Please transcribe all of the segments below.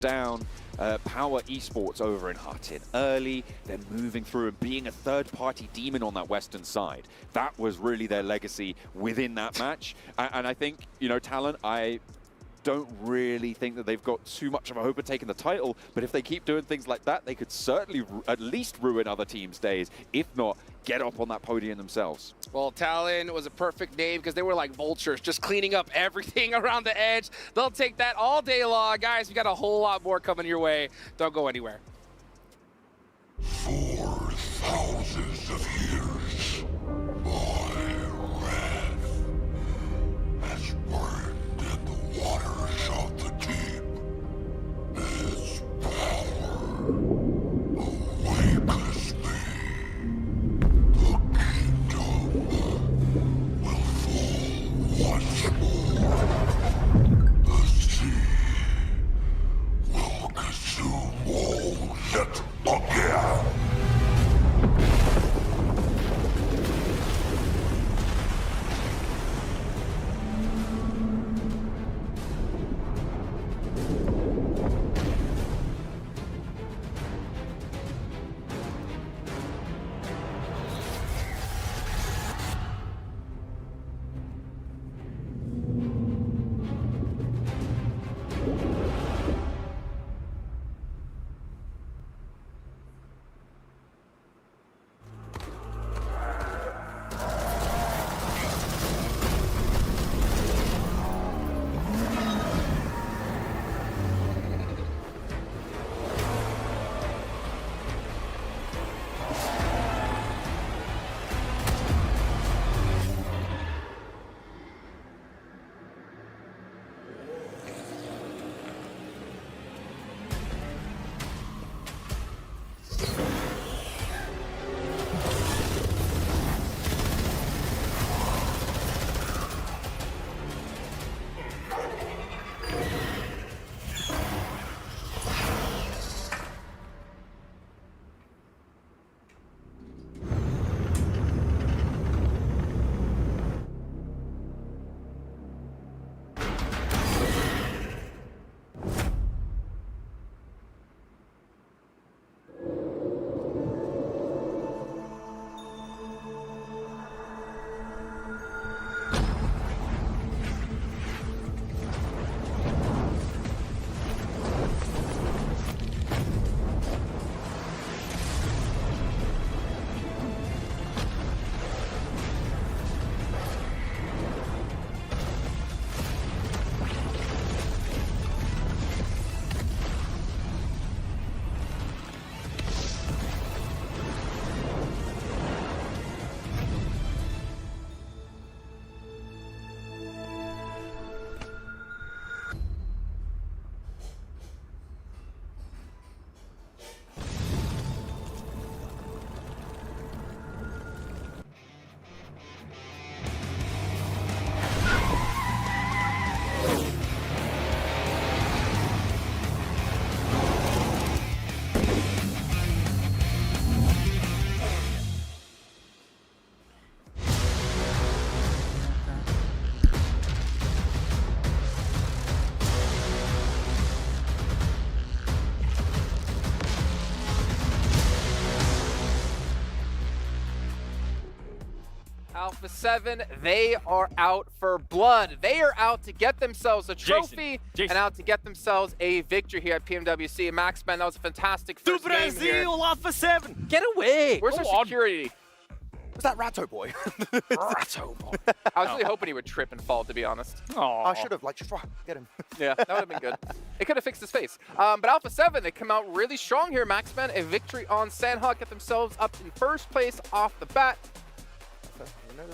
down Power Esports over in Hutton early, then moving through and being a third-party demon on that western side. That was really their legacy within that match. And I think, you know, Talon, I don't really think that they've got too much of a hope of taking the title, but if they keep doing things like that, they could certainly at least ruin other teams' days, if not get up on that podium themselves. Well, Talon was a perfect name because they were like vultures, just cleaning up everything around the edge. They'll take that all day long. Guys, we got a whole lot more coming your way. Don't go anywhere. 4,000 of years, my wrath has burned in the waters of the deep. Its power awakens me. The kingdom will fall once more. The sea will consume all yet again. Alpha 7, they are out for blood. They are out to get themselves a trophy Jason. and out to get themselves a victory here at PMWC. Max, man, that was a fantastic Do first game here. Brazil, Alpha 7! Get away! Where's Go our on. security? Was that Ratto boy? Ratto boy. I was really hoping he would trip and fall, to be honest. I should have, like, just get him. Yeah, that would have been good. It could have fixed his face. But Alpha 7, they come out really strong here, Maxman. A victory on Sandhawk, get themselves up in first place off the bat.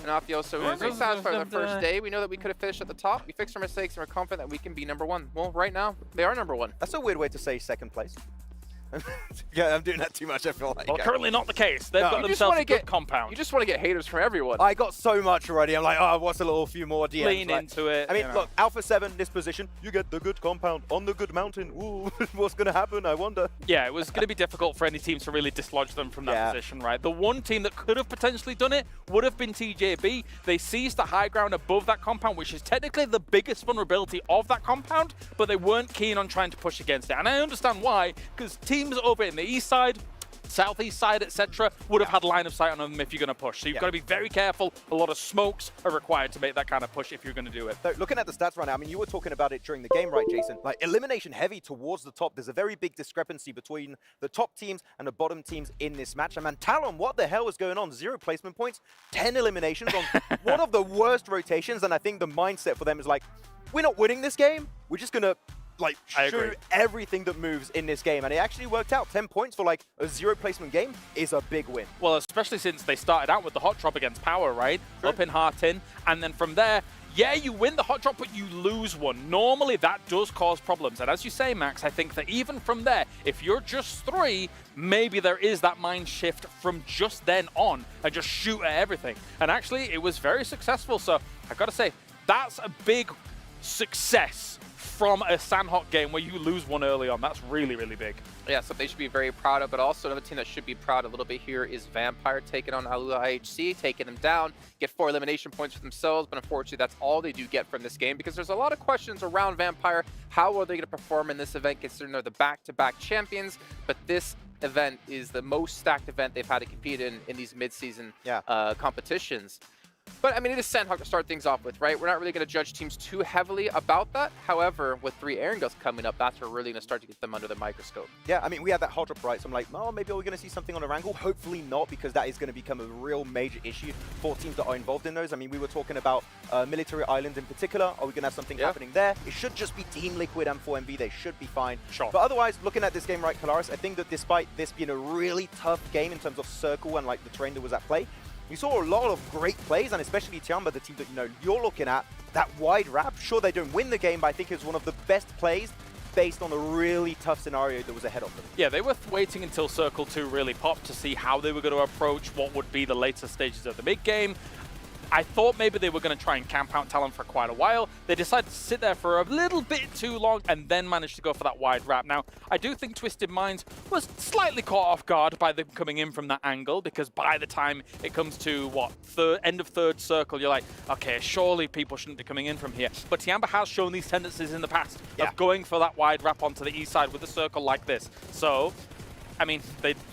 And off the so we're pretty satisfied with the first day. We know that we could have finished at the top. We fixed our mistakes and we're confident that we can be #1. Well, right now, they are #1. That's a weird way to say second place. Yeah, I'm doing that too much, I feel like. Well, currently not the case. They've No. got You just themselves wanna a good get- compound. You just want to get haters from everyone. I got so much already. I'm like, oh, what's a few more DMs? Lean like, into it. I mean, you know. look, Alpha 7, this position, you get the good compound on the good mountain. Ooh, what's going to happen? I wonder. Yeah, it was going to be difficult for any team to really dislodge them from that position, right? The one team that could have potentially done it would have been TJB. They seized the high ground above that compound, which is technically the biggest vulnerability of that compound, but they weren't keen on trying to push against it. And I understand why, because teams over in the east side, southeast side, etc., would have had line of sight on them if you're going to push. So you've got to be very careful. A lot of smokes are required to make that kind of push if you're going to do it. So looking at the stats right now, I mean, you were talking about it during the game, right, Jason? Like, elimination heavy towards the top. There's a very big discrepancy between the top teams and the bottom teams in this match. And man, Talon, what the hell is going on? 0 placement points, 10 eliminations on one of the worst rotations. And I think the mindset for them is like, we're not winning this game. We're just going to like shoot everything that moves in this game. And it actually worked out. 10 points for like a 0 placement game is a big win. Well, especially since they started out with the hot drop against Power, right? Sure. Up in Hartin. And then from there, yeah, you win the hot drop, but you lose one. Normally, that does cause problems. And as you say, Max, I think that even from there, if you're just 3, maybe there is that mind shift from just then on and just shoot at everything. And actually, it was very successful. So I got to say, that's a big success from a Sandhawk game where you lose one early on. That's really, really big. Yeah, so they should be very proud of, but also another team that should be proud a little bit here is Vampire taking on Alua IHC, taking them down, get 4 elimination points for themselves, but unfortunately that's all they do get from this game because there's a lot of questions around Vampire. How are they going to perform in this event considering they're the back-to-back champions? But this event is the most stacked event they've had to compete in these mid-season competitions. But, I mean, it is Sandhawk to start things off with, right? We're not really going to judge teams too heavily about that. However, with 3 Erangels coming up, that's where we're really going to start to get them under the microscope. Yeah, I mean, we had that hot drop, right? So I'm like, oh, maybe we're going to see something on Erangel. Hopefully not, because that is going to become a real major issue for teams that are involved in those. I mean, we were talking about Military Island in particular. Are we going to have something happening there? It should just be Team Liquid and 4MV. They should be fine. Sure. But otherwise, looking at this game, right, Kalaris, I think that despite this being a really tough game in terms of circle and like the terrain that was at play, we saw a lot of great plays, and especially Tiamba, the team that you're looking at, that wide wrap. Sure, they don't win the game, but I think it's one of the best plays based on a really tough scenario that was ahead of them. Yeah, they were waiting until Circle 2 really popped to see how they were going to approach what would be the later stages of the mid-game. I thought maybe they were going to try and camp out Talon for quite a while. They decided to sit there for a little bit too long and then managed to go for that wide wrap. Now, I do think Twisted Minds was slightly caught off guard by them coming in from that angle, because by the time it comes to, what, end of third circle, you're like, okay, surely people shouldn't be coming in from here. But Tiamba has shown these tendencies in the past of going for that wide wrap onto the east side with a circle like this. So, I mean,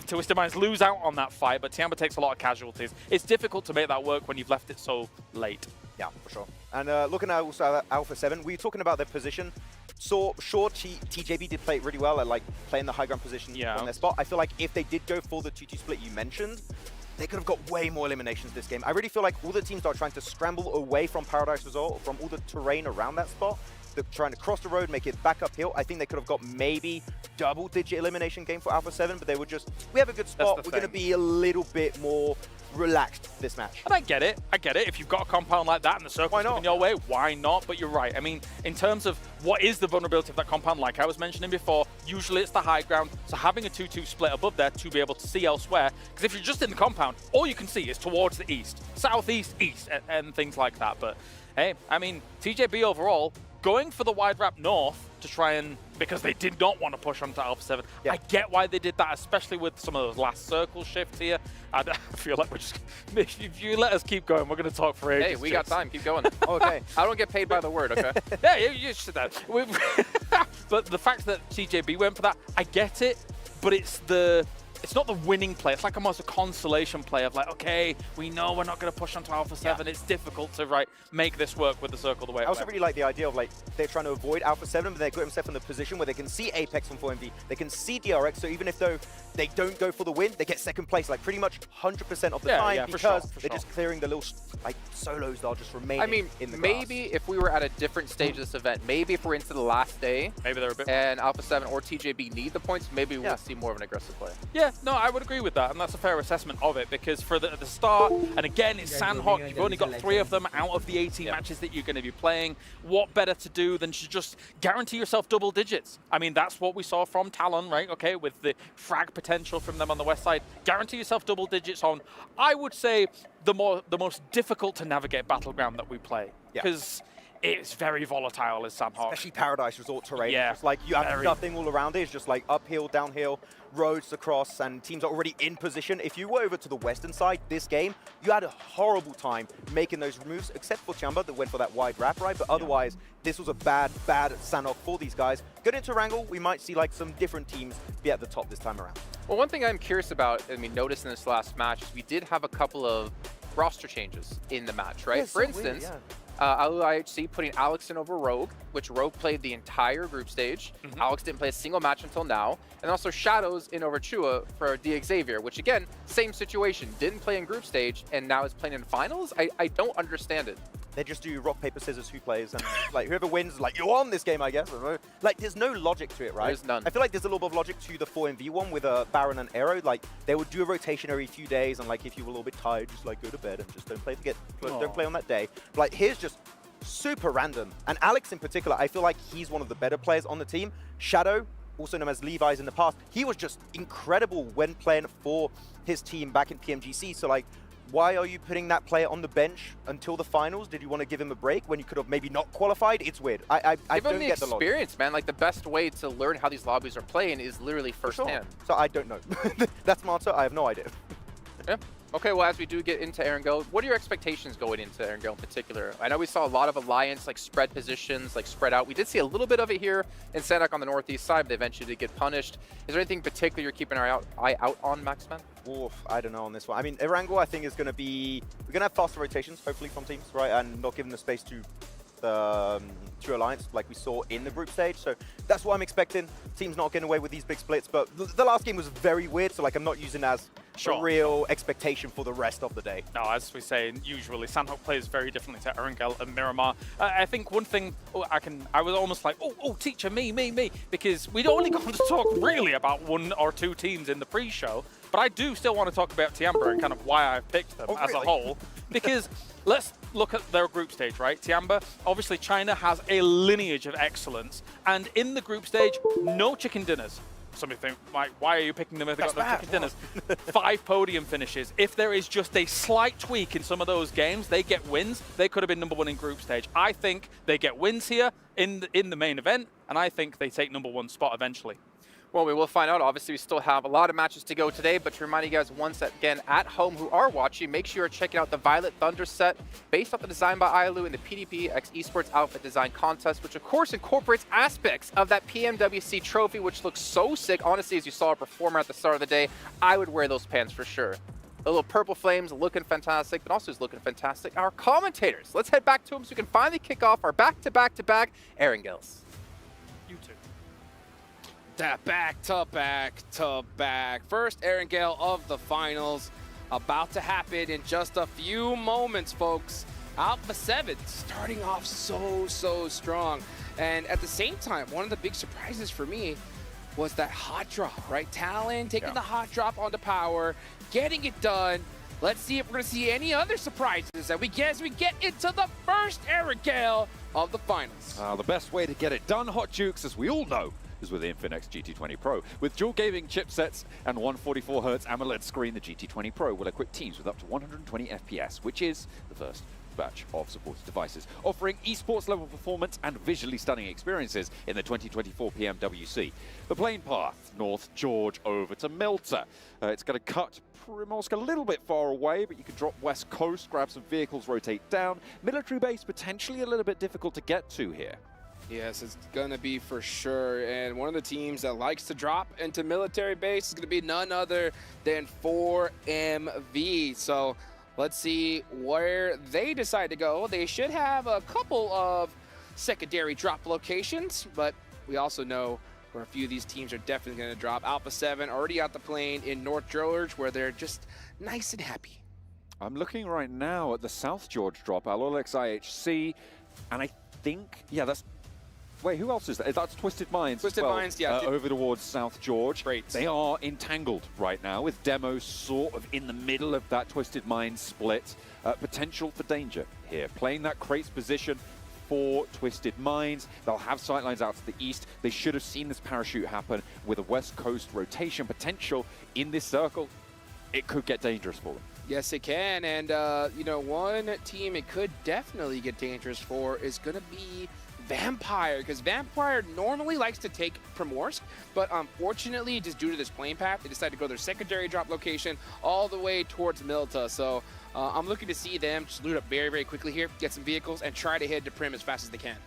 Twisted Minds lose out on that fight, but Tiamba takes a lot of casualties. It's difficult to make that work when you've left it so late. Yeah, for sure. And looking at also Alpha 7, we were talking about their position. So, sure, TJB did play it really well at like playing the high ground position on their spot. I feel like if they did go for the 2-2 split you mentioned, they could have got way more eliminations this game. I really feel like all the teams are trying to scramble away from Paradise Resort, from all the terrain around that spot. They're trying to cross the road, make it back uphill. I think they could have got maybe double-digit elimination game for Alpha 7, but they were just, we have a good spot. We're going to be a little bit more relaxed this match. And I get it. I get it. If you've got a compound like that and the circle's coming your way, why not? But you're right. I mean, in terms of what is the vulnerability of that compound, like I was mentioning before, usually it's the high ground. So having a 2-2 split above there to be able to see elsewhere, because if you're just in the compound, all you can see is towards the east, southeast, east, and things like that. But hey, I mean, TJB overall, going for the wide wrap north to try and, because they did not want to push onto Alpha 7. I get why they did that, especially with some of those last circle shifts here. I feel like we're just, if you let us keep going, we're going to talk for ages. Hey, we got time. Keep going. Okay. I don't get paid by the word, okay? Yeah, you said that. But the fact that TJB went for that, I get it, but it's not the winning play. It's like almost a consolation play of like, okay, we know we're not going to push onto Alpha 7. It's difficult to make this work with the circle the way it I also really like the idea of like they're trying to avoid Alpha 7, but they got themselves in the position where they can see Apex from 4MV, they can see DRX, so even if though they don't go for the win, they get second place like pretty much 100% of the time because they're just clearing the little like solos that are just remaining in the maybe grass. if we were at a different stage of this event, maybe if we're into the last day, maybe they're a bit and Alpha 7 or TJB need the points, maybe we'll see more of an aggressive play. Yeah, no, I would agree with that, and that's a fair assessment of it, because for the start, and again, it's Sandhawk, you've only got 3 of them out of the 18 matches that you're going to be playing. What better to do than to just guarantee yourself double digits? I mean, that's what we saw from Talon, right? Okay, with the frag potential from them on the west side. Guarantee yourself double digits on, I would say, the most difficult to navigate battleground that we play. Because it's very volatile as Sandhawk. Especially Paradise Resort terrain. Yeah, it's like you have nothing all around it. It's just like uphill, downhill, roads to cross, and teams are already in position. If you were over to the western side this game, you had a horrible time making those moves, except for Chamba that went for that wide wrap, right? But otherwise, this was a bad Sandhawk for these guys. Going into Wrangle, we might see like some different teams be at the top this time around. Well, one thing I'm curious about, and we noticed in this last match, is we did have a couple of roster changes in the match, right? For instance, IHC putting Alex in over Rogue, which Rogue played the entire group stage. Alex didn't play a single match until now. And also Shadows in over Chua for Xavier, which again, same situation. Didn't play in group stage and now is playing in finals. I don't understand it. They just do rock, paper, scissors, who plays, and like whoever wins, like you won this game, I guess. Like there's no logic to it, right? There's none. I feel like there's a little bit of logic to the 4v1 with a Baron and Arrow. Like they would do a rotation every few days, and like if you were a little bit tired, just like go to bed and just don't play don't play on that day. But, like here's just super random. And Alex in particular, I feel like he's one of the better players on the team. Shadow, also known as Levi's in the past, he was just incredible when playing for his team back in PMGC. So like, why are you putting that player on the bench until the finals? Did you want to give him a break when you could have maybe not qualified? It's weird. I don't get the logic. Experience, man. Like the best way to learn how these lobbies are playing is literally firsthand. So I don't know. That's my answer. I have no idea. Yeah. Okay, well, as we do get into Erangel, what are your expectations going into Erangel in particular? I know we saw a lot of Alliance, like spread positions, like spread out. We did see a little bit of it here in Sandhawk on the northeast side, but they eventually did get punished. Is there anything particular you're keeping an eye out on, Maxman? Oof, I don't know on this one. I mean, Erangel, I think, is going to be... We're going to have faster rotations, hopefully, from teams, right? And not giving the space to the True Alliance like we saw in the group stage. So that's what I'm expecting. Teams not getting away with these big splits. But the last game was very weird, so like I'm not using as a real expectation for the rest of the day. No, as we say, usually Sandhawk plays very differently to Erangel and Miramar. I think one thing I was almost like, oh, teacher, me, because we'd only gone to talk really about 1 or 2 teams in the pre-show, but I do still want to talk about Tiamba and kind of why I picked them as a whole, because let's look at their group stage, right? Tiamba, obviously China has a lineage of excellence, and in the group stage, no chicken dinners. Some people think, why are you picking them if they've got no chicken dinners? 5 podium finishes. If there is just a slight tweak in some of those games, they get wins. They could have been #1 in group stage. I think they get wins here in the main event, and I think they take #1 spot eventually. Well, we will find out. Obviously, we still have a lot of matches to go today, but to remind you guys once again at home who are watching, make sure you're checking out the Violet Thunder set based off the design by Ailu in the PDP X Esports Outfit Design Contest, which of course incorporates aspects of that PMWC trophy, which looks so sick. Honestly, as you saw a performer at the start of the day, I would wear those pants for sure. The little purple flames looking fantastic, but also is looking fantastic. Our commentators, let's head back to them so we can finally kick off our back-to-back-to-back Erangels. You two. That back-to-back-to-back. First Erangel of the finals about to happen in just a few moments, folks. Alpha 7 starting off so strong. And at the same time, one of the big surprises for me was that hot drop, right? Talon taking the hot drop onto Power, getting it done. Let's see if we're going to see any other surprises as we get into the first Erangel of the finals. The best way to get it done, Hot Jukes, as we all know, is with the Infinix GT20 Pro. With dual gaming chipsets and 144Hz AMOLED screen, the GT20 Pro will equip teams with up to 120 FPS, which is the first batch of supported devices, offering esports level performance and visually stunning experiences in the 2024 PMWC. The plane path, North George over to Milta. It's going to cut Primorsk a little bit far away, but you can drop west coast, grab some vehicles, rotate down. Military base potentially a little bit difficult to get to here. Yes, it's going to be for sure. And one of the teams that likes to drop into military base is going to be none other than 4MV. So let's see where they decide to go. They should have a couple of secondary drop locations, but we also know where a few of these teams are definitely going to drop. Alpha 7 already out the plane in North George, where they're just nice and happy. I'm looking right now at the South George drop, Alolex IHC, and I think, yeah, that's Wait, who else is that? That's Twisted Minds. Twisted as well, Minds, yeah. Over towards South George. Great. They are entangled right now with Demo sort of in the middle of that Twisted Minds split. Potential for danger here. Playing that crates position for Twisted Minds. They'll have sightlines out to the east. They should have seen this parachute happen with a West Coast rotation potential in this circle. It could get dangerous for them. Yes, it can. And, you know, one team it could definitely get dangerous for is going to be Vampire, because Vampire normally likes to take Primorsk, but unfortunately, just due to this plane path, they decided to go their secondary drop location all the way towards Milta. So I'm looking to see them just loot up very, very quickly here, get some vehicles, and try to head to Prim as fast as they can.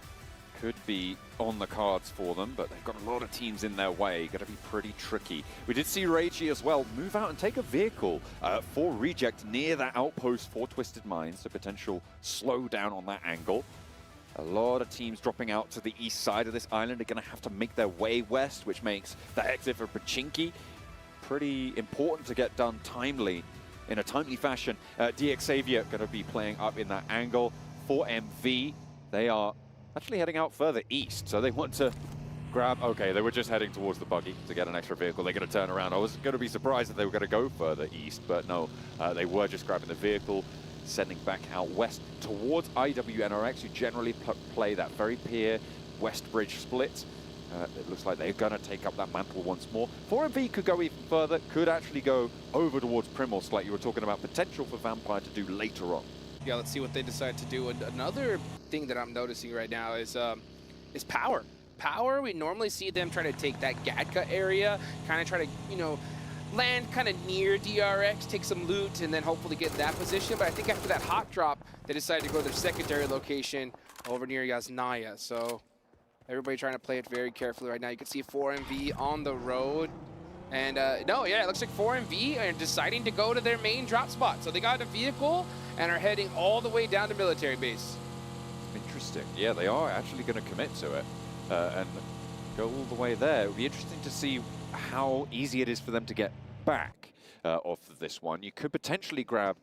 Could be on the cards for them, but they've got a lot of teams in their way. Got to be pretty tricky. We did see Reiji as well move out and take a vehicle for Reject near that outpost for Twisted Minds, so potential slowdown on that angle. A lot of teams dropping out to the east side of this island are going to have to make their way west, which makes the exit for Pachinki pretty important to get done timely, in a timely fashion. DX Xavier going to be playing up in that angle for MV. They are actually heading out further east, so they want to grab... Okay, they were just heading towards the buggy to get an extra vehicle. They're going to turn around. I was going to be surprised if they were going to go further east, but no, they were just grabbing the vehicle, sending back out west towards IWNRX, who generally play that very peer West Bridge split. It looks like they're going to take up that mantle once more. 4MV could go even further, could actually go over towards Primorsk, like you were talking about potential for Vampire to do later on. Yeah, let's see what they decide to do. And another thing that I'm noticing right now is Power. Power, we normally see them try to take that Gatka area, kind of try to, you know, land kind of near DRX, take some loot, and then hopefully get in that position. But I think after that hot drop, they decided to go to their secondary location over near Yasnaya. So everybody trying to play it very carefully right now. You can see 4MV on the road. And no, yeah, it looks like 4MV are deciding to go to their main drop spot. So they got a vehicle and are heading all the way down to military base. Interesting. Yeah, they are actually going to commit to it and go all the way there. It would be interesting to see how easy it is for them to get back off of this one. You could potentially grab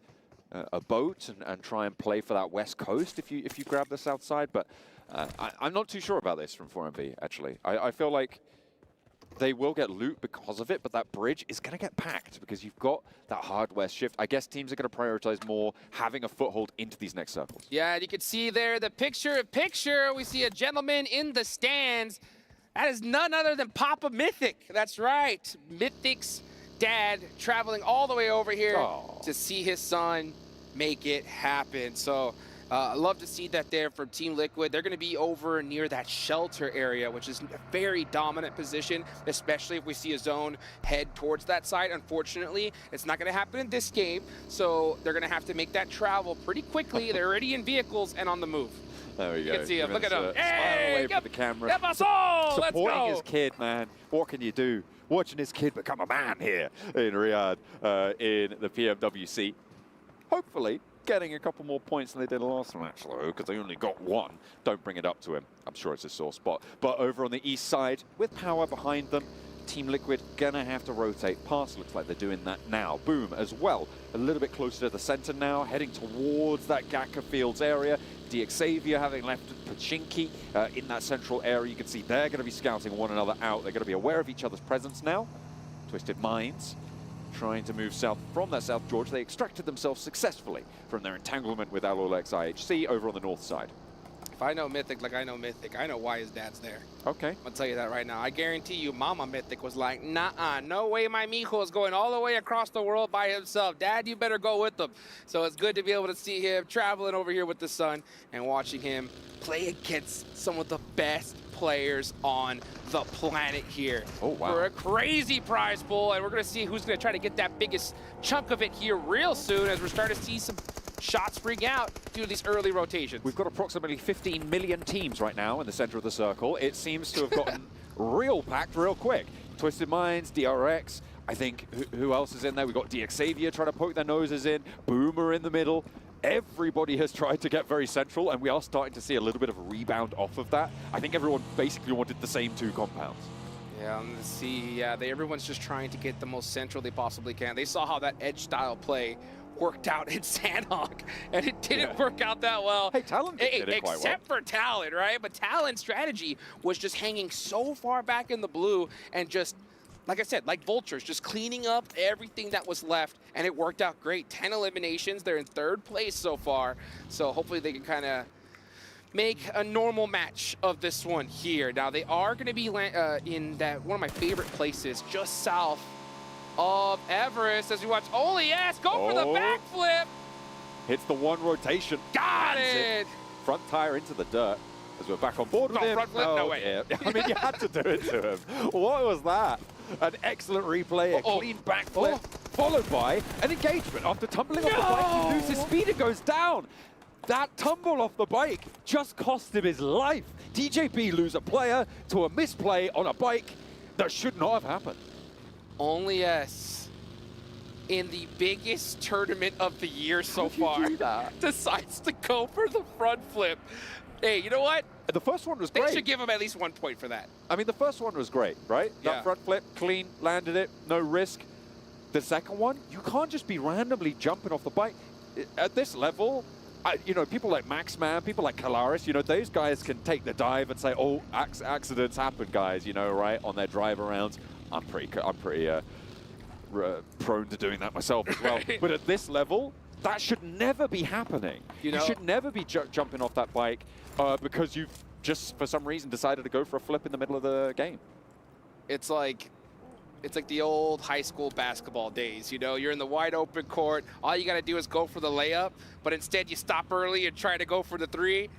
a boat and try and play for that west coast if you grab the south side, but I'm not too sure about this from 4MV, actually. I feel like they will get loot because of it, but that bridge is going to get packed because you've got that hard west shift. I guess teams are going to prioritize more having a foothold into these next circles. Yeah, and you can see there the picture. We see a gentleman in the stands. That is none other than Papa Mythic. That's right. Mythic's dad traveling all the way over here to see his son make it happen. So I love to see that there from Team Liquid. They're going to be over near that shelter area, which is a very dominant position, especially if we see a zone head towards that side. Unfortunately, it's not going to happen in this game, so they're going to have to make that travel pretty quickly. They're already in vehicles and on the move. There we go. You can see him. Look at him. Hey, away from the camera. Supporting his kid, man. What can you do? Watching his kid become a man here in Riyadh in the PMWC. Hopefully getting a couple more points than they did last match, though, because they only got one. Don't bring it up to him. I'm sure it's a sore spot. But over on the east side, with Power behind them, Team Liquid gonna have to rotate past. Looks like they're doing that now. Boom as well. A little bit closer to the center now, heading towards that Gatka Fields area. DX Xavier having left Pachinki in that central area. You can see they're going to be scouting one another out. They're going to be aware of each other's presence now. Twisted Minds trying to move south from that South George. They extracted themselves successfully from their entanglement with Alolex IHC over on the north side. If I know Mythic like I know Mythic, I know why his dad's there. Okay. I'll tell you that right now. I guarantee you Mama Mythic was like, nah, no way my mijo is going all the way across the world by himself. Dad, you better go with him. So it's good to be able to see him traveling over here with the son and watching him play against some of the best players on the planet here. Oh, wow. For a crazy prize pool, and we're going to see who's going to try to get that biggest chunk of it here real soon as we're starting to see some shots spring out due to these early rotations. We've got approximately 15 million teams right now in the center of the circle. It seems to have gotten real packed real quick. Twisted Minds, DRX, I think who else is in there? We've got DX Xavier trying to poke their noses in, Boomer in the middle. Everybody has tried to get very central, and we are starting to see a little bit of a rebound off of that. I think everyone basically wanted the same two compounds. Yeah, let's see. Yeah, everyone's just trying to get the most central they possibly can. They saw how that edge style play worked out in Sandhawk, and it didn't work out that well. Hey, Talon did it quite well. Except for Talon, right? But Talon's strategy was just hanging so far back in the blue and just, like I said, like vultures, just cleaning up everything that was left, and it worked out great. 10 eliminations. They're in 3rd place so far, so hopefully they can kind of make a normal match of this one here. Now, they are going to be in that one of my favorite places, just south of Everest, as we watch OLES go for the backflip. Hits the 1 rotation. Got it! Front tire into the dirt as we're back on board with him. Front flip? No way. Yeah. I mean, you had to do it to him. What was that? An excellent replay, a clean backflip, followed by an engagement. After tumbling off the bike, he loses speed and goes down. That tumble off the bike just cost him his life. TJP lose a player to a misplay on a bike that should not have happened. OLES, in the biggest tournament of the year so far, decides to go for the front flip. Hey, you know what? The first one was great. They should give him at least 1 point for that. I mean, the first one was great, right? Yeah. That front flip, clean, landed it, no risk. The second one, you can't just be randomly jumping off the bike. At this level, you know, people like Maxman, people like Kalaris, you know, those guys can take the dive and say, oh, accidents happen, guys, you know, right, on their drive arounds. I'm pretty prone to doing that myself as well. But at this level, that should never be happening. You should never be jumping off that bike because you've just, for some reason, decided to go for a flip in the middle of the game. It's like the old high school basketball days, you know? You're in the wide open court. All you got to do is go for the layup, but instead you stop early and try to go for the 3.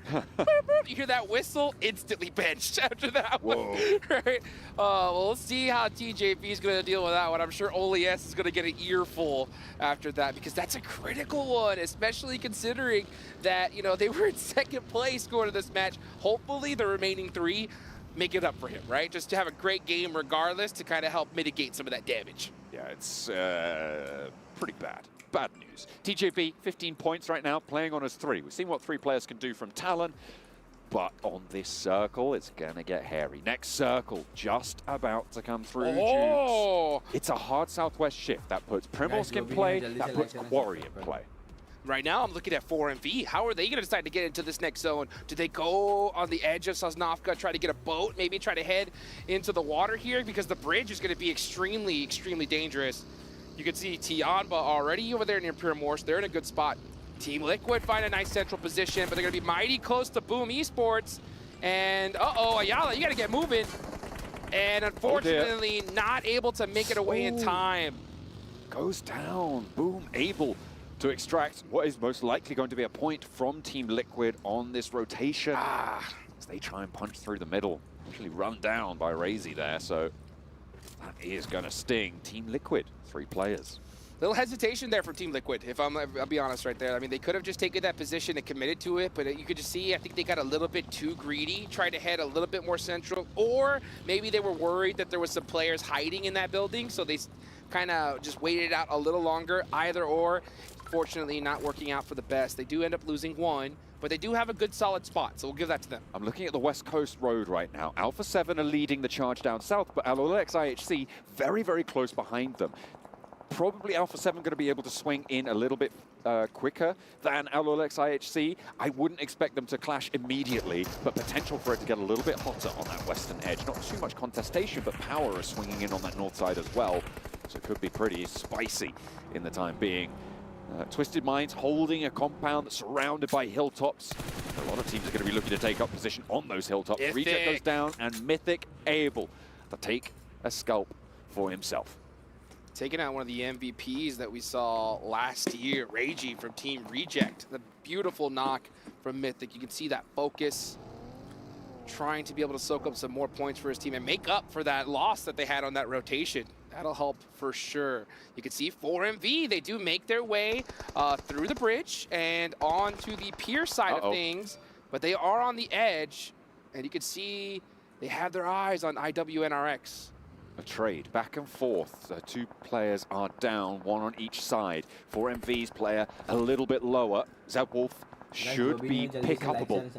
You hear that whistle, instantly benched after that one. Right? Well, let's see how TJP is going to deal with that one. I'm sure OLES is going to get an earful after that because that's a critical one, especially considering that, you know, they were in 2nd place going to this match. Hopefully the remaining 3 make it up for him, right? Just to have a great game regardless to kind of help mitigate some of that damage. Yeah, it's pretty bad. Bad news. TJP, 15 points right now, playing on his 3. We've seen what 3 players can do from Talon, but on this circle, it's going to get hairy. Next circle, just about to come through. Jukes. It's a hard southwest shift. That puts Primorsk in play, that puts Quarry in play. Right now, I'm looking at 4MV. How are they going to decide to get into this next zone? Do they go on the edge of Sosnovka, try to get a boat, maybe try to head into the water here? Because the bridge is going to be extremely, extremely dangerous. You can see Tianba already over there near Primorsk. They're in a good spot. Team Liquid find a nice central position, but they're going to be mighty close to Boom Esports. And, Ayala, you got to get moving. And unfortunately, not able to make it away in time. Goes down. Boom, able to extract what is most likely going to be a point from Team Liquid on this rotation. As they try and punch through the middle. Actually run down by Razy there, so that is going to sting. Team Liquid, 3 players. Little hesitation there from Team Liquid, if I'll be honest right there. I mean, they could have just taken that position and committed to it, but you could just see, I think they got a little bit too greedy, tried to head a little bit more central, or maybe they were worried that there was some players hiding in that building, so they kind of just waited it out a little longer, either or. Fortunately, not working out for the best. They do end up losing 1, but they do have a good solid spot, so we'll give that to them. I'm looking at the West Coast Road right now. Alpha 7 are leading the charge down south, but Alolex IHC very, very close behind them. Probably Alpha 7 going to be able to swing in a little bit quicker than Alolex IHC. I wouldn't expect them to clash immediately, but potential for it to get a little bit hotter on that western edge. Not too much contestation, but power is swinging in on that north side as well. So it could be pretty spicy in the time being. Twisted Minds holding a compound that's surrounded by hilltops. A lot of teams are going to be looking to take up position on those hilltops. Reject goes down, and Mythic able to take a scalp for himself. Taking out one of the MVPs that we saw last year, Ragey from Team Reject. The beautiful knock from Mythic. You can see that focus, trying to be able to soak up some more points for his team and make up for that loss that they had on that rotation. That'll help for sure. You can see 4MV, they do make their way through the bridge and onto the pier side of things, but they are on the edge, and you can see they have their eyes on IWNRX. A trade back and forth. The 2 players are down, 1 on each side. 4MV's player a little bit lower. Zebwolf should be pick-upable,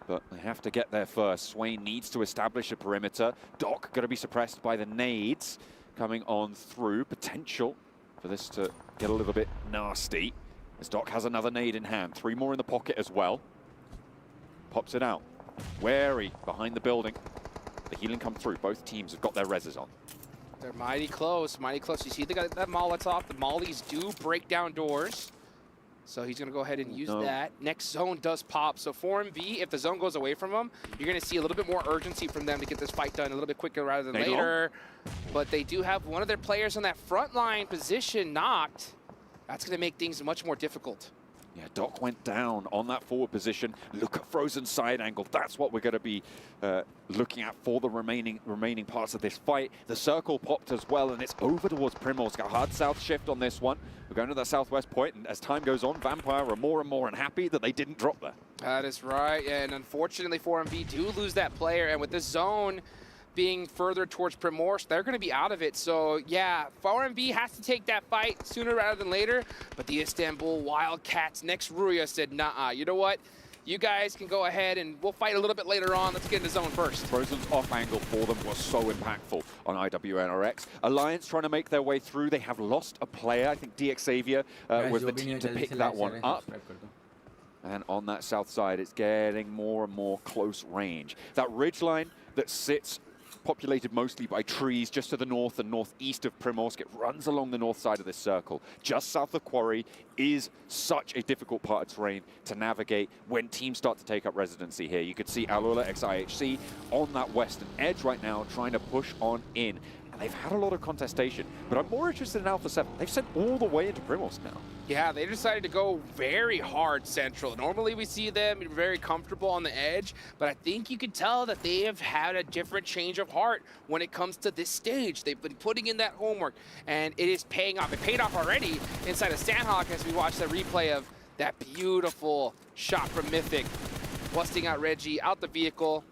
but they have to get there first. Swain needs to establish a perimeter. Doc going to be suppressed by the nades coming on through. Potential for this to get a little bit nasty. As Doc has another nade in hand. 3 more in the pocket as well. Pops it out. Wary behind the building. The healing come through. Both teams have got their reses on. They're mighty close, mighty close. You see they got that Molotov. The mollies do break down doors. So he's going to go ahead and use that. Next zone does pop. So 4MV, if the zone goes away from them, you're going to see a little bit more urgency from them to get this fight done a little bit quicker rather than later. But they do have one of their players in that front line position knocked. That's going to make things much more difficult. Yeah, Doc went down on that forward position. Look at Frozen side angle. That's what we're going to be looking at for the remaining parts of this fight. The circle popped as well, and it's over towards Primorsk. A hard south shift on this one. We're going to that southwest point, and as time goes on, Vampire are more and more unhappy that they didn't drop there. That is right, and unfortunately 4MV do lose that player, and with this zone being further towards Primorsk, they're going to be out of it. So yeah, 4MV has to take that fight sooner rather than later, but the Istanbul Wildcats next Ruya said, nah, you know what? You guys can go ahead and we'll fight a little bit later on. Let's get in the zone first. Frozen's off angle for them was so impactful on IWNRX. Alliance trying to make their way through. They have lost a player. I think DX Xavier was the team to pick that one up. And on that south side, it's getting more and more close range. That ridgeline that sits populated mostly by trees just to the north and northeast of Primorsk. It runs along the north side of this circle. Just south of Quarry is such a difficult part of terrain to navigate when teams start to take up residency here. You could see Alula XIHC on that western edge right now trying to push on in. And they've had a lot of contestation, but I'm more interested in Alpha 7. They've sent all the way into Primorsk now. Yeah, they decided to go very hard central. Normally we see them very comfortable on the edge, but I think you can tell that they have had a different change of heart when it comes to this stage. They've been putting in that homework, and it is paying off. It paid off already inside of Sandhawk as we watch the replay of that beautiful shot from Mythic, busting out Reggie out the vehicle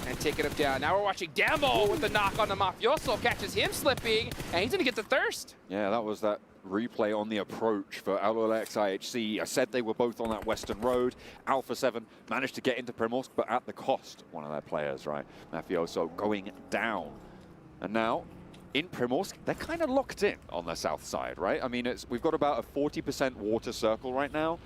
and taking him down. Now we're watching Demo with the knock on the Mafioso, catches him slipping, and he's gonna get the thirst. Yeah, that was that replay on the approach for Alula XIHC. I said they were both on that western road. Alpha 7 managed to get into Primorsk, but at the cost of one of their players, right? Mafioso going down. And now, in Primorsk, they're kind of locked in on the south side, right? I mean, we've got about a 40% water circle right now,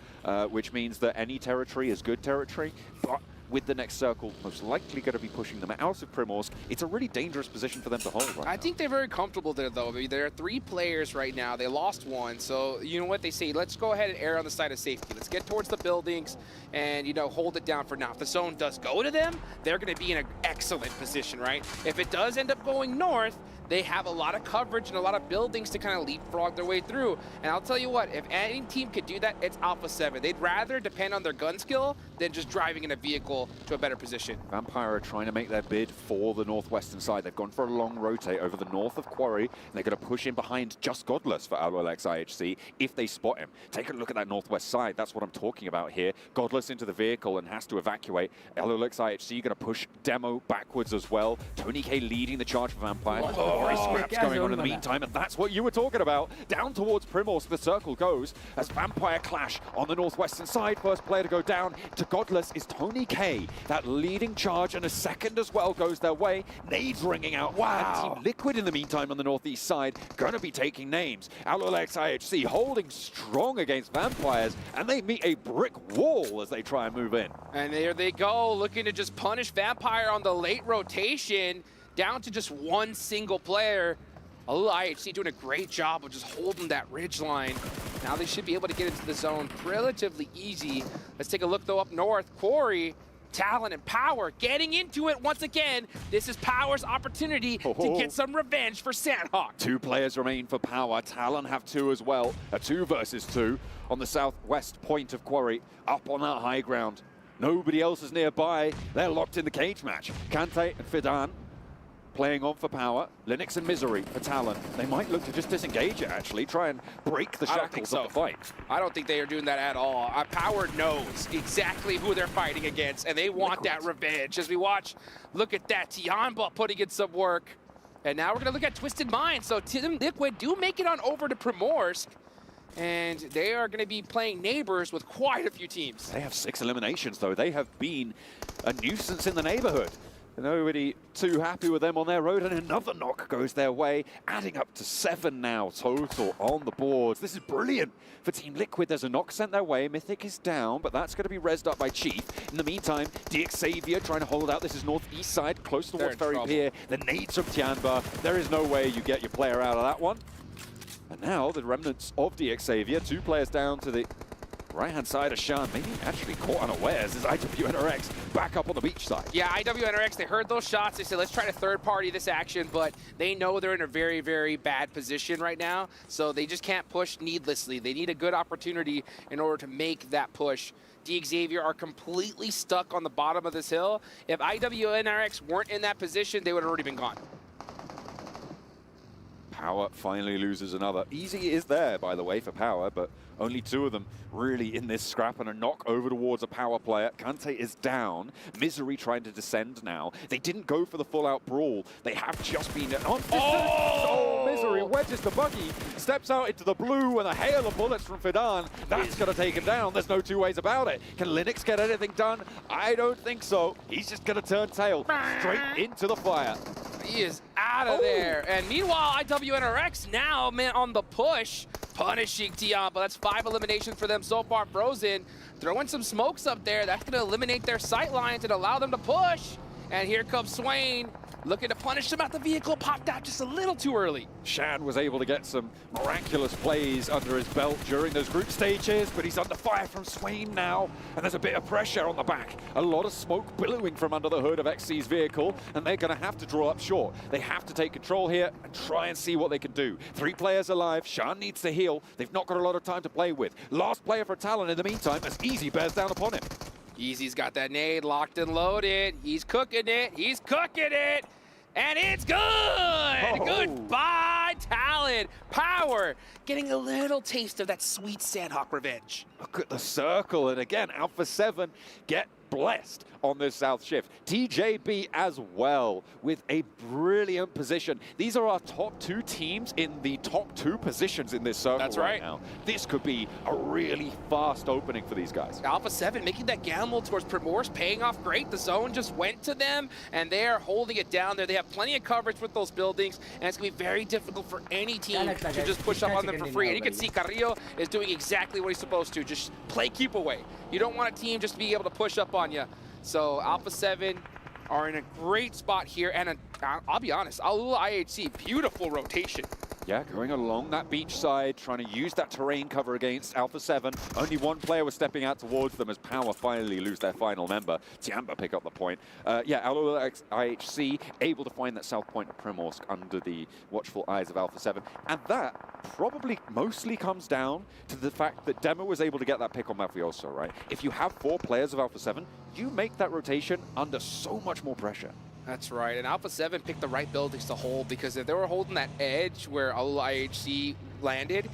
which means that any territory is good territory, but with the next circle most likely going to be pushing them out of Primorsk, it's a really dangerous position for them to hold right I think they're very comfortable there, though. I mean, there are 3 players right now. They lost 1, so you know what they say, let's go ahead and err on the side of safety. Let's get towards the buildings and, you know, hold it down for now. If the zone does go to them, they're going to be in an excellent position, right? If it does end up going north, they have a lot of coverage and a lot of buildings to kind of leapfrog their way through. And I'll tell you what, if any team could do that, it's Alpha 7. They'd rather depend on their gun skill than just driving in a vehicle to a better position. Vampire are trying to make their bid for the northwestern side. They've gone for a long rotate over the north of Quarry, and they're going to push in behind Just Godless for Alula XIHC if they spot him. Take a look at that northwest side. That's what I'm talking about here. Godless into the vehicle and has to evacuate. Alula XIHC going to push Demo backwards as well. Tony K leading the charge for Vampire. Scraps going on in the meantime, and that's what you were talking about. Down towards Primorsk, the circle goes as Vampire clash on the northwestern side. First player to go down to Godless is Tony K. That leading charge, and a second as well goes their way. Nades ringing out. Wow. And Team Liquid in the meantime on the northeast side going to be taking names. Alula XIHC holding strong against Vampires, and they meet a brick wall as they try and move in. And there they go, looking to just punish Vampire on the late rotation. Down to just 1 single player. IHC doing a great job of just holding that ridge line. Now they should be able to get into the zone relatively easy. Let's take a look though up north. Quarry, Talon, and Power getting into it once again. This is Power's opportunity to get some revenge for Sandhawk. 2 players remain for Power. Talon have 2 as well. A 2 versus 2 on the southwest point of Quarry, up on that high ground. Nobody else is nearby. They're locked in the cage match. Kante and Fidan playing on for Power. Linux and Misery for Talon. They might look to just disengage it, actually. Try and break the shackles of the fight. I don't think they are doing that at all. Power knows exactly who they're fighting against, and they want that revenge. As we watch, look at that. Tianba putting in some work. And now we're going to look at Twisted Mind. So Team Liquid do make it on over to Primorsk, and they are going to be playing neighbors with quite a few teams. They have 6 eliminations, though. They have been a nuisance in the neighborhood. Nobody too happy with them on their road, and another knock goes their way, adding up to 7 now total on the boards. This is brilliant for Team Liquid. There's a knock sent their way. Mythic is down, but that's going to be rezzed up by Chief. In the meantime, Xavier trying to hold out. This is northeast side, close towards Ferry Pier. The nades from Tianba. There is no way you get your player out of that one. And now the remnants of Xavier, 2 players down to the right-hand side of Shan, maybe actually caught unawares as IWNRX back up on the beach side. Yeah, IWNRX, they heard those shots. They said, let's try to third-party this action, but they know they're in a very, very bad position right now, so they just can't push needlessly. They need a good opportunity in order to make that push. Xavier are completely stuck on the bottom of this hill. If IWNRX weren't in that position, they would have already been gone. Power finally loses another. Easy is there, by the way, for Power, but only 2 of them really in this scrap, and a knock over towards a Power player. Kante is down. Misery trying to descend now. They didn't go for the full-out brawl. They have just been on distance. Oh! Misery wedges the buggy, steps out into the blue, and a hail of bullets from Fidan. That's going to take him down. There's no 2 ways about it. Can Linux get anything done? I don't think so. He's just going to turn tail straight into the fire. He is out of there. And meanwhile, IWNRX now, man, on the push, punishing Tianba. That's 5 eliminations for them so far. Frozen throwing some smokes up there. That's going to eliminate their sight lines and allow them to push. And here comes Swain, looking to punish them out the vehicle. Popped out just a little too early. Shan was able to get some miraculous plays under his belt during those group stages, but he's under fire from Swain now, and there's a bit of pressure on the back. A lot of smoke billowing from under the hood of XC's vehicle, and they're going to have to draw up short. They have to take control here and try and see what they can do. 3 players alive. Shan needs to heal. They've not got a lot of time to play with. Last player for Talon in the meantime as Easy bears down upon him. Easy's got that nade locked and loaded. He's cooking it. He's cooking it. And it's good! Oh. Goodbye, Talon. Power getting a little taste of that sweet Sandhawk revenge. Look at the circle, and again, Alpha 7 get blessed on this south shift. TJB as well with a brilliant position. These are our top 2 teams in the top 2 positions in this circle. That's right now. This could be a really fast opening for these guys. Alpha 7 making that gamble towards Primorse, paying off great. The zone just went to them, and they are holding it down there. They have plenty of coverage with those buildings, and it's going to be very difficult for any team to just push up on them for free. And you can see Carrillo is doing exactly what he's supposed to. Just play keep away. You don't want a team just to be able to push up on you. So Alpha 7 are in a great spot here, and I'll be honest, Alula IHC, beautiful rotation. Yeah, going along that beach side, trying to use that terrain cover against Alpha 7. Only 1 player was stepping out towards them as Power finally lose their final member. Tianba pick up the point. Yeah, IHC able to find that south point of Primorsk under the watchful eyes of Alpha 7. And that probably mostly comes down to the fact that Demo was able to get that pick on Mafioso, right? If you have 4 players of Alpha 7, you make that rotation under so much more pressure. That's right, and Alpha 7 picked the right buildings to hold, because if they were holding that edge where IHC landed,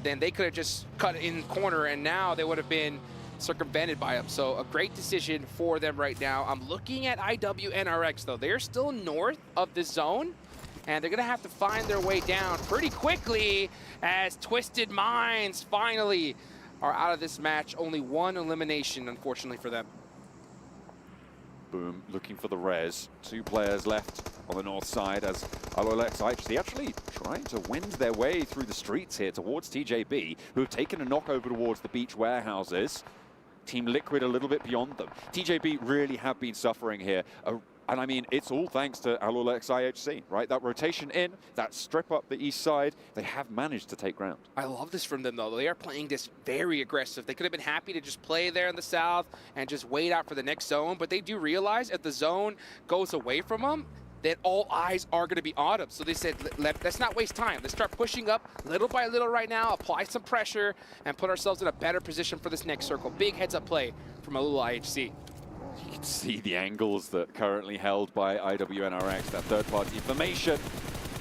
then they could have just cut in corner, and now they would have been circumvented by them. So a great decision for them right now. I'm looking at IWNRX, though. They're still north of the zone, and they're going to have to find their way down pretty quickly as Twisted Minds finally are out of this match. Only 1 elimination, unfortunately, for them. Boom, looking for the res. 2 players left on the north side as Alolex IHC actually trying to wend their way through the streets here towards TJB, who have taken a knock over towards the beach warehouses. Team Liquid a little bit beyond them. TJB really have been suffering here. And I mean, it's all thanks to Alolex IHC, right? That rotation in, that strip up the east side, they have managed to take ground. I love this from them, though. They are playing this very aggressive. They could have been happy to just play there in the south and just wait out for the next zone, but they do realize if the zone goes away from them, then all eyes are going to be on them. So they said, let's not waste time. Let's start pushing up little by little right now, apply some pressure, and put ourselves in a better position for this next circle. Big heads-up play from Alula IHC. You can see the angles that currently held by IWNRX, that third-party information.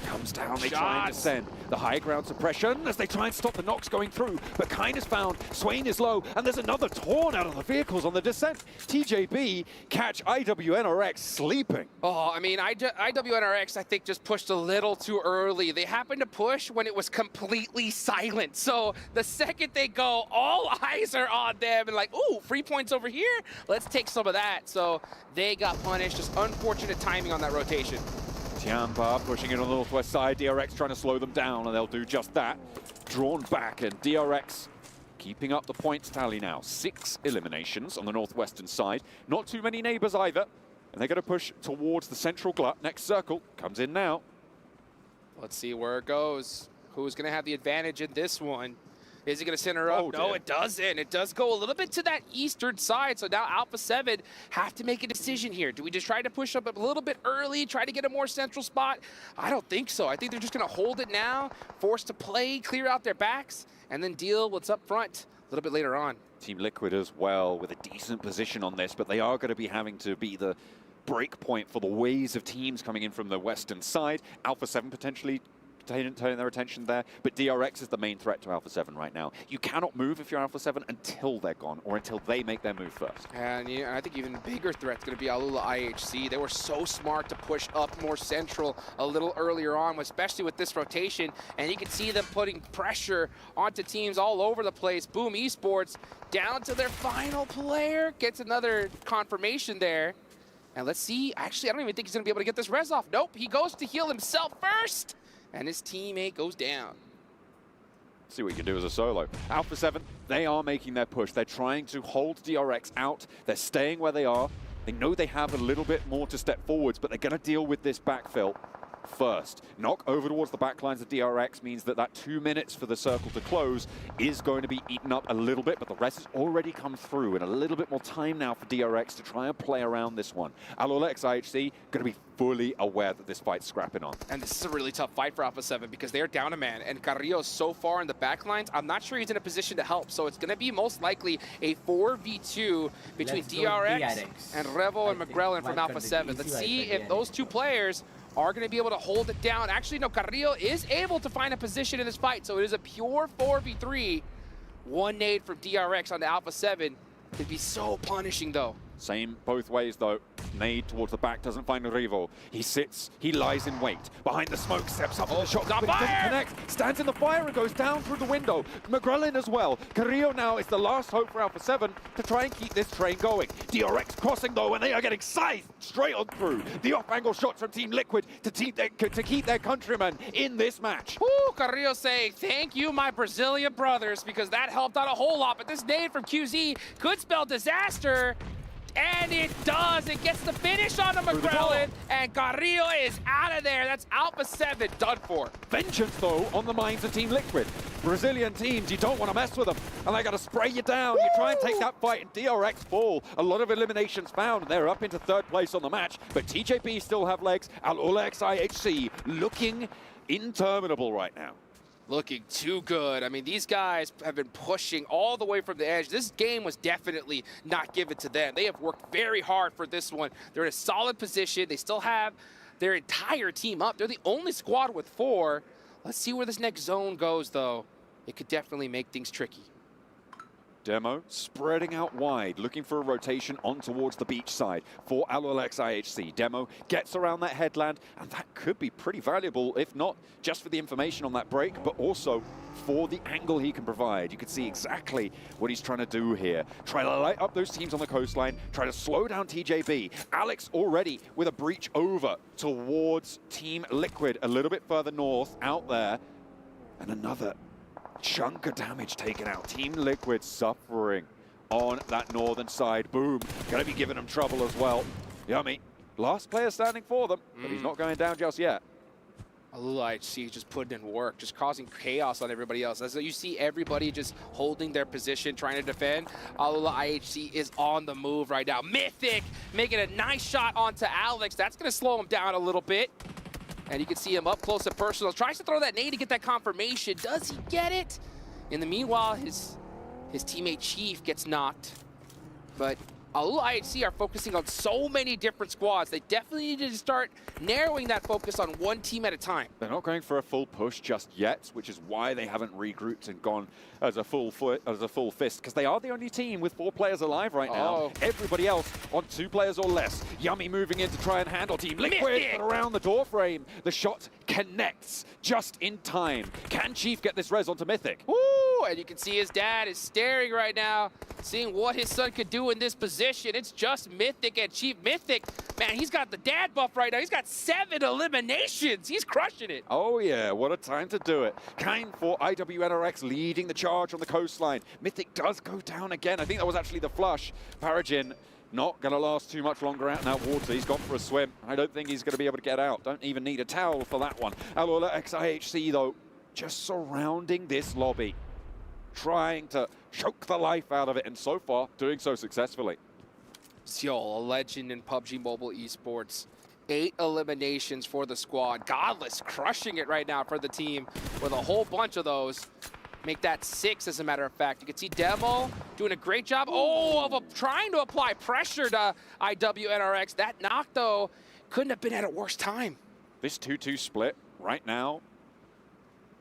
Come comes down, they try and descend. The high ground suppression as they try and stop the knocks going through, but Kine is found, Swain is low, and there's another torn out of the vehicles on the descent. TJB catch IWNRX sleeping. Oh, I mean, IWNRX, I think, just pushed a little too early. They happened to push when it was completely silent. So the second they go, all eyes are on them and like, ooh, free points over here. Let's take some of that. So they got punished. Just unfortunate timing on that rotation. Tianpa pushing it on the northwest side. DRX trying to slow them down, and they'll do just that. Drawn back, and DRX keeping up the points tally now. 6 eliminations on the northwestern side. Not too many neighbors either. And they're going to push towards the central glut. Next circle comes in now. Let's see where it goes. Who's going to have the advantage in this one? Is it going to center up? No, it doesn't. It does go a little bit to that eastern side. So now Alpha 7 have to make a decision here. Do we just try to push up a little bit early, try to get a more central spot? I don't think so. I think they're just going to hold it now, force to play, clear out their backs, and then deal what's up front a little bit later on. Team Liquid as well with a decent position on this, but they are going to be having to be the break point for the waves of teams coming in from the western side. Alpha 7 potentially turning their attention there, but DRX is the main threat to Alpha 7 right now. You cannot move if you're Alpha 7 until they're gone, or until they make their move first. And yeah, I think even bigger threat's going to be Alula IHC. They were so smart to push up more central a little earlier on, especially with this rotation, and you can see them putting pressure onto teams all over the place. Boom Esports down to their final player, gets another confirmation there. And let's see, actually, I don't even think he's going to be able to get this res off. Nope, he goes to heal himself first. And his teammate goes down. See what you can do as a solo. Alpha 7, they are making their push. They're trying to hold DRX out. They're staying where they are. They know they have a little bit more to step forwards, but they're going to deal with this backfill first. Knock over towards the backlines of DRX means that 2 minutes for the circle to close is going to be eaten up a little bit, but the rest has already come through, and a little bit more time now for DRX to try and play around this one. Alolex IHC going to be fully aware that this fight's scrapping on. And this is a really tough fight for Alpha 7 because they're down a man, and Carrillo's so far in the backlines, I'm not sure he's in a position to help, so it's going to be most likely a 4v2 between DRX and Revo and McGrellin from Alpha 7. Let's see if those two players are going to be able to hold it down. Actually, no, Carrillo is able to find a position in this fight, so it is a pure 4v3. One nade from DRX on the Alpha 7 could be so punishing, though. Same both ways, though. Nade towards the back, doesn't find Revo. He sits, he lies in wait. Behind the smoke, steps up with the shot, but he doesn't connect. Stands in the fire and goes down through the window. McGrellin as well. Carrillo now is the last hope for Alpha 7 to try and keep this train going. DRX crossing, though, and they are getting scythed straight on through. The off-angle shots from Team Liquid to keep their countrymen in this match. Woo, Carrillo saying, thank you, my Brazilian brothers, because that helped out a whole lot. But this nade from QZ could spell disaster. And it does. It gets the finish on the McGrellin, and Carrillo is out of there. That's Alpha 7 done for. Vengeance, though, on the minds of Team Liquid. Brazilian teams, you don't want to mess with them, and they got to spray you down. You try and take that fight, and DRX fall. A lot of eliminations found. They're up into 3rd place on the match, but TJP still have legs. Alolex IHC looking interminable right now. Looking too good. I mean, these guys have been pushing all the way from the edge. This game was definitely not given to them. They have worked very hard for this one. They're in a solid position. They still have their entire team up. They're the only squad with 4. Let's see where this next zone goes, though. It could definitely make things tricky. Demo spreading out wide, looking for a rotation on towards the beach side for Alolex IHC. Demo gets around that headland, and that could be pretty valuable, if not just for the information on that break, but also for the angle he can provide. You can see exactly what he's trying to do here. Try to light up those teams on the coastline, try to slow down TJB. Alex already with a breach over towards Team Liquid, a little bit further north out there, and another chunk of damage taken out. Team Liquid suffering on that northern side. Boom. Gonna be giving them trouble as well. Yummy. Last player standing for them, but he's not going down just yet. Alula IHC just putting in work, just causing chaos on everybody else. As you see everybody just holding their position, trying to defend, Alula IHC is on the move right now. Mythic making a nice shot onto Alex. That's going to slow him down a little bit. And you can see him up close and personal. Tries to throw that nade to get that confirmation. Does he get it? In the meanwhile, his teammate Chief gets knocked. But Alula IHC are focusing on so many different squads. They definitely need to start narrowing that focus on one team at a time. They're not going for a full push just yet, which is why they haven't regrouped and gone as a full fist, because they are the only team with 4 players alive right now. Everybody else on 2 players or less. Yummy moving in to try and handle Team Liquid, but around the door frame. The shot connects just in time. Can Chief get this res onto Mythic? Ooh, and you can see his dad is staring right now, seeing what his son could do in this position. It's just Mythic and Chief. Mythic, man, he's got the dad buff right now. He's got 7 eliminations. He's crushing it. Oh yeah, what a time to do it. Kind for IWNRX leading the charge on the coastline. Mythic does go down again. I think that was actually the flush. Paragin not going to last too much longer out in that water. He's gone for a swim. I don't think he's going to be able to get out. Don't even need a towel for that one. Alola XIHC, though, just surrounding this lobby, trying to choke the life out of it, and so far, doing so successfully. Zeol, a legend in PUBG Mobile Esports. 8 eliminations for the squad. Godless crushing it right now for the team with a whole bunch of those. Make that 6, as a matter of fact. You can see Demo doing a great job. Trying to apply pressure to IWNRX. That knock, though, couldn't have been at a worse time. This 2-2 split right now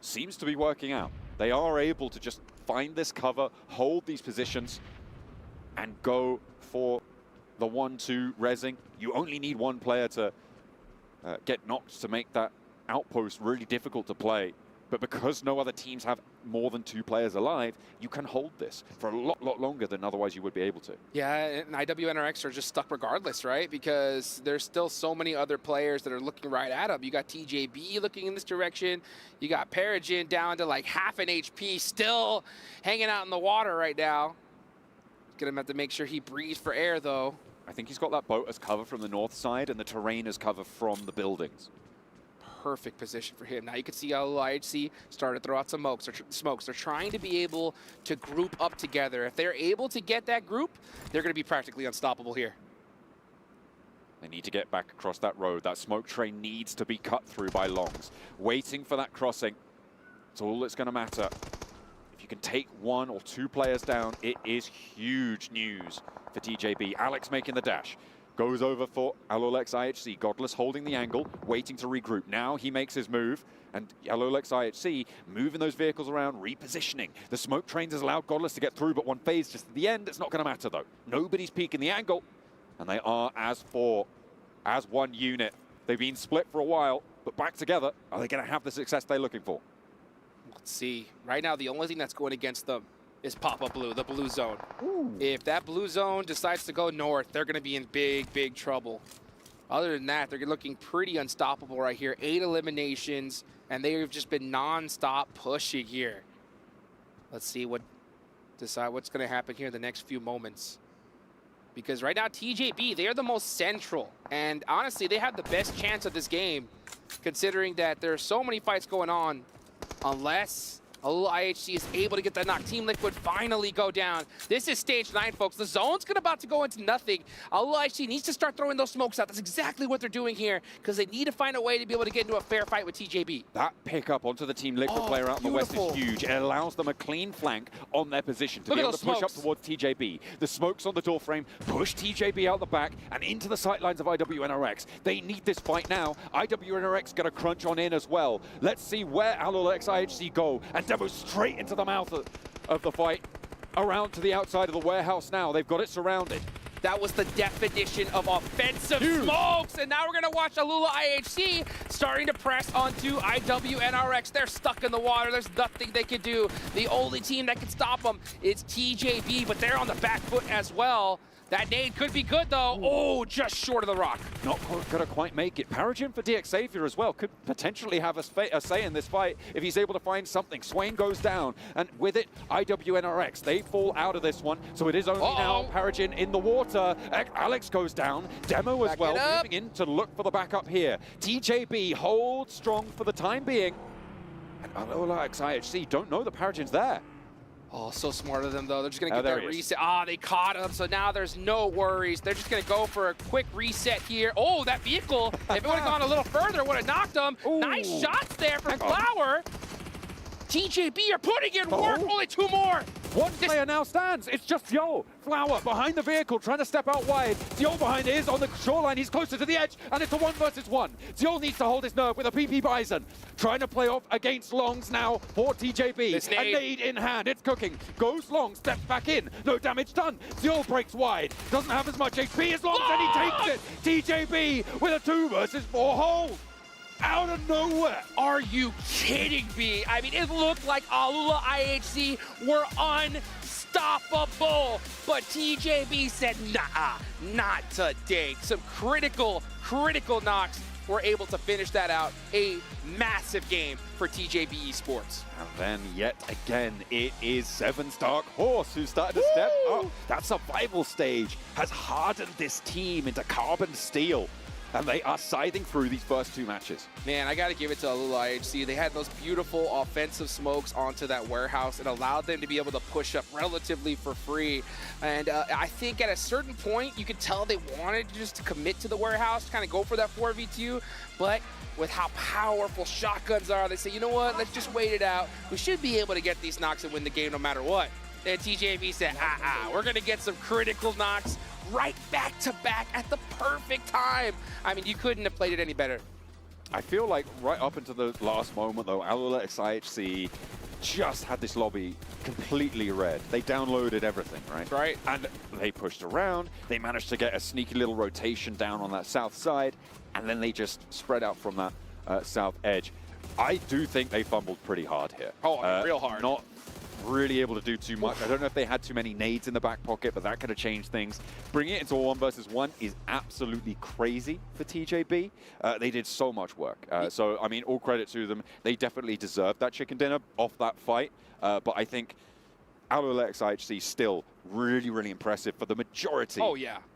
seems to be working out. They are able to just find this cover, hold these positions, and go for the 1-2 rezzing. You only need one player to get knocked to make that outpost really difficult to play. But because no other teams have more than 2 players alive, you can hold this for a lot longer than otherwise you would be able to. Yeah, and IWNRX are just stuck regardless, right? Because there's still so many other players that are looking right at them. You got TJB looking in this direction. You got Paragin down to like half an HP, still hanging out in the water right now. Gonna have to make sure he breathes for air, though. I think he's got that boat as cover from the north side and the terrain as cover from the buildings. Perfect position for him. Now you can see how IHC started to throw out some smokes. They're trying to be able to group up together. If they're able to get that group, they're going to be practically unstoppable here. They need to get back across that road. That smoke train needs to be cut through by Longs. Waiting for that crossing. It's all that's going to matter. If you can take 1 or 2 players down, it is huge news for TJB. Alex making the dash. Goes over for Alolex IHC. Godless holding the angle, waiting to regroup. Now he makes his move, and Alolex IHC moving those vehicles around, repositioning. The smoke trains has allowed Godless to get through, but one phase just at the end. It's not going to matter, though. Nobody's peeking the angle, and they are as one unit. They've been split for a while, but back together. Are they going to have the success they're looking for? Let's see. Right now, the only thing that's going against them is Papa Blue, the blue zone. Ooh. If that blue zone decides to go north, they're going to be in big trouble. Other than that, they're looking pretty unstoppable right here. 8 eliminations, and they've just been non-stop pushing here. Let's see what's going to happen here in the next few moments. Because right now, TJB, they are the most central. And honestly, they have the best chance of this game, considering that there are so many fights going on, unless IHC is able to get that knock. Team Liquid finally go down. This is stage 9, folks. The zone's about to go into nothing. IHC needs to start throwing those smokes out. That's exactly what they're doing here, because they need to find a way to be able to get into a fair fight with TJB. That pickup onto the Team Liquid player out in the west is huge. It allows them a clean flank on their position to be able to push up towards TJB. The smokes on the door frame push TJB out the back and into the sightlines of IWNRX. They need this fight now. IWNRX going to crunch on in as well. Let's see where Alolex IHC go. And Demo straight into the mouth of the fight. Around to the outside of the warehouse now. They've got it surrounded. That was the definition of offensive smokes. And now we're going to watch Alula IHC starting to press onto IWNRX. They're stuck in the water. There's nothing they can do. The only team that can stop them is TJB, but they're on the back foot as well. That nade could be good, though. Oh, just short of the rock. Not going to quite make it. Paragin for DX Xavier as well could potentially have a say in this fight if he's able to find something. Swain goes down, and with it, IWNRX. They fall out of this one, so it is only now Paragin in the water. Alex goes down. Demo as well, moving in to look for the backup here. TJB holds strong for the time being. And Alolex IHC don't know that Paragin's there. Oh, so smart of them, though. They're just going to get that reset. They caught him, so now there's no worries. They're just going to go for a quick reset here. Oh, that vehicle, if it would have gone a little further, would have knocked him. Ooh. Nice shots there from Flower. TJB are putting in work. Only 2 more. One player now stands. It's just Zyo. Flower behind the vehicle, trying to step out wide. Zyo behind is on the shoreline. He's closer to the edge, and it's a 1 versus 1. Zyo needs to hold his nerve with a PP Bison. Trying to play off against Longs now for TJB. A nade in hand. It's cooking. Goes Long, steps back in. No damage done. Zyo breaks wide. Doesn't have as much HP as Longs, and he takes it. TJB with a 2 versus 4 hold. Out of nowhere. Are you kidding me? I mean, it looked like Alula IHC were unstoppable, but TJB said, nah, not today. Some critical knocks were able to finish that out. A massive game for TJB Esports. And then yet again, it is Seven's Dark Horse who started to step up. That survival stage has hardened this team into carbon steel. And they are scything through these first 2 matches. Man, I got to give it to Alula IHC. They had those beautiful offensive smokes onto that warehouse. It allowed them to be able to push up relatively for free. And I think at a certain point, you could tell they wanted just to commit to the warehouse, kind of go for that 4v2. But with how powerful shotguns are, they say, you know what, let's just wait it out. We should be able to get these knocks and win the game no matter what. And TJB said, we're going to get some critical knocks right back to back at the perfect time. I mean, you couldn't have played it any better. I feel like right up into the last moment, though, Alula IHC just had this lobby completely red. They downloaded everything, right? Right. And they pushed around. They managed to get a sneaky little rotation down on that south side, and then they just spread out from that south edge. I do think they fumbled pretty hard here. Oh, real hard. Not really able to do too much. I don't know if they had too many nades in the back pocket, but that could have changed things. Bringing it into a 1 versus 1 is absolutely crazy for TJB. They did so much work. So, I mean, all credit to them. They definitely deserved that chicken dinner off that fight. But I think Alula IHC still really, really impressive for the majority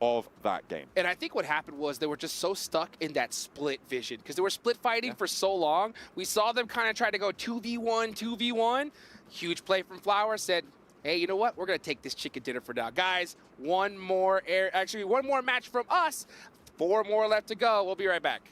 of that game. And I think what happened was they were just so stuck in that split vision because they were split fighting for so long. We saw them kind of try to go 2v1, 2v1. Huge play from Flower, said, hey, you know what? We're going to take this chicken dinner for now. Guys, one more match from us. 4 more left to go. We'll be right back.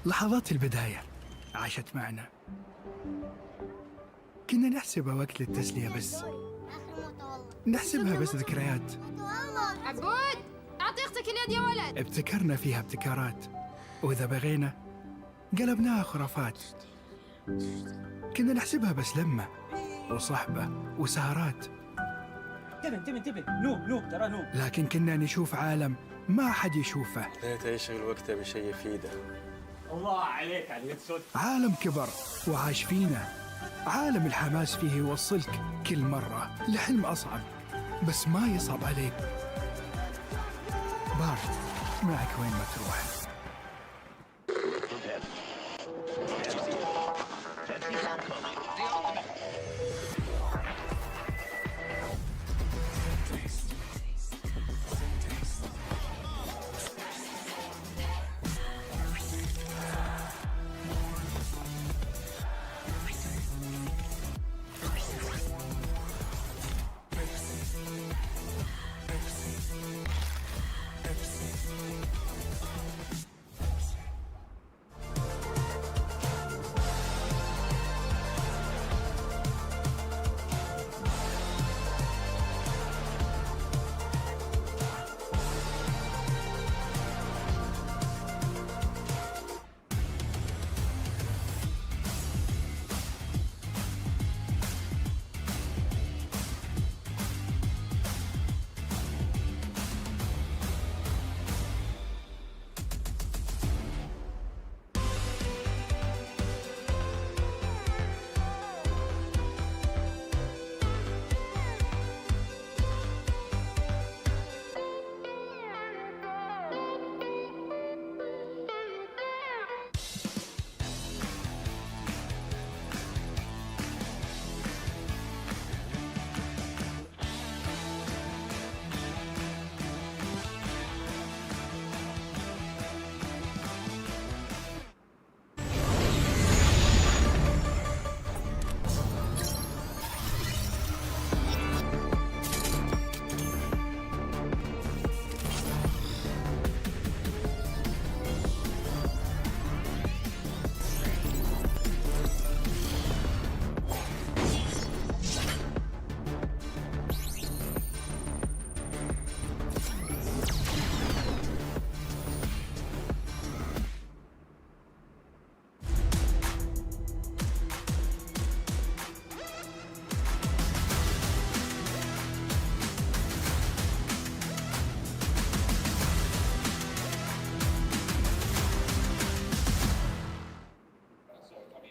لحظات البداية عاشت معنا. كنا نحسبها وقت للتسلية بس. نحسبها بس ذكريات. عبود أعطي أختك اليد يا ولد. ابتكرنا فيها ابتكارات، وإذا بغينا قلبناها خرافات. كنا نحسبها بس لمة وصحبة وسهرات. انتبه نوب ترى نوب. لكن كنا نشوف عالم ما حد يشوفه. ليت يشغل وقته بشيء يفيده. الله عليك على اليد. عالم كبر وعاش فينا. عالم الحماس فيه يوصلك كل مرة لحلم أصعب، بس ما يصعب عليك. بارد معك وين ما تروح.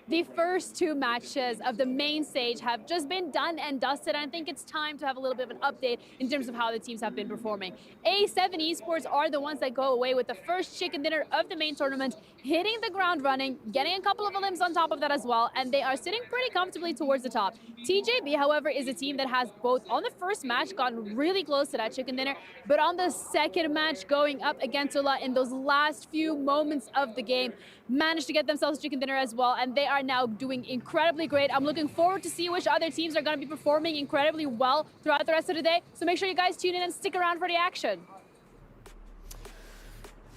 The first two matches of the main stage have just been done and dusted. And I think it's time to have a little bit of an update in terms of how the teams have been performing. A7 Esports are the ones that go away with the first chicken dinner of the main tournament, hitting the ground running, getting a couple of limbs on top of that as well, and they are sitting pretty comfortably towards the top. TJB, however, is a team that has both on the first match gotten really close to that chicken dinner, but on the second match going up against Ula in those last few moments of the game, managed to get themselves chicken dinner as well, and they are now doing incredibly great. I'm looking forward to see which other teams are going to be performing incredibly well throughout the rest of the day, so make sure you guys tune in and stick around for the action.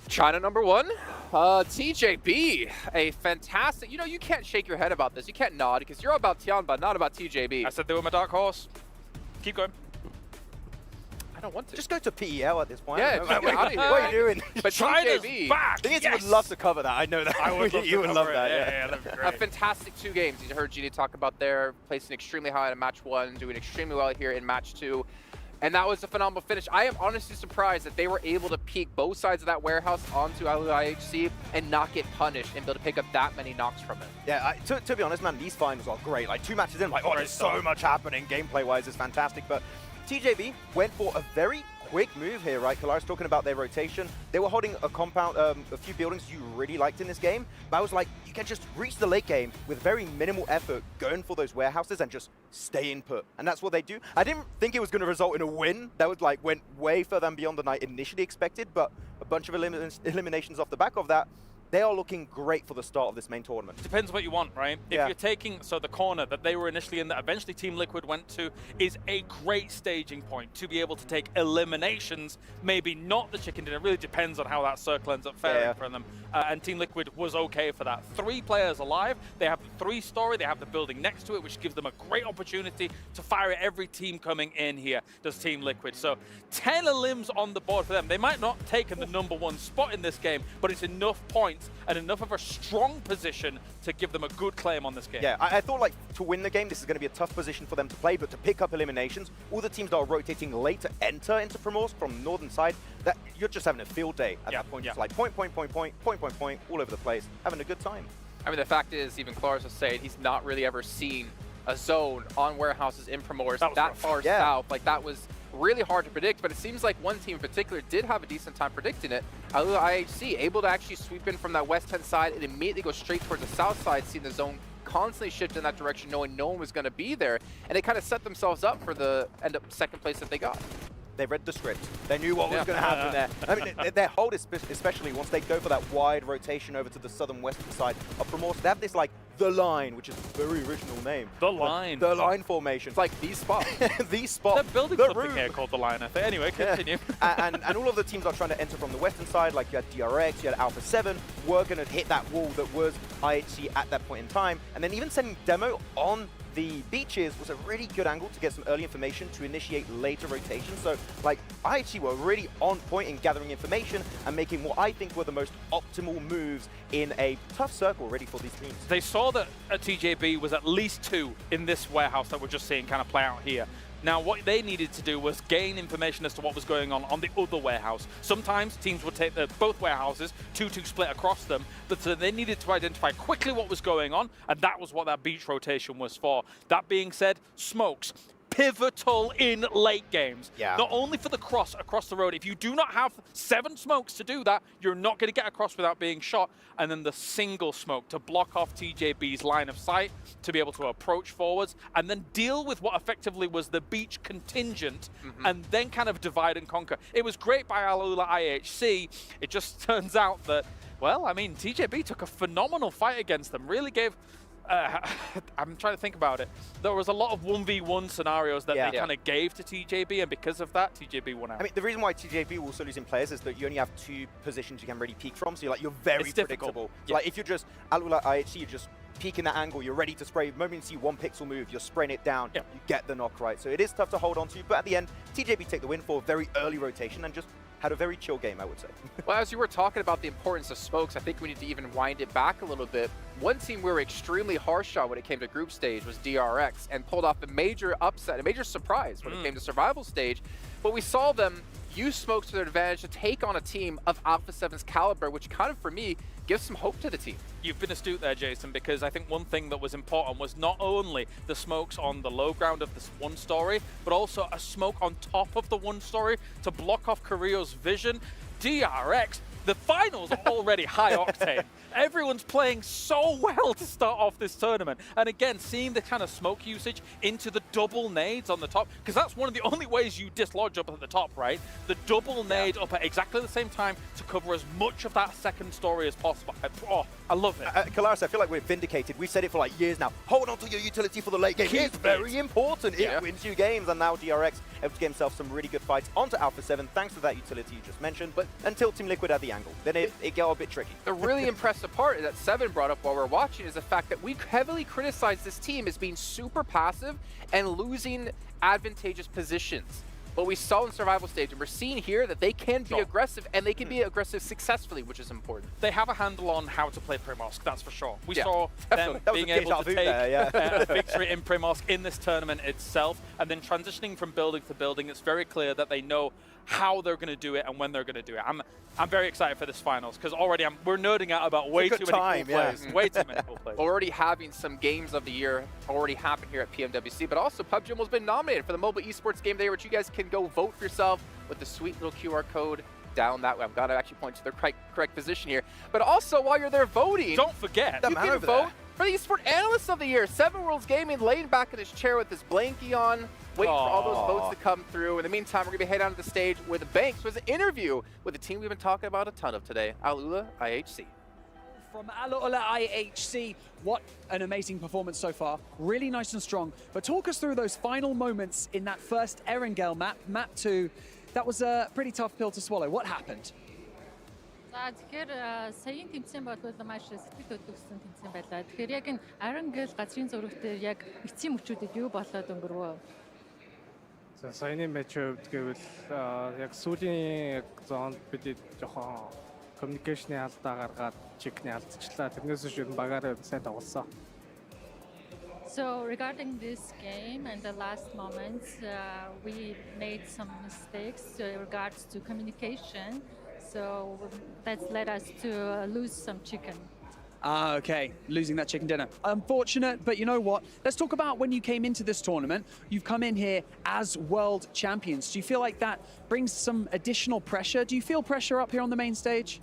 China number 1, TJB, a fantastic, you can't shake your head about this, you can't nod, because you're about Tianba, not about TJB. I said they were my dark horse. Keep going. I don't want to. Just go to PEL at this point. Yeah, what are you doing? But China's TJB, back. I think you would love to cover that. I know that. I would love you to would love cover it. that. Yeah, that'd be a great. fantastic 2 games. You heard Genie talk about there, placing extremely high in match 1, doing extremely well here in match 2. And that was a phenomenal finish. I am honestly surprised that they were able to peek both sides of that warehouse onto IHC and not get punished and be able to pick up that many knocks from it. Yeah, to be honest, man, these finals are great. Like 2 matches in, like, oh, there's so much happening gameplay-wise. It's fantastic. But TJB went for a very quick move here, right? Kalaris talking about their rotation. They were holding a compound, a few buildings you really liked in this game. But I was like, you can just reach the late game with very minimal effort, going for those warehouses and just stay in put. And that's what they do. I didn't think it was going to result in a win. That was like went way further than beyond the night initially expected, but a bunch of eliminations off the back of that. They are looking great for the start of this main tournament. Depends what you want, right? If you're taking, so the corner that they were initially in that eventually Team Liquid went to is a great staging point to be able to take eliminations, maybe not the chicken dinner. It really depends on how that circle ends up faring for them. And Team Liquid was okay for that. 3 players alive, they have the 3-story, they have the building next to it, which gives them a great opportunity to fire at every team coming in here, does Team Liquid. So 10 elims on the board for them. They might not take in the #1 spot in this game, but it's enough points and enough of a strong position to give them a good claim on this game. Yeah, I thought like to win the game, this is going to be a tough position for them to play, but to pick up eliminations, all the teams that are rotating late to enter into Primors from the northern side, that you're just having a field day at that point. It's like point, all over the place, having a good time. I mean, the fact is, even Kalaris was saying he's not really ever seen a zone on warehouses in Primors that far south. Like, that was really hard to predict, but it seems like one team in particular did have a decent time predicting it. IHC able to actually sweep in from that west-hand side and immediately go straight towards the south side, seeing the zone constantly shift in that direction, knowing no one was going to be there, and they kind of set themselves up for the end up second place that they got. They read the script. They knew what was going to happen there. I mean, their hold, especially once they go for that wide rotation over to the southern western side of Primors, they have this like The Line, which is a very original name. The Line. The Line formation. It's like the spot. The spot. They're building something here called The Line, I think. Anyway, continue. and all of the teams are trying to enter from the western side, like you had DRX, you had Alpha 7, were going to hit that wall that was IHC at that point in time. And then even sending Demo on the beaches was a really good angle to get some early information to initiate later rotations. So, like, IHC were really on point in gathering information and making what I think were the most optimal moves in a tough circle ready for these teams. They saw that a TJB was at least 2 in this warehouse that we're just seeing kind of play out here. Now, what they needed to do was gain information as to what was going on the other warehouse. Sometimes teams would take both warehouses, 2-2 split across them, but so they needed to identify quickly what was going on, and that was what that beach rotation was for. That being said, smokes. Pivotal in late games. Yeah. Not only for the cross across the road. If you do not have 7 smokes to do that, you're not going to get across without being shot. And then the single smoke to block off TJB's line of sight, to be able to approach forwards, and then deal with what effectively was the beach contingent, and then kind of divide and conquer. It was great by Alula IHC. It just turns out that, well, I mean, TJB took a phenomenal fight against them. Really gave... I'm trying to think about it. There was a lot of 1v1 scenarios that they kind of gave to TJB, and because of that, TJB won out. I mean, the reason why TJB will also losing players is that you only have 2 positions you can really peek from, so you're very predictable. Yeah. Like, if you're just Alula IHC, you're just peeking that angle, you're ready to spray. The moment you see 1 pixel move, you're spraying it down, you get the knock right. So it is tough to hold on to, but at the end, TJB take the win for a very early rotation and just had a very chill game, I would say. Well, as you were talking about the importance of smokes, I think we need to even wind it back a little bit. One team we were extremely harsh on when it came to group stage was DRX, and pulled off a major upset, a major surprise when it came to survival stage. But we saw them use smokes to their advantage to take on a team of Alpha 7's caliber, which kind of, for me, gives some hope to the team. You've been astute there, Jason, because I think one thing that was important was not only the smokes on the low ground of this one story, but also a smoke on top of the one story to block off Carrillo's vision. DRX, the finals are already high octane. Everyone's playing so well to start off this tournament. And again, seeing the kind of smoke usage into the double nades on the top, because that's one of the only ways you dislodge up at the top, right? The double nade up at exactly the same time to cover as much of that second story as possible. I love it. Kalaris, I feel like we're vindicated. We've said it for like years now. Hold on to your utility for the late game. It's very important. It wins you games. And now DRX able to get himself some really good fights onto Alpha 7 thanks to that utility you just mentioned. But until Team Liquid had the angle, then it got a bit tricky. The really impressive part that Seven brought up while we're watching is the fact that we heavily criticize this team as being super passive and losing advantageous positions. But we saw in survival stage, and we're seeing here that they can be aggressive, and they can be aggressive successfully, which is important. They have a handle on how to play Primosk, that's for sure. We saw them being able to take a victory in Primosk in this tournament itself, and then transitioning from building to building. It's very clear that they know how they're going to do it and when they're going to do it. I'm very excited for this finals because already we're nerding out about way too many cool players. Way too many cool players. Already having some games of the year already happen here at PMWC, but also PUBG almost been nominated for the Mobile Esports Game Day, which you guys can go vote for yourself with the sweet little QR code down that way. I've got to actually point to the correct position here. But also, while you're there voting, don't forget, you can vote for the Esport Analyst of the Year. Seven Worlds Gaming laying back in his chair with his blankie on, waiting for all those votes to come through. In the meantime, we're going to be heading out to the stage with Banks with an interview with the team we've been talking about a ton of today, Alula IHC. From Alula IHC, what an amazing performance so far. Really nice and strong. But talk us through those final moments in that first Erangel map, map 2. That was a pretty tough pill to swallow. What happened? Тэгэхээр саяын тэмцээн болвол маш сэтгэл хөдлөсөн тэмцээн байлаа. Тэгэхээр яг энэ Erangel газрын зураг дээр яг эцсийн мөчүүдэд юу болоод өнгөрвөө? За саяны матч хувьд гэвэл яг сүүлийн зоонд бид жоохон коммуникейшны алдаа гаргаад чекний алдчихлаа. Тэрнээс биш багаараа сайн тоглосон. So regarding this game and the last moments, we made some mistakes in regards to communication. So that's led us to lose some chicken. Okay, losing that chicken dinner. Unfortunate, but you know what? Let's talk about when you came into this tournament. You've come in here as world champions. Do you feel like that brings some additional pressure? Do you feel pressure up here on the main stage?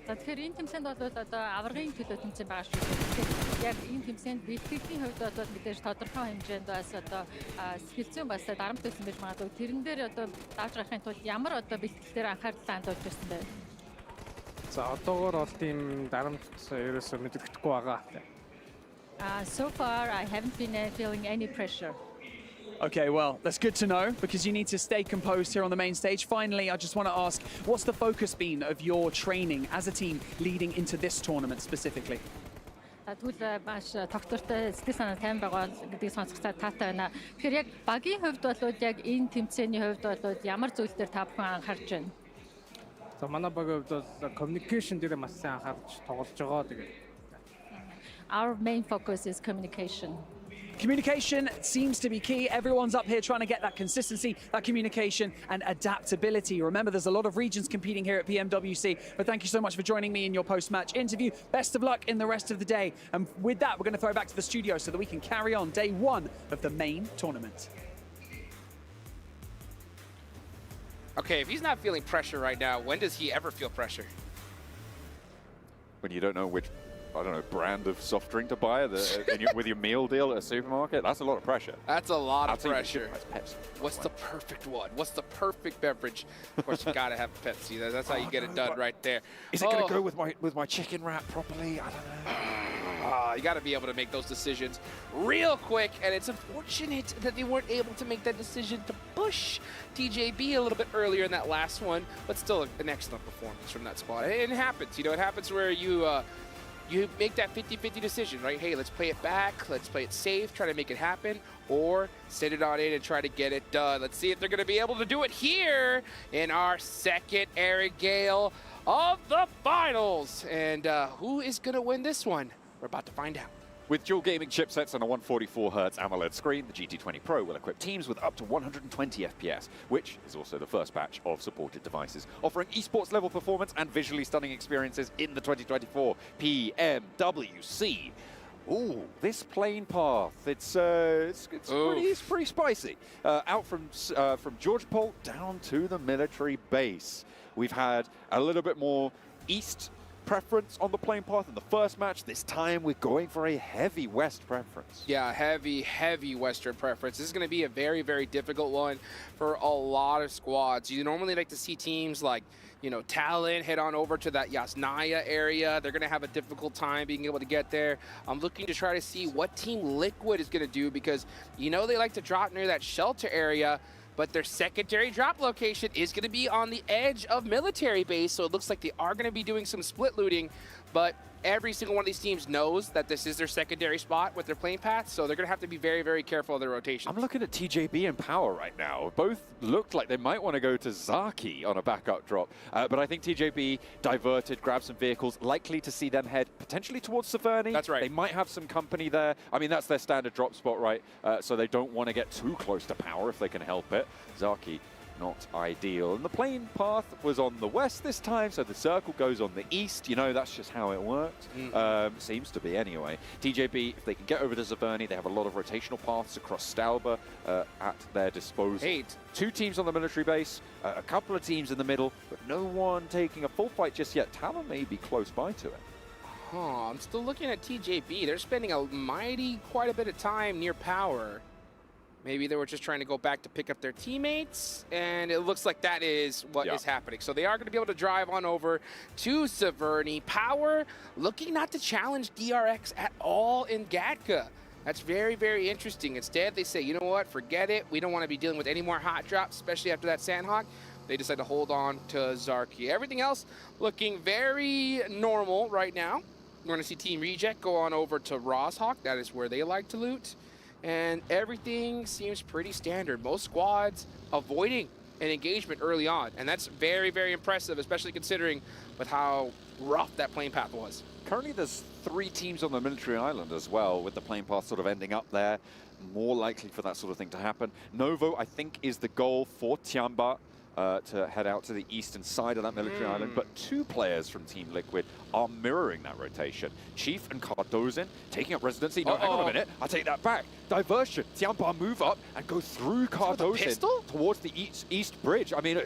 Тэгэхээр энэ тэмцээнд бол одоо аваргын төлөө тэмцээн байгаа шүү. Тэгэхээр яг энэ тэмцээнд бэлтгэлийн хувьд бол мэдээж тодорхой хэмжээнд бас одоо сэтгэл зүйн бас дарамт байсан байж магадгүй. Тэрэн дээр одоо давж гарахын тулд ямар одоо бэлтгэл дээр анхаарал хандуулж байсан бэ? За одоогоор бол тийм дарамт ерөөсөө мэдэгдэхгүй байгаа. So far I haven't been feeling any pressure. Okay, well, that's good to know because you need to stay composed here on the main stage. Finally, I just want to ask, what's the focus been of your training as a team leading into this tournament specifically? Тэгвэл маш тогтвортой сэтгэл санаа тайван байгаа гэдгийг сонсгоцоо таатай байна. Тэгэхээр яг багийн хувьд бол яг энэ тэмцээний хувьд бол ямар зүйл дээр та бүхэн анхаарч байна? За манай багийн хувьд бол communication дээр маш сайн анхаарч тоглож байгаа. Тэгээд Our main focus is communication. Communication seems to be key. Everyone's up here trying to get that consistency, that communication and adaptability. Remember, there's a lot of regions competing here at PMWC, but thank you so much for joining me in your post-match interview. Best of luck in the rest of the day. And with that, we're going to throw back to the studio so that we can carry on day 1 of the main tournament. Okay, if he's not feeling pressure right now, when does he ever feel pressure? When you don't know which, I don't know, brand of soft drink to buy with your meal deal at a supermarket, that's a lot of pressure. That's a lot of pressure. What's the perfect one? What's the perfect beverage? Of course, you gotta have Pepsi. That's how you get it done right there. Is it gonna go with my chicken wrap properly? I don't know. You gotta be able to make those decisions real quick, and it's unfortunate that they weren't able to make that decision to push TJB a little bit earlier in that last one, but still an excellent performance from that spot. And it happens, you know, it happens where you make that 50-50 decision, right? Hey, let's play it back, let's play it safe, try to make it happen, or send it on in and try to get it done. Let's see if they're gonna be able to do it here in our second Erangel of the finals. And who is gonna win this one? We're about to find out. With dual gaming chipsets and a 144Hz AMOLED screen, the GT20 Pro will equip teams with up to 120 FPS, which is also the first batch of supported devices, offering esports level performance and visually stunning experiences in the 2024 PMWC. Ooh, this plane path, it's pretty spicy. Out from George Polk down to the military base. We've had a little bit more east preference on the plane path in the first match. This time we're going for a heavy west preference. Yeah, heavy western preference. This is going to be a very, very difficult one for a lot of squads. You normally like to see teams like, you know, Talon head on over to that Yasnaya area. They're going to have a difficult time being able to get there. I'm looking to try to see what Team Liquid is going to do because, you know, they like to drop near that shelter area, but their secondary drop location is going to be on the edge of military base, so it looks like they are going to be doing some split looting, but every single one of these teams knows that this is their secondary spot with their plane paths, so they're going to have to be very, very careful of their rotation. I'm looking at TJB and Power right now. Both looked like they might want to go to Zaki on a backup drop, but I think TJB diverted, grabbed some vehicles, likely to see them head potentially towards Severny. That's right. They might have some company there. I mean, that's their standard drop spot, right? So they don't want to get too close to Power if they can help it. Zaki, not ideal. And the plane path was on the west this time, so the circle goes on the east. You know, that's just how it worked. Seems to be anyway. TJB, if they can get over to Severny, they have a lot of rotational paths across Stauber at their disposal. 2 teams on the military base, a couple of teams in the middle, but no one taking a full fight just yet. Talon may be close by to it. Huh, I'm still looking at TJB. They're spending quite a bit of time near Power. Maybe they were just trying to go back to pick up their teammates, and it looks like that is what is happening. So they are going to be able to drive on over to Severny. Power looking not to challenge DRX at all in Gatka. That's very, very interesting. Instead, they say, you know what, forget it. We don't want to be dealing with any more hot drops, especially after that Sandhawk. They decide to hold on to Zarki. Everything else looking very normal right now. We're going to see Team Reject go on over to Roshawk. That is where they like to loot. And everything seems pretty standard. Most squads avoiding an engagement early on. And that's very, very impressive, especially considering with how rough that plane path was. Currently, there's 3 teams on the military island as well, with the plane path sort of ending up there. More likely for that sort of thing to happen. Novo, I think, is the goal for Tiamba to head out to the eastern side of that military island, but 2 players from Team Liquid are mirroring that rotation. Chief and Cardozin taking up residency. No, hang on a minute, I take that back. Diversion. Tiamba move up and go through Cardozin towards the east bridge. I mean,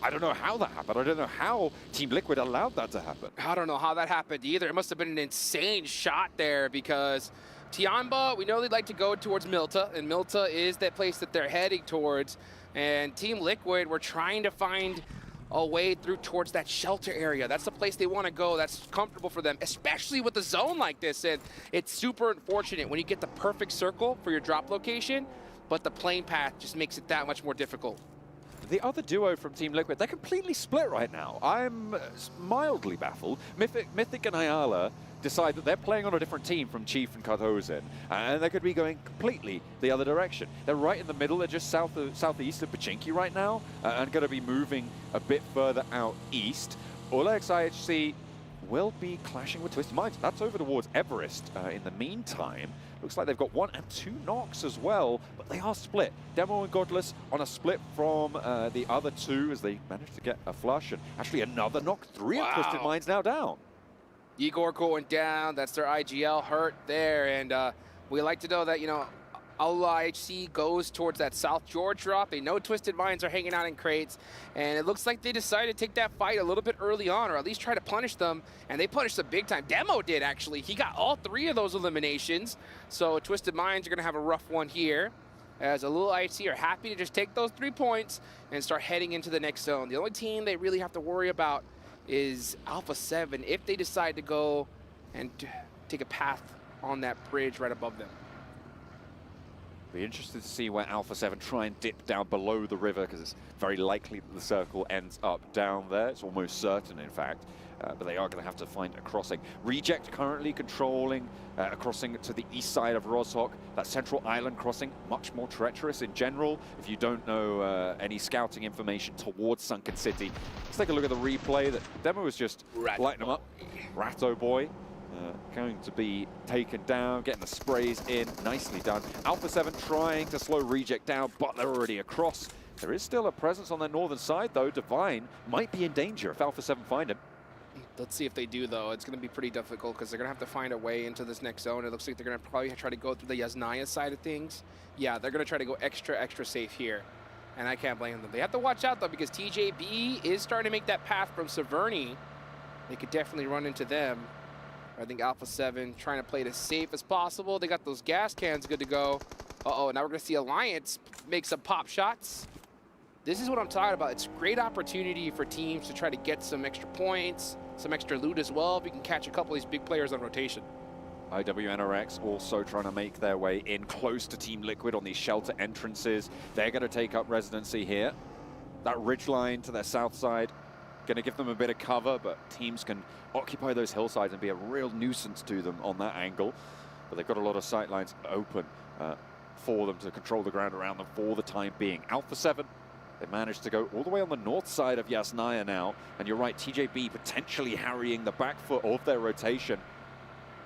I don't know how that happened. I don't know how Team Liquid allowed that to happen. I don't know how that happened either. It must have been an insane shot there because Tiamba, we know they'd like to go towards Milta, and Milta is that place that they're heading towards. And Team Liquid, we're trying to find a way through towards that shelter area. That's the place they want to go. That's comfortable for them, especially with a zone like this. And it's super unfortunate when you get the perfect circle for your drop location, but the plane path just makes it that much more difficult. The other duo from Team Liquid, they're completely split right now. I'm mildly baffled. Mythic and Ayala decide that they're playing on a different team from Chief and Cardozin, and they could be going completely the other direction. They're right in the middle. They're just southeast of Pachinki right now, and going to be moving a bit further out east. Olex IHC will be clashing with Twisted Minds. That's over towards Everest. In the meantime, looks like they've got 1 and 2 knocks as well, but they are split. Demo and Godless on a split from the other 2 as they managed to get a flush, and actually another knock. 3 of Twisted Minds now down. Igor going down, that's their IGL hurt there, and we like to know that, you know, LIHC goes towards that South George drop. They know Twisted Minds are hanging out in crates, and it looks like they decided to take that fight a little bit early on, or at least try to punish them, and they punished them big time. Demo did, actually. He got all 3 of those eliminations, so Twisted Minds are going to have a rough one here, as a little IHC are happy to just take those 3 points and start heading into the next zone. The only team they really have to worry about is Alpha 7 if they decide to go and take a path on that bridge right above them. Be interested to see where Alpha 7 try and dip down below the river, because it's very likely that the circle ends up down there. It's almost certain, in fact. But they are going to have to find a crossing. Reject currently controlling a crossing to the east side of Roshawk. That central island crossing, much more treacherous in general. If you don't know any scouting information towards Sunken City, let's take a look at the replay. That Demo was just lighting them up. Ratto Boy going to be taken down, getting the sprays in, nicely done. Alpha 7 trying to slow Reject down, but they're already across. There is still a presence on their northern side, though. Divine might be in danger if Alpha 7 find him. Let's see if they do, though. It's going to be pretty difficult because they're going to have to find a way into this next zone. It looks like they're going to probably try to go through the Yasnaya side of things. Yeah, they're going to try to go extra safe here. And I can't blame them. They have to watch out, though, because TJB is starting to make that path from Severny. They could definitely run into them. I think Alpha 7 trying to play it as safe as possible. They got those gas cans good to go. Uh-oh, now we're going to see Alliance make some pop shots. This is what I'm talking about. It's a great opportunity for teams to try to get some extra points, some extra loot as well, if we can catch a couple of these big players on rotation. IWNRX also trying to make their way in close to Team Liquid on these shelter entrances. They're going to take up residency here. That ridge line to their south side, going to give them a bit of cover, but teams can occupy those hillsides and be a real nuisance to them on that angle. But they've got a lot of sight lines open for them to control the ground around them for the time being. Alpha 7, they managed to go all the way on the north side of Yasnaya now. And you're right, TJB potentially harrying the back foot of their rotation.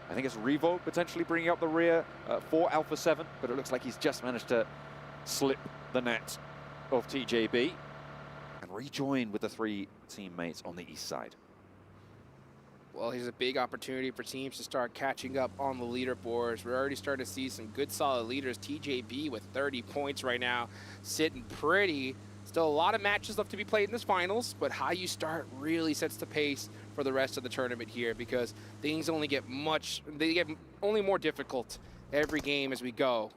I think it's Revo potentially bringing up the rear for Alpha 7, but it looks like he's just managed to slip the net of TJB and rejoin with the 3 teammates on the east side. Well, here's a big opportunity for teams to start catching up on the leaderboards. We're already starting to see some good, solid leaders. TJB with 30 points right now, sitting pretty. Still a lot of matches left to be played in this finals, but how you start really sets the pace for the rest of the tournament here, because things only get only more difficult every game as we go.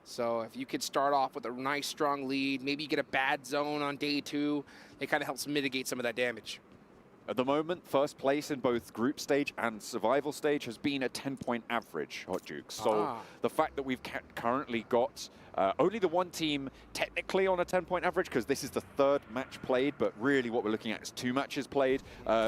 So if you could start off with a nice, strong lead, maybe you get a bad zone on day 2, it kind of helps mitigate some of that damage. At the moment, first place in both group stage and survival stage has been a 10-point average, Hot Jukes. So the fact that we've currently got only the one team technically on a 10-point average, because this is the 3rd match played, but really what we're looking at is 2 matches played,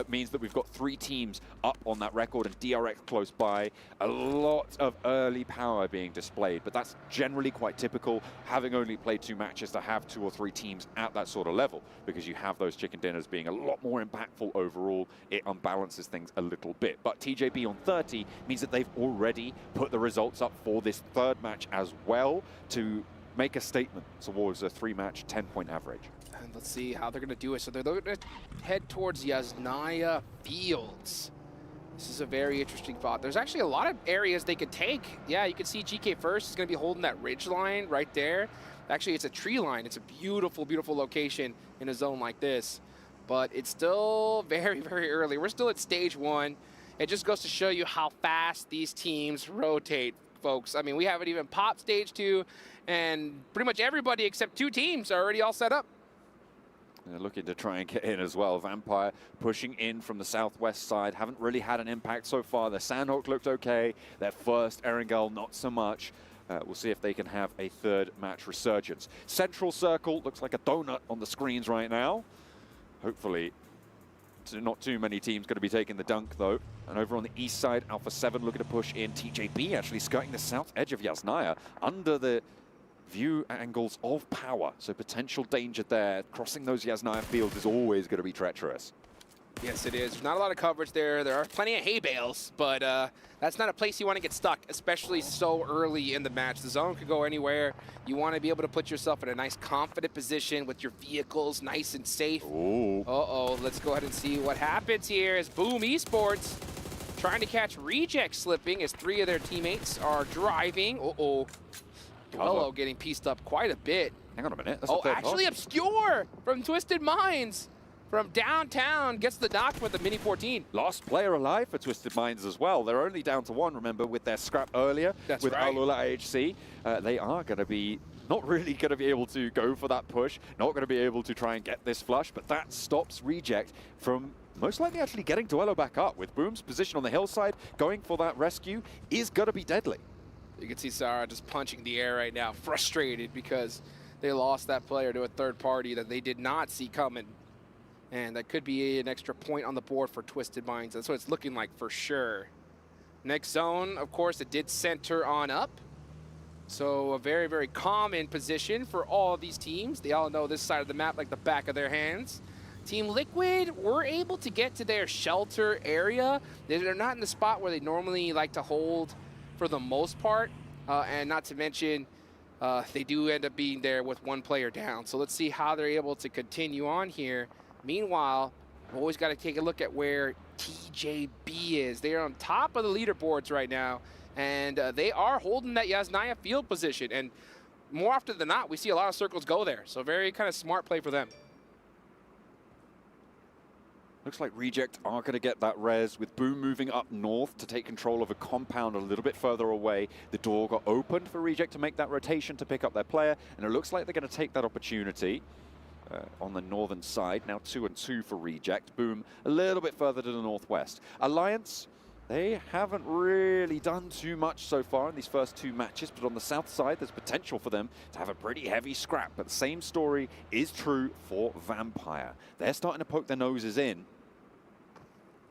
means that we've got 3 teams up on that record and DRX close by. A lot of early power being displayed, but that's generally quite typical, having only played 2 matches, to have 2 or 3 teams at that sort of level, because you have those chicken dinners being a lot more impactful overall. It unbalances things a little bit. But TJB on 30 means that they've already put the results up for this 3rd match as well to make a statement towards a 3-match 10-point average. And let's see how they're going to do it. So they're going to head towards Yasnaya Fields. This is a very interesting thought. There's actually a lot of areas they could take. Yeah, you can see GK First is going to be holding that ridge line right there. Actually, it's a tree line. It's a beautiful, beautiful location in a zone like this. But it's still very, very early. We're still at stage 1. It just goes to show you how fast these teams rotate, folks. I mean, we haven't even popped stage 2, and pretty much everybody except 2 teams are already all set up. They're looking to try and get in as well. Vampire pushing in from the southwest side. Haven't really had an impact so far. The Sandhawk looked okay. Their first Erangel, not so much. We'll see if they can have a 3rd match resurgence. Central Circle looks like a donut on the screens right now. Hopefully, not too many teams going to be taking the dunk, though. And over on the east side, Alpha 7 looking to push in. TJB actually skirting the south edge of Yasnaya under the view angles of power. So potential danger there. Crossing those Yasnaya fields is always going to be treacherous. Yes, it is. There's not a lot of coverage there. There are plenty of hay bales, but that's not a place you want to get stuck, especially so early in the match. The zone could go anywhere. You want to be able to put yourself in a nice, confident position with your vehicles nice and safe. Ooh. Uh-oh, let's go ahead and see what happens here as Boom Esports trying to catch Reject slipping as 3 of their teammates are driving. Uh-oh. Hello, getting pieced up quite a bit. Hang on a minute. That's actually Obscure from Twisted Minds. From downtown, gets the knock with the Mini 14. Last player alive for Twisted Minds as well. They're only down to 1, remember, with their scrap earlier. That's with right. Alula AHC. They are going to be not really going to be able to go for that push, not going to be able to try and get this flush, but that stops Reject from most likely actually getting Duello back up. With Boom's position on the hillside, going for that rescue is going to be deadly. You can see Sarah just punching the air right now, frustrated because they lost that player to a 3rd party that they did not see coming. And that could be an extra point on the board for Twisted Minds. That's what it's looking like for sure. Next zone, of course, it did center on up. So a very, very common position for all of these teams. They all know this side of the map like the back of their hands. Team Liquid were able to get to their shelter area. They're not in the spot where they normally like to hold for the most part. And not to mention, they do end up being there with one player down. So let's see how they're able to continue on here. Meanwhile, we've always got to take a look at where TJB is. They are on top of the leaderboards right now, and they are holding that Yasnaya field position. And more often than not, we see a lot of circles go there. So very kind of smart play for them. Looks like Reject are going to get that res with Boom moving up north to take control of a compound a little bit further away. The door got opened for Reject to make that rotation to pick up their player, and it looks like they're going to take that opportunity on the northern side. Now 2-2 for Reject. Boom a little bit further to the northwest. Alliance, they haven't really done too much so far in these first two matches, but on the south side, there's potential for them to have a pretty heavy scrap. But the same story is true for Vampire. They're starting to poke their noses in.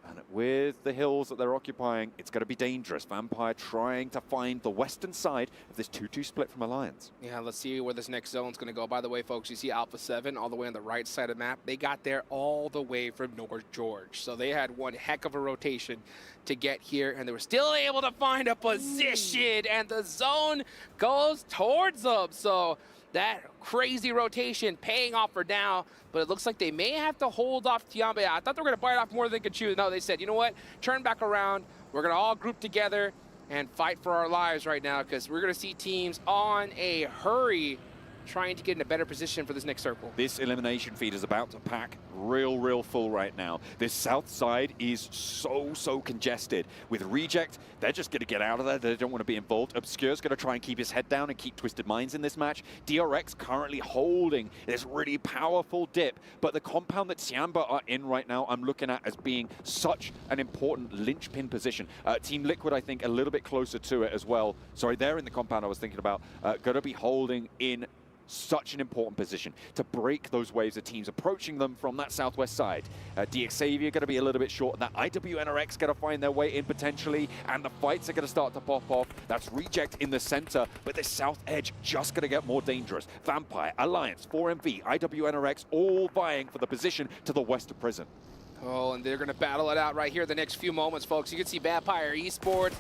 And with the hills that they're occupying, it's going to be dangerous. Vampire trying to find the western side of this 2-2 split from Alliance. Yeah, let's see where this next zone's going to go. By the way, folks, you see Alpha 7 all the way on the right side of the map. They got there all the way from North George. So they had one heck of a rotation to get here, and they were still able to find a position, and the zone goes towards them. So that crazy rotation paying off for now, but it looks like they may have to hold off Tiambe. I thought they were going to bite off more than they could chew. No, they said, you know what? Turn back around. We're going to all group together and fight for our lives right now, because we're going to see teams on a hurry trying to get in a better position for this next circle. This elimination feed is about to pack real full right now. This south side is so congested. With Reject, they're just going to get out of there. They don't want to be involved. Obscure's going to try and keep his head down and keep Twisted Minds in this match. DRX currently holding this really powerful dip, but the compound that Tiamba are in right now, I'm looking at as being such an important linchpin position. Team Liquid, I think, a little bit closer to it as well. Sorry, they're in the compound I was thinking about. Going to be holding in such an important position to break those waves of teams approaching them from that southwest side. DXavier going to be a little bit short. That IWNRX going to find their way in potentially, and the fights are going to start to pop off. That's Reject in the center, but this south edge just going to get more dangerous. Vampire, Alliance, 4MV, IWNRX all vying for the position to the west of Prison. Oh, and they're going to battle it out right here the next few moments, folks. You can see Vampire Esports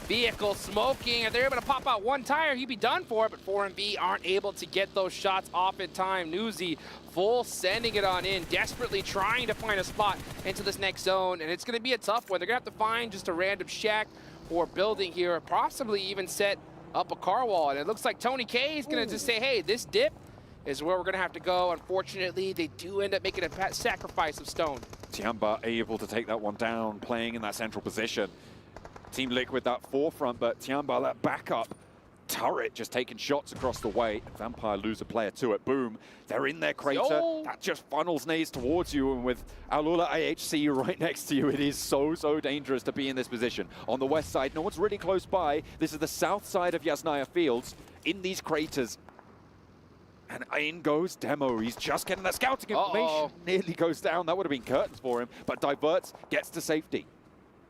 vehicle smoking, and they're able to pop out one tire. He'd be done for it, but 4MV aren't able to get those shots off in time. Newsy full sending it on in, desperately trying to find a spot into this next zone, and it's going to be a tough one. They're going to have to find just a random shack or building here, or possibly even set up a car wall. And it looks like Tony K is going to just say, hey, this dip is where we're going to have to go. Unfortunately, they do end up making a sacrifice of stone. Tiamba able to take that one down, playing in that central position. Team Liquid that forefront, but Tiamba that backup turret just taking shots across the way. Vampire lose a player to it. Boom. They're in their crater. Yo. That just funnels nades towards you, and with Alula IHC right next to you, it is so dangerous to be in this position. On the west side, no one's really close by. This is the south side of Yasnaya Fields. In these craters, and in goes Demo. He's just getting that scouting information. Nearly goes down. That would have been curtains for him, but diverts, gets to safety.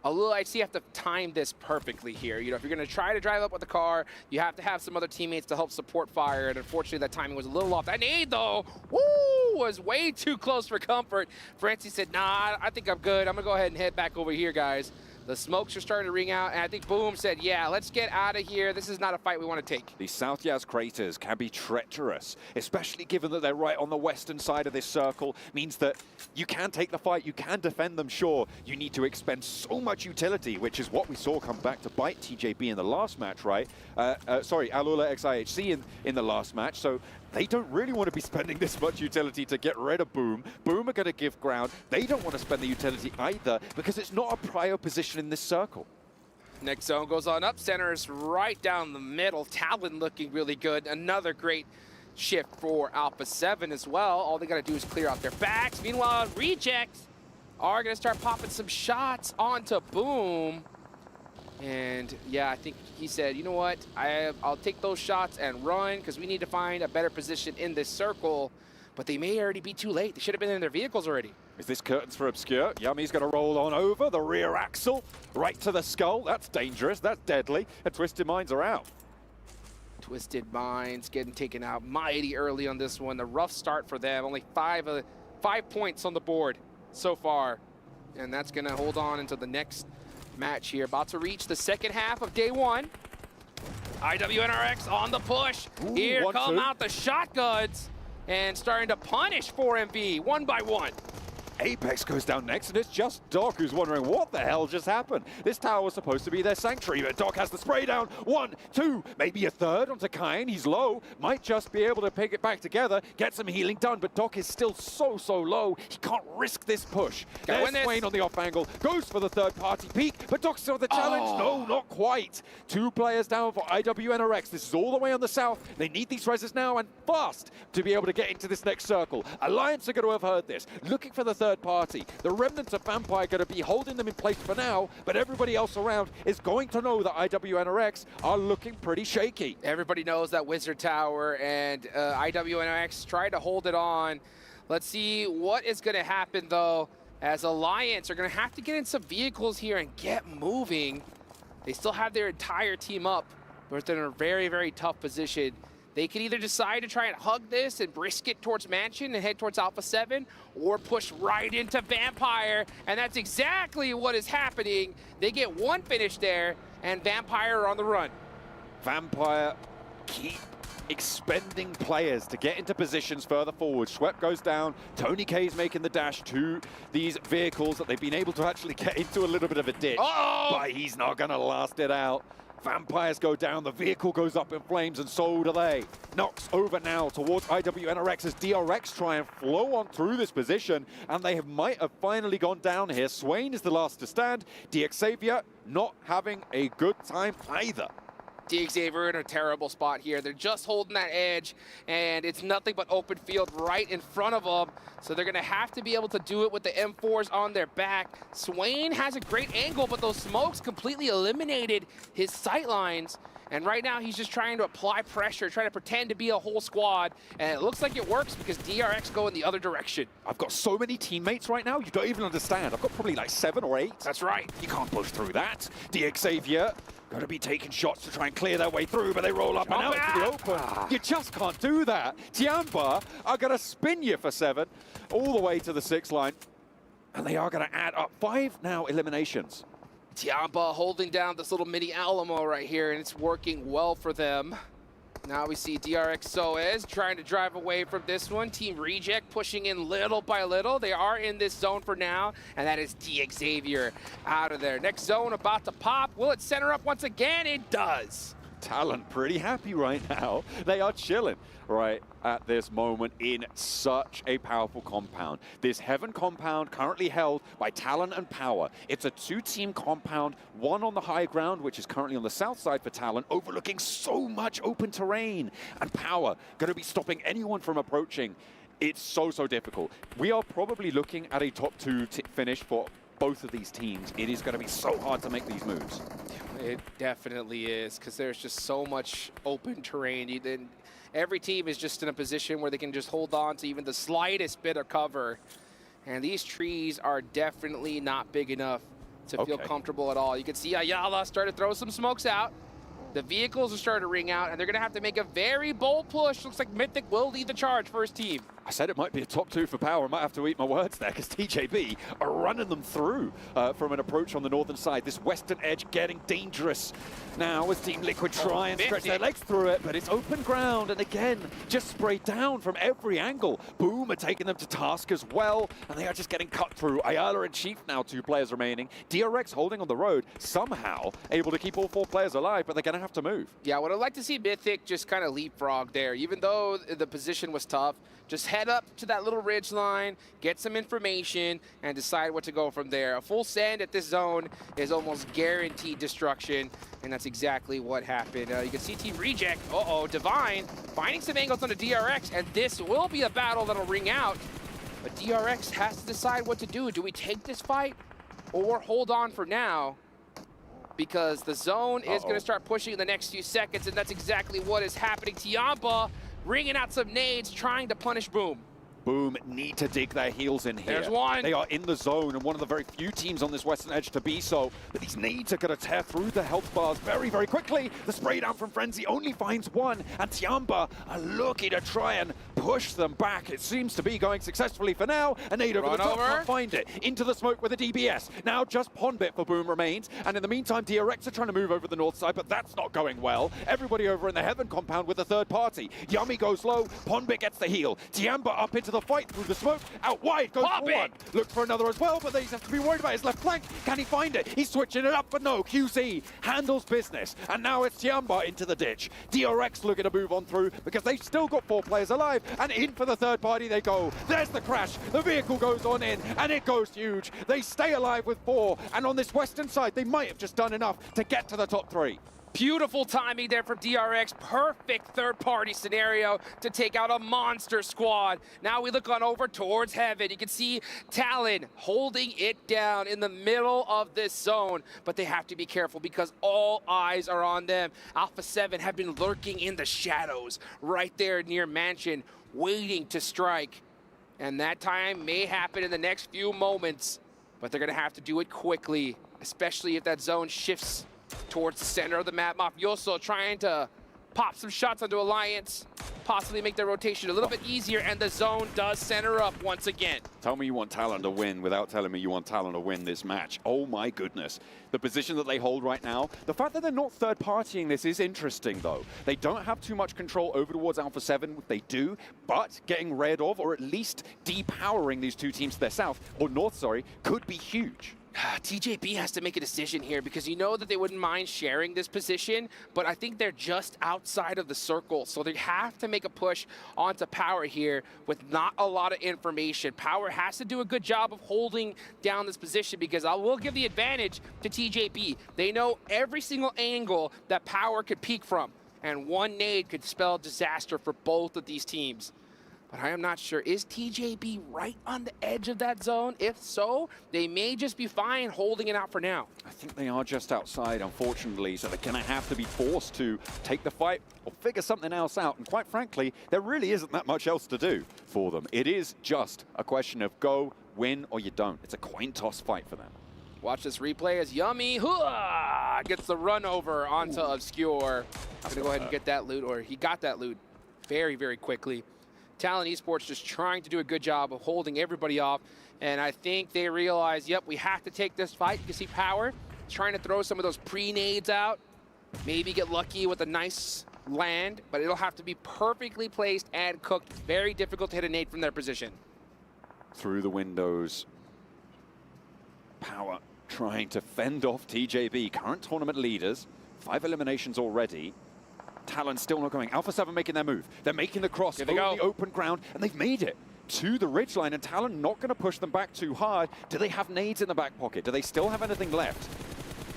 A little, I see you have to time this perfectly here. You know, if you're going to try to drive up with the car, you have to have some other teammates to help support fire, and unfortunately that timing was a little off. That nade, though, was way too close for comfort. Francie said, nah, I think I'm good. I'm going to go ahead and head back over here, guys. The smokes are starting to ring out, and I think Boom said, yeah, let's get out of here. This is not a fight we want to take. These South Yaz craters can be treacherous, especially given that they're right on the western side of this circle. Means that you can take the fight, you can defend them, sure. You need to expend so much utility, which is what we saw come back to bite TJB in the last match, right? Sorry, Alula XIHC in the last match. So they don't really want to be spending this much utility to get rid of Boom. Boom are going to give ground. They don't want to spend the utility either, because it's not a prio position in this circle. Next zone goes on up. Center is right down the middle. Talon looking really good. Another great shift for Alpha 7 as well. All they got to do is clear out their backs. Meanwhile, Rejects are going to start popping some shots onto Boom. And yeah, I think he said, you know what, I'll take those shots and run, because we need to find a better position in this circle. But they may already be too late. They should have been in their vehicles already. Is this curtains for Obscure? Yummy's going to roll on over the rear axle, right to the skull. That's dangerous, that's deadly, and Twisted Minds are out. Twisted Minds getting taken out mighty early on this one. The rough start for them. Only 5 of 5 points on the board so far. And that's going to hold on until the next match here. About to reach the second half of day 1. IWNRX on the push. Ooh, Here come 1-2. out the shotguns and starting to punish 4MV one by one. Apex goes down next, and it's just Doc who's wondering what the hell just happened. This tower was supposed to be their sanctuary, but Doc has the spray down. 1, 2, maybe a third onto Kain. He's low, might just be able to pick it back together, get some healing done, but Doc is still so low. He can't risk this push. There's Swain on the off angle, goes for the third party peek, but Doc's still the challenge. No, not quite. 2 players down for IWNRX. This is all the way on the south. They need these reses now and fast to be able to get into this next circle. Alliance are going to have heard this, looking for the third party. The remnants of Vampire are going to be holding them in place for now, but everybody else around is going to know that IWNRX are looking pretty shaky. Everybody knows that Wizard Tower and IWNRX tried to hold it on. Let's see what is going to happen, though, as Alliance are going to have to get in some vehicles here and get moving. They still have their entire team up, but they're in a very tough position. They can either decide to try and hug this and brisk it towards Mansion and head towards Alpha 7, or push right into Vampire, and that's exactly what is happening. They get one finish there, and Vampire are on the run. Vampire keep expending players to get into positions further forward. Schwepp goes down. Tony K's making the dash to these vehicles that they've been able to actually get into a little bit of a ditch. But he's not going to last it out. Vampires go down, the vehicle goes up in flames, and so do they. Knocks over now towards IWNRX as DRX try and flow on through this position, and they might have finally gone down here. Swain is the last to stand. DXavier not having a good time either. DXavier in a terrible spot here. They're just holding that edge, and it's nothing but open field right in front of them. So they're going to have to be able to do it with the M4s on their back. Swain has a great angle, but those smokes completely eliminated his sight lines. And right now, he's just trying to apply pressure, trying to pretend to be a whole squad. And it looks like it works because DRX go in the other direction. I've got so many teammates right now, you don't even understand. I've got probably like 7 or 8. That's right. You can't push through that. DXavier going to be taking shots to try and clear their way through, but they roll up and out into the open. You just can't do that. Tiamba are going to spin you for 7 all the way to the 6 line. And they are going to add up 5 now eliminations. Tiamba holding down this little mini Alamo right here, and it's working well for them. Now we see DRX Soez trying to drive away from this one. Team Reject pushing in little by little. They are in this zone for now, and that is DXavier out of there. Next zone about to pop. Will it center up once again? It does. Talon pretty happy right now. They are chilling right at this moment in such a powerful compound. This Heaven compound currently held by Talon and Power. It's a 2-team compound, one on the high ground, which is currently on the south side for Talon, overlooking so much open terrain. And Power going to be stopping anyone from approaching. It's so difficult. We are probably looking at a top 2 finish for both of these teams. It is going to be so hard to make these moves. It definitely is, because there's just so much open terrain. Every team is just in a position where they can just hold on to even the slightest bit of cover. And these trees are definitely not big enough to feel comfortable at all. You can see Ayala started to throw some smokes out. The vehicles are starting to ring out, and they're going to have to make a very bold push. Looks like Mythic will lead the charge for his team. I said it might be a top 2 for Power. I might have to eat my words there because TJB are running them through from an approach on the northern side. This western edge getting dangerous now as Team Liquid try and stretch their legs through it, but it's open ground, and again, just sprayed down from every angle. Boom are taking them to task as well, and they are just getting cut through. Ayala and Chief now 2 players remaining. DRX holding on the road, somehow able to keep all 4 players alive, but they're going to have to move. Yeah, I would have liked to see Mythic just kind of leapfrog there, even though the position was tough. Just head up to that little ridge line, get some information, and decide what to go from there. A full send at this zone is almost guaranteed destruction, and that's exactly what happened. You can see Team Reject, Divine, finding some angles on the DRX, and this will be a battle that'll ring out. But DRX has to decide what to do. Do we take this fight or hold on for now? Because the zone is going to start pushing in the next few seconds, and that's exactly what is happening. Tiamba ringing out some nades, trying to punish Boom. Boom need to dig their heels in here. There's one. They are in the zone and one of the very few teams on this western edge to be so. But these nades are going to tear through the health bars very, very quickly. The spray down from Frenzy only finds one, and Tiamba are looking to try and push them back. It seems to be going successfully for now. A nade over the top, can't find it. Into the smoke with a DBS. Now just Pondbit for Boom remains. And in the meantime, DRX are trying to move over the north side, but that's not going well. Everybody over in the Heaven compound with a third party. Yummy goes low. Pondbit gets the heal. Tiamba up into the fight through the smoke. Out wide goes for one. Looks for another as well, but they have to be worried about his left flank. Can he find it? He's switching it up, but no. QZ handles business. And now it's Tiamba into the ditch. DRX looking to move on through because they've still got 4 players alive. And in for the third party they go. There's the crash. The vehicle goes on in, and it goes huge. They stay alive with 4. And on this western side, they might have just done enough to get to the top 3. Beautiful timing there from DRX. Perfect third-party scenario to take out a monster squad. Now we look on over towards Heaven. You can see Talon holding it down in the middle of this zone, but they have to be careful because all eyes are on them. Alpha 7 have been lurking in the shadows right there near Mansion, waiting to strike. And that time may happen in the next few moments, but they're going to have to do it quickly, especially if that zone shifts towards the center of the map. Mafioso trying to pop some shots onto Alliance, possibly make their rotation a little bit easier, and the zone does center up once again. Tell me you want Talon to win without telling me you want Talon to win this match. Oh my goodness. The position that they hold right now, the fact that they're not third-partying this is interesting though. They don't have too much control over towards Alpha 7, they do, but getting rid of, or at least depowering these 2 teams to their south, or north, sorry, could be huge. TJB has to make a decision here because you know that they wouldn't mind sharing this position, but I think they're just outside of the circle. So they have to make a push onto Power here with not a lot of information. Power has to do a good job of holding down this position because I will give the advantage to TJB. They know every single angle that Power could peek from, and one nade could spell disaster for both of these teams. But I am not sure. Is TJB right on the edge of that zone? If so, they may just be fine holding it out for now. I think they are just outside, unfortunately, so they're going to have to be forced to take the fight or figure something else out. And quite frankly, there really isn't that much else to do for them. It is just a question of go, win, or you don't. It's a coin toss fight for them. Watch this replay as Yummy gets the run over onto Obscure. I'm going to go ahead and get that loot, or he got that loot very, very quickly. Talon Esports just trying to do a good job of holding everybody off. And I think they realize, yep, we have to take this fight. You can see Power trying to throw some of those pre-nades out. Maybe get lucky with a nice land, but it'll have to be perfectly placed and cooked. Very difficult to hit a nade from their position. Through the windows, Power trying to fend off TJB, current tournament leaders. 5 eliminations already. Talon still not going. Alpha 7 making their move. They're making the cross over the open ground, and they've made it to the ridgeline, and Talon not going to push them back too hard. Do they have nades in the back pocket? Do they still have anything left?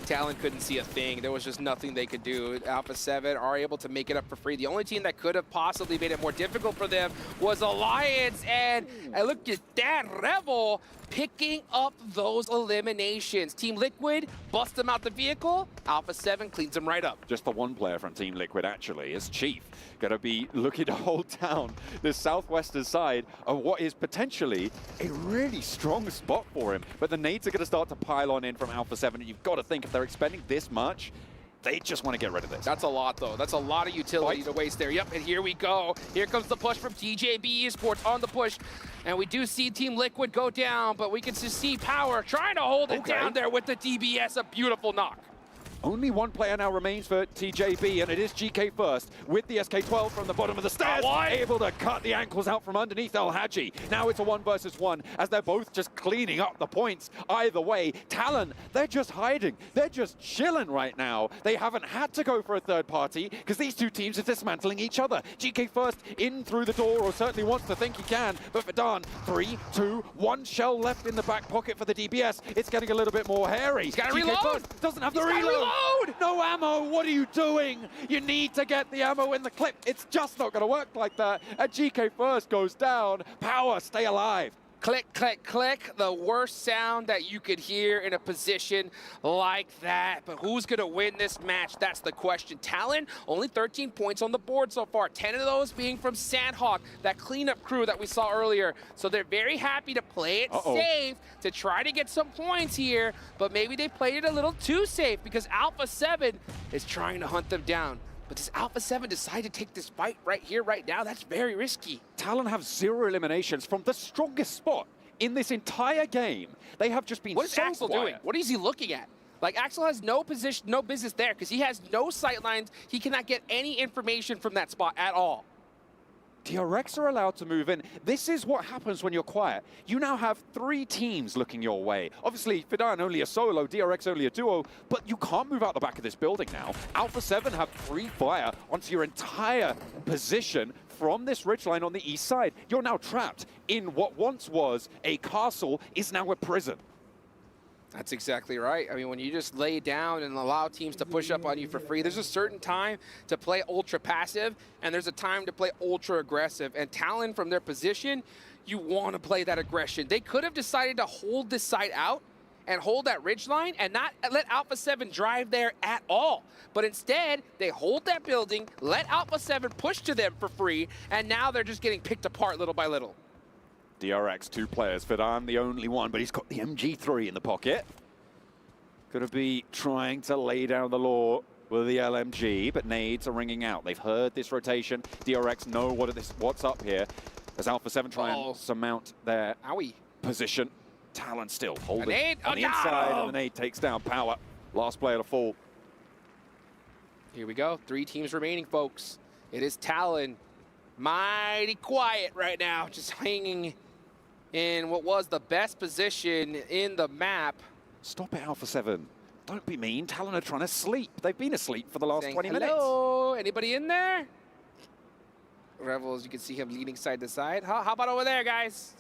Talon couldn't see a thing. There was just nothing they could do. Alpha 7 are able to make it up for free. The only team that could have possibly made it more difficult for them was Alliance, and look at that, Rebel picking up those eliminations. Team Liquid bust them out the vehicle. Alpha 7 cleans them right up. Just the one player from Team Liquid, actually, is Chief. Going to be looking to hold down the southwestern side of what is potentially a really strong spot for him. But the nades are going to start to pile on in from Alpha 7, and you've got to think if they're expending this much, they just want to get rid of this. That's a lot, though. That's a lot of utility to waste there. Yep, and here we go. Here comes the push from TJB Esports on the push. And we do see Team Liquid go down, but we can just see Power trying to hold it down there with the DBS. A beautiful knock. Only one player now remains for TJB, and it is GK first with the SK-12 from the bottom of the stairs, able to cut the ankles out from underneath El Hadji. Now it's a 1 versus 1 as they're both just cleaning up the points either way. Talon, they're just hiding. They're just chilling right now. They haven't had to go for a third party because these 2 teams are dismantling each other. GK first in through the door, or certainly wants to think he can, but Verdan, 3, 2, 1 shell left in the back pocket for the DBS. It's getting a little bit more hairy. He's got to reload. Doesn't have the reload. No ammo, what are you doing? You need to get the ammo in the clip. It's just not going to work like that. And GK first goes down. Power, stay alive. Click, click, click. The worst sound that you could hear in a position like that. But who's going to win this match? That's the question. Talon, only 13 points on the board so far. 10 of those being from Sandhawk, that cleanup crew that we saw earlier. So they're very happy to play it safe, to try to get some points here. But maybe they played it a little too safe because Alpha 7 is trying to hunt them down. But does Alpha 7 decide to take this fight right here, right now? That's very risky. Talon have 0 eliminations from the strongest spot in this entire game. They have just been What is so Axel quiet. doing? What is he looking at? Like, Axel has no position, no business there because he has no sight lines. He cannot get any information from that spot at all. DRX are allowed to move in. This is what happens when you're quiet. You now have 3 teams looking your way. Obviously, Fidan only a solo, DRX only a duo, but you can't move out the back of this building now. Alpha 7 have free fire onto your entire position from this ridgeline on the east side. You're now trapped in what once was a castle, is now a prison. That's exactly right. I mean, when you just lay down and allow teams to push up on you for free, there's a certain time to play ultra passive, and there's a time to play ultra aggressive. And Talon, from their position, you want to play that aggression. They could have decided to hold this site out and hold that ridgeline and not let Alpha 7 drive there at all. But instead, they hold that building, let Alpha 7 push to them for free, and now they're just getting picked apart little by little. DRX, 2 players. Fidan, the only one, but he's got the MG3 in the pocket. Gonna be trying to lay down the law with the LMG, but nades are ringing out. They've heard this rotation. DRX know what's up here. As Alpha 7 try and surmount their position. Talon still holding on the inside, and the nade takes down Power. Last player to fall. Here we go. 3 teams remaining, folks. It is Talon. Mighty quiet right now, just hanging in what was the best position in the map. Stop it, Alpha 7. Don't be mean. Talon are trying to sleep. They've been asleep for the last 20 minutes. Hello, anybody in there? Rebels, you can see him leaning side to side. How about over there, guys?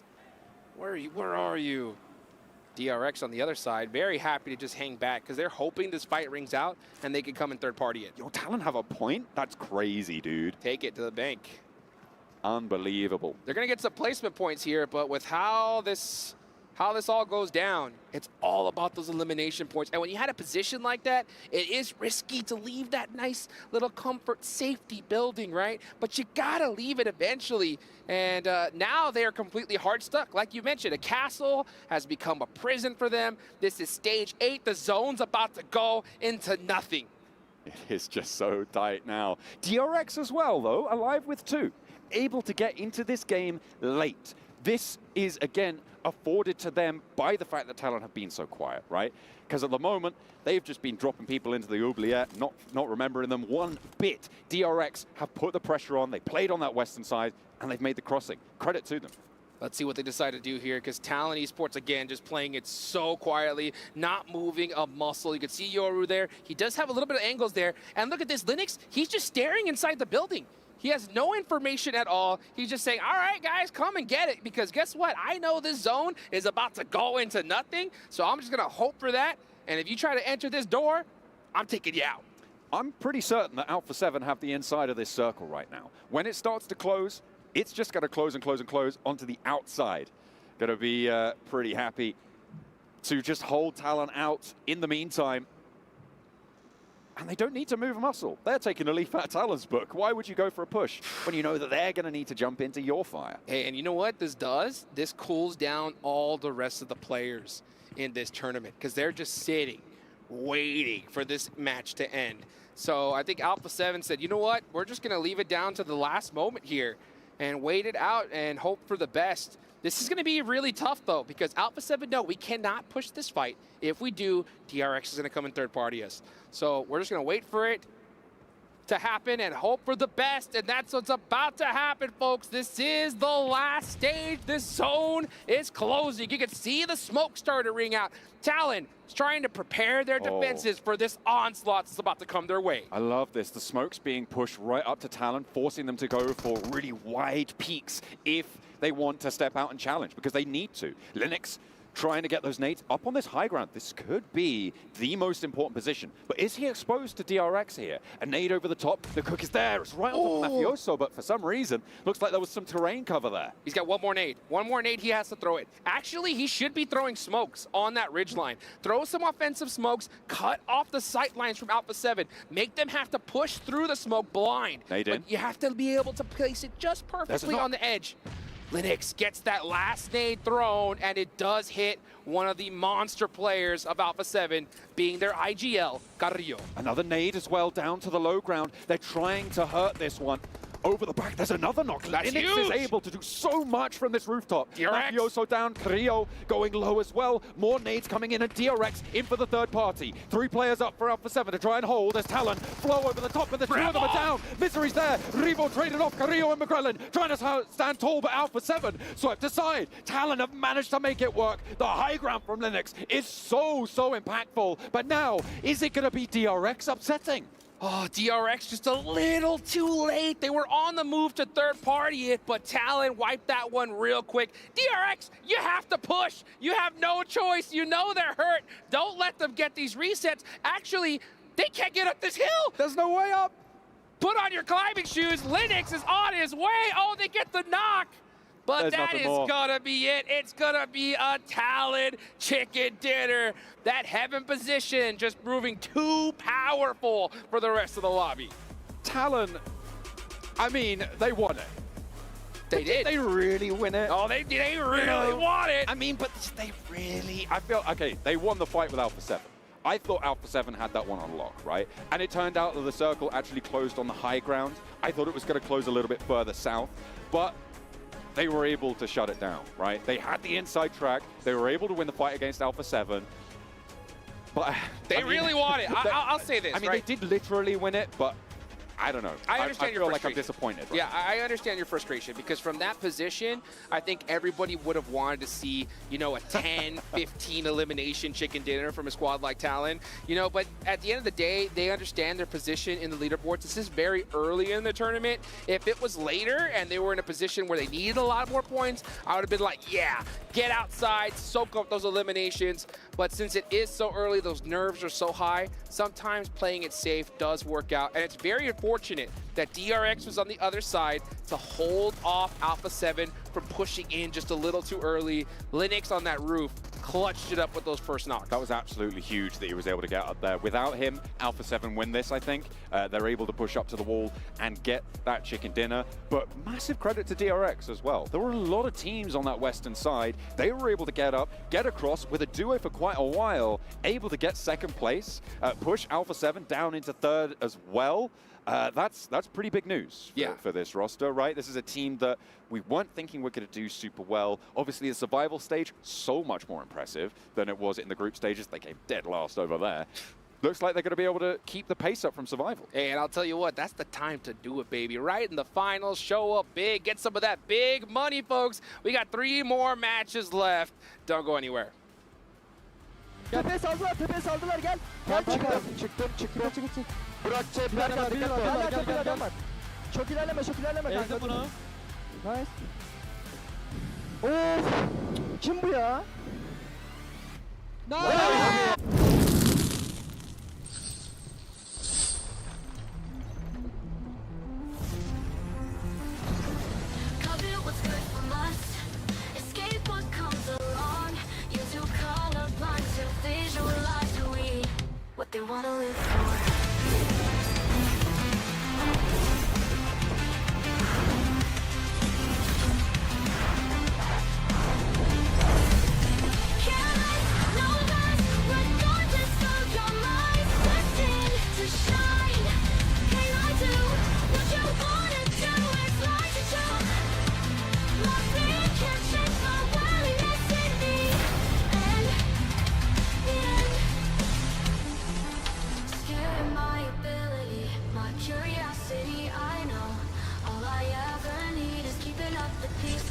Where are you? DRX on the other side, very happy to just hang back because they're hoping this fight rings out and they can come in third party it. Your Talon have a point? That's crazy, dude. Take it to the bank. Unbelievable. They're going to get some placement points here, but with how this all goes down, it's all about those elimination points. And when you had a position like that, it is risky to leave that nice little comfort safety building, right? But you got to leave it eventually. And now they're completely hard stuck. Like you mentioned, a castle has become a prison for them. This is stage 8. The zone's about to go into nothing. It is just so tight now. DRX as well, though, alive with 2. Able to get into this game late. This is, again, afforded to them by the fact that Talon have been so quiet, right? Because at the moment, they've just been dropping people into the oubliette, not remembering them one bit. DRX have put the pressure on, they played on that western side, and they've made the crossing. Credit to them. Let's see what they decide to do here, because Talon Esports, again, just playing it so quietly, not moving a muscle. You can see Yoru there. He does have a little bit of angles there. And look at this, Linux, he's just staring inside the building. He has no information at all. He's just saying, all right, guys, come and get it. Because guess what? I know this zone is about to go into nothing. So I'm just going to hope for that. And if you try to enter this door, I'm taking you out. I'm pretty certain that Alpha 7 have the inside of this circle right now. When it starts to close, it's just going to close and close and close onto the outside. Going to be pretty happy to just hold Talon out in the meantime. And they don't need to move a muscle. They're taking a leaf out of Talon's book. Why would you go for a push when you know that they're going to need to jump into your fire? Hey, and you know what this does? This cools down all the rest of the players in this tournament because they're just sitting, waiting for this match to end. So I think Alpha 7 said, you know what? We're just going to leave it down to the last moment here and wait it out and hope for the best. This is going to be really tough, though, because Alpha 7 know we cannot push this fight. If we do, DRX is going to come in third party us. So we're just going to wait for it to happen and hope for the best. And that's what's about to happen, folks. This is the last stage. This zone is closing. You can see the smoke start to ring out. Talon is trying to prepare their defenses for this onslaught that's about to come their way. I love this. The smoke's being pushed right up to Talon, forcing them to go for really wide peaks if they want to step out and challenge, because they need to. Linux trying to get those nades up on this high ground. This could be the most important position. But is he exposed to DRX here? A nade over the top. The cook is there. It's right on top of Mafioso, but for some reason, looks like there was some terrain cover there. He's got one more nade. One more nade, he has to throw it. Actually, he should be throwing smokes on that ridge line. Throw some offensive smokes, cut off the sight lines from Alpha 7. Make them have to push through the smoke blind. Nade in. But you have to be able to place it just perfectly on the edge. Linux gets that last nade thrown, and it does hit one of the monster players of Alpha 7, being their IGL, Carrillo. Another nade as well down to the low ground. They're trying to hurt this one. Over the back, there's another knock. Linux is able to do so much from this rooftop. DRX. Mafioso down, Carrillo going low as well. More nades coming in, and DRX in for the third party. 3 players up for Alpha 7 to try and hold as Talon flow over the top, but the 2 of them are down. Misery's there. Revo traded off Carrillo and McClellan, trying to stand tall, but Alpha 7 swept aside. Talon have managed to make it work. The high ground from Linux is so impactful. But now, is it going to be DRX upsetting? Oh, DRX just a little too late. They were on the move to third party it, but Talon wiped that one real quick. DRX, you have to push. You have no choice. You know they're hurt. Don't let them get these resets. Actually, they can't get up this hill. There's no way up. Put on your climbing shoes. Linux is on his way. Oh, they get the knock. But that is gonna be it. It's gonna be a Talon chicken dinner. That heaven position just proving too powerful for the rest of the lobby. Talon, I mean, they won it. They did. They really win it. Oh, they really won it. I mean, but they really, I feel, okay, they won the fight with Alpha 7. I thought Alpha 7 had that one on lock, right? And it turned out that the circle actually closed on the high ground. I thought it was gonna close a little bit further south, but they were able to shut it down, right? They had the inside track. They were able to win the fight against Alpha 7. But they really won it. I'll say this, I mean, right? they did literally win it, but I don't know. I understand your feel frustration. like I'm disappointed. Right? Yeah, I understand your frustration because from that position, I think everybody would have wanted to see, you know, a 10, 15 elimination chicken dinner from a squad like Talon. You know, but at the end of the day, they understand their position in the leaderboards. This is very early in the tournament. If it was later and they were in a position where they needed a lot more points, I would have been like, yeah, get outside, soak up those eliminations. But since it is so early, those nerves are so high, sometimes playing it safe does work out. And it's very unfortunate that DRX was on the other side to hold off Alpha 7 from pushing in just a little too early. Linux on that roof clutched it up with those first knocks. That was absolutely huge that he was able to get up there. Without him, Alpha 7 win this, I think. They're able to push up to the wall and get that chicken dinner. But massive credit to DRX as well. There were a lot of teams on that western side. They were able to get up, get across with a duo for quite a while, able to get second place, push Alpha 7 down into third as well. That's pretty big news for this roster, right? This is a team that we weren't thinking we're going to do super well. Obviously, the survival stage, so much more impressive than it was in the group stages. They came dead last over there. Looks like they're going to be able to keep the pace up from survival. Hey, and I'll tell you what, that's the time to do it, baby. Right in the finals, show up big, get some of that big money, folks. We got 3 more matches left. Don't go anywhere. Tepeye saldılar, tepeye saldılar, gel. Gel çıktım. Burak cepler var, gel. Çok ilerleme kanka. Ezdim bunu. Nice. Of! Kim bu ya? Nice! What they wanna live for.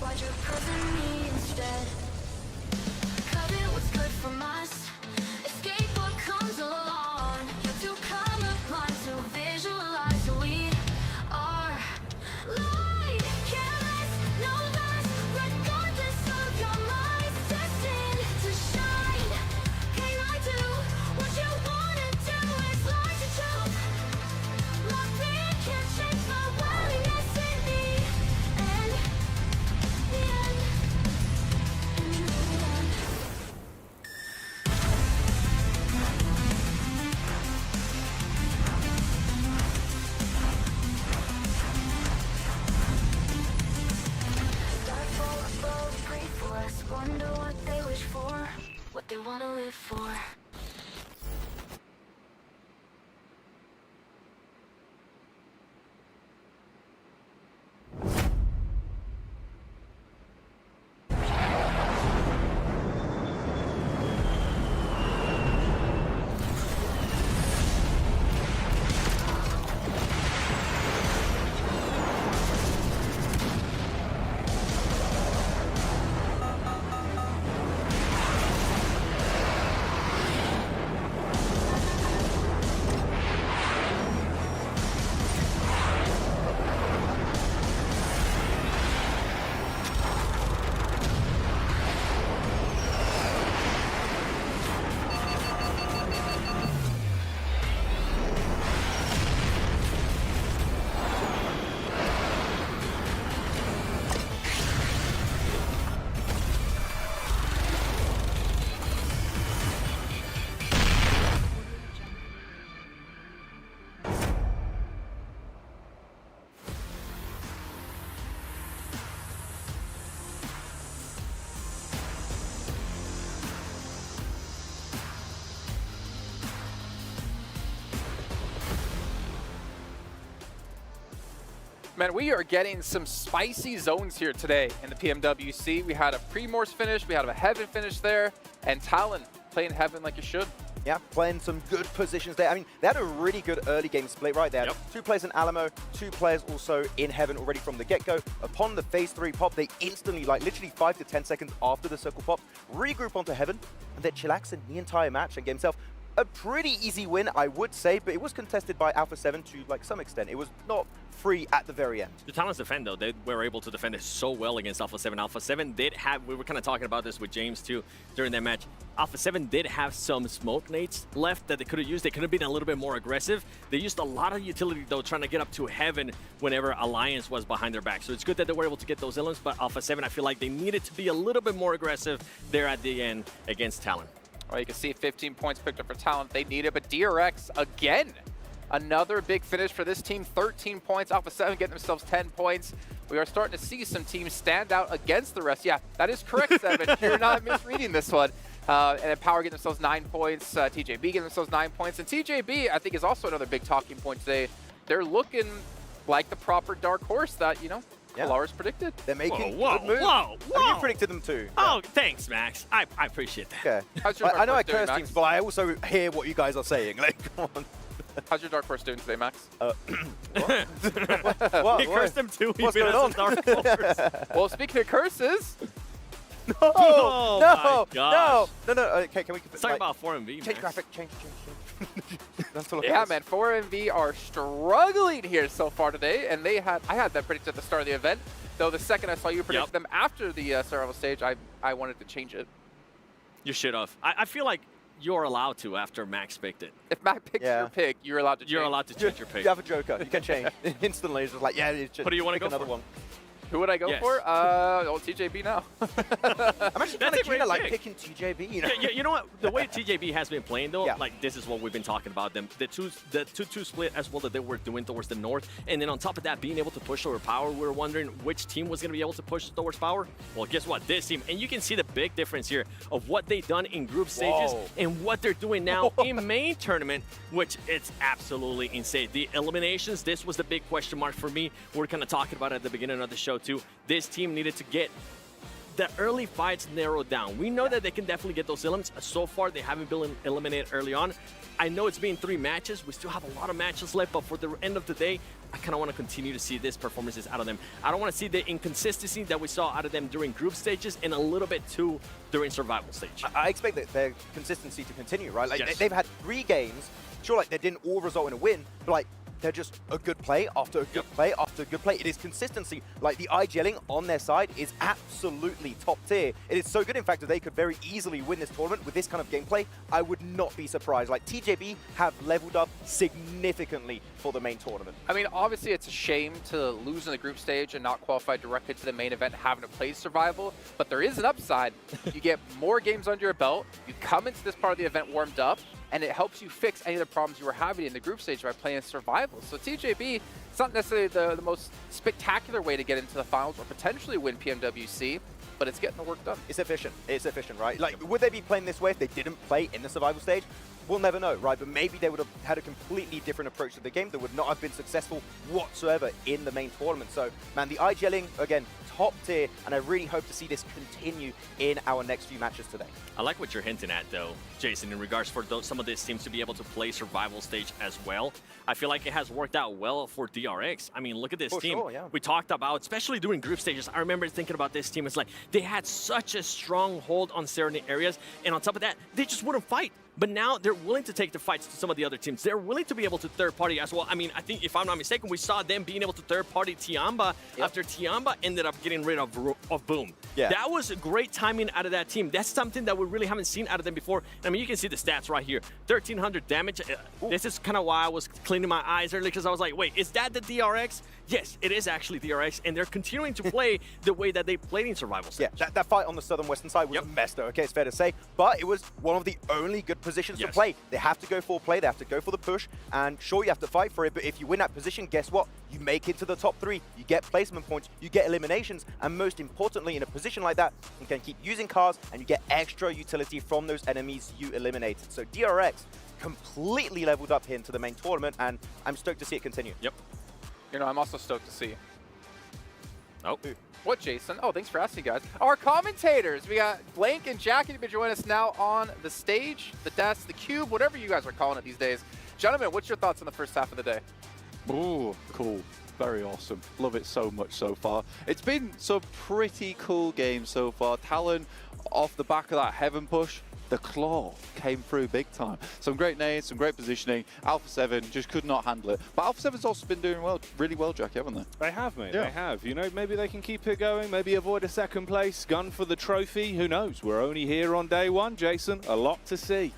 Why'd you prison me instead? Covet what's good from us. Escape what comes along. You do come upon to visualize who we are. Light, careless, no less. Regardless of your mind, destined to Man, we are getting some spicy zones here today in the PMWC. We had a Primorse finish, we had a Heaven finish there, and Talon playing Heaven like you should. Yeah, playing some good positions there. I mean, they had a really good early game split right there. 2 players in Alamo, 2 players also in Heaven already from the get-go. Upon the phase 3 pop, they instantly, like literally 5 to 10 seconds after the circle pop, regroup onto Heaven, and they're chillaxing the entire match and game itself. A pretty easy win, I would say, but it was contested by Alpha 7 to like some extent. It was not free at the very end. The Talons defend, though. They were able to defend it so well against Alpha 7. Alpha 7 did have, we were kind of talking about this with James too during that match. Alpha 7 did have some smoke nades left that they could have used. They could have been a little bit more aggressive. They used a lot of utility, though, trying to get up to Heaven whenever Alliance was behind their back. So it's good that they were able to get those elements, but Alpha 7, I feel like they needed to be a little bit more aggressive there at the end against Talon. Well, you can see 15 points picked up for Talon. They need it, but DRX again. Another big finish for this team, 13 points. Alpha 7 getting themselves 10 points. We are starting to see some teams stand out against the rest. Yeah, that is correct, 7. You're not misreading this one. And then Power getting themselves 9 points. TJB getting themselves 9 points. And TJB, I think, is also another big talking point today. They're looking like the proper dark horse that, you know, Lars predicted. They're making good moves. Whoa. You predicted them too. Oh, thanks, Max. I appreciate that. Okay. I know I curse things, but I also hear what you guys are saying. Like, come on. How's your Dark Horse doing today, Max? What? He cursed him too. What's going on? Dark Horse. Well, speaking of curses. Oh my gosh. No. Okay, can we... Let's talk about 4MV, Change graphic, change. That's what Yeah, man, 4MV are struggling here so far today, and I had that predicted at the start of the event, though the second I saw you predict them after the survival stage, I wanted to change it. You should have. I feel like you're allowed to after Max picked it. If Max picks your pick, you're allowed to change. You're allowed to change your pick. You have a joker. You can change. Instantly, it's just like, it's just Who do you want to go another for? one. Who would I go for? Old TJB now. I'm actually kind of keen like picking TJB. You know? Yeah, you know what? The way TJB has been playing, though, like this is what we've been talking about them. The 2-2 split as well that they were doing towards the north, and then on top of that, being able to push over power. We were wondering which team was going to be able to push towards power. Well, guess what? This team, and you can see the big difference here of what they've done in group stages and what they're doing now in main tournament, which it's absolutely insane. The eliminations, this was the big question mark for me. We're kind of talking about it at the beginning of the show too. This team needed to get the early fights narrowed down. We know that they can definitely get those elements. So far, they haven't been eliminated early on. I know it's been 3 matches. We still have a lot of matches left, but for the end of the day, I kind of want to continue to see these performances out of them. I don't want to see the inconsistency that we saw out of them during group stages and a little bit too during survival stage. I expect that their consistency to continue, right? Like they've had 3 games. Sure, like they didn't all result in a win, but like they're just a good play after a good play after a good play. It is consistency. Like the IGLing on their side is absolutely top tier. It is so good, in fact, that they could very easily win this tournament with this kind of gameplay. I would not be surprised. Like TJB have leveled up significantly for the main tournament. I mean, obviously it's a shame to lose in the group stage and not qualify directly to the main event, having to play survival, but there is an upside. You get more games under your belt, you come into this part of the event warmed up, and it helps you fix any of the problems you were having in the group stage by playing survival. So TJB, it's not necessarily the most spectacular way to get into the finals or potentially win PMWC, but it's getting the work done. It's efficient. It's efficient, right? Like, would they be playing this way if they didn't play in the survival stage? We'll never know, right? But maybe they would have had a completely different approach to the game that would not have been successful whatsoever in the main tournament. So, man, the IGLing, again, top tier, and I really hope to see this continue in our next few matches today. I like what you're hinting at, though, Jason, in regards for some of these teams to be able to play survival stage as well. I feel like it has worked out well for DRX. I mean, look at this team. Sure, yeah. We talked about, especially during group stages, I remember thinking about this team. It's like they had such a strong hold on certain areas, and on top of that, they just wouldn't fight. But now they're willing to take the fights to some of the other teams. They're willing to be able to third-party as well. I mean, I think, if I'm not mistaken, we saw them being able to third-party Tiamba after Tiamba ended up getting rid of Boom. Yeah. That was a great timing out of that team. That's something that we really haven't seen out of them before. I mean, you can see the stats right here. 1,300 damage. This is kind of why I was cleaning my eyes earlier, because I was like, wait, is that the DRX? Yes, it is actually DRX, and they're continuing to play the way that they played in survival stage. Yeah, that fight on the southern western side was a mess, though, okay, it's fair to say, but it was one of the only good positions to play. They have to go for play, they have to go for the push, and sure, you have to fight for it, but if you win that position, guess what? You make it to the top 3, you get placement points, you get eliminations, and most importantly, in a position like that, you can keep using cars, and you get extra utility from those enemies you eliminated. So DRX completely leveled up here into the main tournament, and I'm stoked to see it continue. Yep. You know, I'm also stoked to see Oh. What, Jason? Oh, thanks for asking, guys. Our commentators, we got Blank and Jackie to be joining us now on the stage, the desk, the cube, whatever you guys are calling it these days. Gentlemen, what's your thoughts on the first half of the day? Ooh, cool. Very awesome. Love it so much so far. It's been some pretty cool games so far. Talon, off the back of that heaven push, the claw came through big time. Some great nades, some great positioning. Alpha 7 just could not handle it. But Alpha 7's also been doing really well, Jackie, haven't they? They have, mate. Yeah. They have. You know, maybe they can keep it going, maybe avoid a second place, gun for the trophy. Who knows? We're only here on day one, Jason. A lot to see.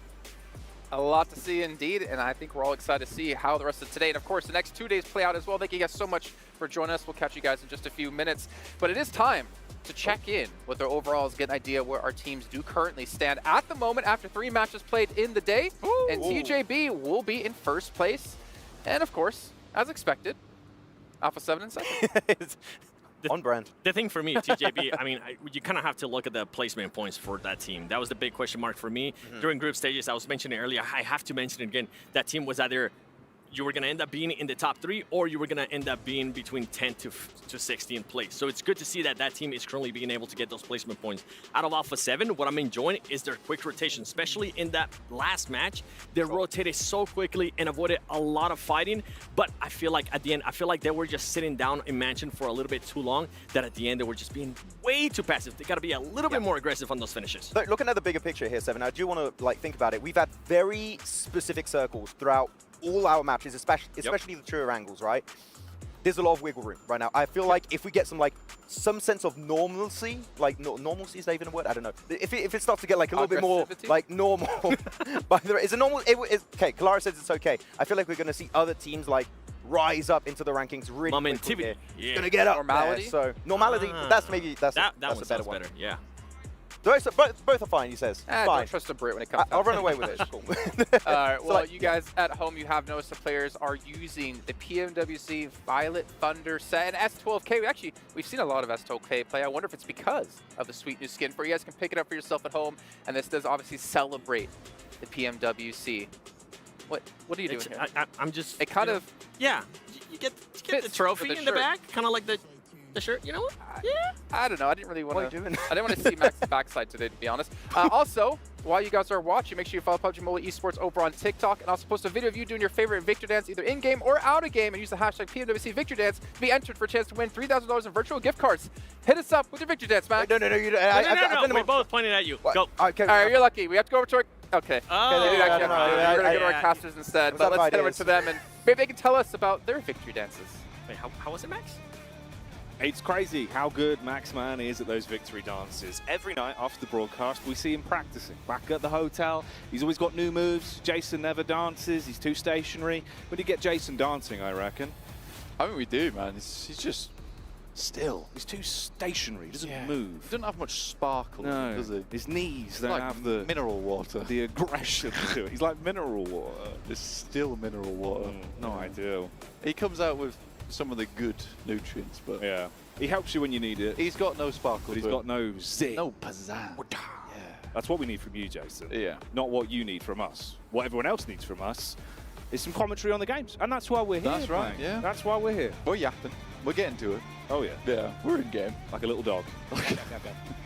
A lot to see indeed, and I think we're all excited to see how the rest of today and of course the next 2 days play out as well. Thank you guys so much for joining us. We'll catch you guys in just a few minutes. But it is time to check in with our overalls, get an idea where our teams do currently stand at the moment after 3 matches played in the day. Ooh. And TJB will be in first place. And of course, as expected, Alpha 7 in second. On brand. The thing for me, TJB, I mean, you kind of have to look at the placement points for that team. That was the big question mark for me. During group stages, I was mentioning earlier, I have to mention it again, that team was either you were going to end up being in the top 3 or you were going to end up being between 10 to 16th place. So it's good to see that that team is currently being able to get those placement points. Out of Alpha 7, what I'm enjoying is their quick rotation, especially in that last match. They rotated so quickly and avoided a lot of fighting. But I feel like at the end, I feel like they were just sitting down in Mansion for a little bit too long, that at the end they were just being way too passive. They got to be a little bit more aggressive on those finishes. Look, looking at the bigger picture here, Seven, I do want to think about it. We've had very specific circles throughout all our matches, especially the truer angles, right? There's a lot of wiggle room right now. I feel like if we get some sense of normalcy, normalcy, is that even a word? I don't know. If it starts to get like a little bit more like normal, is it normal? Okay, Kalara says it's okay. I feel like we're going to see other teams like rise up into the rankings really quickly. Yeah. It's going to get up normality. There, so normality, that's that a better one. Better. Yeah. Both are fine, he says. Fine. Don't trust a Brit when it comes to I'll run away with it. Cool. All right, well, you guys at home, you have noticed the players are using the PMWC Violet Thunder set and S12K. We've seen a lot of S12K play. I wonder if it's because of the sweet new skin for you. You guys can pick it up for yourself at home, and this does obviously celebrate the PMWC. What are you doing here? I'm just... It kind of... Yeah, you get the trophy in the back, kind of like the shirt, you know what? Yeah. I don't know. I didn't really want to. I didn't want to see Max's backside today, to be honest. Also, while you guys are watching, make sure you follow PUBG Mobile Esports over on TikTok, and also post a video of you doing your favorite Victor Dance, either in game or out of game, and use the hashtag PMWC Victor Dance to be entered for a chance to win $3,000 in virtual gift cards. Hit us up with your Victor Dance, Max. No, you don't. No, we both pointed at you. Go. Okay. All right, you're lucky. We have to go over to our. Okay. Oh, we're gonna go to our casters instead, but let's head over to them, and maybe they can tell us about their victory dances. Wait, how was it, Max? It's crazy how good Maxman is at those victory dances. Every night after the broadcast, we see him practicing. Back at the hotel, he's always got new moves. Jason never dances. He's too stationary. We need to get Jason dancing, I reckon. I mean, we do, man. He's just still. He's too stationary. He doesn't move. He doesn't have much sparkle, does he? His knees don't like have the mineral water. The aggression to it. He's like mineral water. It's still mineral water. Not ideal. He comes out with some of the good nutrients, but yeah, he helps you when you need it. He's got no sparkle, but he's got no zing, no pizzazz. Yeah, that's what we need from you, Jason. Yeah, not what you need from us. What everyone else needs from us is some commentary on the games, and that's why we're here. That's right. Mate. Yeah, that's why we're here. We're yapping. We're getting to it. Oh yeah. Yeah, we're in game like a little dog.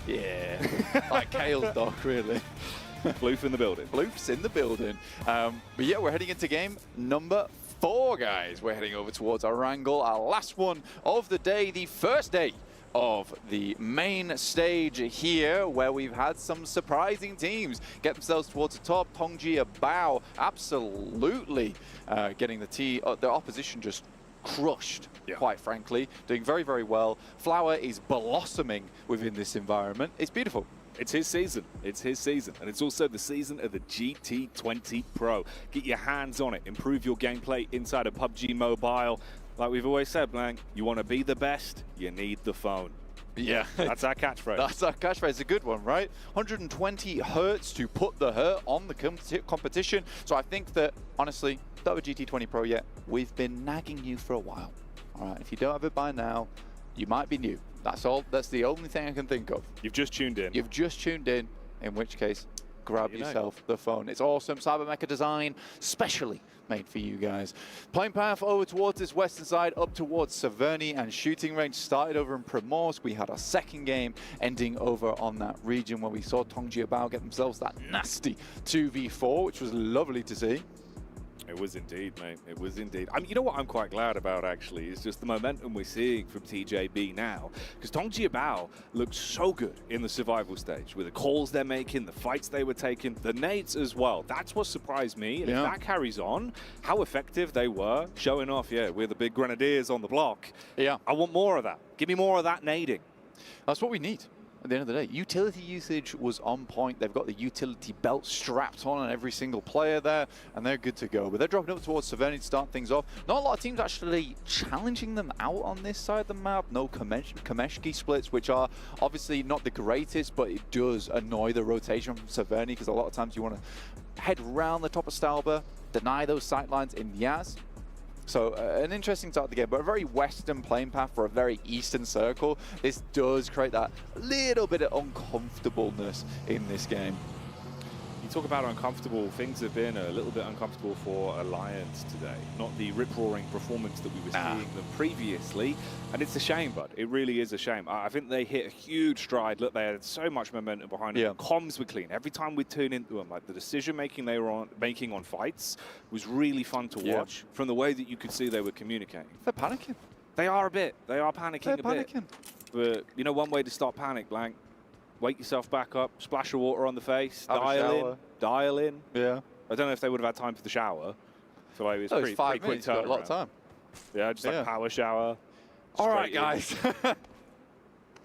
Yeah, like Kale's dog, really. Bloof in the building. Bloof's in the building. But yeah, we're heading into game number 4, guys. We're heading over towards our angle, our last one of the day, the first day of the main stage here, where we've had some surprising teams get themselves towards the top. Tongji Bao absolutely getting the opposition just crushed, quite frankly, doing very, very well. Flower is blossoming within this environment. It's beautiful. It's his season. It's his season. And it's also the season of the GT20 Pro. Get your hands on it. Improve your gameplay inside of PUBG Mobile. Like we've always said, Blank, you want to be the best, you need the phone. Yeah. That's our catchphrase. That's our catchphrase. It's a good one, right? 120 hertz to put the hurt on the competition. So I think that, honestly, not with GT20 Pro yet. We've been nagging you for a while. All right, if you don't have it by now, you might be new. That's all. That's the only thing I can think of. You've just tuned in. You've just tuned in which case, grab yourself the phone. It's awesome. Cybermecha design, specially made for you guys. Plane path over towards this western side, up towards Severny, and shooting range started over in Primorsk. We had our second game ending over on that region where we saw Tongjiabao get themselves that nasty 2v4, which was lovely to see. It was indeed, mate. It was indeed. I mean, you know what I'm quite glad about, actually, is just the momentum we're seeing from TJB now. Because Tongjiabao looked so good in the survival stage with the calls they're making, the fights they were taking, the nades as well. That's what surprised me. And if that carries on, how effective they were, showing off, we're the big grenadiers on the block. Yeah. I want more of that. Give me more of that nading. That's what we need. At the end of the day, utility usage was on point. They've got the utility belt strapped on every single player there, and they're good to go. But they're dropping up towards Severny to start things off. Not a lot of teams actually challenging them out on this side of the map. No Kameshki splits, which are obviously not the greatest, but it does annoy the rotation from Severny, because a lot of times you want to head around the top of Stalber, deny those sightlines in Yaz. So an interesting start of the game, but a very western plane path for a very eastern circle. This does create that little bit of uncomfortableness in this game. You talk about uncomfortable, things have been a little bit uncomfortable for Alliance today. Not the rip-roaring performance that we were seeing them previously. And it's a shame, bud. It really is a shame. I think they hit a huge stride. Look, they had so much momentum behind them. Comms were clean. Every time we tune into them, like the decision-making they were making on fights was really fun to watch. From the way that you could see they were communicating. They're panicking. They are a bit. They are panicking They're a bit. But, you know, one way to stop panic, Blank. Wake yourself back up, splash of water on the face, dial in. Yeah. I don't know if they would have had time for the shower. I feel like it was pretty 5 quick minutes, got a lot of time. Yeah, just like power shower. All right, guys.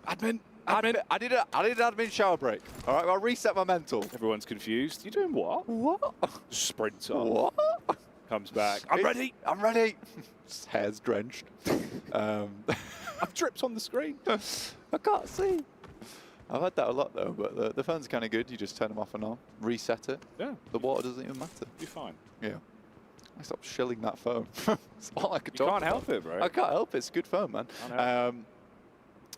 admin. I did an admin shower break. All right, I'll reset my mental. Everyone's confused. You doing what? What? Sprints off. What? Comes back. I'm ready. I'm ready. Hair's drenched. I've dripped on the screen. I can't see. I've had that a lot though, but the phone's kind of good. You just turn them off and on, reset it. Yeah. The water doesn't even matter. You're fine. Yeah. I stopped shilling that phone. It's all I could talk about. You can't help it, bro. I can't help it. It's a good phone, man.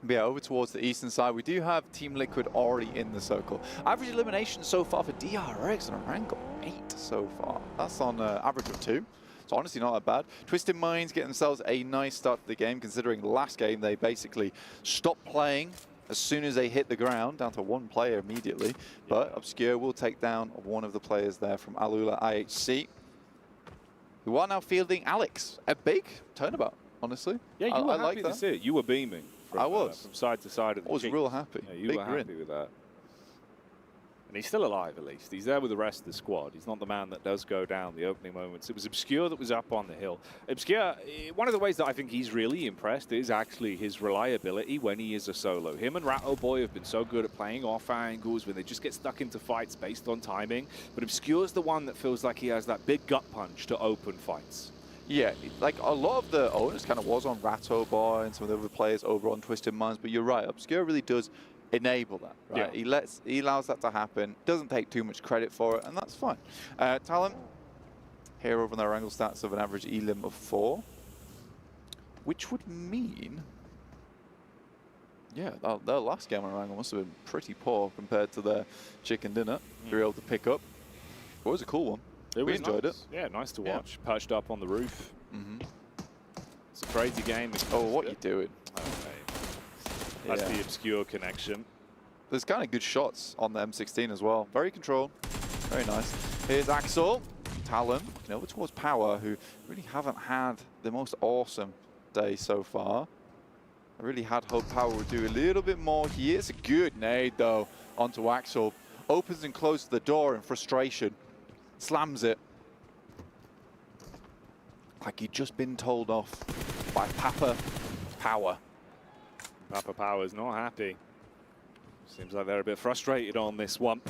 But yeah, over towards the eastern side, we do have Team Liquid already in the circle. Average elimination so far for DRX and Orango, 8 so far. That's on average of 2. So honestly, not that bad. Twisted Minds get themselves a nice start to the game, considering last game they basically stopped playing as soon as they hit the ground, down to 1 player immediately. But Obscure will take down one of the players there from Alula IHC, who are now fielding Alex. A big turnabout, honestly. Yeah, you were happy to see it. You were beaming. I was. From side to side of the I was real happy. Yeah, you big were grin. happy with that. And he's still alive, at least. He's there with the rest of the squad. He's not the man that does go down the opening moments. It was Obscure that was up on the hill. Obscure, one of the ways that I think he's really impressed is actually his reliability when he is a solo. Him and Ratto Boy have been so good at playing off angles when they just get stuck into fights based on timing. But Obscure's the one that feels like he has that big gut punch to open fights. Yeah, like a lot of the owners kind of was on Ratto Boy and some of the other players over on Twisted Minds, but you're right, Obscure really does enable that, right? Yeah. He allows that to happen, doesn't take too much credit for it, and that's fine. Talent, here over on their angle stats of an average elim of 4, which would mean, yeah, their last game on angle must have been pretty poor compared to their chicken dinner they were able to pick up. It was a cool one. We enjoyed it. Yeah, nice to watch. Perched up on the roof. It's a crazy game. Oh, what you doing? That's the Obscure connection. There's kind of good shots on the M16 as well. Very controlled. Very nice. Here's Axel. Talon, over towards Power, who really haven't had the most awesome day so far. I really had hoped Power would do a little bit more. He is a good nade, though, onto Axel. Opens and closes the door in frustration. Slams it. Like he'd just been told off by Papa Power. Papa Power's not happy. Seems like they're a bit frustrated on this one.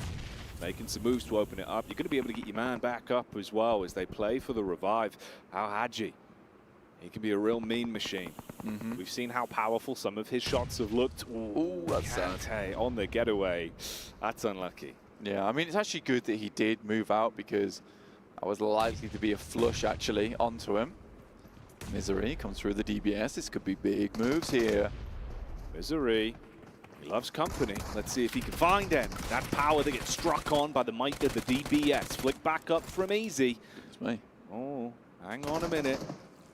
Making some moves to open it up. You're going to be able to get your man back up as well as they play for the revive. Al Hadji. He can be a real mean machine. We've seen how powerful some of his shots have looked. Ooh, that's sad. On the getaway. That's unlucky. Yeah, I mean, it's actually good that he did move out because I was likely to be a flush, actually, onto him. Misery comes through the DBS. This could be big moves here. Misery He loves company. Let's see if he can find any. That power that gets struck on by the might of the DBS. Flick back up from Easy. It's me. Oh, hang on a minute.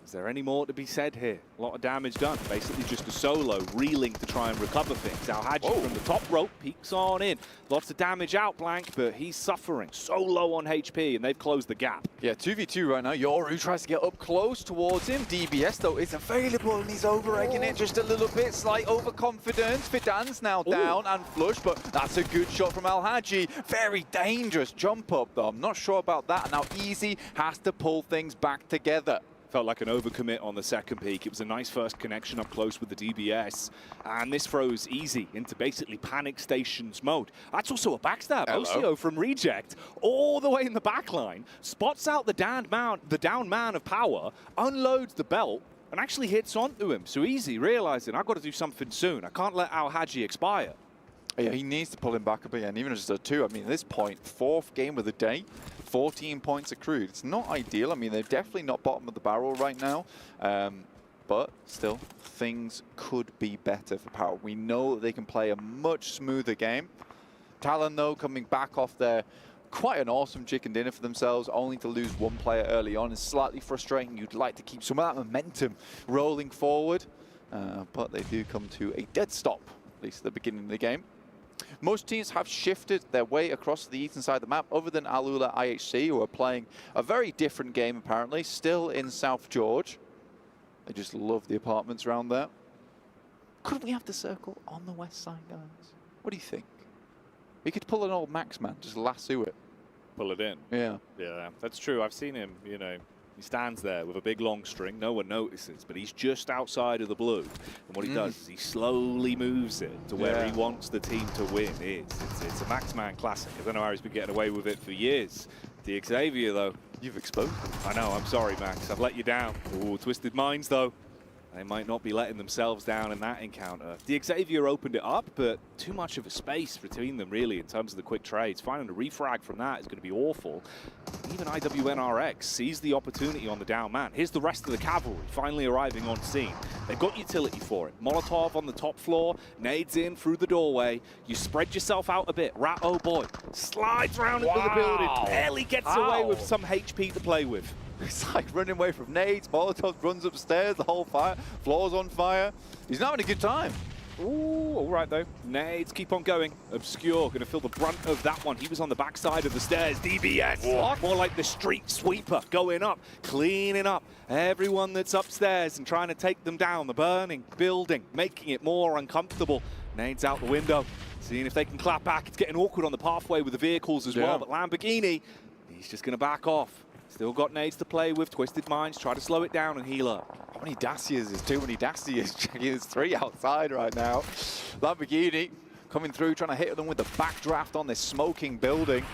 Is there any more to be said here? A lot of damage done. Basically just a solo, reeling to try and recover things. Al-Haji from the top rope peeks on in. Lots of damage out, Blank, but he's suffering. So low on HP, and they've closed the gap. Yeah, 2v2 right now. Yoru tries to get up close towards him. DBS, though, is available, and he's over-egging it just a little bit. Slight overconfidence. Fidan's now down and flush, but that's a good shot from Al-Haji. Very dangerous jump up, though. I'm not sure about that. Now Easy has to pull things back together. Felt like an overcommit on the second peak. It was a nice first connection up close with the DBS. And this throws Easy into basically panic stations mode. That's also a backstab. Ocio from Reject, all the way in the back line, spots out the down man of power, unloads the belt, and actually hits onto him. So Easy realizing, I've got to do something soon. I can't let Al-Haji expire. Yeah, he needs to pull him back up again, even just a 2. I mean, at this point, 4th game of the day, 14 points accrued. It's not ideal. I mean, they're definitely not bottom of the barrel right now. But still, things could be better for Power. We know that they can play a much smoother game. Talon, though, coming back off their quite an awesome chicken dinner for themselves, only to lose one player early on is slightly frustrating. You'd like to keep some of that momentum rolling forward. But they do come to a dead stop, at least at the beginning of the game. Most teams have shifted their way across the eastern side of the map, other than Alula IHC, who are playing a very different game, apparently, still in South George. They just love the apartments around there. Could we have the circle on the west side, guys? What do you think? We could pull an old Maxman, just lasso it. Pull it in. Yeah. Yeah, that's true. I've seen him, you know. He stands there with a big long string. No one notices, but he's just outside of the blue. And what he does is he slowly moves it to where he wants the team to win. It's a Maxman classic. I don't know how he's been getting away with it for years. The Xavier, though. You've exposed him. I know. I'm sorry, Max. I've let you down. Ooh, Twisted Minds, though. They might not be letting themselves down in that encounter. The Xavier opened it up, but too much of a space between them, really, in terms of the quick trades. Finding a refrag from that is going to be awful. Even IWNRX sees the opportunity on the down man. Here's the rest of the cavalry finally arriving on scene. They've got utility for it. Molotov on the top floor, nades in through the doorway. You spread yourself out a bit. Rat, oh boy, slides round into the building, barely gets away with some HP to play with. It's like running away from nades. Molotov runs upstairs, the whole floor's on fire. He's not having a good time. Ooh, all right, though. Nades keep on going. Obscure going to feel the brunt of that one. He was on the backside of the stairs. DBS. What? More like the street sweeper going up, cleaning up everyone that's upstairs and trying to take them down. The burning building, making it more uncomfortable. Nades out the window, seeing if they can clap back. It's getting awkward on the pathway with the vehicles as well, but Lamborghini, he's just going to back off. Still got nades to play with. Twisted Minds try to slow it down and heal up. How many Dacias? There's too many Dacias. There's 3 outside right now. Lamborghini coming through, trying to hit them with the backdraft on this smoking building.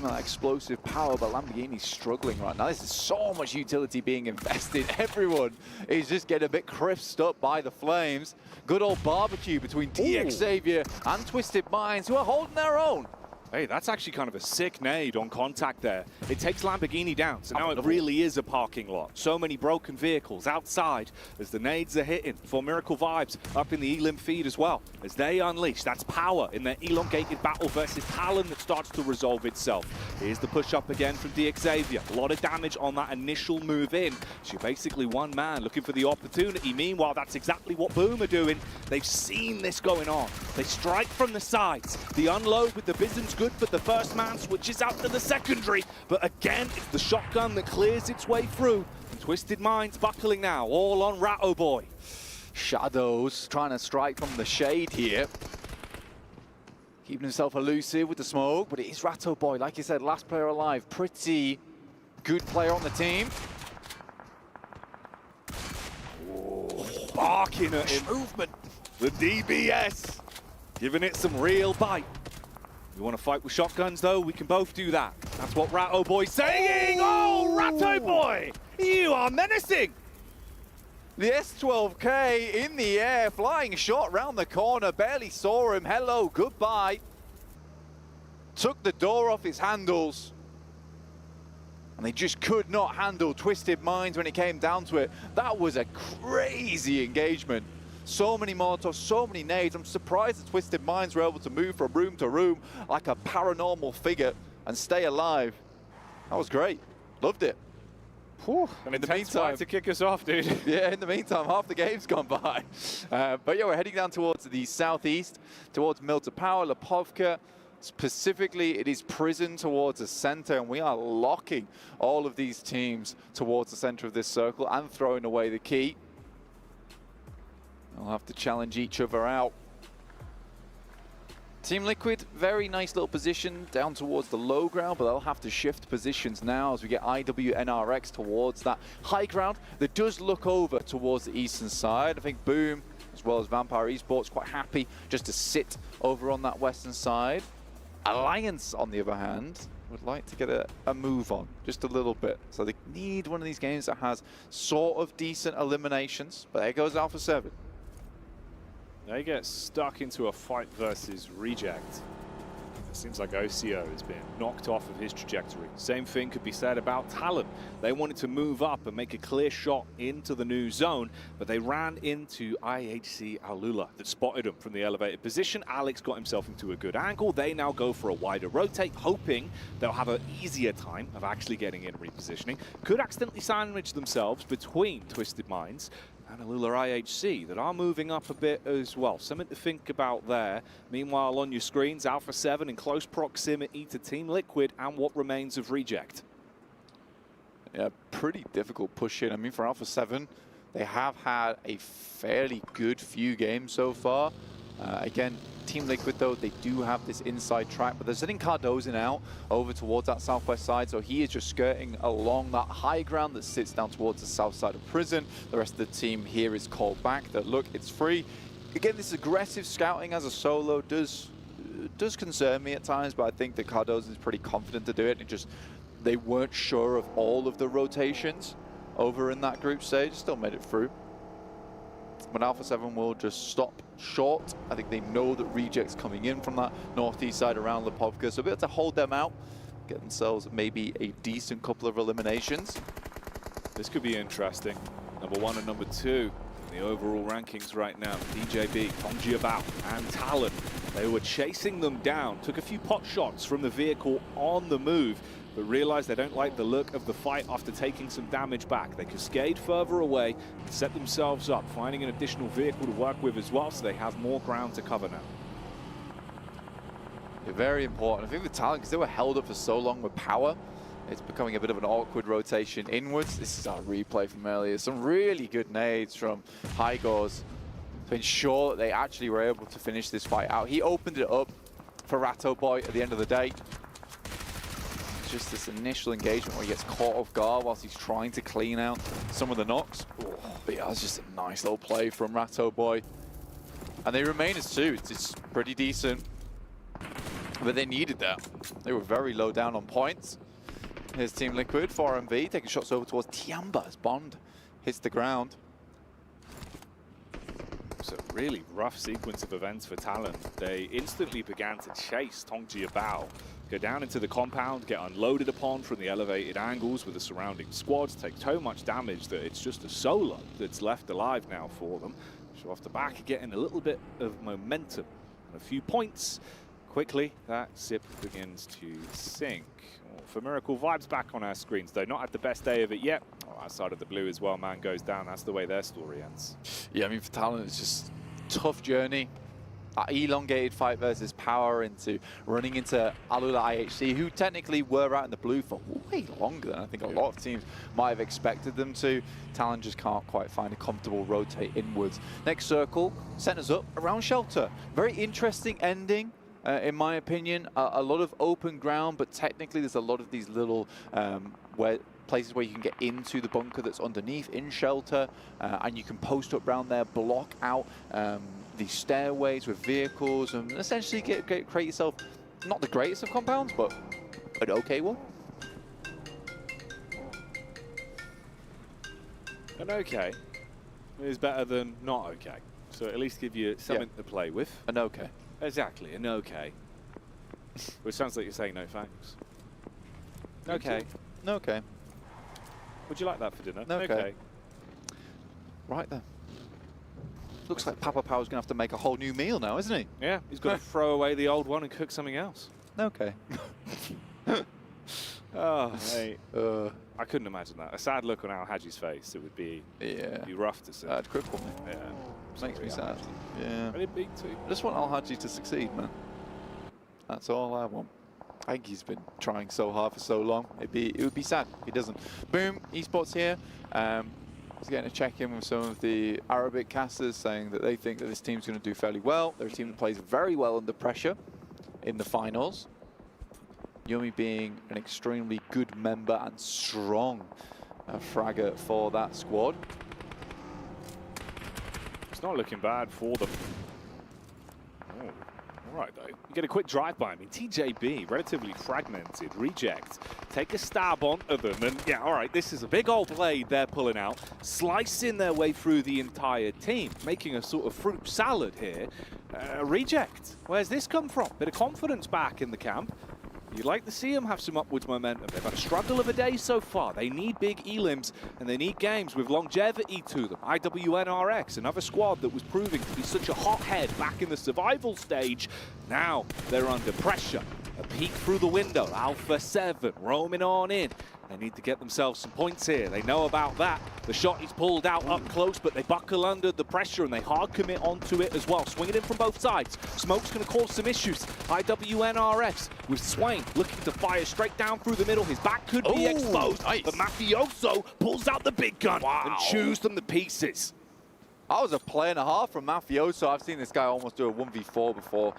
That explosive power, but Lamborghini's struggling right now. There's so much utility being invested. Everyone is just getting a bit crisped up by the flames. Good old barbecue between Xavier and Twisted Minds, who are holding their own. Hey, that's actually kind of a sick nade on contact there. It takes Lamborghini down, so now it really is a parking lot. So many broken vehicles outside as the nades are hitting. For Miracle Vibes up in the Elim feed as well. As they unleash, that's power in their elongated battle versus Talon that starts to resolve itself. Here's the push up again from Xavier. A lot of damage on that initial move in. So you're basically one man looking for the opportunity. Meanwhile, that's exactly what Boom are doing. They've seen this going on. They strike from the sides. The unload with the Bison's good, but the first man switches out to the secondary. But again, it's the shotgun that clears its way through. And Twisted Minds buckling now, all on Ratto Boy. Shadows trying to strike from the shade here. Keeping himself elusive with the smoke, but it is Ratto Boy. Like you said, last player alive. Pretty good player on the team. Barking at him. Movement. The DBS giving it some real bite. You want to fight with shotguns, though? We can both do that. That's what Ratto Boy's saying. Oh, Ratto Boy, you are menacing. The S12K in the air, flying shot round the corner. Barely saw him. Hello, goodbye. Took the door off his handles. And they just could not handle Twisted Minds when it came down to it. That was a crazy engagement. So many Molotovs, so many nades. I'm surprised the Twisted Minds were able to move from room to room like a paranormal figure and stay alive. That was great. Loved it. Whew. In the meantime, to kick us off, dude. Yeah, in the meantime, half the game's gone by. But yeah, we're heading down towards the southeast, towards Milta Power, Lipovka. Specifically, it is Prison towards the center, and we are locking all of these teams towards the center of this circle and throwing away the key. They'll have to challenge each other out. Team Liquid, very nice little position down towards the low ground, but they'll have to shift positions now as we get IWNRX towards that high ground that does look over towards the eastern side. I think Boom, as well as Vampire Esports, quite happy just to sit over on that western side. Alliance, on the other hand, would like to get a move on, just a little bit. So they need one of these games that has sort of decent eliminations, but there goes Alpha 7. They get stuck into a fight versus Reject. It seems like OCO has been knocked off of his trajectory. Same thing could be said about Talon. They wanted to move up and make a clear shot into the new zone, but they ran into IHC Alula that spotted them from the elevated position. Alex got himself into a good angle. They now go for a wider rotate, hoping they'll have an easier time of actually getting in and repositioning. Could accidentally sandwich themselves between Twisted Minds and Alula IHC that are moving up a bit as well. Something to think about there. Meanwhile, on your screens, Alpha 7 in close proximity to Team Liquid and what remains of Reject. Yeah, pretty difficult push in. I mean, for Alpha 7, they have had a fairly good few games so far. Again, Team Liquid, though, they do have this inside track, but they're sending Cardozo out over towards that southwest side, so he is just skirting along that high ground that sits down towards the south side of Prison. The rest of the team here is called back that, look, it's free. Again, this aggressive scouting as a solo does concern me at times, but I think that Cardozo is pretty confident to do it. It just, they weren't sure of all of the rotations over in that group stage, still made it through. But Alpha 7 will just stop short. I think they know that Reject's coming in from that northeast side around Lipovka, so be able to hold them out, get themselves maybe a decent couple of eliminations. This could be interesting. Number 1 and number 2 in the overall rankings right now. DJB, Tongjiabao, and Talon. They were chasing them down, took a few pot shots from the vehicle on the move, but realized they don't like the look of the fight after taking some damage back. They cascade further away and set themselves up, finding an additional vehicle to work with as well, so they have more ground to cover now. Yeah, very important. I think with Talon, because they were held up for so long with power, it's becoming a bit of an awkward rotation inwards. This is our replay from earlier. Some really good nades from Hygors to ensure that they actually were able to finish this fight out. He opened it up for Ratto Boy at the end of the day. Just this initial engagement where he gets caught off guard whilst he's trying to clean out some of the knocks. Oh, but yeah, that's just a nice little play from Ratto Boy. And they remain as 2. It's pretty decent. But they needed that. They were very low down on points. Here's Team Liquid, 4MV, taking shots over towards Tiamba as Bond hits the ground. It's a really rough sequence of events for Talon. They instantly began to chase Tongjiabao, go down into the compound, get unloaded upon from the elevated angles with the surrounding squads, take so much damage that it's just a solo that's left alive now for them. So off the back, getting a little bit of momentum and a few points. Quickly, that zip begins to sink. Oh, for Miracle Vibes back on our screens, though. Not had the best day of it yet. Oh, outside of the blue as well, man goes down. That's the way their story ends. Yeah, I mean, for Talon, it's just tough journey. That elongated fight versus power into running into Alula IHC, who technically were out in the blue for way longer than I think a lot of teams might have expected them to. Talon just can't quite find a comfortable rotate inwards. Next circle, centers up around Shelter. Very interesting ending. In my opinion, a lot of open ground, but technically there's a lot of these little places where you can get into the bunker that's underneath in Shelter, and you can post up around there, block out these stairways with vehicles, and essentially create yourself not the greatest of compounds, but an okay one. An okay is better than not okay. So at least give you something to play with. An okay. Exactly, an okay. Which sounds like you're saying no thanks. Okay. No okay. Would you like that for dinner? No okay. Right then. Looks like Papa Power's going to have to make a whole new meal now, isn't he? Yeah, he's got to throw away the old one and cook something else. Okay. Oh, mate. I couldn't imagine that. A sad look on Al Hadji's face. It would be, be rough to see. That'd cripple me. Yeah. Makes me sad. Yeah. Really big too. I just want Al Hadji to succeed, man. That's all I want. I think he's been trying so hard for so long. It would be sad if he doesn't. Boom, esports here. I was getting a check-in with some of the Arabic casters saying that they think that this team's going to do fairly well. They're a team that plays very well under pressure in the finals. Yumi being an extremely good member and strong fragger for that squad. It's not looking bad for them. Oh, all right, though. You get a quick drive-by. I mean, TJB, relatively fragmented, reject. Take a stab onto them, and yeah, all right, this is a big old blade they're pulling out, slicing their way through the entire team, making a sort of fruit salad here. Reject. Where's this come from? Bit of confidence back in the camp. You'd like to see them have some upwards momentum. They've had a struggle of a day so far. They need big elims, and they need games with longevity to them. IWNRX, another squad that was proving to be such a hothead back in the survival stage. Now they're under pressure. A peek through the window. Alpha 7 roaming on in. They need to get themselves some points here. They know about that. The shot is pulled out up close, but they buckle under the pressure and they hard commit onto it as well. Swinging in from both sides. Smoke's going to cause some issues. IWNRX with Swain looking to fire straight down through the middle. His back could be exposed, but Mafioso pulls out the big gun and chews them to pieces. That was a play and a half from Mafioso. I've seen this guy almost do a 1v4 before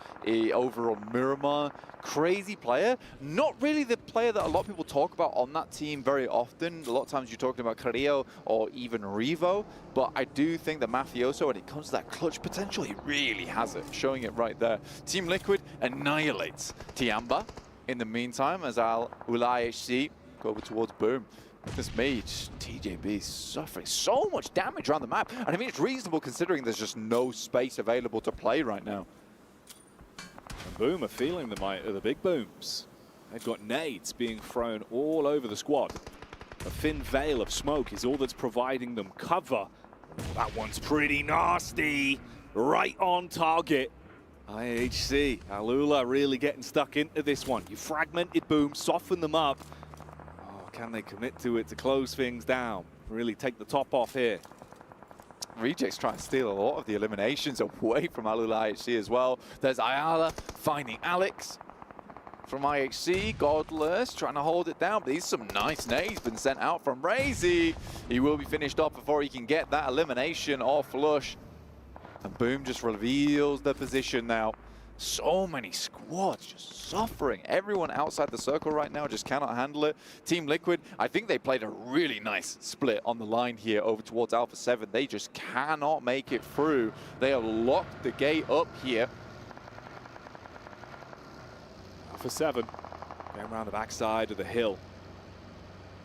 over on Miramar. Crazy player. Not really the player that a lot of people talk about on that team very often. A lot of times you're talking about Carrillo or even Revo. But I do think that Mafioso, when it comes to that clutch potential, he really has it. Showing it right there. Team Liquid annihilates Tiamba in the meantime as Al HC go over towards Boom. This mage, TJB, is suffering so much damage around the map. And I mean, it's reasonable considering there's just no space available to play right now. And Boom are feeling the might of the big booms. They've got nades being thrown all over the squad. A thin veil of smoke is all that's providing them cover. That one's pretty nasty. Right on target. IHC, Alula really getting stuck into this one. You fragmented Boom, soften them up. Can they commit to it to close things down? Really take the top off here. Reject's trying to steal a lot of the eliminations away from Alula IHC as well. There's Ayala finding Alex from IHC. Godless trying to hold it down, but these some nice nades been sent out from Razy. He will be finished off before he can get that elimination off Lush. And Boom just reveals the position now. So many squads just suffering. Everyone outside the circle right now just cannot handle it. Team Liquid, I think they played a really nice split on the line here over towards Alpha 7. They just cannot make it through. They have locked the gate up here. Alpha 7 going around the backside of the hill.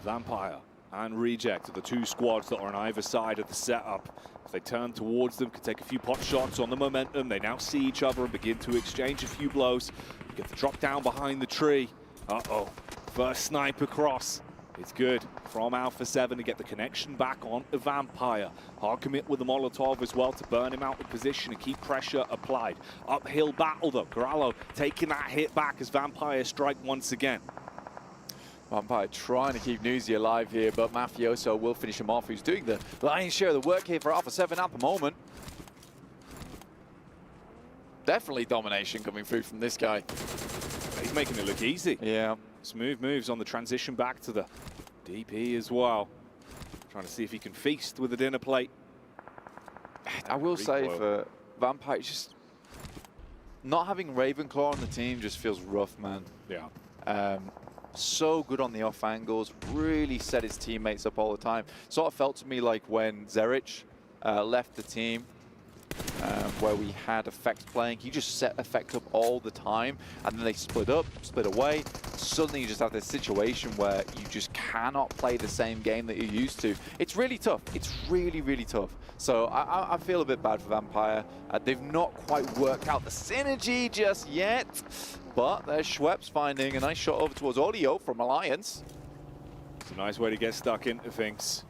Vampire and Reject are the two squads that are on either side of the setup. If they turn towards them, can take a few pot shots on the momentum. They now see each other and begin to exchange a few blows. Get the drop down behind the tree. Uh-oh. First snipe across. It's good from Alpha 7 to get the connection back on the Vampire. Hard commit with the Molotov as well to burn him out of position and keep pressure applied. Uphill battle though. Corallo taking that hit back as Vampire strike once again. Vampire trying to keep Newsy alive here, but Mafioso will finish him off, who's doing the lion's share of the work here for Alpha 7 at the moment. Definitely domination coming through from this guy. He's making it look easy. Yeah. Smooth moves on the transition back to the DP as well. Trying to see if he can feast with the dinner plate. I will say for Vampire, just not having Ravenclaw on the team just feels rough, man. Yeah. So good on the off angles, really set his teammates up all the time. Sort of felt to me like when Zerich left the team, where we had Effect playing. He just set Effect up all the time, and then they split up, split away. Suddenly you just have this situation where you just cannot play the same game that you're used to. It's really tough. It's really, really tough. So I feel a bit bad for Vampire. They've not quite worked out the synergy just yet. But there's Schweppes finding a nice shot over towards Audio from Alliance. It's a nice way to get stuck into things.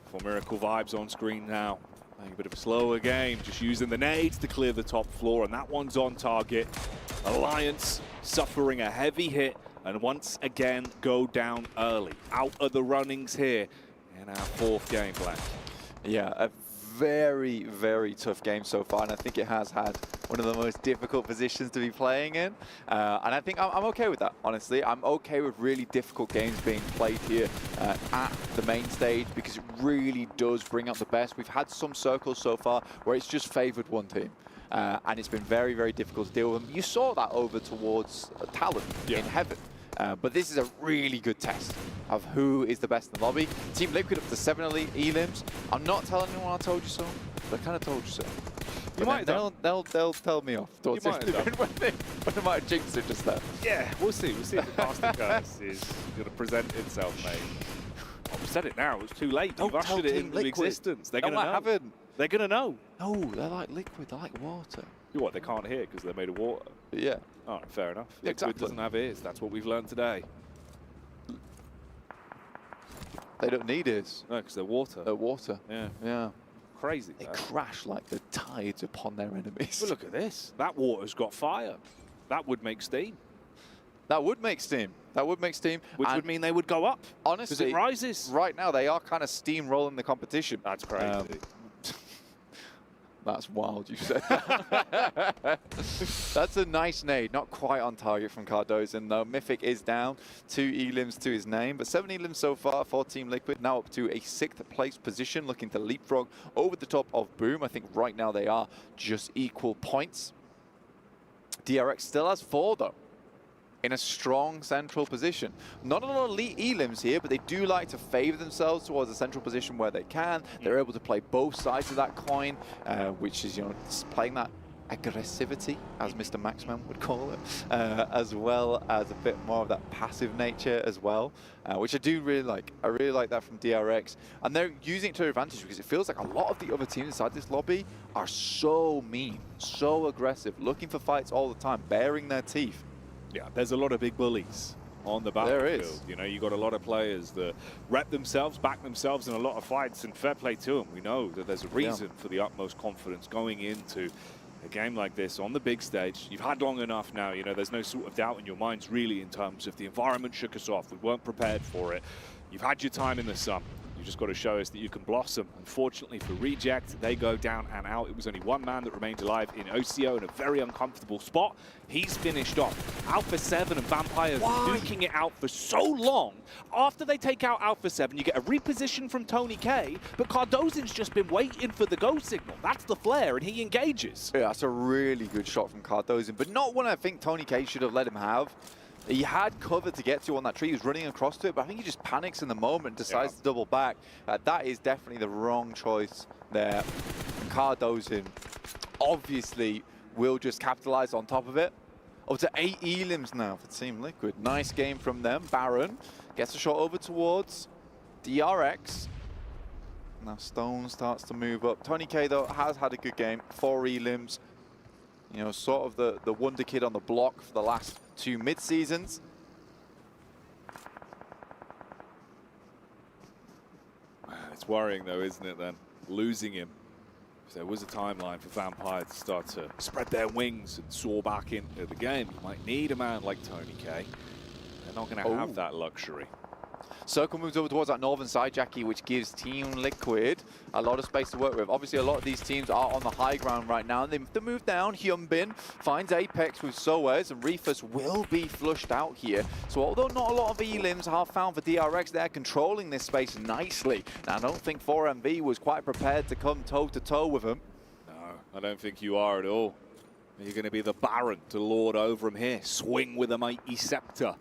For Miracle Vibes on screen now. Playing a bit of a slower game, just using the nades to clear the top floor, and that one's on target. Alliance suffering a heavy hit, and once again go down early. Out of the runnings here in our 4th game, Black. Yeah, a very, very tough game so far, and I think it has had one of the most difficult positions to be playing in. And I think I'm okay with that, honestly. I'm okay with really difficult games being played here at the main stage, because it really does bring out the best. We've had some circles so far where it's just favored one team. And it's been very, very difficult to deal with them. You saw that over towards Talon in Heaven. But this is a really good test of who is the best in the lobby. Team Liquid up to 7 elims. I'm not telling anyone I told you so, but I kind of told you so. You might they'll tell me off towards you might have when they might have jinxed it just there. Yeah, we'll see. We'll see if the casting curse is going to present itself, mate. I've said it now. It's too late. You've ushered it into existence. They're going to know. Haven't. They're going to know. No, they're like liquid. They're like water. What, they can't hear because they're made of water? Yeah. All right, fair enough. Yeah, Liquid doesn't have ears. That's what we've learned today. They don't need ears. No, because they're water. They're water. Yeah. Yeah. Crazy. They crash like the tides upon their enemies. But look at this. That water's got fire. That would make steam. That would make steam. That would make steam. Which would mean they would go up. Honestly, because it rises. Right now, they are kind of steamrolling the competition. That's crazy. That's wild, you said that. That's a nice nade. Not quite on target from Cardozo, though. Mythic is down. 2 elims to his name, but 7 elims so far for Team Liquid. Now up to a 6th place position, looking to leapfrog over the top of Boom. I think right now they are just equal points. DRX still has 4, though, in a strong central position. Not a lot of elims here, but they do like to favor themselves towards the central position where they can. They're able to play both sides of that coin, which is, you know, playing that aggressivity, as Mr. Maxman would call it, as well as a bit more of that passive nature as well, which I do really like. I really like that from DRX. And they're using it to their advantage, because it feels like a lot of the other teams inside this lobby are so mean, so aggressive, looking for fights all the time, baring their teeth. Yeah, there's a lot of big bullies on the battlefield. There is. You know, you got a lot of players that rep themselves, back themselves in a lot of fights, and fair play to them. We know that there's a reason for the utmost confidence going into a game like this on the big stage. You've had long enough now, you know, there's no sort of doubt in your minds really in terms of the environment shook us off. We weren't prepared for it. You've had your time in the sun. You just got to show us that you can blossom. Unfortunately for Reject, they go down and out. It was only one man that remained alive in OCO in a very uncomfortable spot. He's finished off. Alpha 7 and Vampires duking it out for so long. After they take out Alpha 7, you get a reposition from Tony K, but Cardozo's just been waiting for the go signal. That's the flare, and he engages. Yeah, that's a really good shot from Cardozo, but not one I think Tony K should have let him have. He had cover to get to on that tree. He was running across to it, but I think he just panics in the moment, decides to double back. That is definitely the wrong choice there. Cardozo obviously will just capitalize on top of it. Up to 8 elims now for Team Liquid. Nice game from them. Baron gets a shot over towards DRX. Now Stone starts to move up. Tony K, though, has had a good game. 4 elims. You know, sort of the wonder kid on the block for the last 2 mid-seasons. It's worrying, though, isn't it, then? Losing him. If there was a timeline for Vampire to start to spread their wings and soar back into the game, you might need a man like Tony K. They're not going to have that luxury. Circle moves over towards that northern side, Jackie, which gives Team Liquid a lot of space to work with. Obviously, a lot of these teams are on the high ground right now. They have to move down. Hyunbin finds Apex with Soez, and Reefus will be flushed out here. So although not a lot of elims are found for DRX, they're controlling this space nicely. Now, I don't think 4MV was quite prepared to come toe-to-toe with him. No, I don't think you are at all. You're going to be the Baron to lord over him here. Swing with a mighty scepter.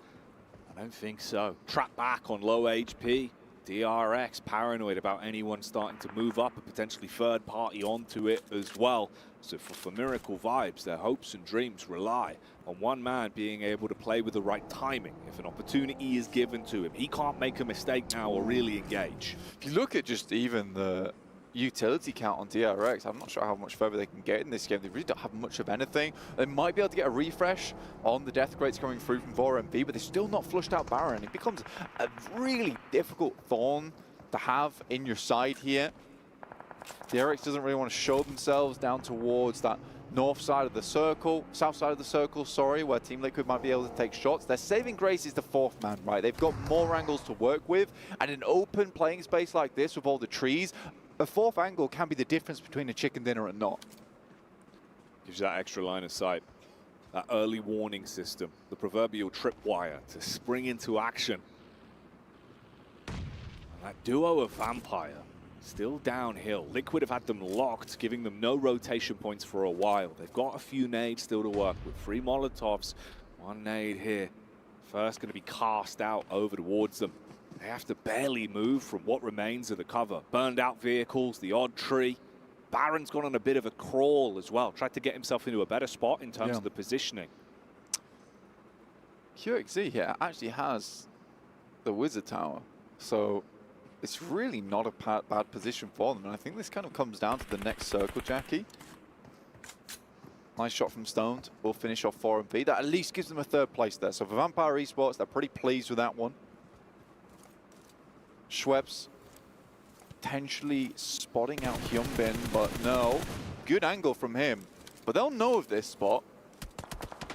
I don't think so. Trap back on low HP. DRX paranoid about anyone starting to move up and potentially third party onto it as well. So for Miracle Vibes, their hopes and dreams rely on one man being able to play with the right timing. If an opportunity is given to him, he can't make a mistake now or really engage. If you look at just even the utility count on DRX, I'm not sure how much further they can get in this game. They really don't have much of anything. They might be able to get a refresh on the death rates coming through from 4MV, but they're still not flushed out Baron. It becomes a really difficult thorn to have in your side here. DRX doesn't really want to show themselves down towards that north side of the circle, south side of the circle, sorry, where Team Liquid might be able to take shots. Their saving grace is the fourth man, right? They've got more angles to work with, and an open playing space like this with all the trees, a fourth angle can be the difference between a chicken dinner and not. Gives you that extra line of sight, that early warning system, the proverbial tripwire to spring into action. And that duo of Vampire still downhill. Liquid have had them locked, giving them no rotation points for a while. They've got a few nades still to work with. 3 Molotovs, 1 nade here. First going to be cast out over towards them. They have to barely move from what remains of the cover. Burned out vehicles, the odd tree. Baron's gone on a bit of a crawl as well. Tried to get himself into a better spot in terms of the positioning. QXZ here actually has the Wizard Tower, so it's really not a bad position for them. And I think this kind of comes down to the next circle, Jackie. Nice shot from Stoned. We'll finish off 4 and V. That at least gives them a 3rd place there. So for Vampire Esports, they're pretty pleased with that one. Schweppes potentially spotting out Hyunbin, but no. Good angle from him. But they'll know of this spot.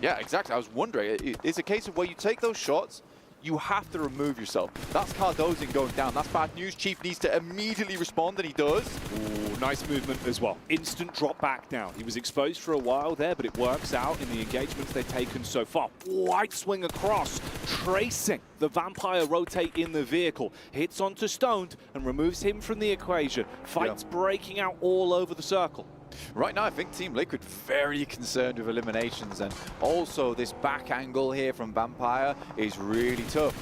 Yeah, exactly. I was wondering. It's a case of where you take those shots, you have to remove yourself. That's Cardozin going down. That's bad news. Chief needs to immediately respond, and he does. Ooh, nice movement as well. Instant drop back down. He was exposed for a while there, but it works out in the engagements they've taken so far. Wide swing across, tracing the Vampire rotate in the vehicle. Hits onto Stoned and removes him from the equation. Fights breaking out all over the circle. Right now, I think Team Liquid very concerned with eliminations, and also this back angle here from Vampire is really tough.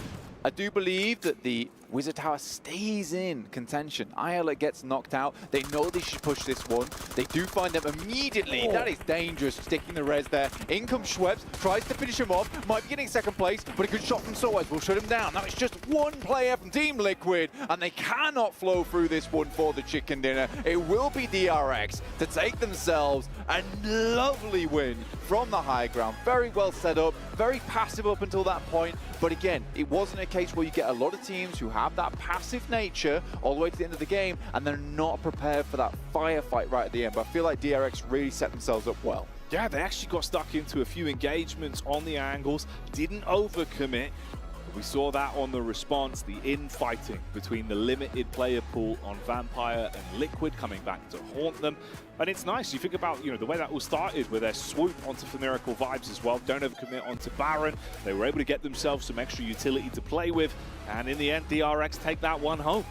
I do believe that the Wizard Tower stays in contention. Ayala gets knocked out. They know they should push this one. They do find them immediately. That is dangerous, sticking the res there. In comes Schweppes, tries to finish him off. Might be getting 2nd place, but a good shot from Soaz will shut him down. Now it's just 1 player from Team Liquid, and they cannot flow through this one for the chicken dinner. It will be DRX to take themselves a lovely win from the high ground. Very well set up, very passive up until that point. But again, it wasn't a case where you get a lot of teams who have that passive nature all the way to the end of the game, and they're not prepared for that firefight right at the end. But I feel like DRX really set themselves up well. Yeah, they actually got stuck into a few engagements on the angles, didn't overcommit. We saw that on the response, the infighting between the limited player pool on Vampire and Liquid coming back to haunt them. And it's nice, you think about, the way that all started with their swoop onto For Miracle Vibes as well. Don't overcommit onto Baron. They were able to get themselves some extra utility to play with. And in the end, DRX take that one home.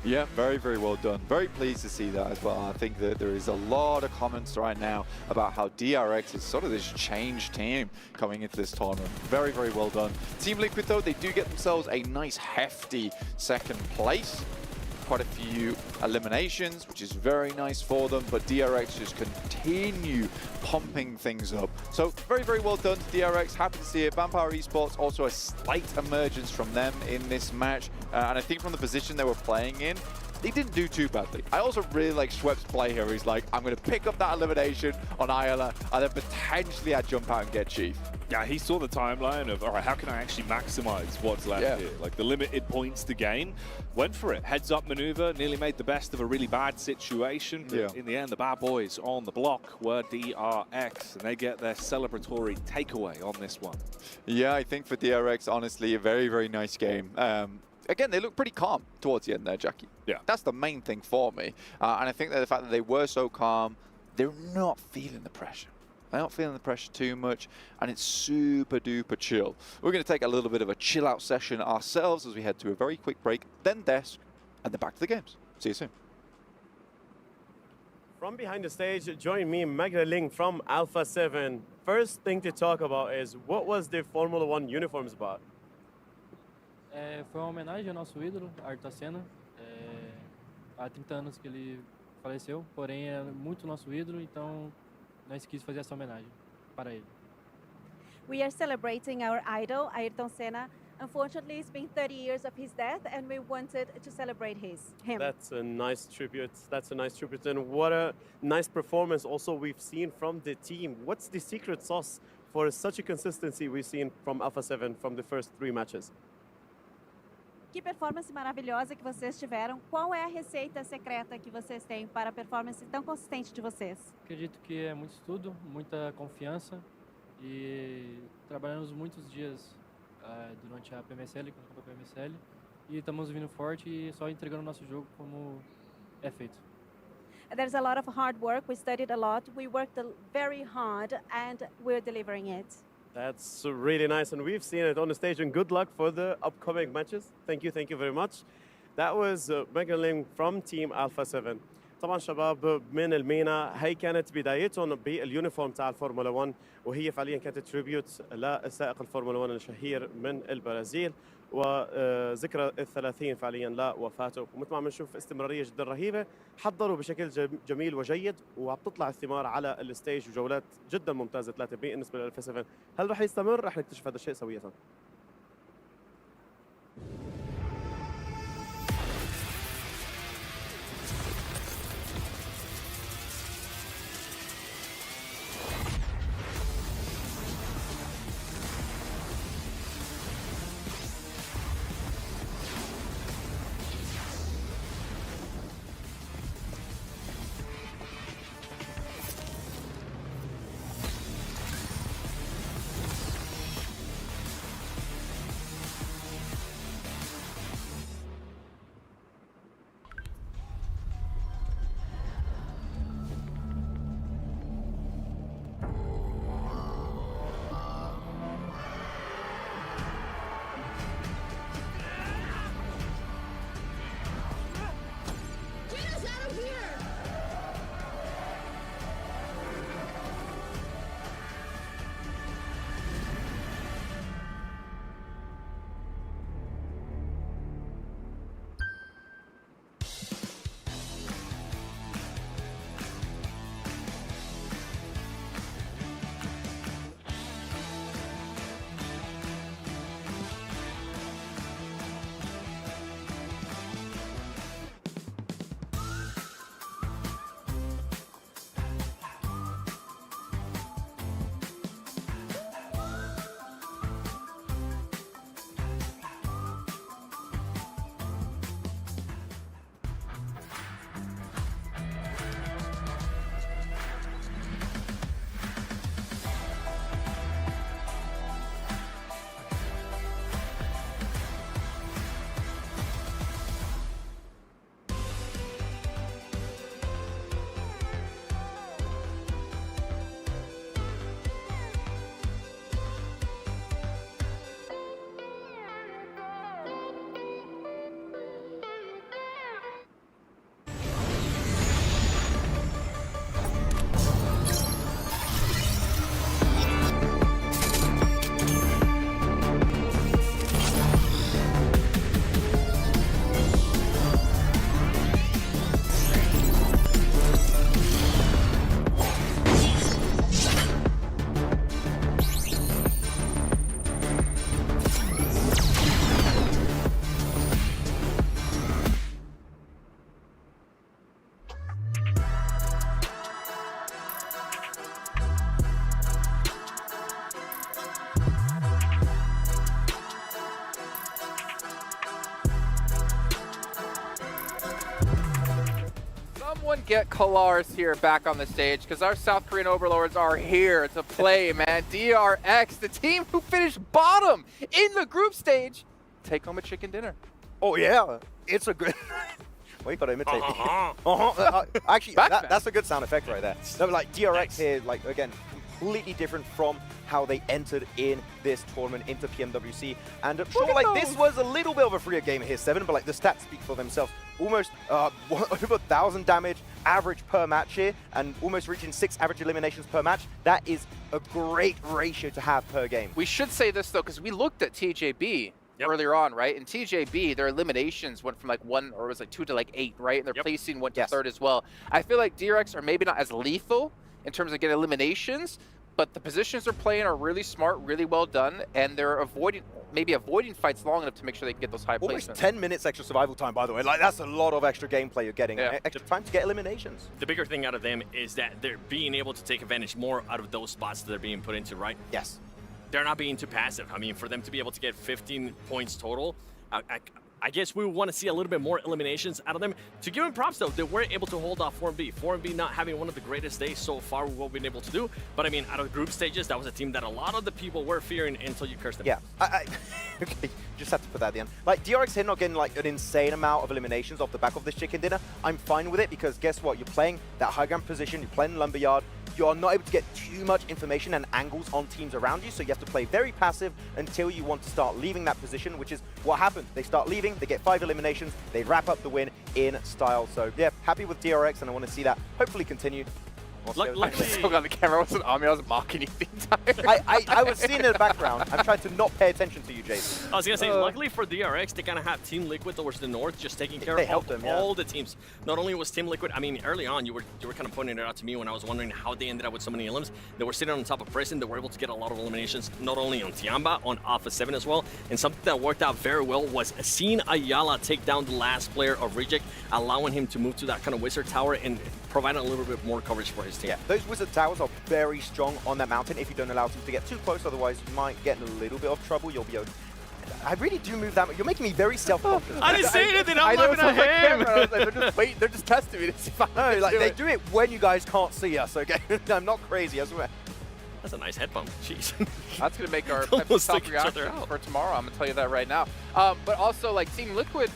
Yeah, very, very well done. Very pleased to see that as well. I think that there is a lot of comments right now about how DRX is sort of this changed team coming into this tournament. Very, very well done. Team Liquid, though, they do get themselves a nice, hefty 2nd place. Quite a few eliminations, which is very nice for them, but DRX just continue pumping things up. So very, very well done to DRX. Happy to see it. Vampire Esports, also a slight emergence from them in this match. And I think from the position they were playing in, they didn't do too badly. I also really like Schweppes' play here. He's like, I'm going to pick up that elimination on Ayala and then potentially I'd jump out and get Chief. Yeah, he saw the timeline of, all right, how can I actually maximize what's left here? Like the limited points to gain. Went for it. Heads up maneuver, nearly made the best of a really bad situation. But in the end, the bad boys on the block were DRX, and they get their celebratory takeaway on this one. Yeah, I think for DRX, honestly, a very, very nice game. Again, they look pretty calm towards the end there, Jackie. Yeah. That's the main thing for me. And I think that the fact that they were so calm, they're not feeling the pressure. They're not feeling the pressure too much, and it's super duper chill. We're going to take a little bit of a chill out session ourselves as we head to a very quick break, then desk, and then back to the games. See you soon. From behind the stage, join me, Magda Ling from Alpha 7. First thing to talk about is, what was the Formula 1 uniforms about? Foi uma homenagem ao nosso ídolo, Ayrton Senna. Há 30 anos que ele faleceu, porém é muito nosso ídolo, então nós quis fazer essa homenagem para ele. We are celebrating our idol, Ayrton Senna. Unfortunately, it's been 30 years of his death, and we wanted to celebrate him. That's a nice tribute. That's a nice tribute, and what a nice performance also we've seen from the team. What's the secret sauce for such a consistency we've seen from Alpha 7 from the first 3 matches? Que performance maravilhosa que vocês tiveram. Qual é a receita secreta que vocês têm para a performance tão consistente de vocês? Acredito que é muito estudo, muita confiança e trabalhamos muitos dias durante a PMSL, quando acabou a PMSL, e estamos vindo forte e só entregando o nosso jogo como é feito. There's a lot of hard work. We studied a lot. We worked very hard and we're delivering it. That's really nice, and we've seen it on the stage. And good luck for the upcoming matches. Thank you very much. That was Megan Ling from Team Alpha 7. طبعا شباب من المينا هي كانت بدايتهم باليونيفورم تاع الفورمولا 1 وهي فعليا كانت تريبيوت لسائق الفورمولا 1 الشهير من البرازيل وذكرى ال30 فعليا لوفاته ومثل ما عم نشوف استمراريه جدا رهيبه حضروا بشكل جميل وجيد وعم تطلع الثمار على الستيج وجولات جدا ممتازه 3 بالنسبه للالفا 7 هل رح يستمر؟ رح نكتشف هذا الشيء سويا. Get Kalars here back on the stage because our South Korean overlords are here to play, man. DRX, the team who finished bottom in the group stage, take home a chicken dinner. Oh yeah, it's a good. Well, you got to imitate. Actually, that's a good sound effect right there. No, like DRX here, like again, completely different from how they entered in this tournament into PMWC. And sure, like this was a little bit of a freer game here, 7, but like the stats speak for themselves. Almost over 1,000 damage average per match here, and almost reaching 6 average eliminations per match. That is a great ratio to have per game. We should say this though, because we looked at TJB earlier on, right? And TJB, their eliminations went from like 1 or it was like 2 to like 8, right? And their placing went to 3rd as well. I feel like DRX are maybe not as lethal in terms of getting eliminations, but the positions they're playing are really smart, really well done, and they're avoiding fights long enough to make sure they can get those high placements. Almost 10 minutes extra survival time, by the way. Like, that's a lot of extra gameplay you're getting. Extra time to get eliminations. The bigger thing out of them is that they're being able to take advantage more out of those spots that they're being put into, right? Yes. They're not being too passive. I mean, for them to be able to get 15 points total, I guess we want to see a little bit more eliminations out of them. To give them props, though, they were able to hold off 4MB. 4MB not having one of the greatest days so far with what we've been able to do. But, I mean, out of the group stages, that was a team that a lot of the people were fearing until you cursed them. Yeah. Okay, just have to put that at the end. Like, DRX here not getting, like, an insane amount of eliminations off the back of this chicken dinner. I'm fine with it because guess what? You're playing that high ground position. You're playing Lumberyard. You are not able to get too much information and angles on teams around you, so you have to play very passive until you want to start leaving that position, which is what happened. They start leaving, they get 5 eliminations, they wrap up the win in style. So yeah, happy with DRX, and I want to see that hopefully continue. Luckily, still got the camera. I wasn't on me. I was mocking you the entire I was seeing in the background. I'm trying to not pay attention to you, Jason. I was going to say, luckily for DRX, they kind of have Team Liquid towards the north just taking care of all the teams. Not only was Team Liquid, I mean, early on, you were kind of pointing it out to me when I was wondering how they ended up with so many elims. They were sitting on top of Prison. They were able to get a lot of eliminations, not only on Tiamba, on Alpha 7 as well. And something that worked out very well was seeing Ayala take down the last player of Reject, allowing him to move to that kind of Wizard Tower and providing a little bit more coverage for his team. Yeah, those Wizard Towers are very strong on that mountain if you don't allow them to get too close, otherwise you might get in a little bit of trouble. You'll be okay. I really do move that much. You're making me very self-conscious. I didn't say anything, I'm laughing at him. They're just testing me to see if I like, they do it when you guys can't see us, okay? I'm not crazy, I swear. That's a nice head bump. Jeez. That's going to make our top reaction for tomorrow. I'm going to tell you that right now. But also, like, Team Liquid,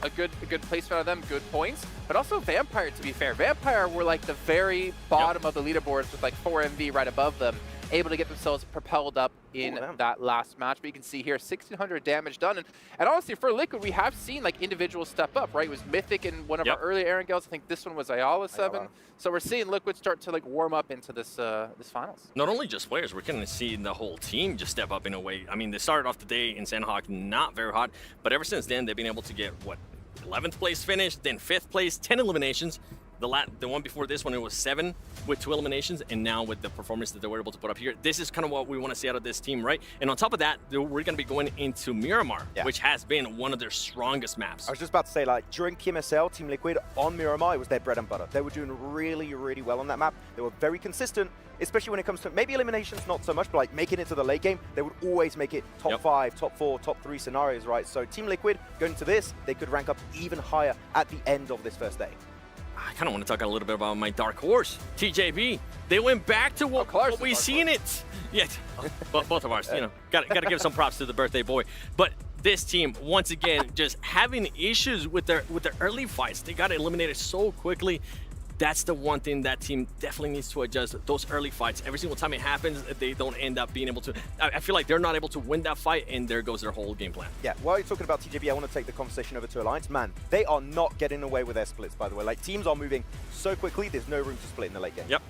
a good placement of them, good points. But also Vampire, to be fair. Vampire were like the very bottom of the leaderboards with like 4MV right above them, able to get themselves propelled up in that last match. But you can see here, 1,600 damage done. And honestly, for Liquid, we have seen like individuals step up, right? It was Mythic in one of our earlier Erangels. I think this one was Ayala 7. So we're seeing Liquid start to like warm up into this this finals. Not only just players, we're kind of seeing the whole team just step up in a way. I mean, they started off the day in Sandhawk not very hot, but ever since then, they've been able to get, what, 11th place finish, then 5th place, 10 eliminations. The one before this one, it was 7 with 2 eliminations, and now with the performance that they were able to put up here, this is kind of what we want to see out of this team, right? And on top of that, we're going to be going into Miramar, which has been one of their strongest maps. I was just about to say, like, during PMSL, Team Liquid on Miramar, it was their bread and butter. They were doing really, really well on that map. They were very consistent, especially when it comes to maybe eliminations, not so much, but like making it to the late game, they would always make it top 5, top 4, top 3 scenarios, right? So Team Liquid, going to this, they could rank up even higher at the end of this first day. I kind of want to talk a little bit about my dark horse, TJB. They went back to what we seen it. Yeah, both of ours, you know, got to give some props to the birthday boy. But this team, once again, just having issues with their early fights. They got eliminated so quickly. That's the one thing that team definitely needs to adjust. Those early fights, every single time it happens, they don't end up being able to. I feel like they're not able to win that fight, and there goes their whole game plan. Yeah, while you're talking about TJB, I want to take the conversation over to Alliance. Man, they are not getting away with their splits, by the way. Like, teams are moving so quickly, there's no room to split in the late game. Yep.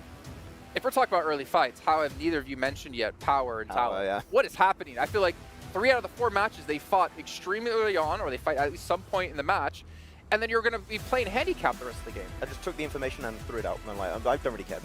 If we're talking about early fights, how have neither of you mentioned yet Power and Talon? What is happening? I feel like 3 out of the 4 matches, they fought extremely early on, or they fight at least some point in the match, and then you're going to be playing handicap the rest of the game. I just took the information and threw it out. And I'm like, I don't really care.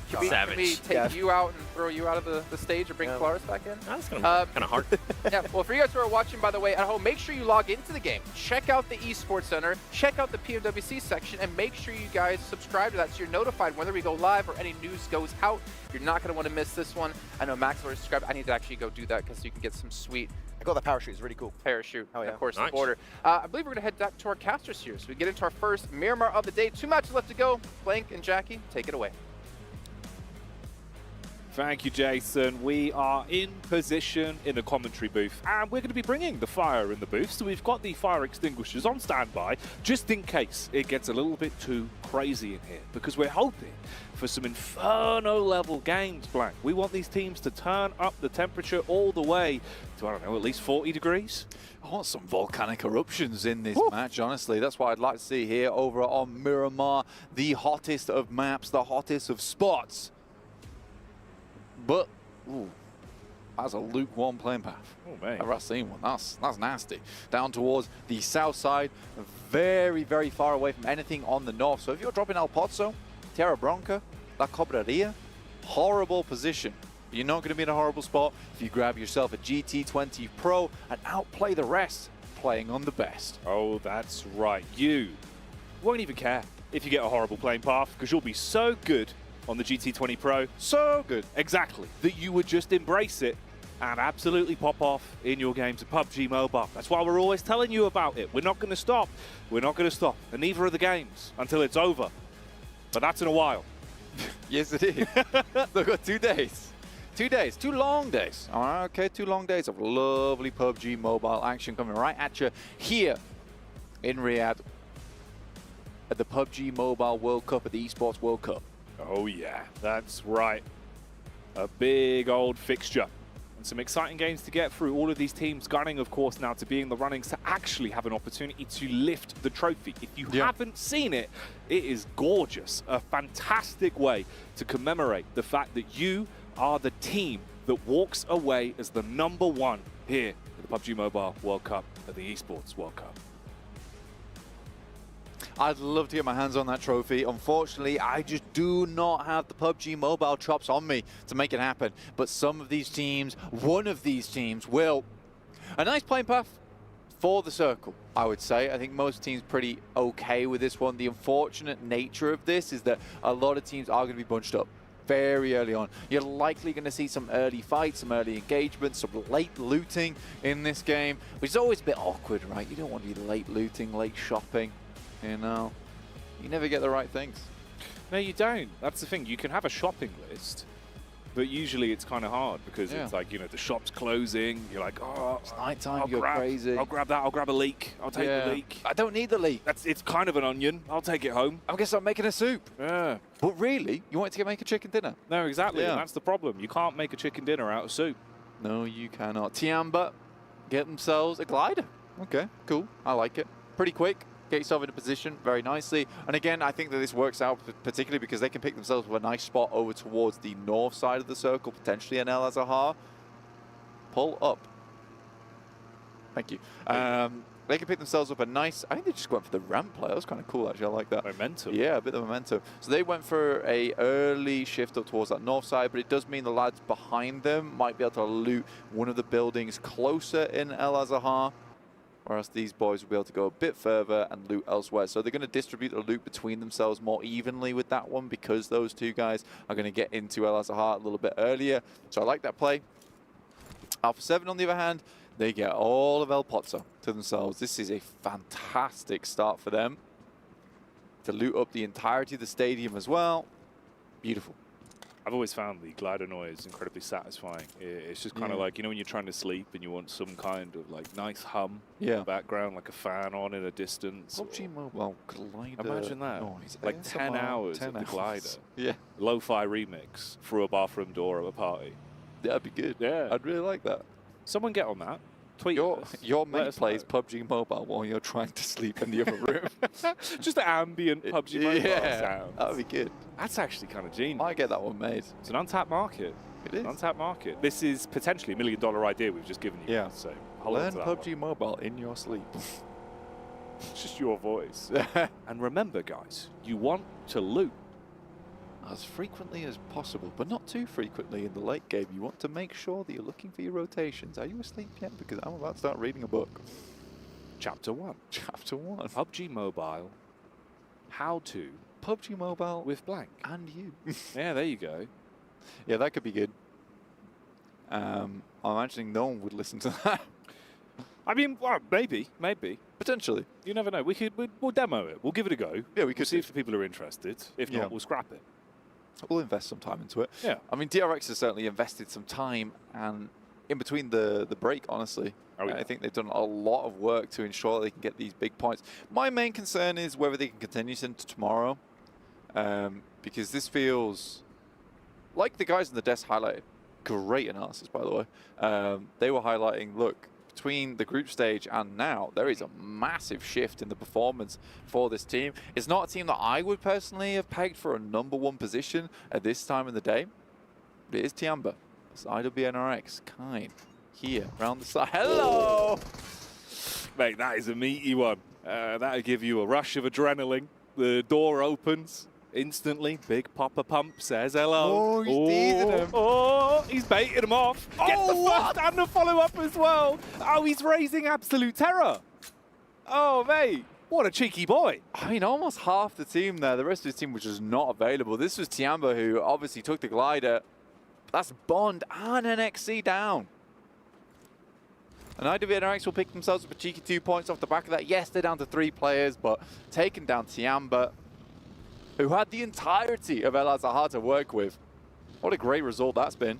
Can we take you out and throw you out of the stage or bring Polaris back in? That's kind of hard. Yeah, well, for you guys who are watching, by the way, at home, make sure you log into the game. Check out the Esports Center. Check out the PMWC section. And make sure you guys subscribe to that so you're notified whether we go live or any news goes out. You're not going to want to miss this one. I know Max already subscribed. I need to actually go do that because you can get some sweet... I got the parachute. It's really cool. Parachute. Oh, yeah. Of course, Nice. the border. I believe we're going to head back to our casters here. So we get into our first Miramar of the day. 2 matches left to go. Blank and Jackie, take it away. Thank you, Jason. We are in position in the commentary booth, and we're going to be bringing the fire in the booth. So we've got the fire extinguishers on standby, just in case it gets a little bit too crazy in here, because we're hoping for some Inferno-level games, Blank. We want these teams to turn up the temperature all the way to, I don't know, at least 40 degrees. I want some volcanic eruptions in this match, honestly. That's what I'd like to see here over on Miramar, the hottest of maps, the hottest of spots. But, ooh, that's a lukewarm playing path. Oh, man. I've seen one. That's nasty. Down towards the south side, very, very far away from anything on the north. So if you're dropping El Pozo, Terra Bronca, La Cobraria, horrible position. You're not going to be in a horrible spot if you grab yourself a GT20 Pro and outplay the rest, playing on the best. Oh, that's right. You won't even care if you get a horrible playing path, because you'll be so good on the GT20 Pro, so good, exactly, that you would just embrace it and absolutely pop off in your games of PUBG Mobile. That's why we're always telling you about it. We're not going to stop. We're not going to stop. And neither are the games until it's over. But that's in a while. Yes, it is. They've got 2 days. 2 days, 2 long days. All right, okay, 2 long days of lovely PUBG Mobile action coming right at you here in Riyadh at the PUBG Mobile World Cup, at the Esports World Cup. Oh yeah, that's right. A big old fixture. And some exciting games to get through. All of these teams gunning, of course, now to be in the runnings to actually have an opportunity to lift the trophy. If you haven't seen it, it is gorgeous. A fantastic way to commemorate the fact that you are the team that walks away as the #1 here at the PUBG Mobile World Cup, at the Esports World Cup. I'd love to get my hands on that trophy. Unfortunately, I just do not have the PUBG Mobile chops on me to make it happen. But some of these teams, one of these teams will. A nice playing path for the circle, I would say. I think most teams pretty okay with this one. The unfortunate nature of this is that a lot of teams are going to be bunched up very early on. You're likely going to see some early fights, some early engagements, some late looting in this game, which is always a bit awkward, right? You don't want to be late looting, late shopping. You know, you never get the right things. No, you don't. That's the thing. You can have a shopping list, but usually it's kind of hard because it's like, you know, the shop's closing. You're like, oh, it's nighttime. You're crazy. I'll grab that. I'll grab a leek. I'll take the leek. I don't need the leek. It's kind of an onion. I'll take it home. I guess I'm making a soup. Yeah. But really, you want to make a chicken dinner? No, exactly. Yeah. And that's the problem. You can't make a chicken dinner out of soup. No, you cannot. Tiamba get themselves a glider. Okay, cool. I like it. Pretty quick. Get yourself in a position very nicely. And again, I think that this works out particularly because they can pick themselves with a nice spot over towards the north side of the circle, potentially an El Azahar. Pull up. Thank you. They can pick themselves up a nice, I think they just went for the ramp play. That was kind of cool, actually. I like that. Momentum. Yeah, a bit of momentum. So they went for a early shift up towards that north side, but it does mean the lads behind them might be able to loot one of the buildings closer in El Azahar, whereas these boys will be able to go a bit further and loot elsewhere. So they're going to distribute the loot between themselves more evenly with that one because those two guys are going to get into El Azahar a little bit earlier. So I like that play. Alpha 7, on the other hand, they get all of El Pozo to themselves. This is a fantastic start for them to loot up the entirety of the stadium as well. Beautiful. I've always found the glider noise incredibly satisfying. It's just kind of like, you know, when you're trying to sleep and you want some kind of like nice hum in the background, like a fan on in a distance. PUBG Mobile glider. Imagine that. Noise. Like 10 hours of the glider. Yeah. Lo-fi remix through a bathroom door of a party. That'd be good. Yeah. I'd really like that. Someone get on that. Tweet us. Your mate plays PUBG Mobile while you're trying to sleep in the other room. Just the ambient PUBG Mobile sound. That would be good. That's actually kind of genius. Might get that one made. It's an untapped market. It is. An untapped market. This is potentially $1 million idea we've just given you. Yeah. So hold on Learn to that PUBG Mobile in your sleep. It's just your voice. And remember, guys, you want to loot as frequently as possible, but not too frequently in the late game. You want to make sure that you're looking for your rotations. Are you asleep yet? Because I'm about to start reading a book. Chapter 1. Chapter 1. PUBG Mobile. How to. PUBG Mobile. With blank. And you. Yeah, there you go. Yeah, that could be good. I'm imagining no one would listen to that. I mean, well, maybe. Potentially. You never know. We'll demo it. We'll give it a go. Yeah, we could see if the people are interested. If not, we'll scrap it. We'll invest some time into it. Yeah. I mean, DRX has certainly invested some time and in between the break, honestly. I think they've done a lot of work to ensure they can get these big points. My main concern is whether they can continue into tomorrow, because this feels like the guys in the desk highlighted. Great analysis, by the way. They were highlighting, look, between the group stage and now, there is a massive shift in the performance for this team. It's not a team that I would personally have pegged for a #1 position at this time in the day. But it is Tiamba. It's IWNRX, Kine, here, around the side. Hello! Mate, that is a meaty one. That'll give you a rush of adrenaline. The door opens instantly. Big Papa Pump says hello. Oh, he's teasing him. Oh, he's baiting him off. Gets the first and the follow-up as well. Oh, he's raising absolute terror. Oh, mate. What a cheeky boy. I mean, almost half the team there. The rest of the team was just not available. This was Tiamba, who obviously took the glider. That's Bond and an XC down. And IWNRX will pick themselves up a cheeky 2 points off the back of that. Yes, they're down to 3 players, but taking down Tiamba, who had the entirety of El Azahar to work with. What a great result that's been.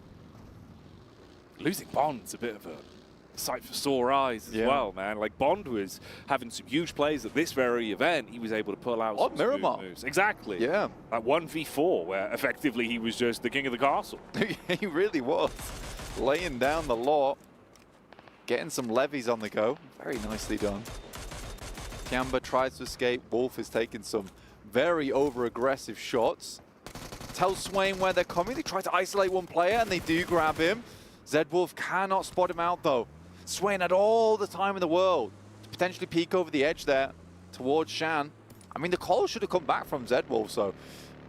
Losing Bond's a bit of a sight for sore eyes as well, man. Like, Bond was having some huge plays at this very event. He was able to pull out some smooth moves. Exactly. Yeah. Like 1v4, where effectively he was just the king of the castle. He really was. Laying down the law. Getting some levies on the go. Very nicely done. Tiamba tries to escape. Wolf is taking some very over-aggressive shots. Tells Swain where they're coming. They try to isolate one player, and they do grab him. Zedwolf cannot spot him out, though. Swain had all the time in the world to potentially peek over the edge there towards Shan. I mean, the call should have come back from Zedwolf, so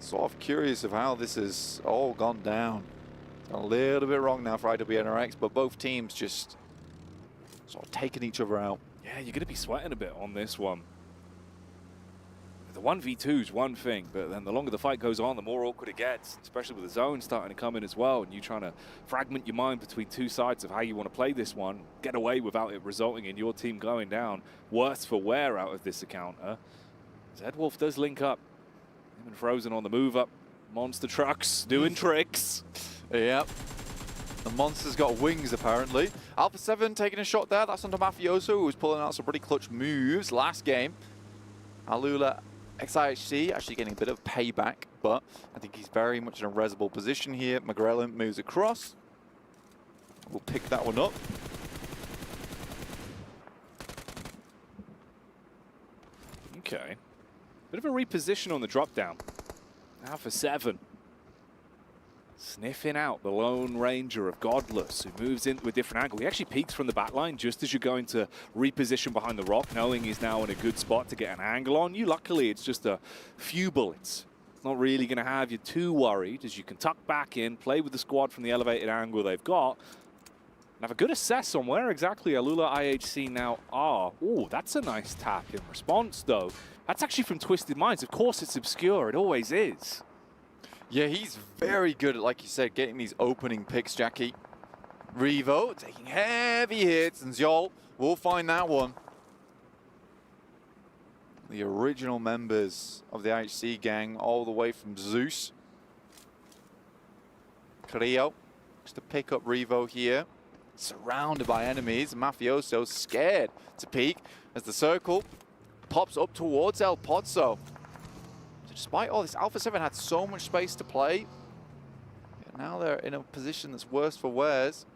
sort of curious of how this has all gone down. A little bit wrong now for IWNRX, but both teams just sort of taking each other out. Yeah, you're going to be sweating a bit on this one. The 1v2 is one thing, but then the longer the fight goes on, the more awkward it gets, especially with the zone starting to come in as well, and you trying to fragment your mind between two sides of how you want to play this one, get away without it resulting in your team going down. Worse for wear out of this encounter. Zedwolf does link up. Him and Frozen on the move up. Monster trucks doing tricks. Yep. The monster's got wings, apparently. Alpha 7 taking a shot there. That's onto Mafioso, who was pulling out some pretty clutch moves last game. Alula XIHC actually getting a bit of payback, but I think he's very much in a resible position here. McGrellin moves across. We'll pick that one up. Okay. Bit of a reposition on the drop down. Alpha 7. Sniffing out the Lone Ranger of Godless, who moves into a different angle. He actually peeks from the back line just as you're going to reposition behind the rock, knowing he's now in a good spot to get an angle on you. Luckily, it's just a few bullets. It's not really going to have you too worried, as you can tuck back in, play with the squad from the elevated angle they've got, and have a good assess on where exactly Alula IHC now are. Oh, that's a nice tap in response, though. That's actually from Twisted Minds. Of course, it's obscure. It always is. Yeah, he's very good at, like you said, getting these opening picks, Jackie. Revo taking heavy hits, and Zjol will find that one. The original members of the IHC gang, all the way from Zeus. Creo just to pick up Revo here. Surrounded by enemies. Mafioso scared to peek as the circle pops up towards El Pozzo. Despite all this, Alpha 7 had so much space to play. Yeah, now they're in a position that's worse for wears.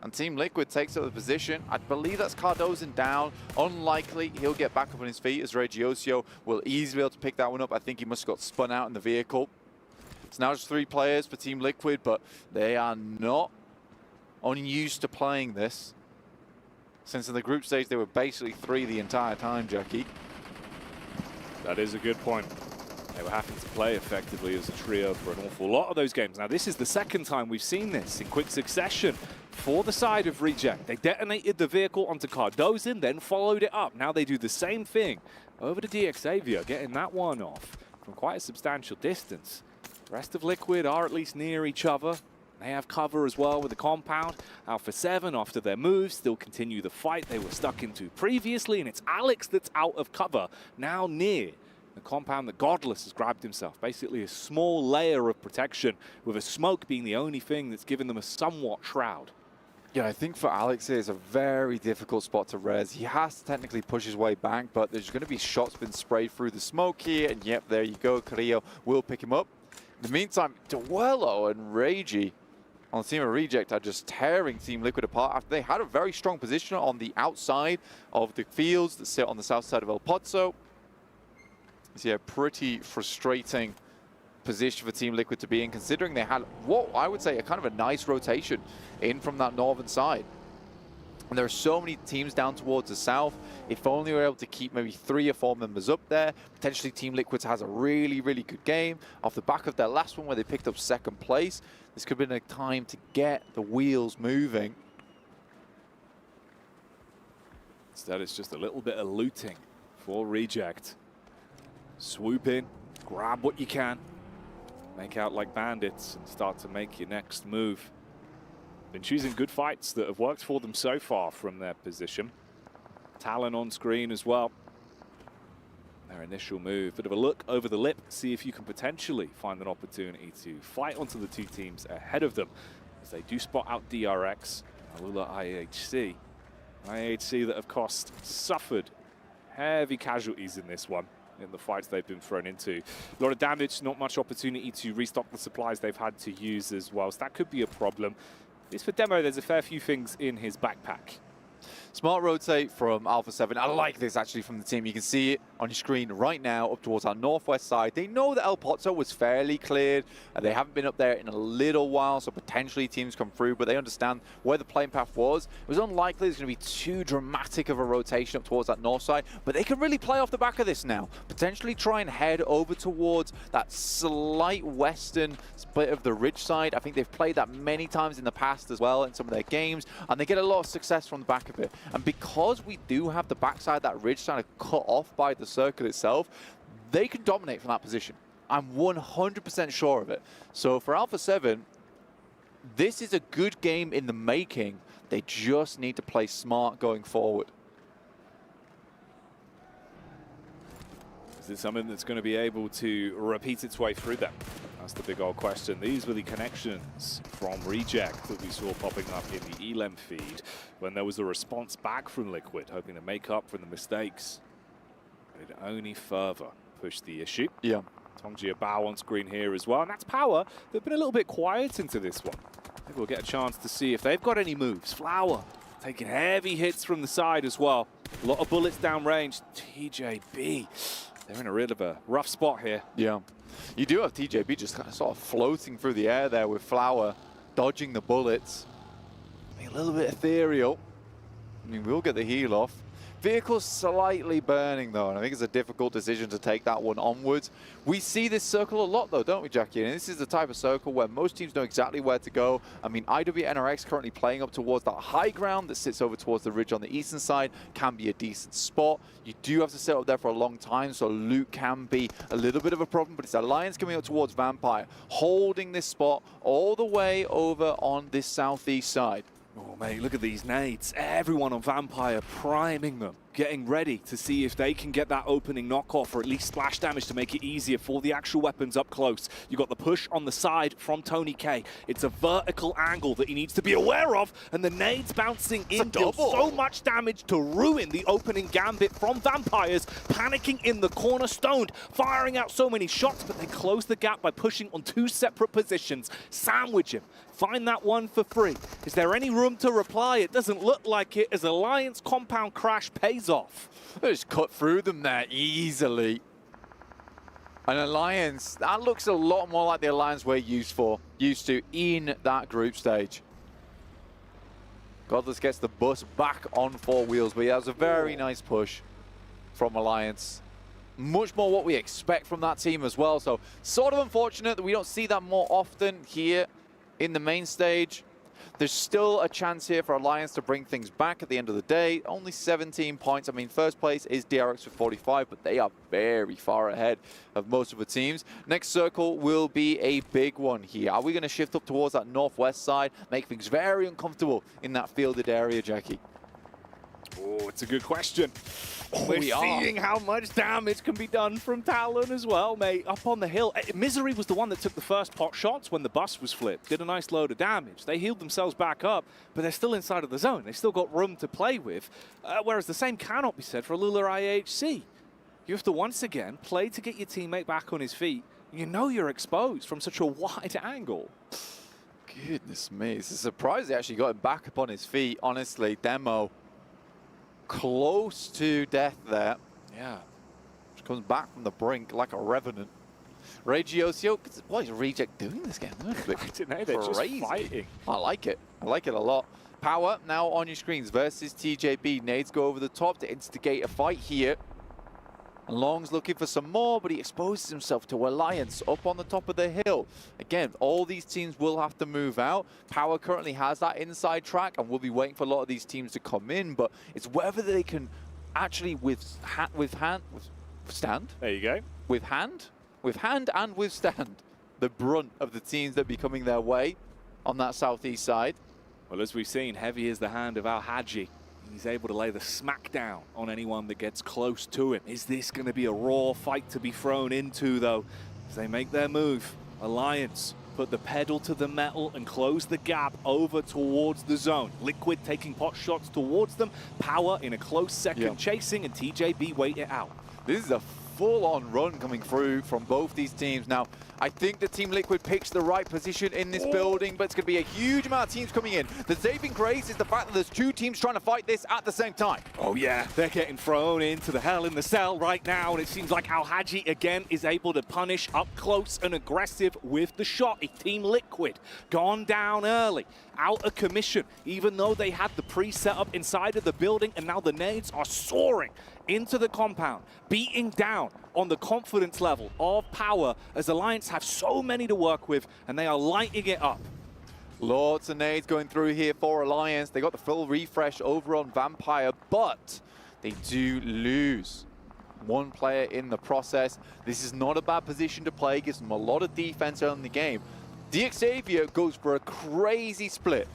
And Team Liquid takes up the position. I believe that's Cardozen down. Unlikely he'll get back up on his feet, as Regiosio will easily be able to pick that one up. I think he must have got spun out in the vehicle. It's now just 3 players for Team Liquid, but they are not unused to playing this. Since in the group stage, they were basically 3 the entire time, Jackie. That is a good point. They were having to play effectively as a trio for an awful lot of those games. Now, this is the second time we've seen this in quick succession for the side of Reject. They detonated the vehicle onto Cardozen, then followed it up. Now they do the same thing over to DX Xavier, getting that one off from quite a substantial distance. The rest of Liquid are at least near each other. They have cover as well with the compound. Alpha 7, after their moves, still continue the fight they were stuck into previously, and it's Alex that's out of cover, now near the compound that Godless has grabbed himself. Basically a small layer of protection, with a smoke being the only thing that's given them a somewhat shroud. Yeah, I think for Alex it's a very difficult spot to res. He has to technically push his way back, but there's going to be shots being sprayed through the smoke here, and yep, there you go. Carrillo will pick him up. In the meantime, Duello and Regi on the team of Reject are just tearing Team Liquid apart after they had a very strong position on the outside of the fields that sit on the south side of El Pozzo. It's a pretty frustrating position for Team Liquid to be in, considering they had what I would say a kind of a nice rotation in from that northern side. And there are so many teams down towards the south. If only we were able to keep maybe 3 or 4 members up there, potentially Team Liquid has a really, really good game off the back of their last one where they picked up 2nd place. This could have been a time to get the wheels moving. Instead, it's just a little bit of looting for Reject. Swoop in, grab what you can, make out like bandits, and start to make your next move. Been choosing good fights that have worked for them so far from their position. Talon on screen as well. Their initial move, bit of a look over the lip, see if you can potentially find an opportunity to fight onto the two teams ahead of them, as they do spot out DRX, Alula IHC. IHC that have suffered heavy casualties in this one, in the fights they've been thrown into. A lot of damage, not much opportunity to restock the supplies they've had to use as well, so that could be a problem. At least for Demo, there's a fair few things in his backpack. Smart rotate from Alpha 7. I like this actually from the team. You can see it on your screen right now up towards our northwest side. They know that El Pozo was fairly cleared. They haven't been up there in a little while, so potentially teams come through, but they understand where the playing path was. It was unlikely there's going to be too dramatic of a rotation up towards that north side, but they can really play off the back of this now. Potentially try and head over towards that slight western split of the ridge side. I think they've played that many times in the past as well in some of their games, and they get a lot of success from the back of it. And because we do have the backside of that ridge kind of cut off by the circle itself, they can dominate from that position. I'm 100% sure of it. So for Alpha 7, this is a good game in the making. They just need to play smart going forward. Is it something that's going to be able to repeat its way through them? That's the big old question. These were the connections from Reject that we saw popping up in the ELEM feed when there was a response back from Liquid, hoping to make up for the mistakes. But it only further pushed the issue. Yeah. Tongjia Bao on screen here as well, and that's Power. They've been a little bit quiet into this one. Maybe we'll get a chance to see if they've got any moves. Flower taking heavy hits from the side as well. A lot of bullets downrange. TJB, they're in a bit of a rough spot here. Yeah. You do have TJB just kind of sort of floating through the air there with Flower, dodging the bullets. A little bit ethereal. I mean, we'll get the heal off. Vehicle's slightly burning, though, and I think it's a difficult decision to take that one onwards. We see this circle a lot, though, don't we, Jackie? And this is the type of circle where most teams know exactly where to go. I mean, IWNRX currently playing up towards that high ground that sits over towards the ridge on the eastern side can be a decent spot. You do have to sit up there for a long time, so loot can be a little bit of a problem, but it's Alliance coming up towards Vampire, holding this spot all the way over on this southeast side. Oh, mate, look at these nades. Everyone on Vampire priming them, getting ready to see if they can get that opening knockoff or at least splash damage to make it easier for the actual weapons up close. You got the push on the side from Tony K. It's a vertical angle that he needs to be aware of, and the nades bouncing in deal so much damage to ruin the opening gambit from Vampires, panicking in the corner, Stoned, firing out so many shots, but they close the gap by pushing on two separate positions. Sandwich him. Find that one for free. Is there any room to reply? It doesn't look like it, as Alliance compound crash pays off. They just cut through them there easily. An Alliance, that looks a lot more like the Alliance we're used to in that group stage. Godless gets the bus back on four wheels, but yeah, that was a very nice push from Alliance. Much more what we expect from that team as well, so sort of unfortunate that we don't see that more often here in the main stage. There's still a chance here for Alliance to bring things back at the end of the day. Only 17 points. I mean, first place is DRX with 45, but they are very far ahead of most of the teams. Next circle will be a big one here. Are we going to shift up towards that northwest side, make things very uncomfortable in that fielded area, Jackie? Oh, it's a good question. We're seeing how much damage can be done from Talon as well, mate. Up on the hill. Misery was the one that took the first pot shots when the bus was flipped. Did a nice load of damage. They healed themselves back up, but they're still inside of the zone. They've still got room to play with. Whereas the same cannot be said for Alula IHC. You have to once again play to get your teammate back on his feet. You know you're exposed from such a wide angle. Goodness me. It's a surprise they actually got him back up on his feet. Honestly, Demo close to death there. Yeah. Just comes back from the brink like a revenant. Regiosio, what is Reject doing this game? I don't know, they're just fighting. I like it. I like it a lot. Power now on your screens versus TJB. Nades go over the top to instigate a fight here. Long's looking for some more, but he exposes himself to Alliance up on the top of the hill. Again, all these teams will have to move out. Power currently has that inside track, and we'll be waiting for a lot of these teams to come in, but it's whether they can actually withstand. There you go. Withstand and withstand the brunt of the teams that be coming their way on that southeast side. Well, as we've seen, heavy is the hand of Al-Haji. He's able to lay the smack down on anyone that gets close to him. Is this going to be a raw fight to be thrown into, though, as they make their move? Alliance put the pedal to the metal and close the gap over towards the zone. Liquid taking pot shots towards them. Power in a close second chasing, and TJB wait it out. This is a full-on run coming through from both these teams. Now, I think the Team Liquid picks the right position in this building, but it's going to be a huge amount of teams coming in. The saving grace is the fact that there's two teams trying to fight this at the same time. Oh yeah, they're getting thrown into the hell in the cell right now, and it seems like Al-Haji again is able to punish up close and aggressive with the shot. If Team Liquid gone down early, out of commission, even though they had the pre-setup inside of the building, and now the nades are soaring into the compound, beating down on the confidence level of Power, as Alliance have so many to work with, and they are lighting it up. Lots of nades going through here for Alliance. They got the full refresh over on Vampire, but they do lose one player in the process. This is not a bad position to play, gives them a lot of defense early in the game. Xavier goes for a crazy split.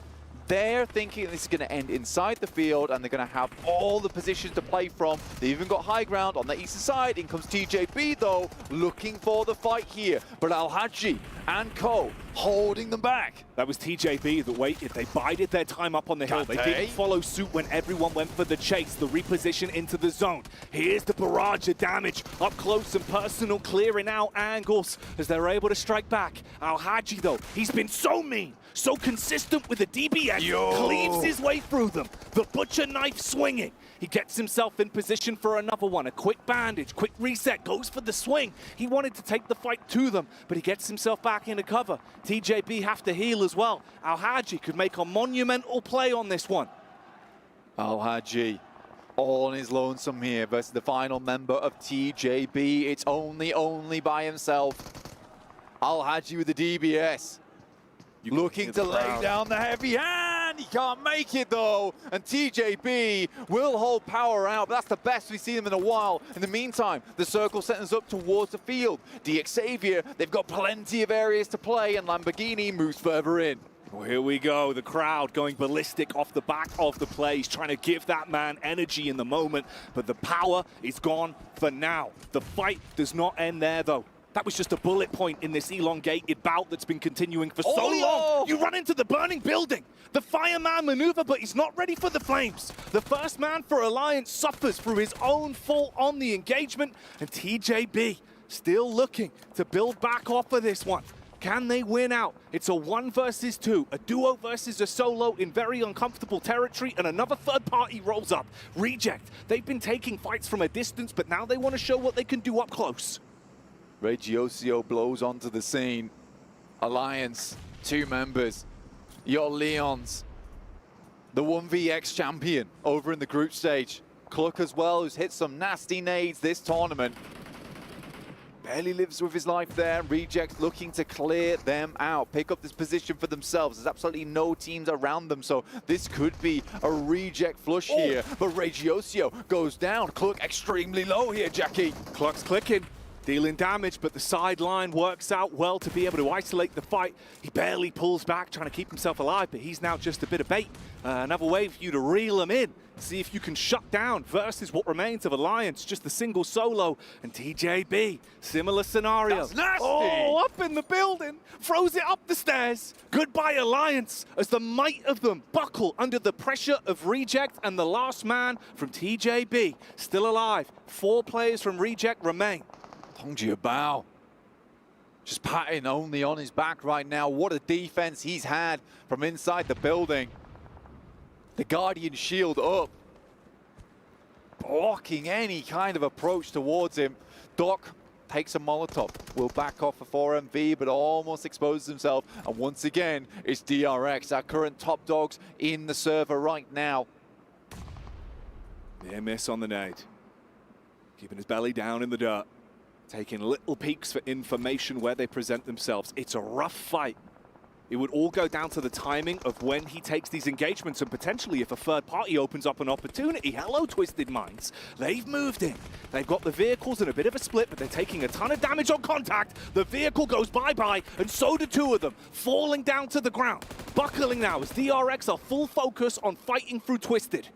They're thinking this is going to end inside the field, and they're going to have all the positions to play from. They even got high ground on the eastern side. In comes TJB, though, looking for the fight here. But Al-Haji and Co holding them back. That was TJB that waited. They bided their time up on the hill. They didn't follow suit when everyone went for the chase, the reposition into the zone. Here's the barrage of damage, up close and personal, clearing out angles as they're able to strike back. Al-Haji, though, he's been so mean, so consistent with the DBS, cleaves his way through them. The butcher knife swinging. He gets himself in position for another one. A quick bandage, quick reset, goes for the swing. He wanted to take the fight to them, but he gets himself back into cover. TJB have to heal as well. Al-Haji could make a monumental play on this one. Al-Haji all on his lonesome here versus the final member of TJB. It's only by himself. Al-Haji with the DBS. Looking to lay down the heavy hand. He can't make it, though. And TJB will hold Power out, but that's the best we've seen them in a while. In the meantime, the circle sends up towards the field. Xavier, they've got plenty of areas to play, and Lamborghini moves further in. Well, here we go. The crowd going ballistic off the back of the plays, trying to give that man energy in the moment. But the power is gone for now. The fight does not end there, though. That was just a bullet point in this elongated bout that's been continuing for so long. You run into the burning building. The fireman maneuver, but he's not ready for the flames. The first man for Alliance suffers through his own fault on the engagement, and TJB still looking to build back off of this one. Can they win out? It's a 1 versus 2, a duo versus a solo in very uncomfortable territory, and another third party rolls up. Reject. They've been taking fights from a distance, but now they want to show what they can do up close. Regiocio blows onto the scene. Alliance, 2 members. Your Leons, the 1vx champion over in the group stage. Cluck as well, who's hit some nasty nades this tournament. Barely lives with his life there. Reject looking to clear them out, pick up this position for themselves. There's absolutely no teams around them, so this could be a Reject flush here. But Regiocio goes down. Cluck extremely low here, Jackie. Cluck's clicking. Dealing damage, but the sideline works out well to be able to isolate the fight. He barely pulls back, trying to keep himself alive, but he's now just a bit of bait. Another way for you to reel him in. See if you can shut down versus what remains of Alliance, just the single solo. And TJB, similar scenario. That's nasty! Oh, up in the building, throws it up the stairs. Goodbye, Alliance, as the might of them buckle under the pressure of Reject, and the last man from TJB still alive. 4 players from Reject remain. Tongji Bao just patting only on his back right now. What a defense he's had from inside the building. The Guardian shield up, blocking any kind of approach towards him. Doc takes a Molotov, will back off for 4MV, but almost exposes himself. And once again, it's DRX, our current top dogs in the server right now. Near miss on the nade. Keeping his belly down in the dirt. Taking little peeks for information where they present themselves. It's a rough fight. It would all go down to the timing of when he takes these engagements, and potentially if a third party opens up an opportunity. Hello, Twisted Minds. They've moved in. They've got the vehicles in a bit of a split, but they're taking a ton of damage on contact. The vehicle goes bye-bye, and so do two of them, falling down to the ground. Buckling now as DRX are full focus on fighting through Twisted.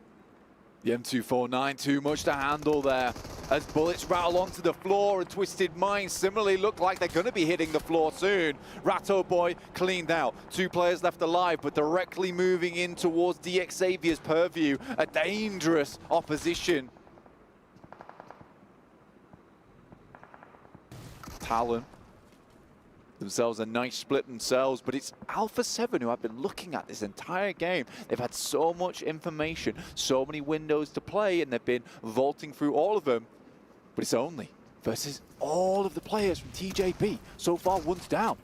The M249, too much to handle there as bullets rattle onto the floor, and Twisted Minds similarly look like they're going to be hitting the floor soon. Ratto Boy cleaned out. 2 players left alive, but directly moving in towards DXavier's purview. A dangerous opposition. Talon themselves a nice split themselves, but it's Alpha 7 who I've been looking at this entire game. They've had so much information, so many windows to play, and they've been vaulting through all of them. But it's only versus all of the players from TJP. So far, one's down.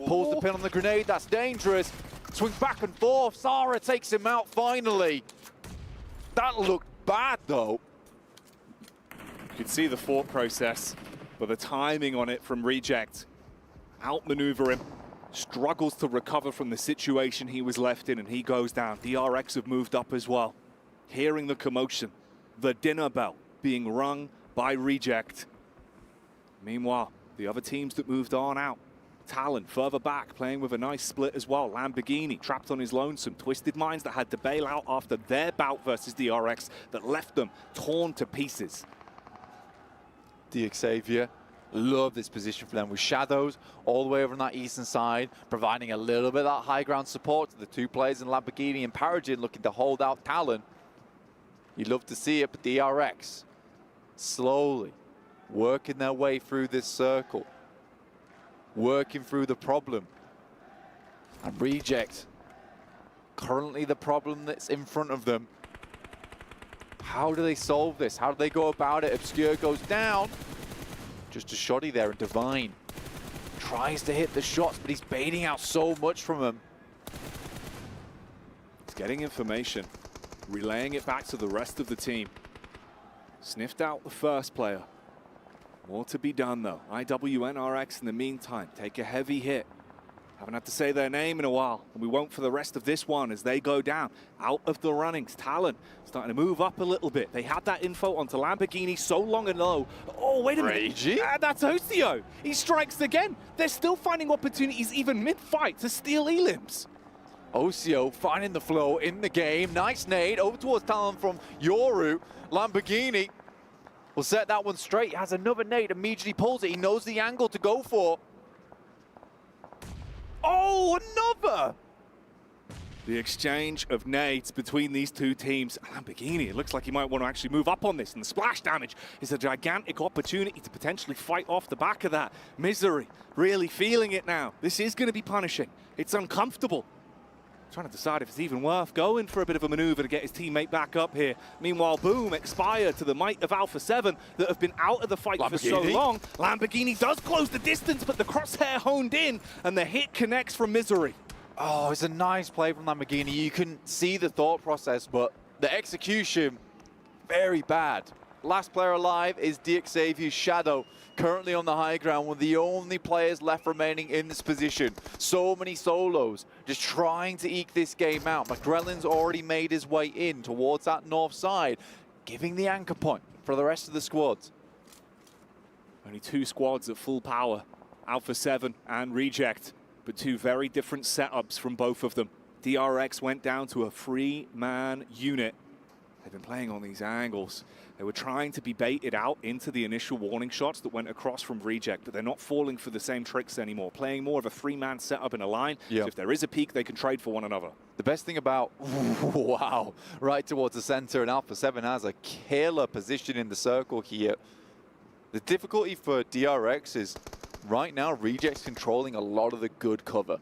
Pulls the pin on the grenade, that's dangerous. Swings back and forth, Sara takes him out finally. That looked bad though. You could see the thought process, but the timing on it from Reject. Outmaneuver him, struggles to recover from the situation he was left in, and he goes down. DRX have moved up as well. Hearing the commotion, the dinner bell being rung by Reject. Meanwhile, the other teams that moved on out. Talon further back, playing with a nice split as well. Lamborghini trapped on his lonesome. Twisted Minds that had to bail out after their bout versus DRX that left them torn to pieces. DXavier. Love this position for them with Shadows all the way over on that eastern side, providing a little bit of that high ground support to the 2 players in Lamborghini and Paragin looking to hold out Talon. You'd love to see it, but DRX slowly working their way through this circle, working through the problem. And Reject, currently the problem that's in front of them. How do they solve this? How do they go about it? Obscure goes down. Just a shoddy there, and Divine tries to hit the shots, but he's baiting out so much from him. He's getting information, relaying it back to the rest of the team. Sniffed out the first player. More to be done though. IWNRX in the meantime take a heavy hit. Haven't had to say their name in a while, and we won't for the rest of this one as they go down. Out of the runnings, Talon starting to move up a little bit. They had that info onto Lamborghini so long and low. Oh, wait a minute. That's Ocio. He strikes again. They're still finding opportunities even mid-fight to steal elims. Ocio finding the flow in the game. Nice nade over towards Talon from Yoru. Lamborghini will set that one straight. Has another nade, immediately pulls it. He knows the angle to go for. Oh, another! The exchange of nades between these 2 teams. Lamborghini, it looks like he might want to actually move up on this, and the splash damage is a gigantic opportunity to potentially fight off the back of that. Misery, really feeling it now. This is going to be punishing. It's uncomfortable. Trying to decide if it's even worth going for a bit of a maneuver to get his teammate back up here. Meanwhile, boom, Expire to the might of Alpha 7 that have been out of the fight for so long. Lamborghini does close the distance, but the crosshair honed in, and the hit connects from Misery. Oh, it's a nice play from Lamborghini. You can see the thought process, but the execution, very bad. Last player alive is DXavier's Shadow, currently on the high ground, one of the only players left remaining in this position. So many solos, just trying to eke this game out. McGrellin's already made his way in towards that north side, giving the anchor point for the rest of the squads. Only 2 squads at full power, Alpha 7 and Reject, but 2 very different setups from both of them. DRX went down to a 3-man unit. They've been playing on these angles. They were trying to be baited out into the initial warning shots that went across from Reject, but they're not falling for the same tricks anymore. Playing more of a 3-man setup in a line. So if there is a peak, they can trade for one another. The best thing about, wow, right towards the center, and Alpha 7 has a killer position in the circle here. The difficulty for DRX is right now Reject's controlling a lot of the good cover.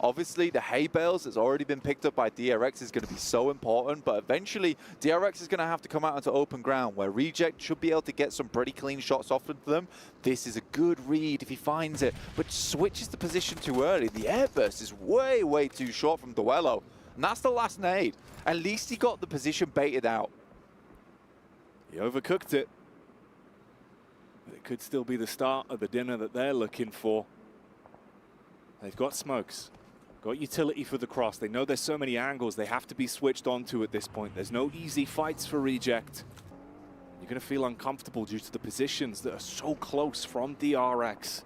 Obviously, the hay bales that's already been picked up by DRX is going to be so important, but eventually DRX is going to have to come out into open ground where Reject should be able to get some pretty clean shots off of them. This is a good read if he finds it, but switches the position too early. The airburst is way, way too short from Duello, and that's the last nade. At least he got the position baited out. He overcooked it, but it could still be the start of the dinner that they're looking for. They've got smokes. Got utility for the cross. They know there's so many angles they have to be switched onto at this point. There's no easy fights for Reject. You're going to feel uncomfortable due to the positions that are so close from DRX.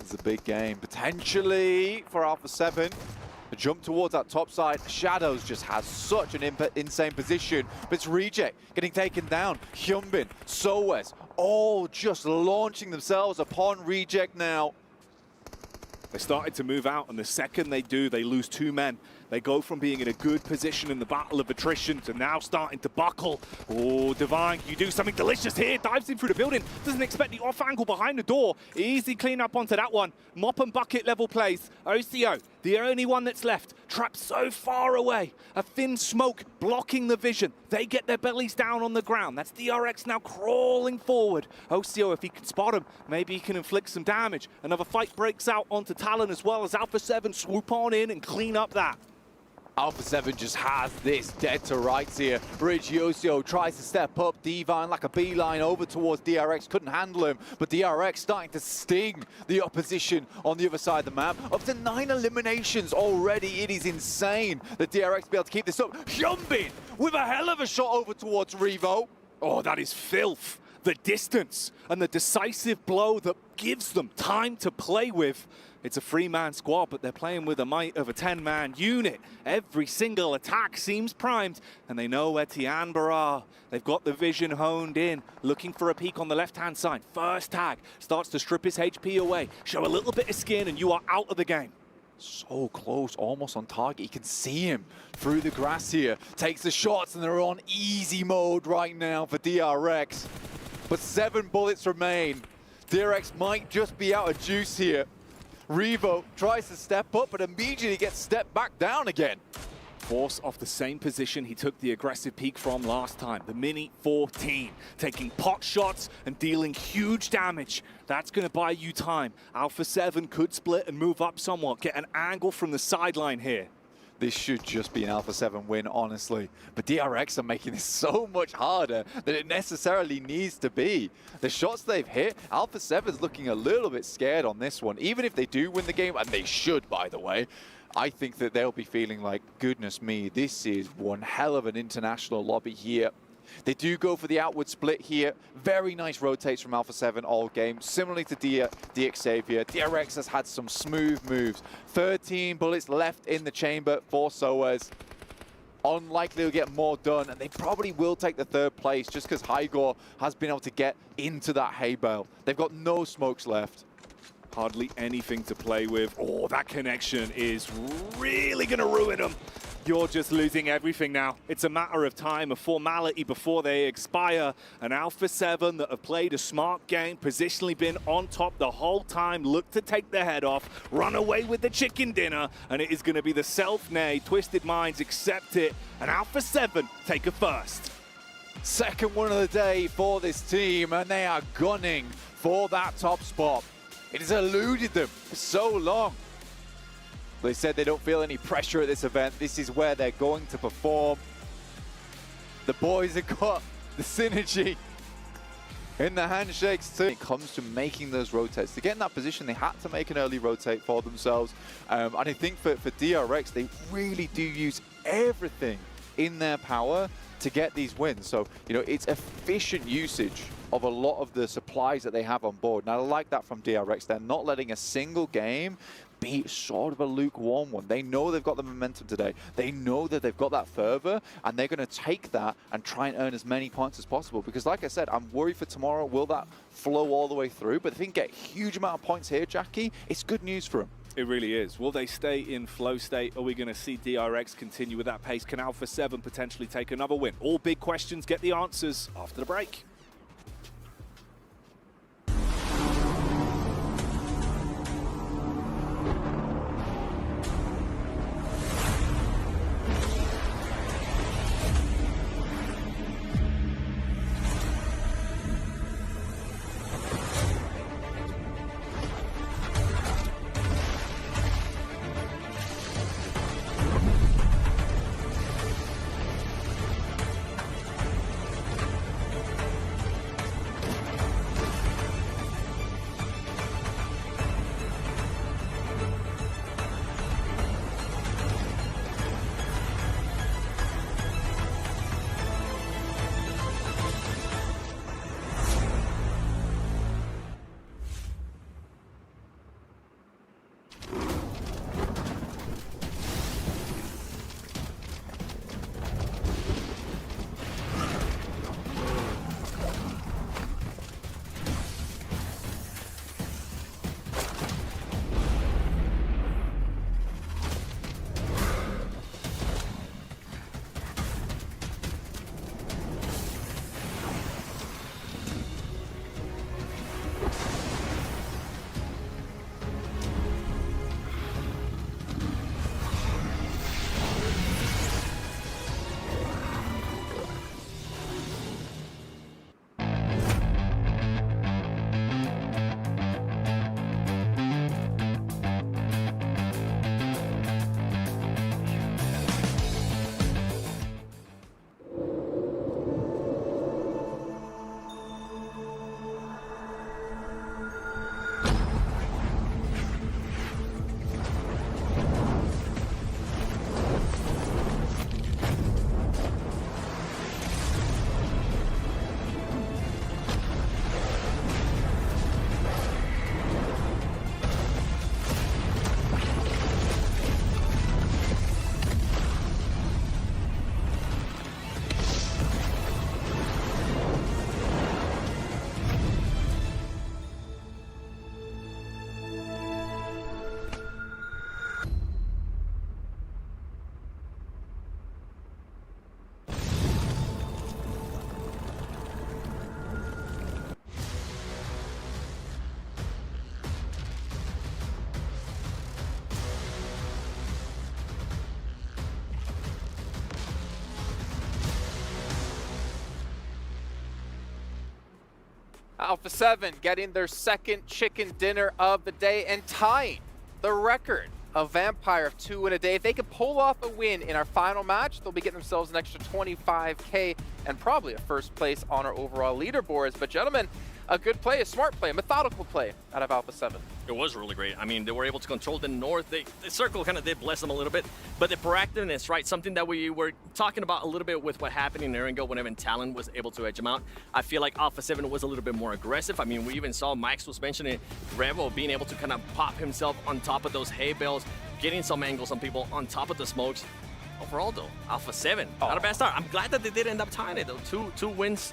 It's a big game, potentially, for Alpha 7. The jump towards that top side. Shadows just has such an insane position, but it's Reject getting taken down. Hyunbin, Soes, all just launching themselves upon Reject now. They started to move out, and the second they do, they lose 2 men. They go from being in a good position in the battle of attrition to now starting to buckle. Oh, Divine, you do something delicious here. Dives in through the building. Doesn't expect the off angle behind the door. Easy clean up onto that one. Mop and bucket level plays. OCO, the only one that's left. Trapped so far away. A thin smoke blocking the vision. They get their bellies down on the ground. That's DRX now crawling forward. OCO, if he can spot him, maybe he can inflict some damage. Another fight breaks out onto Talon as well as Alpha 7 swoop on in and clean up that. Alpha 7 just has this dead to rights here. Bridge Yosio tries to step up. Divine like a beeline over towards DRX. Couldn't handle him, but DRX starting to sting the opposition on the other side of the map. Up to 9 eliminations already. It is insane that DRX be able to keep this up. Hyunbin with a hell of a shot over towards Revo. Oh, that is filth. The distance and the decisive blow that gives them time to play with. It's a 3-man squad, but they're playing with the might of a 10-man unit. Every single attack seems primed, and they know where Tianba are. They've got the vision honed in, looking for a peek on the left-hand side. First tag starts to strip his HP away. Show a little bit of skin, and you are out of the game. So close, almost on target. You can see him through the grass here. Takes the shots, and they're on easy mode right now for DRX. But 7 bullets remain. DRX might just be out of juice here. Revo tries to step up, but immediately gets stepped back down again. Force off the same position he took the aggressive peek from last time. The Mini 14, taking pot shots and dealing huge damage. That's going to buy you time. Alpha 7 could split and move up somewhat, get an angle from the sideline here. This should just be an Alpha 7 win, honestly. But DRX are making this so much harder than it necessarily needs to be. The shots they've hit, Alpha 7's looking a little bit scared on this one. Even if they do win the game, and they should, by the way, I think that they'll be feeling like, goodness me, this is one hell of an international lobby here. They do go for the outward split here. Very nice rotates from Alpha 7 all game. Similarly to DX Xavier, DRX has had some smooth moves. 13 bullets left in the chamber for Soes. Unlikely to get more done, and they probably will take the 3rd place just because Hygor has been able to get into that hay bale. They've got no smokes left. Hardly anything to play with. Oh, that connection is really going to ruin them. You're just losing everything now. It's a matter of time, a formality before they expire. An Alpha 7 that have played a smart game, positionally been on top the whole time, look to take their head off, run away with the chicken dinner, and it is going to be the self-nay, Twisted Minds accept it, and Alpha 7 take a first. Second one of the day for this team, and they are gunning for that top spot. It has eluded them for so long. They said they don't feel any pressure at this event. This is where they're going to perform. The boys have got the synergy in the handshakes too. When it comes to making those rotates, to get in that position, they had to make an early rotate for themselves. And I think for DRX, they really do use everything in their power to get these wins. So, you know, it's efficient usage of a lot of the supplies that they have on board. And I like that from DRX. They're not letting a single game be sort of a lukewarm one. They know they've got the momentum today. They know that they've got that fervor, and they're going to take that and try and earn as many points as possible. Because like I said, I'm worried for tomorrow. Will that flow all the way through? But if they can get a huge amount of points here, Jackie, it's good news for them. It really is. Will they stay in flow state? Are we going to see DRX continue with that pace? Can Alpha 7 potentially take another win? All big questions. Get the answers after the break. Alpha 7 getting their second chicken dinner of the day and tying the record of Vampire of 2 in a day. If they can pull off a win in our final match, they'll be getting themselves an extra 25K and probably a first place on our overall leaderboards. But gentlemen, a good play, a smart play, a methodical play out of Alpha 7. It was really great. I mean, they were able to control the north. The circle kind of did bless them a little bit, but the proactiveness, right? Something that we were talking about a little bit with what happened in Erangel whenever Talon was able to edge them out. I feel like Alpha 7 was a little bit more aggressive. I mean, we even saw Max was mentioning Revo being able to kind of pop himself on top of those hay bales, getting some angles on people on top of the smokes. Overall, though, Alpha 7, not a bad start. I'm glad that they did end up tying it, though. Two wins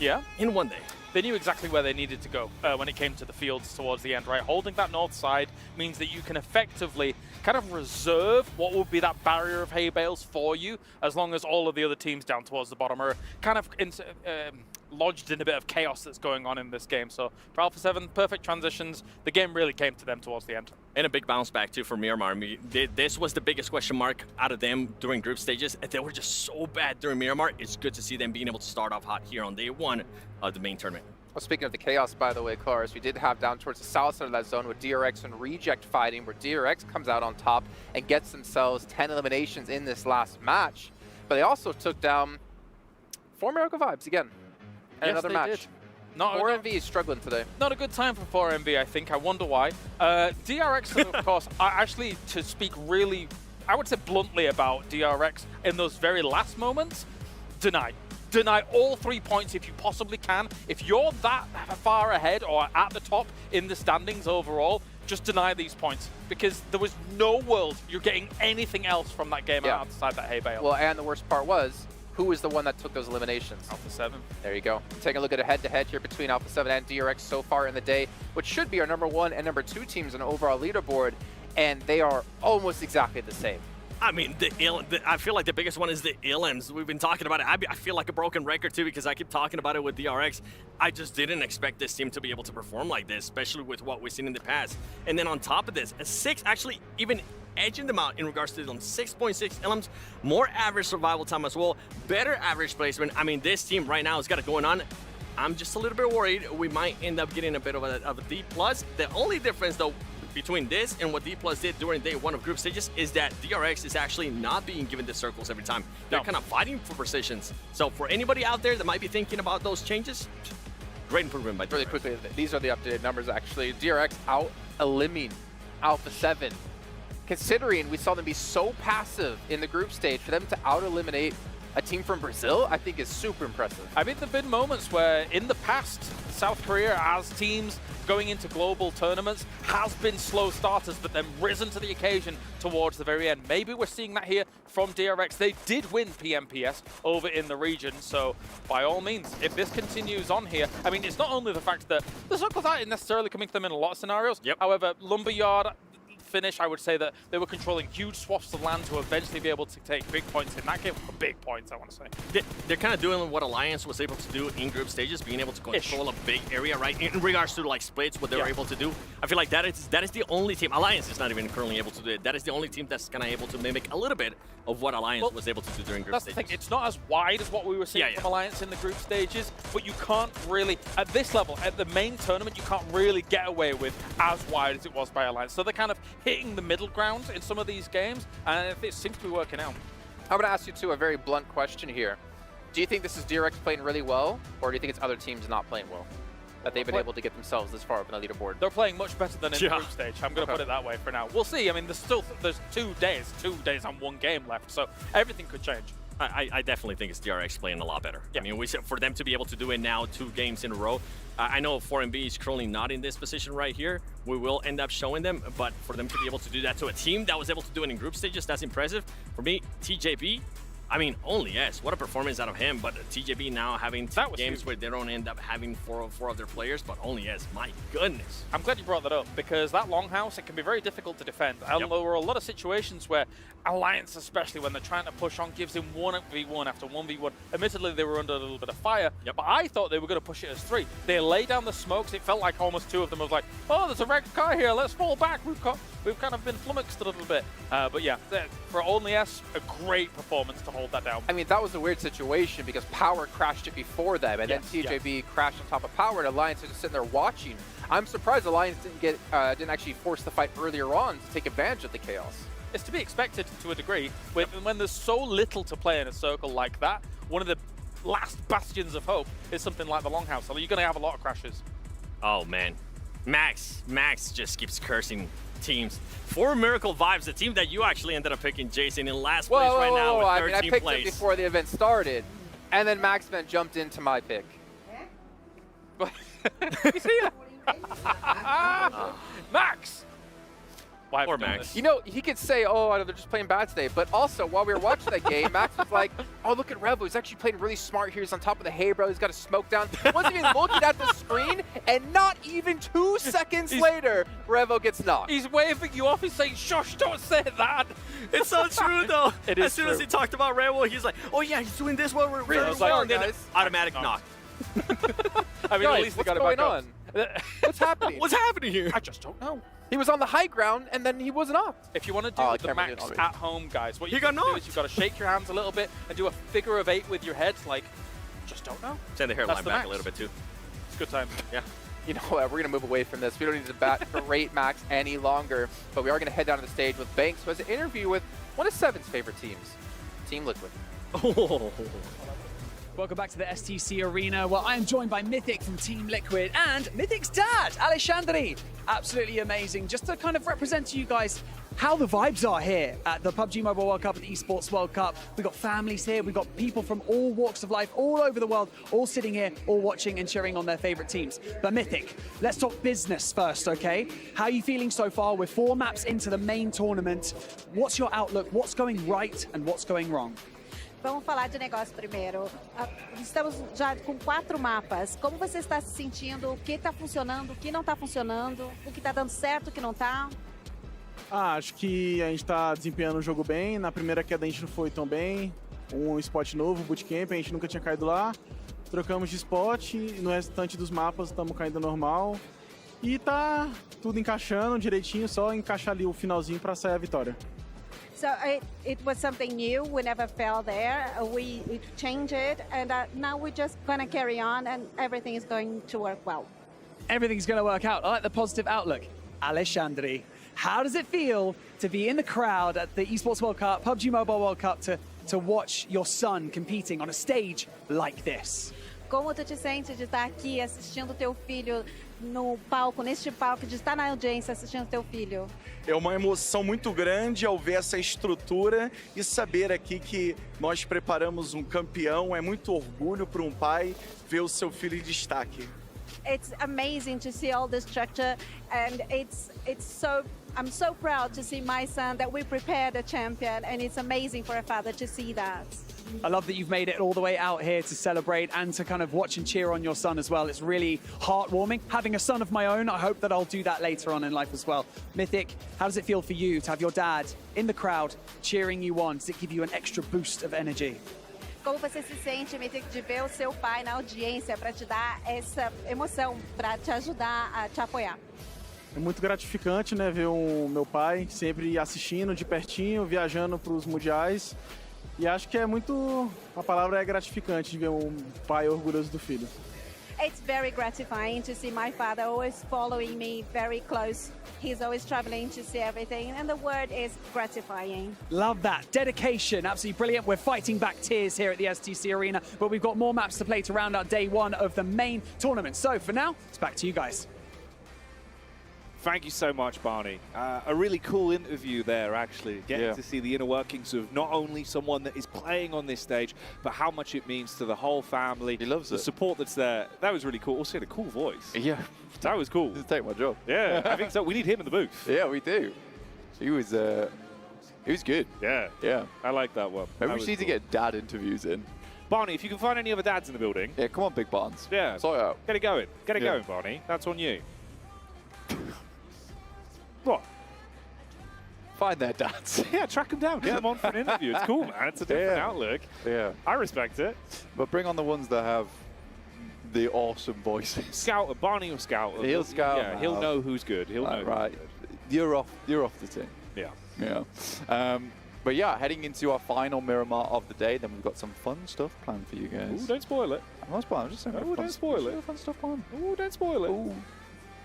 in one day. They knew exactly where they needed to go when it came to the fields towards the end, right? Holding that north side means that you can effectively kind of reserve what would be that barrier of hay bales for you, as long as all of the other teams down towards the bottom are kind of lodged in a bit of chaos that's going on in this game. So for Alpha 7, perfect transitions. The game really came to them towards the end. And a big bounce back, too, for Miramar. I mean, this was the biggest question mark out of them during group stages. They were just so bad during Miramar. It's good to see them being able to start off hot here on day one of the main tournament. Well, speaking of the chaos, by the way, Cars, we did have down towards the south side of that zone with DRX and Reject fighting, where DRX comes out on top and gets themselves 10 eliminations in this last match. But they also took down 4 Miracle Vibes again. And another match. 4MV is struggling today. Not a good time for 4MV, I think. I wonder why. DRX, of course, actually, to speak really, I would say bluntly about DRX in those very last moments, deny all 3 points if you possibly can. If you're that far ahead or at the top in the standings overall, just deny these points, because there was no world you're getting anything else from that game outside that hay bale. Well, and the worst part was, who was the one that took those eliminations? Alpha 7. There you go. Taking a look at a head-to-head here between Alpha 7 and DRX so far in the day, which should be our #1 and #2 teams on the overall leaderboard, and they are almost exactly the same. I mean, I feel like the biggest one is the Illims. We've been talking about it. I feel like a broken record, too, because I keep talking about it with DRX. I just didn't expect this team to be able to perform like this, especially with what we've seen in the past. And then on top of this, a 6 actually even edging them out in regards to them. 6.6 Illims, more average survival time as well, better average placement. I mean, this team right now has got it going on. I'm just a little bit worried we might end up getting a bit of a D+. The only difference, though, between this and what D+ did during day 1 of group stages is that DRX is actually not being given the circles every time. They're kind of fighting for positions. So for anybody out there that might be thinking about those changes, great improvement by DRX. Really quickly, these are the updated numbers, actually. DRX out-eliminating Alpha 7. Considering we saw them be so passive in the group stage, for them to out-eliminate a team from Brazil, I think is super impressive. I mean, there have been moments where in the past, South Korea as teams going into global tournaments has been slow starters, but then risen to the occasion towards the very end. Maybe we're seeing that here from DRX. They did win PMPS over in the region, so by all means, if this continues on here, I mean, it's not only the fact that the circles aren't necessarily coming to them in a lot of scenarios. However, Lumberyard finish, I would say that they were controlling huge swaths of land to eventually be able to take big points in that game. Big points, I want to say. They're kind of doing what Alliance was able to do in group stages, being able to control a big area, right? In regards to like splits, what they were able to do. I feel like that is the only team. Alliance is not even currently able to do it. That is the only team that's kind of able to mimic a little bit of what Alliance was able to do during group stages. That's the thing. It's not as wide as what we were seeing from Alliance in the group stages, but you can't really, at this level, at the main tournament, you can't really get away with as wide as it was by Alliance. So they're kind of hitting the middle ground in some of these games, and it seems to be working out. I'm going to ask you, too, a very blunt question here. Do you think this is DRX playing really well, or do you think it's other teams not playing well, that they've been able to get themselves this far up in the leaderboard? They're playing much better than in the group stage. I'm going to put it that way for now. We'll see. I mean, there's 2 days and 1 game left, so everything could change. I definitely think it's DRX playing a lot better. I mean, for them to be able to do it now 2 games in a row, I know 4MB is currently not in this position right here. We will end up showing them, but for them to be able to do that to a team that was able to do it in group stages, that's impressive. For me, TJB, I mean, only yes. What a performance out of him, but TJB now having 2 games where they don't end up having 4 of their players, but only yes. My goodness. I'm glad you brought that up, because that longhouse, it can be very difficult to defend. And there were a lot of situations where Alliance, especially when they're trying to push on, gives him 1v1 after 1v1. Admittedly, they were under a little bit of fire, but I thought they were going to push it as 3. They lay down the smokes. It felt like almost 2 of them was like, oh, there's a wrecked car here. Let's fall back. We've kind of been flummoxed a little bit. But yeah, for only S, a great performance to hold hold that down. I mean, that was a weird situation because Power crashed it before them, and then TJB crashed on top of Power, and Alliance was just sitting there watching. I'm surprised Alliance didn't actually force the fight earlier on to take advantage of the chaos. It's to be expected to a degree. When there's so little to play in a circle like that, one of the last bastions of hope is something like the Longhouse. So you're going to have a lot of crashes. Oh, man. Max just keeps cursing teams. For Miracle Vibes, the team that you actually ended up picking, Jason, in last place right now with 13th I mean, I picked place. it before the event started, and then Maxman jumped into my pick. You see it? Max! Why Poor Max. You know, he could say, oh, they're just playing bad today. But also, while we were watching that game, Max was like, oh, look at Revo. He's actually playing really smart here. He's on top of the hay, bro. He's got a smoke down. He wasn't even looking at the screen. And not even 2 seconds later, Revo gets knocked. He's waving you off. He's saying, shush, don't say that. It's so true, though. As soon as he talked about Revo, he's like, oh, yeah, he's doing this well. We're really well. And then automatic knock. I mean, Guys, at least they what's got it going back on? What's happening? What's happening here? I just don't know. He was on the high ground, and then he was knocked. If you want to do the Max at home, guys, what you got got to do is you've got to shake your hands a little bit and do a figure of 8 with your head, like, just don't know. Send the hairline That's the back Max. a little bit, too. It's a good time. Yeah. You know what? We're going to move away from this. We don't need to berate Max any longer, but we are going to head down to the stage with Banks, who has an interview with one of Seven's favorite teams, Team Liquid. Oh. Welcome back to the STC Arena, where I am joined by Mythic from Team Liquid and Mythic's dad, Alexandri. Absolutely amazing. Just to kind of represent to you guys how the vibes are here at the PUBG Mobile World Cup and the Esports World Cup. We've got families here, we've got people from all walks of life, all over the world, all sitting here, all watching and cheering on their favorite teams. But Mythic, let's talk business first, okay? How are you feeling so far? We're 4 maps into the main tournament. What's your outlook? What's going right and what's going wrong? Vamos falar de negócio primeiro. Estamos já com 4 mapas. Como você está se sentindo? O que está funcionando? O que não está funcionando? O que está dando certo? O que não está? Acho que a gente está desempenhando o jogo bem. Na primeira queda a gente não foi tão bem. Um spot novo, bootcamp, a gente nunca tinha caído lá. Trocamos de spot e no restante dos mapas estamos caindo normal. E tá tudo encaixando direitinho, só encaixar ali o finalzinho para sair a vitória. So it was something new. We never fell there. We changed it, and now we're just gonna carry on, and everything is going to work well. Everything's going to work out. I like the positive outlook. Alexandri, how does it feel to be in the crowd at the Esports World Cup, PUBG Mobile World Cup, to watch your son competing on a stage like this? Como tu te sente de estar aqui assistindo teu filho no palco, neste palco, de estar na audiência assistindo teu filho? É uma emoção muito grande ao ver essa estrutura e saber aqui que nós preparamos um campeão. É muito orgulho para um pai ver o seu filho em destaque. It's amazing to see all the structure, and I'm so proud to see my son that we prepared a champion, and it's amazing for a father to see that. I love that you've made it all the way out here to celebrate and to kind of watch and cheer on your son as well. It's really heartwarming. Having a son of my own, I hope that I'll do that later on in life as well. Mythic, how does it feel for you to have your dad in the crowd cheering you on? Does it give you an extra boost of energy? Como você se sente, Mythic, de ver o seu pai na audiência para te dar essa emoção, para te ajudar a te apoiar? É muito gratificante, né, ver o meu pai sempre assistindo de pertinho, viajando para os mundiais. E acho que é muito, a palavra é gratificante de ver um pai orgulhoso do filho. It's very gratifying to see my father always following me very close. He's always traveling to see everything, and the word is gratifying. Love that. Dedication, absolutely brilliant. We're fighting back tears here at the STC Arena, but we've got more maps to play to round out day 1 of the main tournament. So for now, it's back to you guys. Thank you so much, Barney. A really cool interview there, actually. Getting to see the inner workings of not only someone that is playing on this stage, but how much it means to the whole family. He loves the support that's there. That was really cool. Also, he had a cool voice. Yeah. That was cool. Just take my job. Yeah, I think so. We need him in the booth. Yeah, we do. He was good. Yeah. Yeah. I like that one. Maybe we need to get dad interviews in. Barney, if you can find any other dads in the building. Yeah, come on, Big Barnes. Yeah. Sort it out. Get it going. Get it going, Barney. That's on you. What? Find their dads. Yeah, track them down. Get them on for an interview. It's cool, man. It's a different outlook. Yeah. I respect it. But bring on the ones that have the awesome voices. Scouter, Barney or Scouter. He'll scout. Yeah, he'll know who's good. He'll know. Right. You're off the team. Yeah. Yeah. But yeah, heading into our final Miramar of the day, then we've got some fun stuff planned for you guys. Ooh, don't spoil it. I'm not spoiling, I'm just saying. Oh, don't spoil it. Fun stuff on. Oh, don't spoil it. Ooh.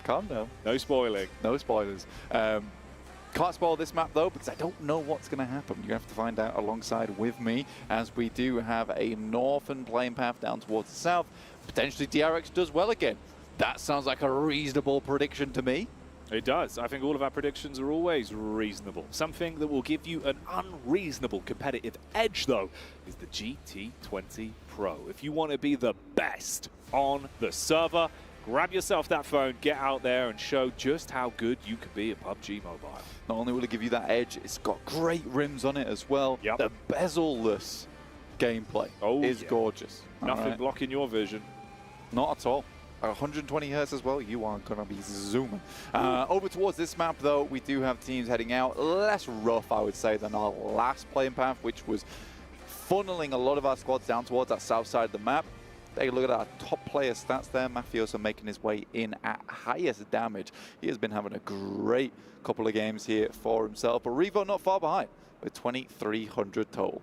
Calm down. No spoiling. No spoilers. Can't spoil this map though, because I don't know what's going to happen. You're going to have to find out alongside with me, as we do have a northern playing path down towards the south. Potentially DRX does well again. That sounds like a reasonable prediction to me. It does. I think all of our predictions are always reasonable. Something that will give you an unreasonable competitive edge, though, is the GT20 Pro. If you want to be the best on the server, grab yourself that phone, get out there and show just how good you can be at PUBG Mobile. Not only will it give you that edge, it's got great rims on it as well. Yep. The bezel-less gameplay is gorgeous. Nothing blocking your vision. Not at all. 120 hertz as well, you are going to be zooming. Over towards this map, though, we do have teams heading out. Less rough, I would say, than our last playing path, which was funneling a lot of our squads down towards that south side of the map. Take a look at our top player stats there. Mafioso making his way in at highest damage. He has been having a great couple of games here for himself. But Revo not far behind with 2,300 total.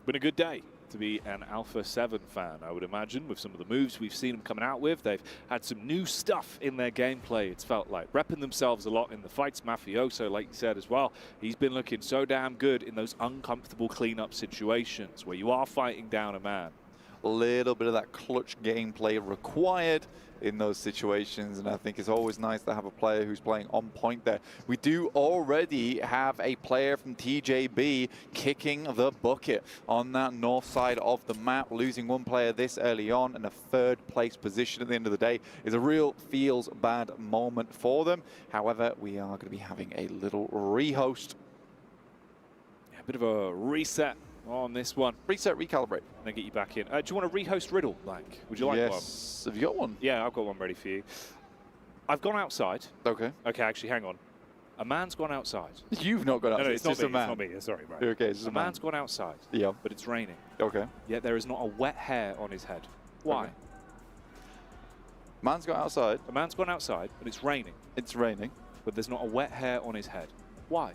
Been a good day to be an Alpha 7 fan, I would imagine, with some of the moves we've seen them coming out with. They've had some new stuff in their gameplay, it's felt like. Repping themselves a lot in the fights. Mafioso, like you said as well, he's been looking so damn good in those uncomfortable cleanup situations where you are fighting down a man. A little bit of that clutch gameplay required in those situations, and I think it's always nice to have a player who's playing on point there. We do already have a player from TJB kicking the bucket on that north side of the map. Losing one player this early on and a third place position at the end of the day is a real feels bad moment for them. However, we are going to be having a little rehost. Yeah, a bit of a reset on this one. Reset, recalibrate. And then get you back in. Do you want to rehost Riddle, like? Would you like one? Yes. Have you got one? Yeah, I've got one ready for you. I've gone outside. Okay. Okay, actually, hang on. A man's gone outside. You've not gone outside. No, it's just not a me. man. It's not me. Sorry, right. Okay, it's just a man's gone outside. Yeah. But it's raining. Okay. Yet there is not a wet hair on his head. Why? Okay. Man's gone outside. A man's gone outside, but it's raining. It's raining. But there's not a wet hair on his head. Why?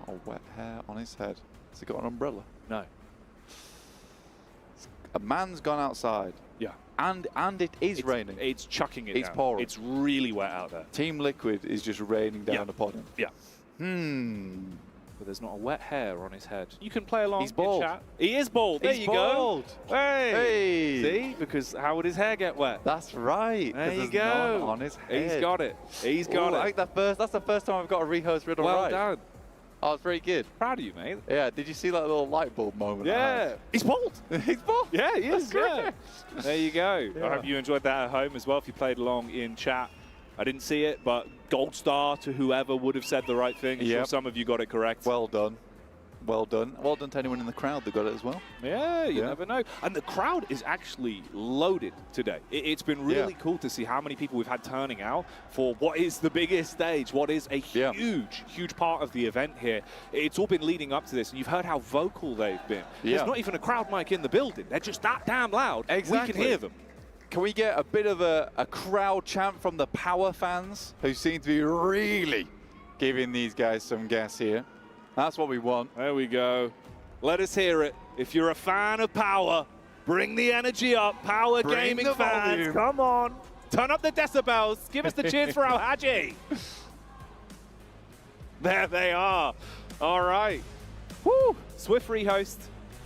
Not a wet hair on his head. Has he got an umbrella? No. A man's gone outside. Yeah. And it is raining. It's chucking it It's down. pouring. It's really wet out there. Team Liquid is just raining down upon him. Yeah. But there's not a wet hair on his head. You can play along. He's bald. In chat. He is bald. There He's you bald. go. Hey. Hey. See? Because how would his hair get wet? That's right. There you there's go. none on his head. He's got it. He's got Ooh, it. I think that's the first time I've got a rehost Riddle Well right. done. Oh, it's very good. Proud of you, mate. Yeah, did you see that little light bulb moment? Yeah. He's bald. He's bald. Yeah, he is. That's Yeah. There you go. Yeah. I hope you enjoyed that at home as well if you played along in chat. I didn't see it, but gold star to whoever would have said the right thing. I'm sure some of you got it correct. Well done. Well done. Well done to anyone in the crowd that got it as well. Yeah, you never know. And the crowd is actually loaded today. It's been really cool to see how many people we've had turning out for what is the biggest stage, what is a huge, huge part of the event here. It's all been leading up to this, and you've heard how vocal they've been. There's not even a crowd mic in the building. They're just that damn loud. Exactly. We can hear them. Can we get a bit of a crowd chant from the Power fans, who seem to be really giving these guys some gas here? That's what we want. There we go. Let us hear it. If you're a fan of Power, bring the energy up. Power Bring gaming the fans, volume. come on. Turn up the decibels. Give us the cheers for Al Haji. There they are. All right. Woo. Swift rehost.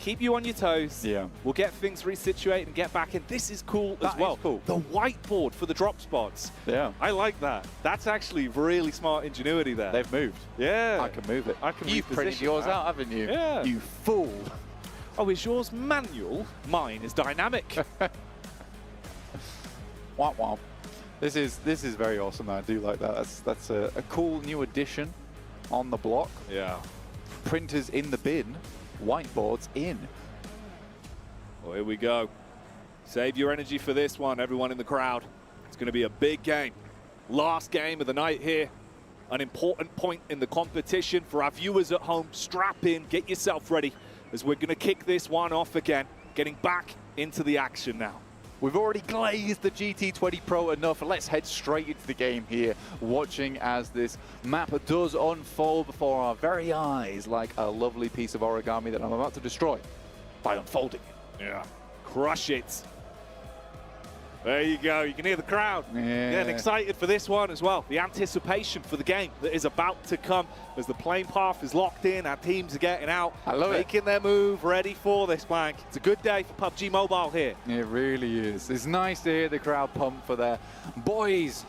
Keep you on your toes. Yeah. We'll get things resituated and get back in. This is cool as That well. is cool. The whiteboard for the drop spots. Yeah. I like that. That's actually really smart ingenuity there. They've moved. Yeah. I can move it. I can You've printed reposition yours that. out, haven't you? Yeah. You fool. Oh, is yours manual? Mine is dynamic. Womp womp. This is very awesome. I do like that. That's a cool new addition on the block. Yeah. Printers in the bin, whiteboards in. Well, here we go. Save your energy for this one, everyone in the crowd. It's going to be a big game. Last game of the night here. An important point in the competition for our viewers at home. Strap in, get yourself ready, as we're going to kick this one off again. Getting back into the action now. We've already glazed the GT20 Pro enough. Let's head straight into the game here, watching as this map does unfold before our very eyes like a lovely piece of origami that I'm about to destroy by unfolding it. Yeah, crush it. There you go. You can hear the crowd getting excited for this one as well. The anticipation for the game that is about to come as the playing path is locked in. Our teams are getting out, making their move, ready for this, man. It's a good day for PUBG Mobile here. It really is. It's nice to hear the crowd pump for their boys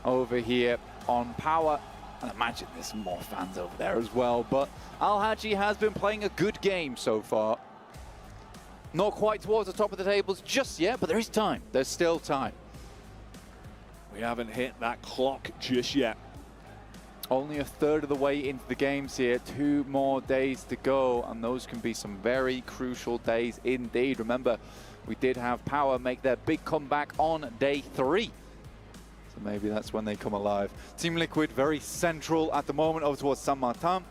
over here on Power. And I imagine there's some more fans over there as well. But Al-Haji has been playing a good game so far. Not quite towards the top of the tables just yet, but there is time. There's still time. We haven't hit that clock just yet. Only a third of the way into the games here. 2 more days to go, and those can be some very crucial days indeed. Remember, we did have Power make their big comeback on day 3. So maybe that's when they come alive. Team Liquid very central at the moment over towards Saint-Martin.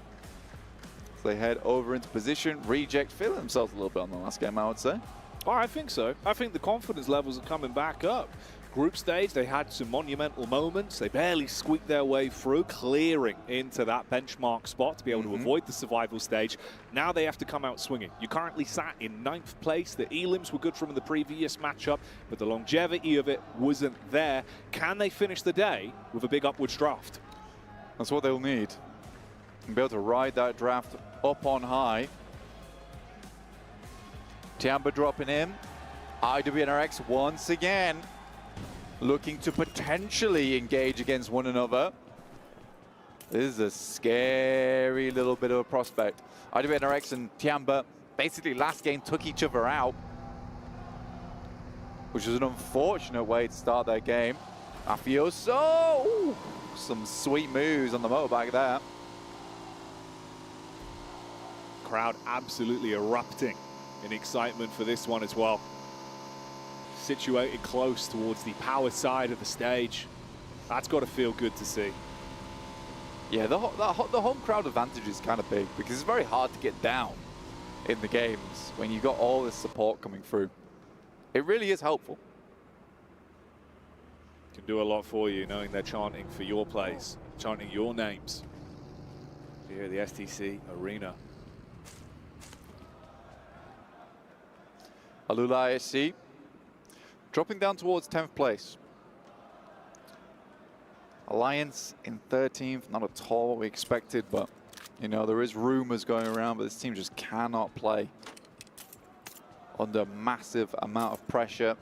They head over into position. Reject feeling themselves a little bit on the last game, I would say. Oh, I think so. I think the confidence levels are coming back up. Group stage, they had some monumental moments. They barely squeaked their way through, clearing into that benchmark spot to be able to avoid the survival stage. Now they have to come out swinging. You currently sat in 9th place. The Elims were good from the previous matchup, but the longevity of it wasn't there. Can they finish the day with a big upwards draft? That's what they'll need. And be able to ride that draft up on high. Tiamba dropping in. IWNRX once again looking to potentially engage against one another. This is a scary little bit of a prospect. IWNRX and Tiamba basically last game took each other out, which was an unfortunate way to start their game. Mafioso! Ooh, some sweet moves on the motorbike there. Crowd absolutely erupting in excitement for this one as well. Situated close towards the Power side of the stage. That's got to feel good to see. Yeah, the home crowd advantage is kind of big because it's very hard to get down in the games when you've got all this support coming through. It really is helpful. Can do a lot for you knowing they're chanting for your plays, chanting your names here at the STC Arena. Alula ISC dropping down towards 10th place. Alliance in 13th, not at all what we expected, but you know, there is rumors going around, but this team just cannot play under massive amount of pressure.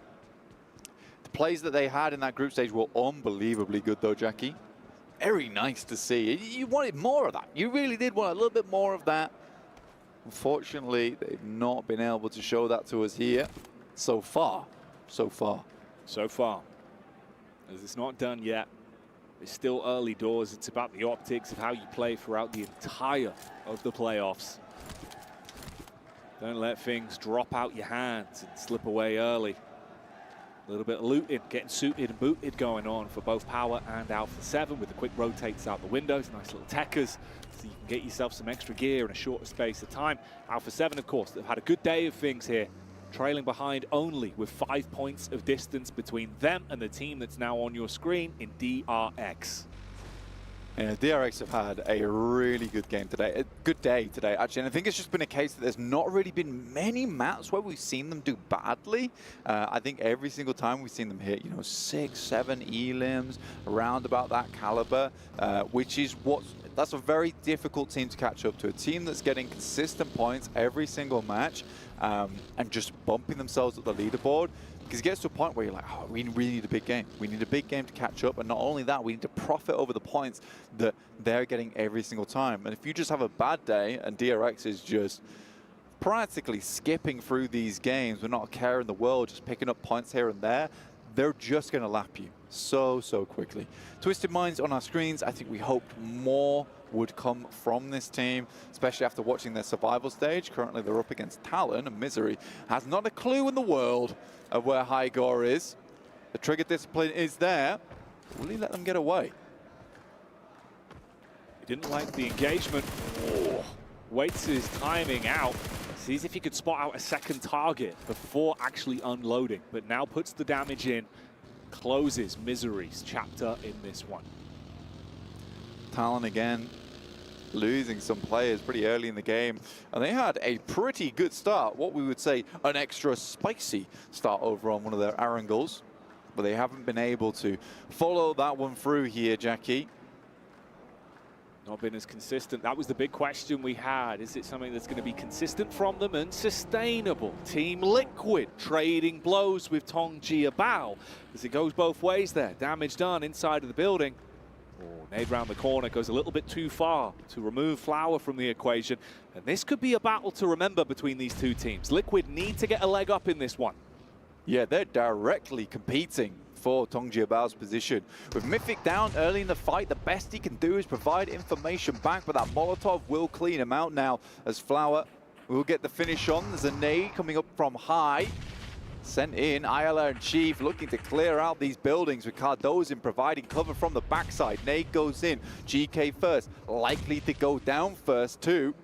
The plays that they had in that group stage were unbelievably good though, Jackie. Very nice to see. You wanted more of that. You really did want a little bit more of that. Unfortunately, they've not been able to show that to us here so far. So far. As it's not done yet. It's still early doors. It's about the optics of how you play throughout the entire of the playoffs. Don't let things drop out your hands and slip away early. A little bit of looting, getting suited and booted going on for both Power and Alpha 7 with the quick rotates out the windows, nice little techers, so you can get yourself some extra gear in a shorter space of time. Alpha 7, of course, they've had a good day of things here, trailing behind only with 5 points of distance between them and the team that's now on your screen in DRX. Yeah, DRX have had a really good game today, a good day today, actually. And I think it's just been a case that there's not really been many maps where we've seen them do badly. I think every single time we've seen them hit, you know, 6, 7 elims, around about that caliber, which is that's a very difficult team to catch up to. A team that's getting consistent points every single match and just bumping themselves up the leaderboard. Because it gets to a point where you're like, oh, we really need a big game. We need a big game to catch up. And not only that, we need to profit over the points that they're getting every single time. And if you just have a bad day and DRX is just practically skipping through these games with not a care in the world, just picking up points here and there, they're just going to lap you so quickly. Twisted Minds on our screens. I think we hoped more would come from this team, especially after watching their survival stage. Currently they're up against Talon, and Misery has not a clue in the world of where Hygor is. The trigger discipline is there. Will he let them get away? He didn't like the engagement. Oh, waits his timing out. Sees if he could spot out a second target before actually unloading, but now puts the damage in, closes Misery's chapter in this one. Talon again losing some players pretty early in the game, and they had a pretty good start, what we would say an extra spicy start over on one of their Arangles, but they haven't been able to follow that one through here, Jackie. Not been as consistent. That was the big question we had. Is it something that's going to be consistent from them and sustainable? Team Liquid trading blows with Tongji Bao as it goes both ways there. Damage done inside of the building. Oh, nade round the corner goes a little bit too far to remove Flower from the equation. And this could be a battle to remember between these two teams. Liquid need to get a leg up in this one. Yeah, they're directly competing for Tongji Bao's position. With Mythic down early in the fight, the best he can do is provide information back, but that Molotov will clean him out now as Flower will get the finish on. There's a nade coming up from high. Sent in, Ayala and Chief looking to clear out these buildings with Cardozin providing cover from the backside. Nade goes in, GK first, likely to go down first too.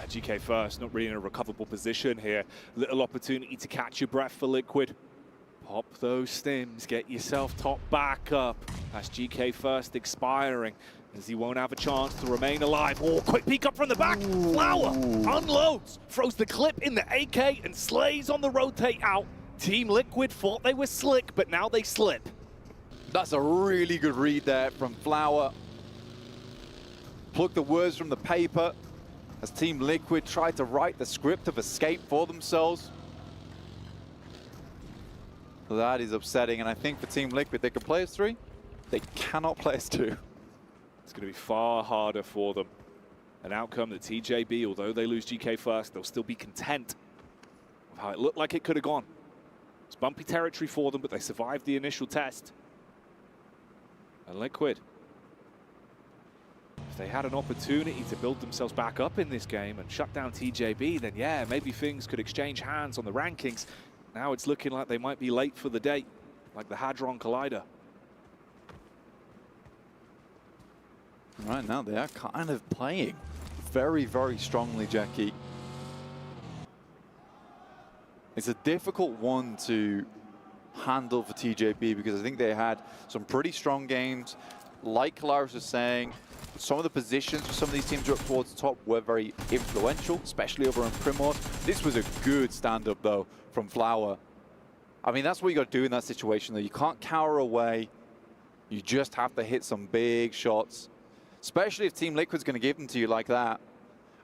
GK first, not really in a recoverable position here. Little opportunity to catch your breath for Liquid. Pop those stims, get yourself top back up. That's GK first expiring as he won't have a chance to remain alive. Oh, quick peek up from the back. Ooh. Flower unloads, throws the clip in the AK and slays on the rotate out. Team Liquid thought they were slick, but now they slip. That's a really good read there from Flower. Pluck the words from the paper as Team Liquid tried to write the script of escape for themselves. That is upsetting, and I think for Team Liquid, they can play as 3. They cannot play as 2. It's going to be far harder for them. An outcome that TJB, although they lose GK first, they'll still be content with how it looked like it could have gone. It's bumpy territory for them, but they survived the initial test. And Liquid, if they had an opportunity to build themselves back up in this game and shut down TJB, then yeah, maybe things could exchange hands on the rankings. Now it's looking like they might be late for the date, like the Hadron Collider. Right now they are kind of playing very, very strongly, Jackie. It's a difficult one to handle for TJB because I think they had some pretty strong games. Like Kalaris was saying, some of the positions for some of these teams who are up towards the top were very influential, especially over in Primos. This was a good stand-up, though, from Flower. I mean, that's what you got to do in that situation, though. You can't cower away. You just have to hit some big shots, especially if Team Liquid's going to give them to you like that.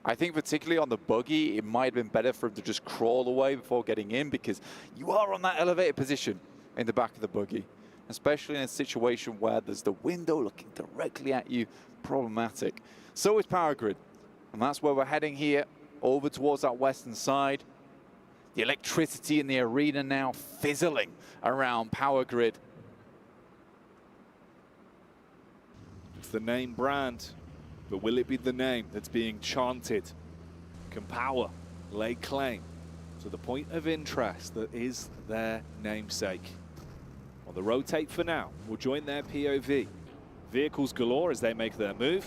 I think particularly on the buggy, it might have been better for him to just crawl away before getting in because you are on that elevated position in the back of the buggy, especially in a situation where there's the window looking directly at you. Problematic. So is Power Grid, and that's where we're heading here, over towards that western side. The electricity in the arena now fizzling around Power Grid. It's the name brand, but will it be the name that's being chanted? Can Power lay claim to the point of interest that is their namesake? On the rotate for now, we'll join their POV. Vehicles galore as they make their move.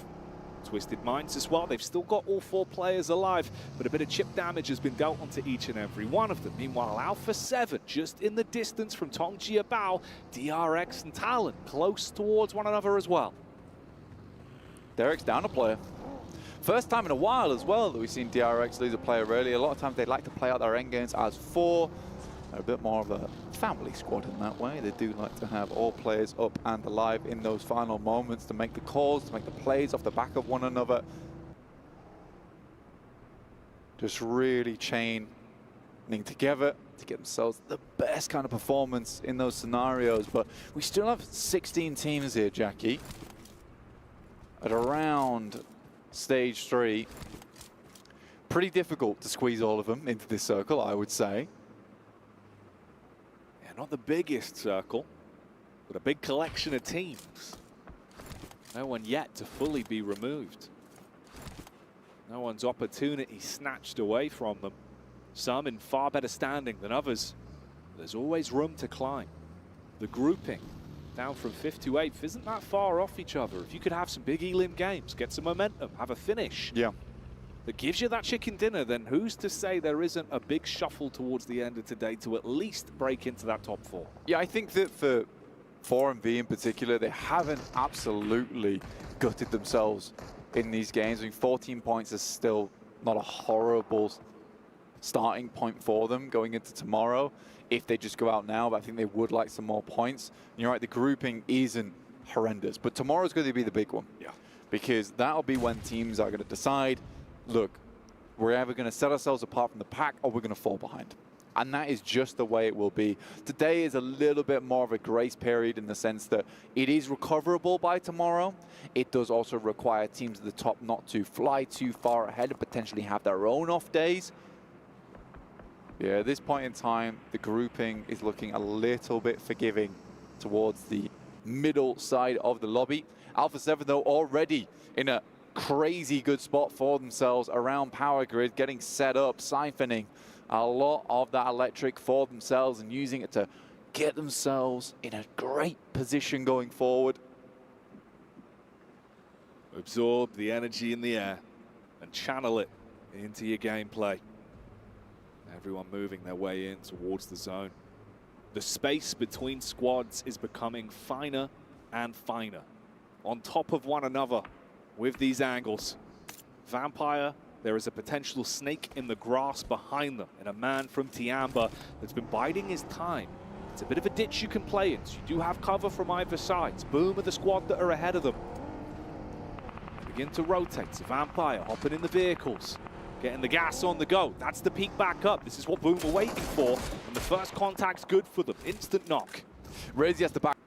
Twisted Minds as well. They've still got all 4 players alive, but a bit of chip damage has been dealt onto each and every one of them. Meanwhile, Alpha 7 just in the distance from Tongji Bao, DRX and Talon close towards one another as well. Derek's down a player. First time in a while as well that we've seen DRX lose a player early. A lot of times they like to play out their endgames as 4. They're a bit more of a family squad in that way. They do like to have all players up and alive in those final moments to make the calls, to make the plays off the back of one another. Just really chaining together to get themselves the best kind of performance in those scenarios. But we still have 16 teams here, Jackie, at around stage 3. Pretty difficult to squeeze all of them into this circle, I would say. Not the biggest circle, but a big collection of teams. No one yet to fully be removed. No one's opportunity snatched away from them. Some in far better standing than others. There's always room to climb. The grouping down from 5th to 8th isn't that far off each other. If you could have some big elim games, get some momentum, have a finish. Yeah. that gives you that chicken dinner, then who's to say there isn't a big shuffle towards the end of today to at least break into that top 4? Yeah, I think that for 4MV in particular, they haven't absolutely gutted themselves in these games. I mean, 14 points is still not a horrible starting point for them going into tomorrow if they just go out now, but I think they would like some more points. And you're right, the grouping isn't horrendous, but tomorrow's going to be the big one. Yeah. Because that'll be when teams are going to decide, look, we're either going to set ourselves apart from the pack or we're going to fall behind. And that is just the way it will be. Today is a little bit more of a grace period in the sense that it is recoverable by tomorrow. It does also require teams at the top not to fly too far ahead and potentially have their own off days. Yeah, at this point in time, the grouping is looking a little bit forgiving towards the middle side of the lobby. Alpha 7, though, already in a crazy good spot for themselves around power grid, getting set up, siphoning a lot of that electric for themselves and using it to get themselves in a great position going forward. Absorb the energy in the air and channel it into your gameplay. Everyone moving their way in towards the zone. The space between squads is becoming finer and finer, on top of one another with these angles. Vampire, there is a potential snake in the grass behind them, and a man from Tiamba that's been biding his time. It's a bit of a ditch you can play in, so you do have cover from either sides. Boom are the squad that are ahead of them. Begin to rotate. So Vampire hopping in the vehicles, getting the gas on the go. That's the peak back up. This is what Boom were waiting for, and the first contact's good for them. Instant knock. Razy has to back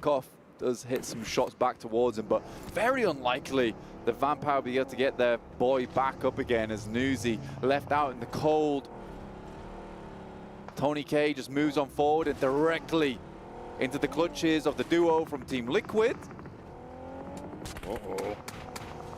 off. Does hit some shots back towards him, but very unlikely that Vampire will be able to get their boy back up again as Newsy left out in the cold. Tony K just moves on forward and directly into the clutches of the duo from Team Liquid. Uh-oh.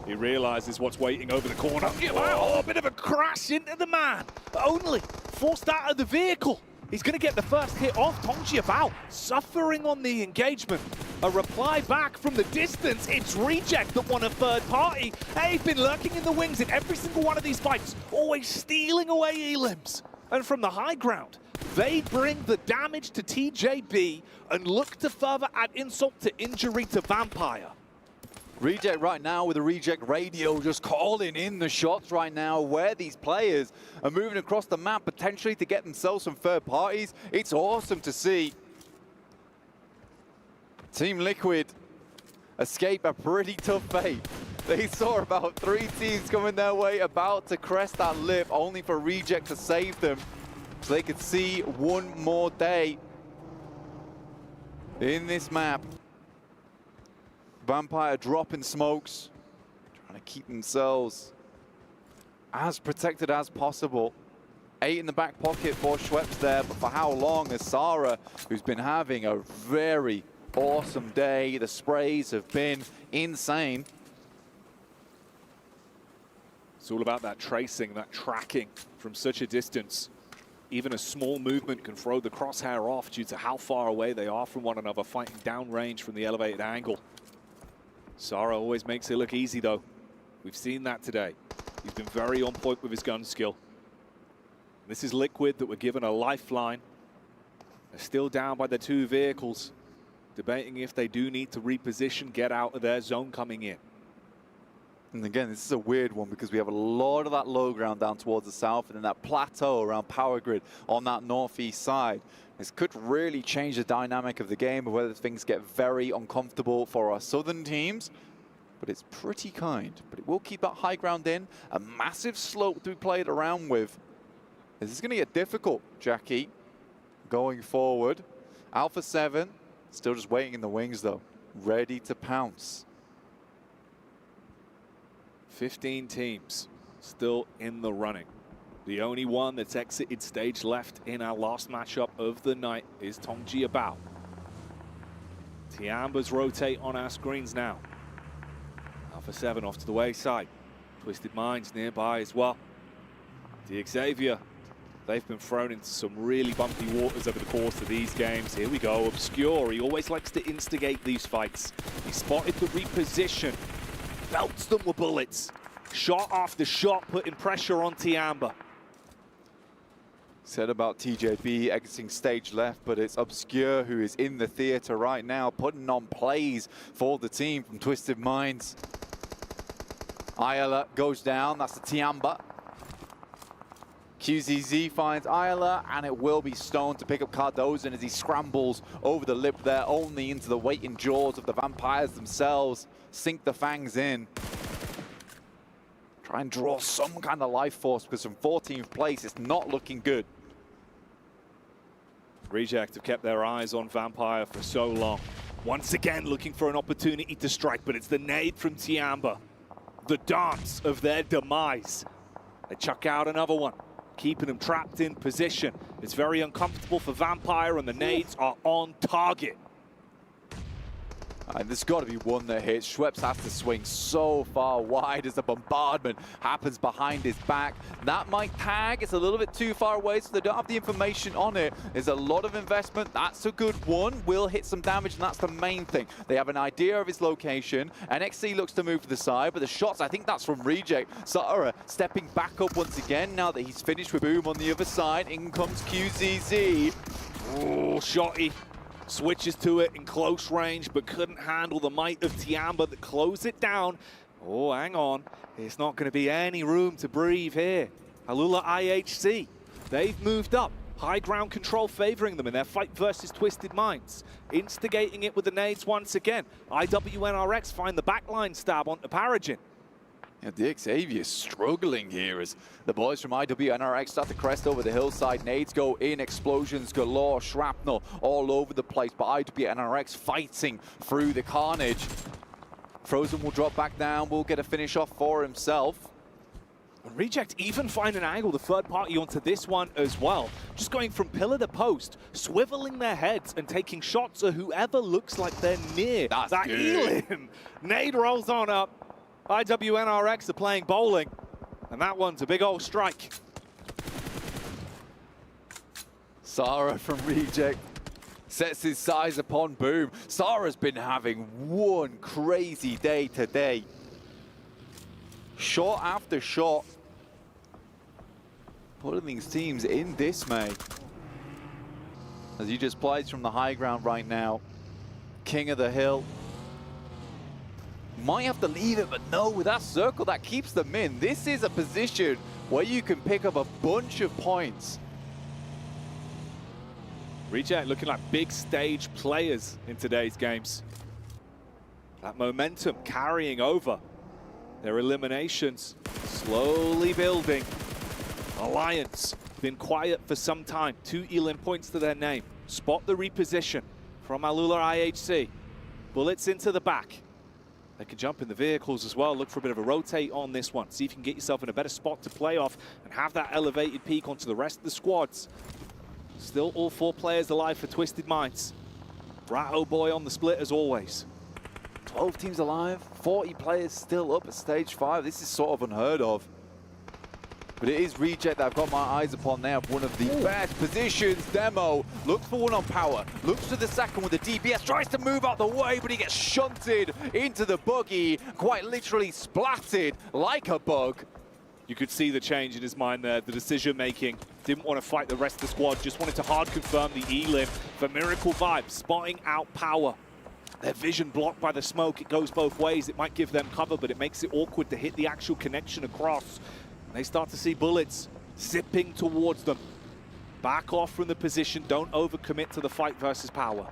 He realizes what's waiting over the corner. Oh, a bit of a crash into the man. Only forced out of the vehicle. He's going to get the first hit off. Tongji about suffering on the engagement. A reply back from the distance. It's Reject that won a third party. They've been lurking in the wings in every single one of these fights, always stealing away elims. And from the high ground, they bring the damage to TJB and look to further add insult to injury to Vampire. Reject right now with a Reject radio just calling in the shots right now where these players are moving across the map potentially to get themselves some third parties. It's awesome to see Team Liquid escape a pretty tough fate. They saw about 3 teams coming their way about to crest that lip, only for Reject to save them so they could see one more day in this map. Vampire dropping smokes, trying to keep themselves as protected as possible. 8 in the back pocket for Schweppes there, but for how long? As Sarah, who's been having a very awesome day. The sprays have been insane. It's all about that tracing, that tracking from such a distance. Even a small movement can throw the crosshair off due to how far away they are from one another, fighting downrange from the elevated angle. Sara always makes it look easy, though. We've seen that today. He's been very on point with his gun skill. This is Liquid that were given a lifeline. They're still down by the 2 vehicles, debating if they do need to reposition, get out of their zone coming in. And again, this is a weird one because we have a lot of that low ground down towards the south and then that plateau around power grid on that northeast side. This could really change the dynamic of the game, of whether things get very uncomfortable for our southern teams. But it's pretty kind. But it will keep that high ground in. A massive slope to be played around with. This is going to get difficult, Jackie, going forward. Alpha 7, still just waiting in the wings, though. Ready to pounce. 15 teams still in the running. The only one that's exited stage left in our last matchup of the night is Tongji Abao. Tiambas rotate on our screens now. Alpha 7 off to the wayside. Twisted Minds nearby as well. The Xavier, they've been thrown into some really bumpy waters over the course of these games. Here we go, Obscure. He always likes to instigate these fights. He spotted the reposition, belts them with bullets. Shot after shot, putting pressure on Tiamba. Said about TJB exiting stage left, but it's Obscure who is in the theater right now, putting on plays for the team from Twisted Minds. Ayala goes down, that's the Tiamba. QZZ finds Ayala, and it will be Stone to pick up Cardozo as he scrambles over the lip there, only into the waiting jaws of the Vampires themselves. Sink the fangs in. Try and draw some kind of life force, because from 14th place, it's not looking good. Reject have kept their eyes on Vampire for so long. Once again looking for an opportunity to strike, but it's the nade from Tiamba. The dance of their demise. They chuck out another one, keeping them trapped in position. It's very uncomfortable for Vampire, and the nades are on target. And there's got to be one that hits. Schweppes has to swing so far wide as the bombardment happens behind his back. That might tag. It's a little bit too far away, so they don't have the information on it. There's a lot of investment. That's a good one. Will hit some damage, and that's the main thing. They have an idea of his location. NXC looks to move to the side, but the shots, I think that's from Reject. Sara stepping back up once again now that he's finished with Boom on the other side. In comes QZZ. Oh, shotty. Switches to it in close range, but couldn't handle the might of Tiamba that closed it down. Oh, hang on. There's not going to be any room to breathe here. Alula IHC, they've moved up. High ground control favoring them in their fight versus Twisted Minds. Instigating it with the nades once again. IWNRX find the backline stab onto Paragin. Yeah, the Xavier struggling here as the boys from IWNRX start to crest over the hillside. Nades go in, explosions galore, shrapnel all over the place, but IWNRX fighting through the carnage. Frozen will drop back down, will get a finish off for himself. And Reject even find an angle, the third party onto this one as well. Just going from pillar to post, swiveling their heads and taking shots at whoever looks like they're near. That's that good. Elim. Nade rolls on up. IWNRX are playing bowling, and that one's a big old strike. Sara from Reject sets his size upon Boom. Sara's been having one crazy day today. Shot after shot. Putting these teams in dismay. As he just plays from the high ground right now. King of the hill. Might have to leave it, but no, with that circle, that keeps them in. This is a position where you can pick up a bunch of points. Reject looking like big stage players in today's games. That momentum carrying over. Their eliminations slowly building. Alliance been quiet for some time. 2 Elim points to their name. Spot the reposition from Alula IHC. Bullets into the back. They can jump in the vehicles as well. Look for a bit of a rotate on this one. See if you can get yourself in a better spot to play off and have that elevated peak onto the rest of the squads. Still all 4 players alive for Twisted Minds. Ratto Boy on the split as always. 12 teams alive, 40 players still up at stage 5. This is sort of unheard of. But it is Reject that I've got my eyes upon now. One of the best positions. Demo looks for one on power. Looks for the second with the DPS. Tries to move out the way, but he gets shunted into the buggy. Quite literally splatted like a bug. You could see the change in his mind there. The decision making. Didn't want to fight the rest of the squad. Just wanted to hard confirm the Elim for Miracle Vibes. Spotting out power. Their vision blocked by the smoke. It goes both ways. It might give them cover, but it makes it awkward to hit the actual connection across. They start to see bullets zipping towards them. Back off from the position. Don't overcommit to the fight versus power.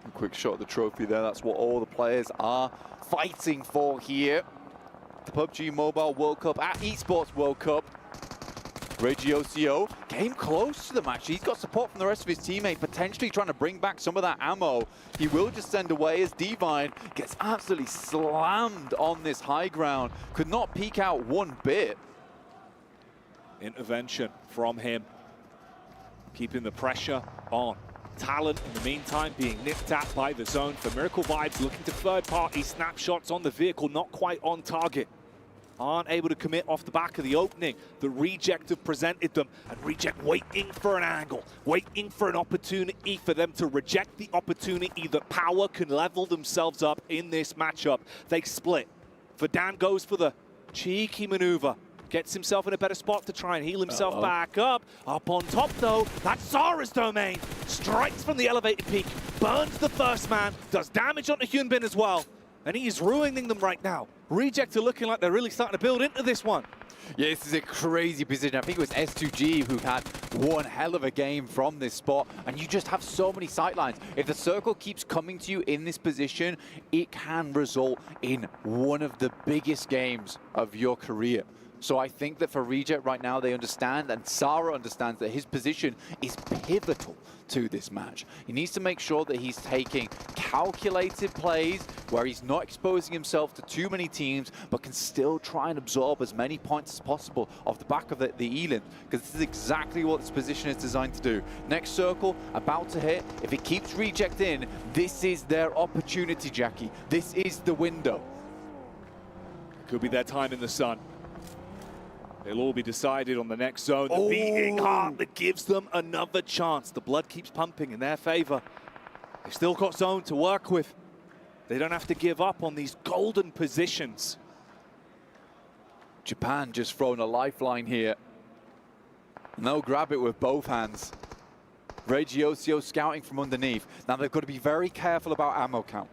A quick shot at the trophy there. That's what all the players are fighting for here. The PUBG Mobile World Cup at ESPORTS World Cup. Regiocio came close to the match. He's got support from the rest of his teammate, potentially trying to bring back some of that ammo. He will just send away as Divine gets absolutely slammed on this high ground. Could not peek out one bit. Intervention from him. Keeping the pressure on. Talent, in the meantime, being nipped at by the zone for Miracle Vibes, looking to third-party snapshots on the vehicle, not quite on target. Aren't able to commit off the back of the opening. The Reject have presented them, and Reject waiting for an angle, waiting for an opportunity for them to reject the opportunity that Power can level themselves up in this matchup. They split. Verdan goes for the Cheeky maneuver. Gets himself in a better spot to try and heal himself back up. Up on top, though, that's Zara's domain. Strikes from the elevated peak, burns the first man, does damage onto Hyunbin as well. And he is ruining them right now. Reject are looking like they're really starting to build into this one. Yeah, this is a crazy position. I think it was S2G who had one hell of a game from this spot, and you just have so many sightlines. If the circle keeps coming to you in this position, it can result in one of the biggest games of your career. So I think that for Reject right now, they understand, and Zara understands that his position is pivotal to this match. He needs to make sure that he's taking calculated plays where he's not exposing himself to too many teams, but can still try and absorb as many points as possible off the back of the Elim, because this is exactly what this position is designed to do. Next circle, about to hit. If it keeps Reject in, this is their opportunity, Jackie. This is the window. Could be their time in the sun. They'll all be decided on the next zone. The beating heart that gives them another chance. The blood keeps pumping in their favor. They've still got zone to work with. They don't have to give up on these golden positions. Japan just thrown a lifeline here. And they'll grab it with both hands. Regiosio scouting from underneath. Now they've got to be very careful about ammo count.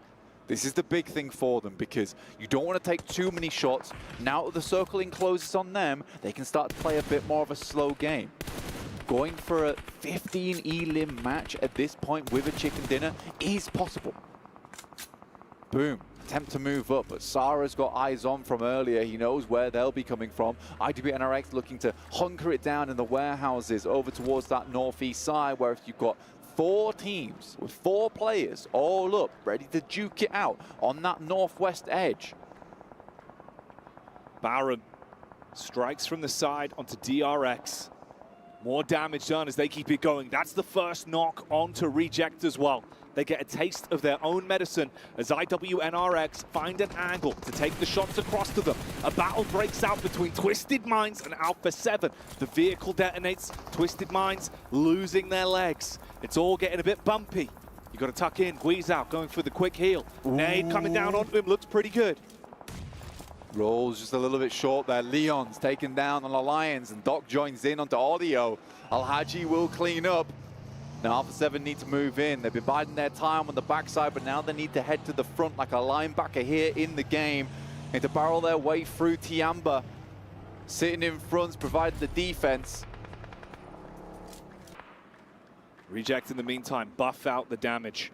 This is the big thing for them, because you don't want to take too many shots. Now that the circle encloses on them, they can start to play a bit more of a slow game. Going for a 15 elim match at this point with a chicken dinner is possible. Boom. Attempt to move up, but Zara's got eyes on from earlier. He knows where they'll be coming from. IWNRX looking to hunker it down in the warehouses over towards that northeast side, where if you've got 4 teams with 4 players all up, ready to duke it out on that northwest edge. Baron strikes from the side onto DRX. More damage done as they keep it going. That's the first knock onto Reject as well. They get a taste of their own medicine as IWNRX find an angle to take the shots across to them. A battle breaks out between Twisted Minds and Alpha 7. The vehicle detonates, Twisted Minds losing their legs. It's all getting a bit bumpy. You got to tuck in, Guiz out, going for the quick heal. Nade coming down onto him, looks pretty good. Rolls just a little bit short there. Leon's taken down on Alliance, and Doc joins in onto Audio. Al-Haji will clean up. Now Alpha 7 need to move in. They've been biding their time on the backside, but now they need to head to the front like a linebacker here in the game. Need to barrel their way through Tiamba. Sitting in front, providing the defense. Reject in the meantime, buff out the damage.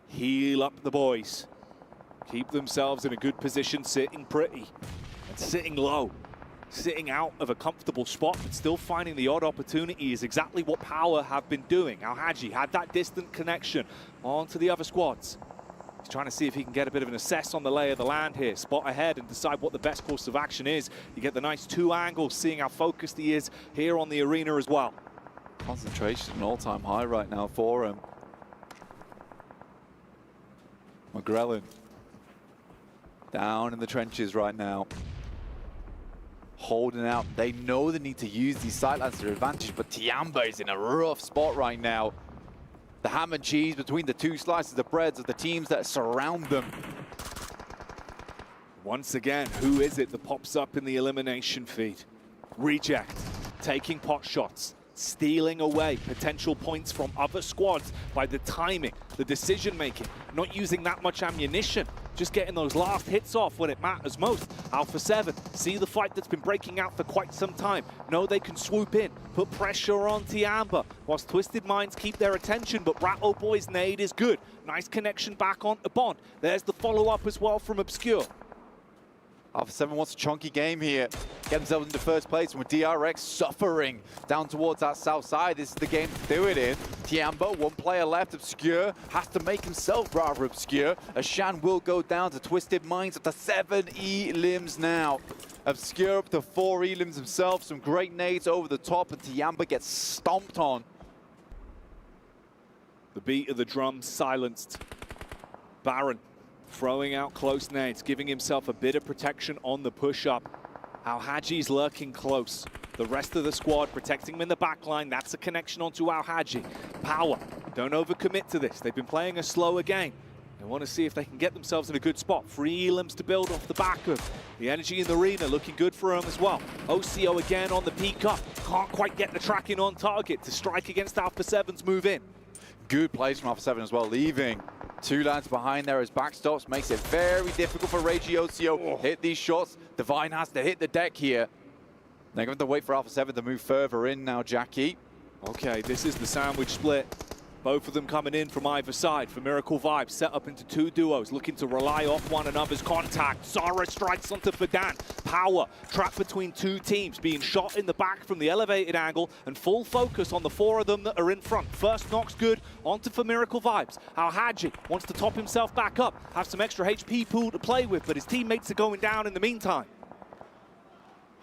Heal up the boys. Keep themselves in a good position, sitting pretty. And sitting low. Sitting out of a comfortable spot, but still finding the odd opportunity is exactly what Power have been doing. Al-Haji had that distant connection onto the other squads. He's trying to see if he can get a bit of an assess on the lay of the land here, spot ahead and decide what the best course of action is. You get the nice 2 angles, seeing how focused he is here on the arena as well. Concentration an all-time high right now for him. McGrellin down in the trenches right now. Holding out. They know they need to use these sightlines to their advantage, but Tiamba is in a rough spot right now. The ham and cheese between the 2 slices of breads of the teams that surround them. Once again, who is it that pops up in the elimination feed? Reject, taking pot shots, stealing away potential points from other squads by the timing, the decision-making, not using that much ammunition, just getting those last hits off when it matters most. Alpha 7 see the fight that's been breaking out for quite some time. Know they can swoop in, put pressure on Tiamba, whilst Twisted Minds keep their attention, but Rattle Boy's nade is good. Nice connection back onto Bond. There's the follow-up as well from Obscure. Alpha 7 wants a chunky game here. Get themselves into first place, and with DRX suffering down towards that south side, this is the game to do it in. Tiamba, 1 player left. Obscure has to make himself rather obscure. Ashan will go down to Twisted Minds up to 7 elims now. Obscure up to 4 elims himself. Some great nades over the top, and Tiamba gets stomped on. The beat of the drum silenced. Baron throwing out close nades, giving himself a bit of protection on the push-up. Al-Haji's lurking close. The rest of the squad protecting him in the back line. That's a connection onto Al-Haji. Power, don't overcommit to this. They've been playing a slower game. They want to see if they can get themselves in a good spot. 3 elims to build off the back of the energy in the arena, looking good for them as well. OCO again on the peak up. Can't quite get the tracking on target to strike against Alpha 7's move in. Good plays from Alpha 7 as well, leaving 2 lads behind there as backstops. Makes it very difficult for Regi OCO. Hit these shots. Divine has to hit the deck here. They're going to wait for Alpha 7 to move further in now, Jackie. Okay, this is the sandwich split. Both of them coming in from either side for Miracle Vibes, set up into 2 duos, looking to rely off one another's contact. Zara strikes onto Fadan. Power trapped between 2 teams, being shot in the back from the elevated angle, and full focus on the 4 of them that are in front. First knock's good, onto for Miracle Vibes. Al-Haji wants to top himself back up, have some extra HP pool to play with, but his teammates are going down in the meantime.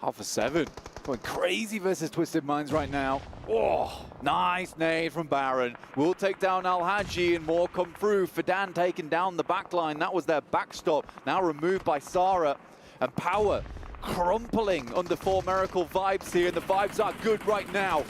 Alpha 7 going crazy versus Twisted Minds right now. Oh, nice nade from Baron. Will take down Al-Haji and more come through. Fadan taking down the backline. That was their backstop. Now removed by Sara. And Power crumpling under 4 Miracle Vibes here. And the vibes are good right now.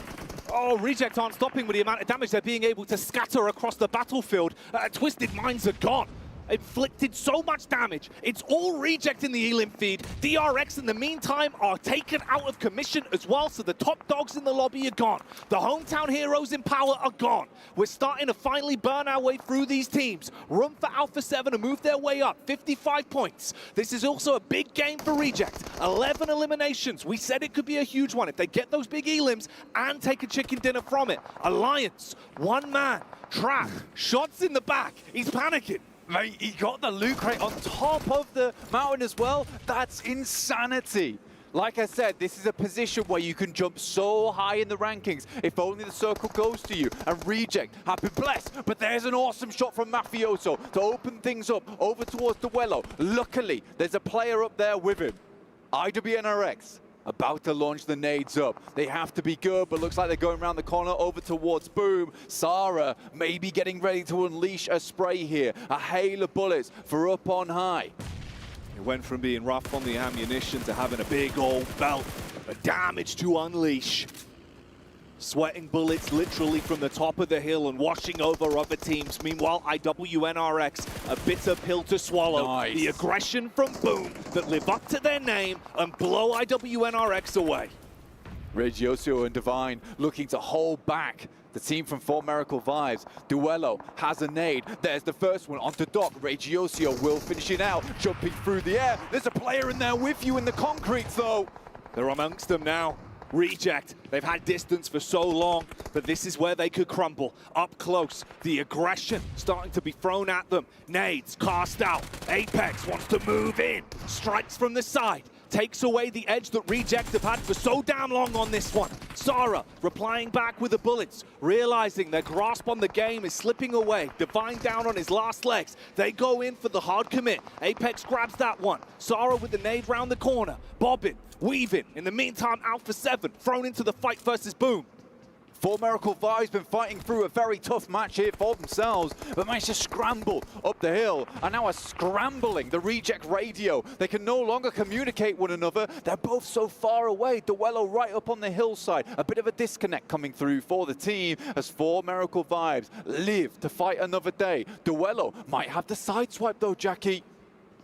Oh, Reject aren't stopping with the amount of damage they're being able to scatter across the battlefield. Twisted Minds are gone. Inflicted so much damage. It's all Reject in the elim feed. DRX in the meantime are taken out of commission as well, so the top dogs in the lobby are gone. The hometown heroes in Power are gone. We're starting to finally burn our way through these teams. Room for Alpha 7 to move their way up. 55 points. This is also a big game for Reject. 11 eliminations. We said it could be a huge one if they get those big elims and take a chicken dinner from it. Alliance, 1 man, trap, shots in the back. He's panicking. Mate, he got the loot crate on top of the mountain as well. That's insanity. Like I said, this is a position where you can jump so high in the rankings if only the circle goes to you. And Reject have been blessed, but there's an awesome shot from Mafioso to open things up over towards Duello. Luckily, there's a player up there with him. IWNRX about to launch the nades up. They have to be good, but looks like they're going around the corner over towards Boom. Sara maybe getting ready to unleash a spray here. A hail of bullets for up on high. It went from being rough on the ammunition to having a big old belt of damage to unleash. Sweating bullets literally from the top of the hill and washing over other teams. Meanwhile, IWNRX, a bitter pill to swallow. Nice. The aggression from Boom that live up to their name and blow IWNRX away. Regioso and Divine looking to hold back the team from 4 Miracle Vibes. Duello has a nade. There's the first one onto Doc. Regioso will finish it out, jumping through the air. There's a player in there with you in the concrete, though. They're amongst them now. Reject. They've had distance for so long, but this is where they could crumble. Up close, the aggression starting to be thrown at them. Nades cast out. Apex wants to move in. Strikes from the side. Takes away the edge that Reject have had for so damn long on this one. Sara replying back with the bullets, realizing their grasp on the game is slipping away. Divine down on his last legs. They go in for the hard commit. Apex grabs that one. Sara with the nade round the corner. Bobbing, weaving. In the meantime, Alpha 7 thrown into the fight versus Boom. 4 Miracle Vibes been fighting through a very tough match here for themselves, but managed to scramble up the hill, and now are scrambling the Reject radio. They can no longer communicate one another. They're both so far away. Duello right up on the hillside. A bit of a disconnect coming through for the team as 4 Miracle Vibes live to fight another day. Duello might have the sideswipe though, Jackie.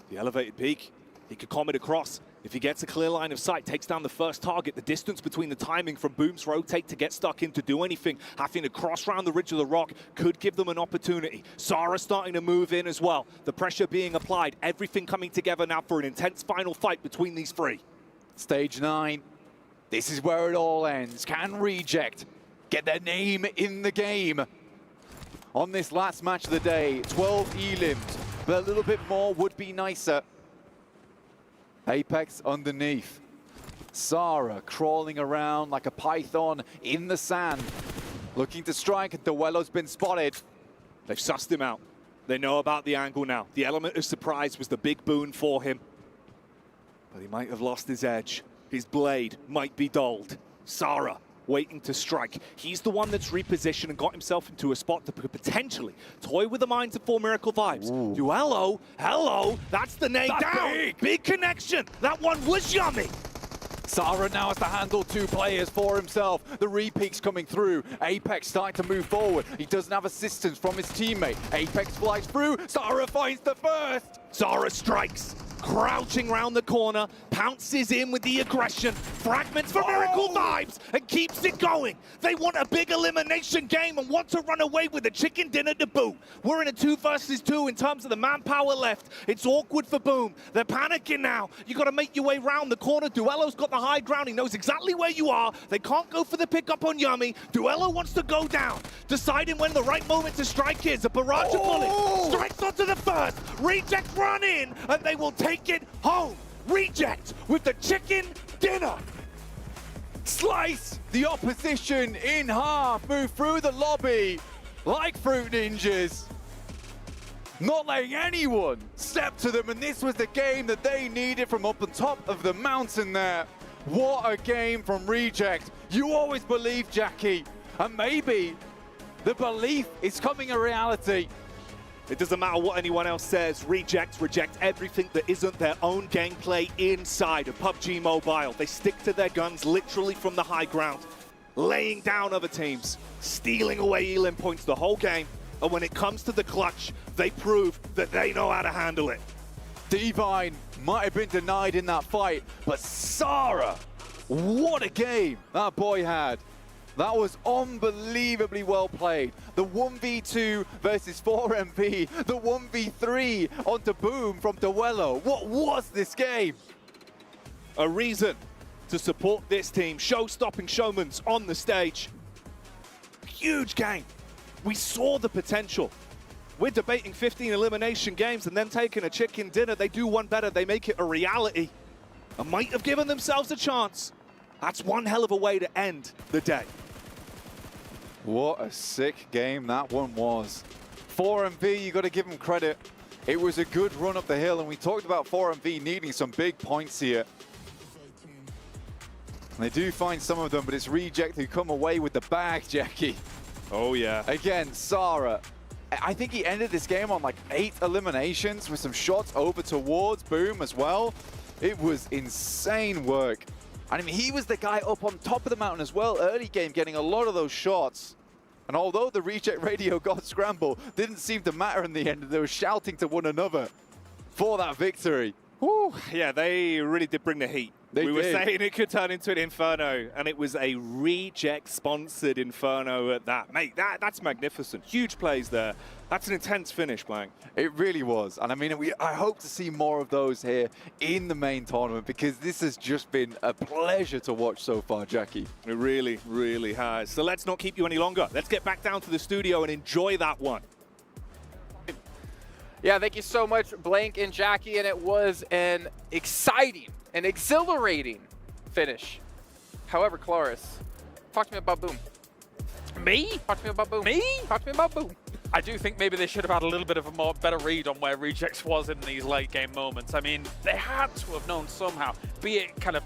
The elevated peak. He could comet across. If he gets a clear line of sight, takes down the first target, the distance between the timing from Boom's rotate to get stuck in to do anything, having to cross around the ridge of the rock could give them an opportunity. Sara starting to move in as well. The pressure being applied, everything coming together now for an intense final fight between these 3. Stage 9. This is where it all ends. Can Reject get their name in the game? On this last match of the day, 12 elims, but a little bit more would be nicer. Apex underneath. Sara crawling around like a python in the sand. Looking to strike, and Duello's been spotted. They've sussed him out. They know about the angle now. The element of surprise was the big boon for him. But he might have lost his edge. His blade might be dulled. Sara waiting to strike. He's the one that's repositioned and got himself into a spot that could potentially toy with the minds of 4 Miracle Vibes. Duello, hello, that's the nade down. Big connection. That one was yummy. Sara now has to handle 2 players for himself. The repeat's coming through. Apex starting to move forward. He doesn't have assistance from his teammate. Apex flies through. Sara finds the first. Sara strikes. Crouching round the corner, pounces in with the aggression, fragments for Miracle Vibes, and keeps it going. They want a big elimination game and want to run away with a chicken dinner to boot. We're in a 2 versus 2 in terms of the manpower left. It's awkward for Boom. They're panicking now. You got to make your way round the corner. Duello's got the high ground. He knows exactly where you are. They can't go for the pickup on Yummy. Duello wants to go down, deciding when the right moment to strike is. A barrage of bullets strikes onto the first. Reject run in, and they will take it home. Reject with the chicken dinner. Slice the opposition in half. Move through the lobby like fruit ninjas. Not letting anyone step to them, and this was the game that they needed from up on top of the mountain there. What a game from Reject. You always believe, Jackie, and maybe the belief is coming a reality. It doesn't matter what anyone else says. Reject everything that isn't their own gameplay inside of PUBG Mobile. They stick to their guns literally from the high ground, laying down other teams, stealing away Elim points the whole game. And when it comes to the clutch, they prove that they know how to handle it. Divine might have been denied in that fight, but Sara, what a game that boy had. That was unbelievably well played. The 1v2 versus 4MV, the 1v3 onto Boom from Duello. What was this game? A reason to support this team. Show-stopping showmans on the stage. Huge game. We saw the potential. We're debating 15 elimination games and then taking a chicken dinner. They do one better. They make it a reality. And might have given themselves a chance. That's one hell of a way to end the day. What a sick game that one was. 4MV, you got to give them credit. It was a good run up the hill, and we talked about 4MV needing some big points here. And they do find some of them, but it's Reject who come away with the bag, Jackie. Oh, yeah. Again, Sara. I think he ended this game on like 8 eliminations with some shots over towards Boom as well. It was insane work. And I mean, he was the guy up on top of the mountain as well, early game, getting a lot of those shots. And although the Reject radio got scrambled, didn't seem to matter in the end. They were shouting to one another for that victory. Whew, yeah, they really did bring the heat. We were saying it could turn into an Inferno, and it was a Reject-sponsored Inferno at that. Mate, that's magnificent. Huge plays there. That's an intense finish, Blank. It really was. And I mean, I hope to see more of those here in the main tournament, because this has just been a pleasure to watch so far, Jackie. It really, really has. So let's not keep you any longer. Let's get back down to the studio and enjoy that one. Yeah, thank you so much, Blank and Jackie, and it was an exciting and exhilarating finish. However, Cloris, talk to me about Boom. Me? Talk to me about Boom. Me? Talk to me about Boom. I do think maybe they should have had a little bit of a better read on where Rejects was in these late game moments. I mean, they had to have known somehow, be it kind of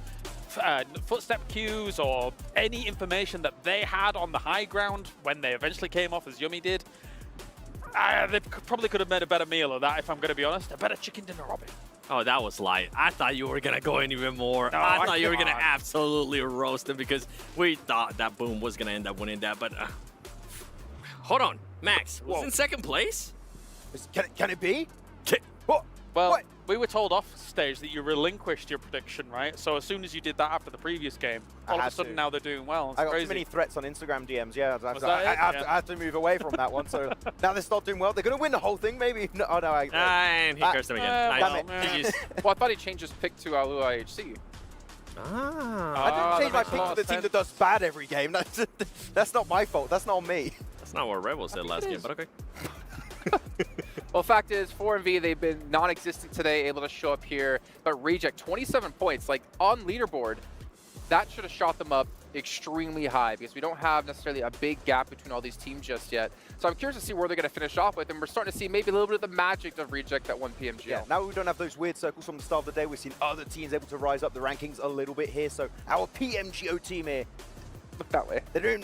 footstep cues or any information that they had on the high ground when they eventually came off, as Yummy did. They probably could have made a better meal of that, if I'm going to be honest. A better chicken dinner, Robin. Oh, that was light. I thought you were going to go in even more. No, I thought you were going to absolutely roast him, because we thought that Boom was going to end up winning that. But hold on. Max was in second place? Can it be? Well, we were told off stage that you relinquished your prediction, right? So as soon as you did that after the previous game, all of a sudden now they're doing well. It's I got crazy. too many threats on Instagram DMs, yeah. I have to move away from that one. So now they're not doing well. They're going to win the whole thing, maybe. No, oh, no. And he cursed him again. Well, I thought he changed his pick to Alua IHC. I didn't change my pick to the team that does bad every game. That's not my fault. That's not on me. That's not what Rebels did last game, but okay. Well, fact is, 4MV, they've been non-existent today, able to show up here. But Reject, 27 points, like on leaderboard, that should have shot them up extremely high, because we don't have necessarily a big gap between all these teams just yet. So I'm curious to see where they're going to finish off with, and we're starting to see maybe a little bit of the magic of Reject that won PMGL. Yeah, now we don't have those weird circles from the start of the day. We've seen other teams able to rise up the rankings a little bit here. So our PMGO team here, look that way. They're doing...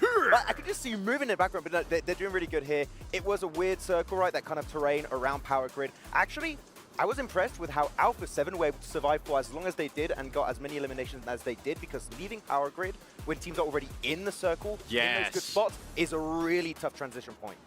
I could just see you moving in the background, but no, they're doing really good here. It was a weird circle, right? That kind of terrain around Power Grid. Actually, I was impressed with how Alpha 7 were able to survive for as long as they did and got as many eliminations as they did, because leaving Power Grid when teams are already in the circle, in those good spots, is a really tough transition point.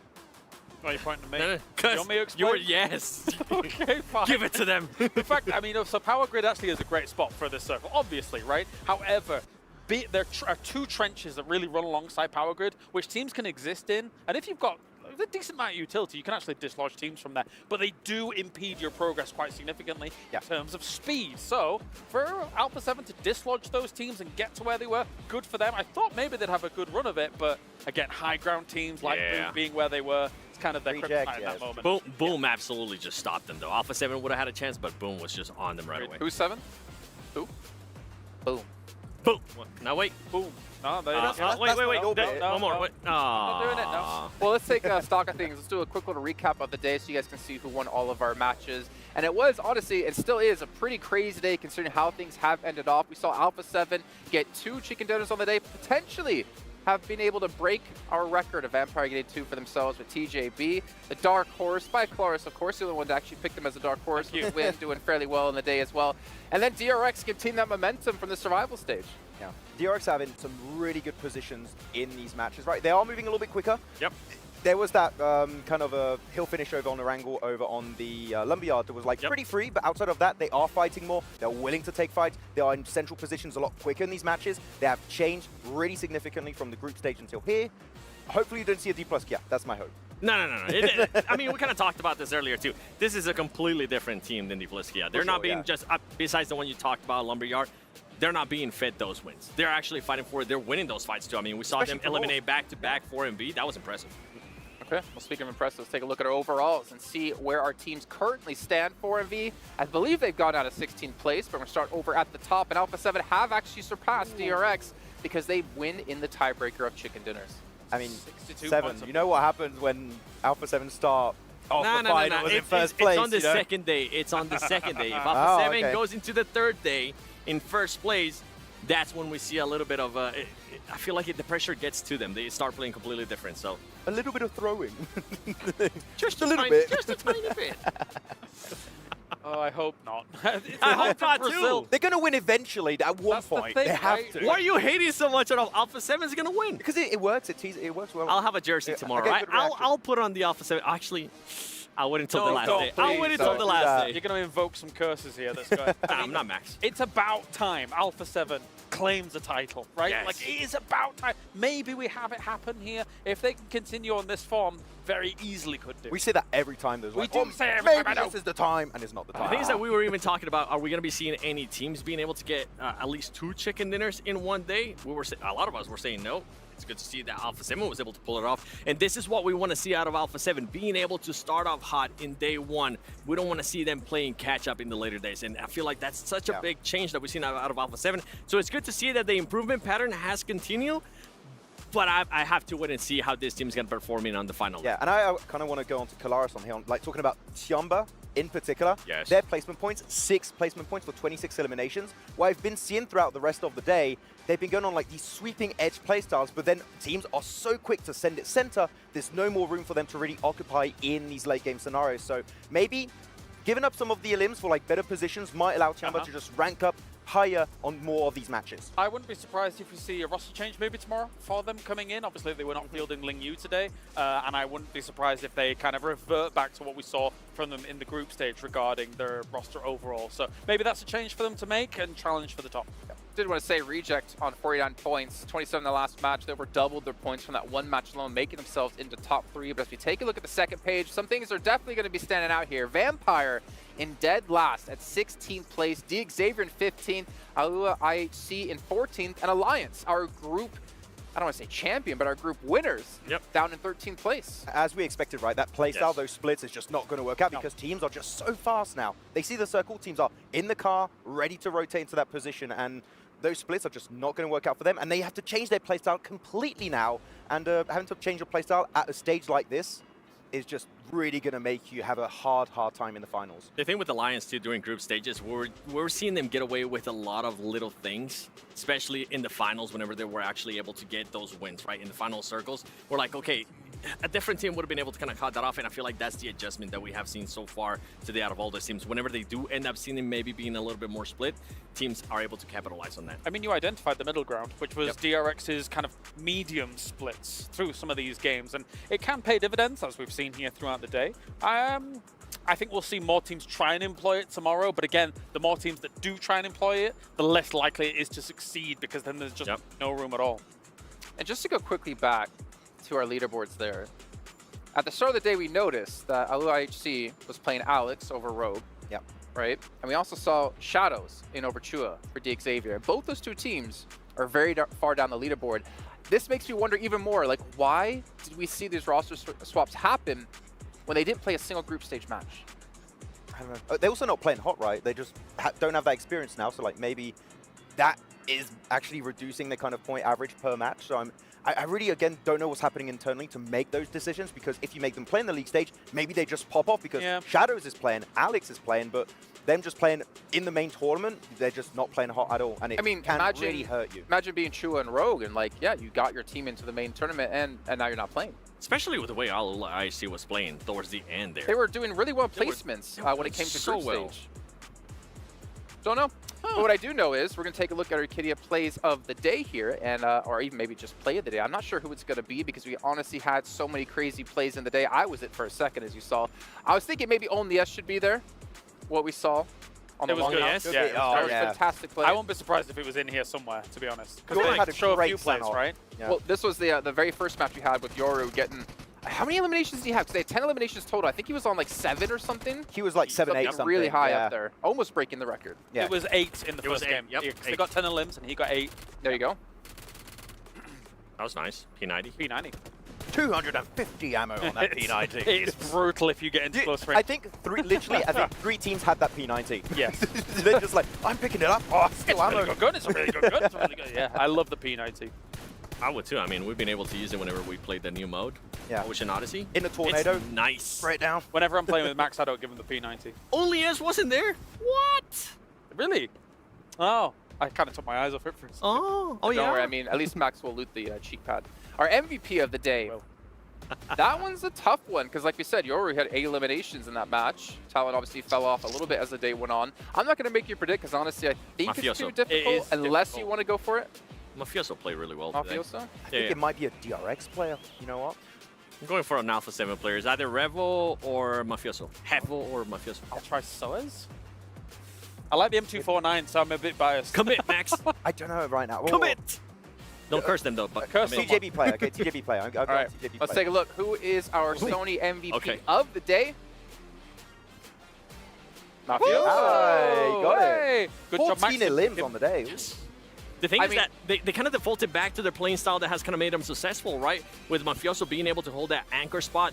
Are you pointing to me? No, You want me to explain? Yes. Okay, fine. Give it to them. In fact, I mean, so Power Grid actually is a great spot for this circle, obviously, right? However, there are two trenches that really run alongside Power Grid, which teams can exist in. And if you've got a decent amount of utility, you can actually dislodge teams from there. But they do impede your progress quite significantly in terms of speed. So for Alpha 7 to dislodge those teams and get to where they were, good for them. I thought maybe they'd have a good run of it, but again, high ground teams like Boom being where they were, it's kind of their kryptonite in that moment. Boom absolutely just stopped them, though. Alpha 7 would have had a chance, but Boom was just on them right away. Who's 7? Who? Boom. Boom. Now wait. Boom. No, wait. One more. Wait. Not doing it, no. Well, let's take stock of things. Let's do a quick little recap of the day so you guys can see who won all of our matches. And it was, honestly, it still is a pretty crazy day considering how things have ended off. We saw Alpha 7 get 2 chicken dinners on the day, potentially have been able to break our record of Vampire getting 2 for themselves with TJB. The Dark Horse by Claris, of course, the only one to actually pick them as a Dark Horse, with Win doing fairly well in the day as well. And then DRX continuing that momentum from the survival stage. Yeah, DRX having some really good positions in these matches, right? They are moving a little bit quicker. Yep. There was that kind of a hill finish over on Orangle over on the Lumberyard that was like pretty free, but outside of that, they are fighting more. They're willing to take fights. They are in central positions a lot quicker in these matches. They have changed really significantly from the group stage until here. Hopefully you don't see a D+. Yeah, that's my hope. No. I mean, we kind of talked about this earlier, too. This is a completely different team than Dipliskia. They're not being just, besides the one you talked about, Lumberyard, they're not being fed those wins. They're actually fighting for it. They're winning those fights, too. I mean, we saw them eliminate back-to-back 4MB. That was impressive. Okay, well, speaking of impressive, let's take a look at our overalls and see where our teams currently stand for MV. I believe they've gone out of 16th place, but we're going to start over at the top. And Alpha 7 have actually surpassed DRX because they win in the tiebreaker of chicken dinners. I mean, 7, you know what happens when Alpha 7 start off the final in first place? It's on the second day. It's on the second day. If Alpha 7 goes into the third day in first place, that's when we see a little bit of I feel like the pressure gets to them. They start playing completely different. So a little bit of throwing. Just a little bit. Just a tiny bit. Oh, I hope not. I hope not, too. They're going to win eventually at one point. They have to. Why are you hating so much on Alpha 7 is going to win? Because it works. It works well. I'll have a jersey tomorrow. I'll put on the Alpha 7. Actually, I'll wait until the last day. I'll wait until the last day. You're going to invoke some curses here, this guy. I'm not Max. It's about time Alpha 7 claims a title, right? Yes. Like, it is about time. Maybe we have it happen here. If they can continue on this form, very easily could do. We say that every time. There's We do say every time. Maybe this is the time, and it's not the time. The thing is that we were even talking about, are we going to be seeing any teams being able to get at least 2 chicken dinners in one day? A lot of us were saying no. It's good to see that Alpha 7 was able to pull it off. And this is what we want to see out of Alpha 7, being able to start off hot in day 1. We don't want to see them playing catch up in the later days. And I feel like that's such a big change that we've seen out of Alpha 7. So it's good to see that the improvement pattern has continued. But I have to wait and see how this team's going to perform on the final. Yeah, and I kind of want to go on to Claris on here, like talking about Tiamba in particular. Yes. Their placement points, 6 placement points for 26 eliminations. What I've been seeing throughout the rest of the day, they've been going on like these sweeping edge playstyles, but then teams are so quick to send it center, there's no more room for them to really occupy in these late game scenarios. So maybe giving up some of the elims for like better positions might allow Tiamba to just rank up higher on more of these matches. I wouldn't be surprised if we see a roster change maybe tomorrow for them coming in. Obviously, they were not fielding Ling Yu today, and I wouldn't be surprised if they kind of revert back to what we saw from them in the group stage regarding their roster overall. So maybe that's a change for them to make and challenge for the top. Did want to say Reject on 49 points, 27 in the last match. They over doubled their points from that one match alone, making themselves into top 3. But if we take a look at the second page, some things are definitely going to be standing out here. Vampire in dead last at 16th place, D Xavier in 15th, Alua IHC in 14th, and Alliance, our group, I don't want to say champion, but our group winners, down in 13th place. As we expected, right? That playstyle, those splits, is just not going to work out because teams are just so fast now. They see the circle, teams are in the car, ready to rotate into that position, and those splits are just not going to work out for them, and they have to change their playstyle completely now, and having to change your playstyle at a stage like this is just really going to make you have a hard time in the finals. The thing with Alliance, too, during group stages, we're seeing them get away with a lot of little things, especially in the finals whenever they were actually able to get those wins, right? In the final circles, we're like, okay, a different team would have been able to kind of cut that off, and I feel like that's the adjustment that we have seen so far today out of all those teams. Whenever they do end up seeing maybe being a little bit more split, teams are able to capitalize on that. I mean, you identified the middle ground, which was DRX's kind of medium splits through some of these games, and it can pay dividends, as we've seen here throughout the day. I think we'll see more teams try and employ it tomorrow, but again, the more teams that do try and employ it, the less likely it is to succeed, because then there's just no room at all. And just to go quickly back to our leaderboards there, at the start of the day, we noticed that IHC was playing Alex over Rogue. Yep. Right? And we also saw Shadows in over Chua for DXavier. Both those two teams are very far down the leaderboard. This makes me wonder even more, like, why did we see these roster swaps happen when they didn't play a single group stage match? I don't know. They're also not playing hot, right? They just don't have that experience now, so like maybe that is actually reducing the kind of point average per match. So I really, again, don't know what's happening internally to make those decisions, because if you make them play in the league stage, maybe they just pop off because Shadows is playing, Alex is playing, but them just playing in the main tournament, they're just not playing hot at all, and it can really hurt you. Imagine being Chua and Rogue, and like, yeah, you got your team into the main tournament, and now you're not playing. Especially with the way IHC was playing towards the end there. They were doing really well placements when it came to group stage. Don't know. But what I do know is we're going to take a look at our Arcadia plays of the day here, and or even maybe just play of the day. I'm not sure who it's going to be, because we honestly had so many crazy plays in the day. I was it for a second, as you saw. I was thinking maybe Own the S should be there, what we saw. On the It was good, yes? yeah. That was fantastic play. I won't be surprised if it was in here somewhere, to be honest. Because they had a show a great few plays, send-off. right? Yeah. Well, this was the very first match we had with Yoru getting... How many eliminations did he have? Because they had 10 eliminations total. I think he was on like 7 or something. He was like 7, 8 something. Really high up there. Almost breaking the record. Yeah. It was 8 in the first game. Yep. They got 10 elims and he got 8. There you go. That was nice. P90. P90. 250 ammo on that P90. It's brutal if you get into close range. I think three teams had that P90. Yes. They're just like, I'm picking it up. Oh, still ammo. Really good. It's a really good gun. It's really good. Yeah, I love the P90. I would too. I mean, we've been able to use it whenever we played the new mode. Yeah. Ocean Odyssey. In the tornado. It's nice. Straight down. Whenever I'm playing with Max, I don't give him the P90. Only S wasn't there? What? Really? Oh, I kind of took my eyes off it for a second. Oh, Don't worry. I mean, at least Max will loot the cheek pad. Our MVP of the day. That one's a tough one, because like we said, Yoru had 8 eliminations in that match. Talon obviously fell off a little bit as the day went on. I'm not going to make you predict, because honestly, I think it's too difficult, unless you want to go for it. Mafioso played really well today. Mafioso? I think it might be a DRX player. You know what? I'm going for an Alpha 7 player. It's either Revo or Mafioso. Revo or Mafioso. I'll try Soez. I like the M249, so I'm a bit biased. Commit, Max. I don't know right now. Commit! Don't curse them though, but TJB player. Okay, TJB player. All right, let's take a look. Who is our Sony MVP of the day? Mafioso. Hey, got it. Good job, 14 Max. limbs on the day. Yes. The thing is that they kind of defaulted back to their playing style that has kind of made them successful, right? With Mafioso being able to hold that anchor spot,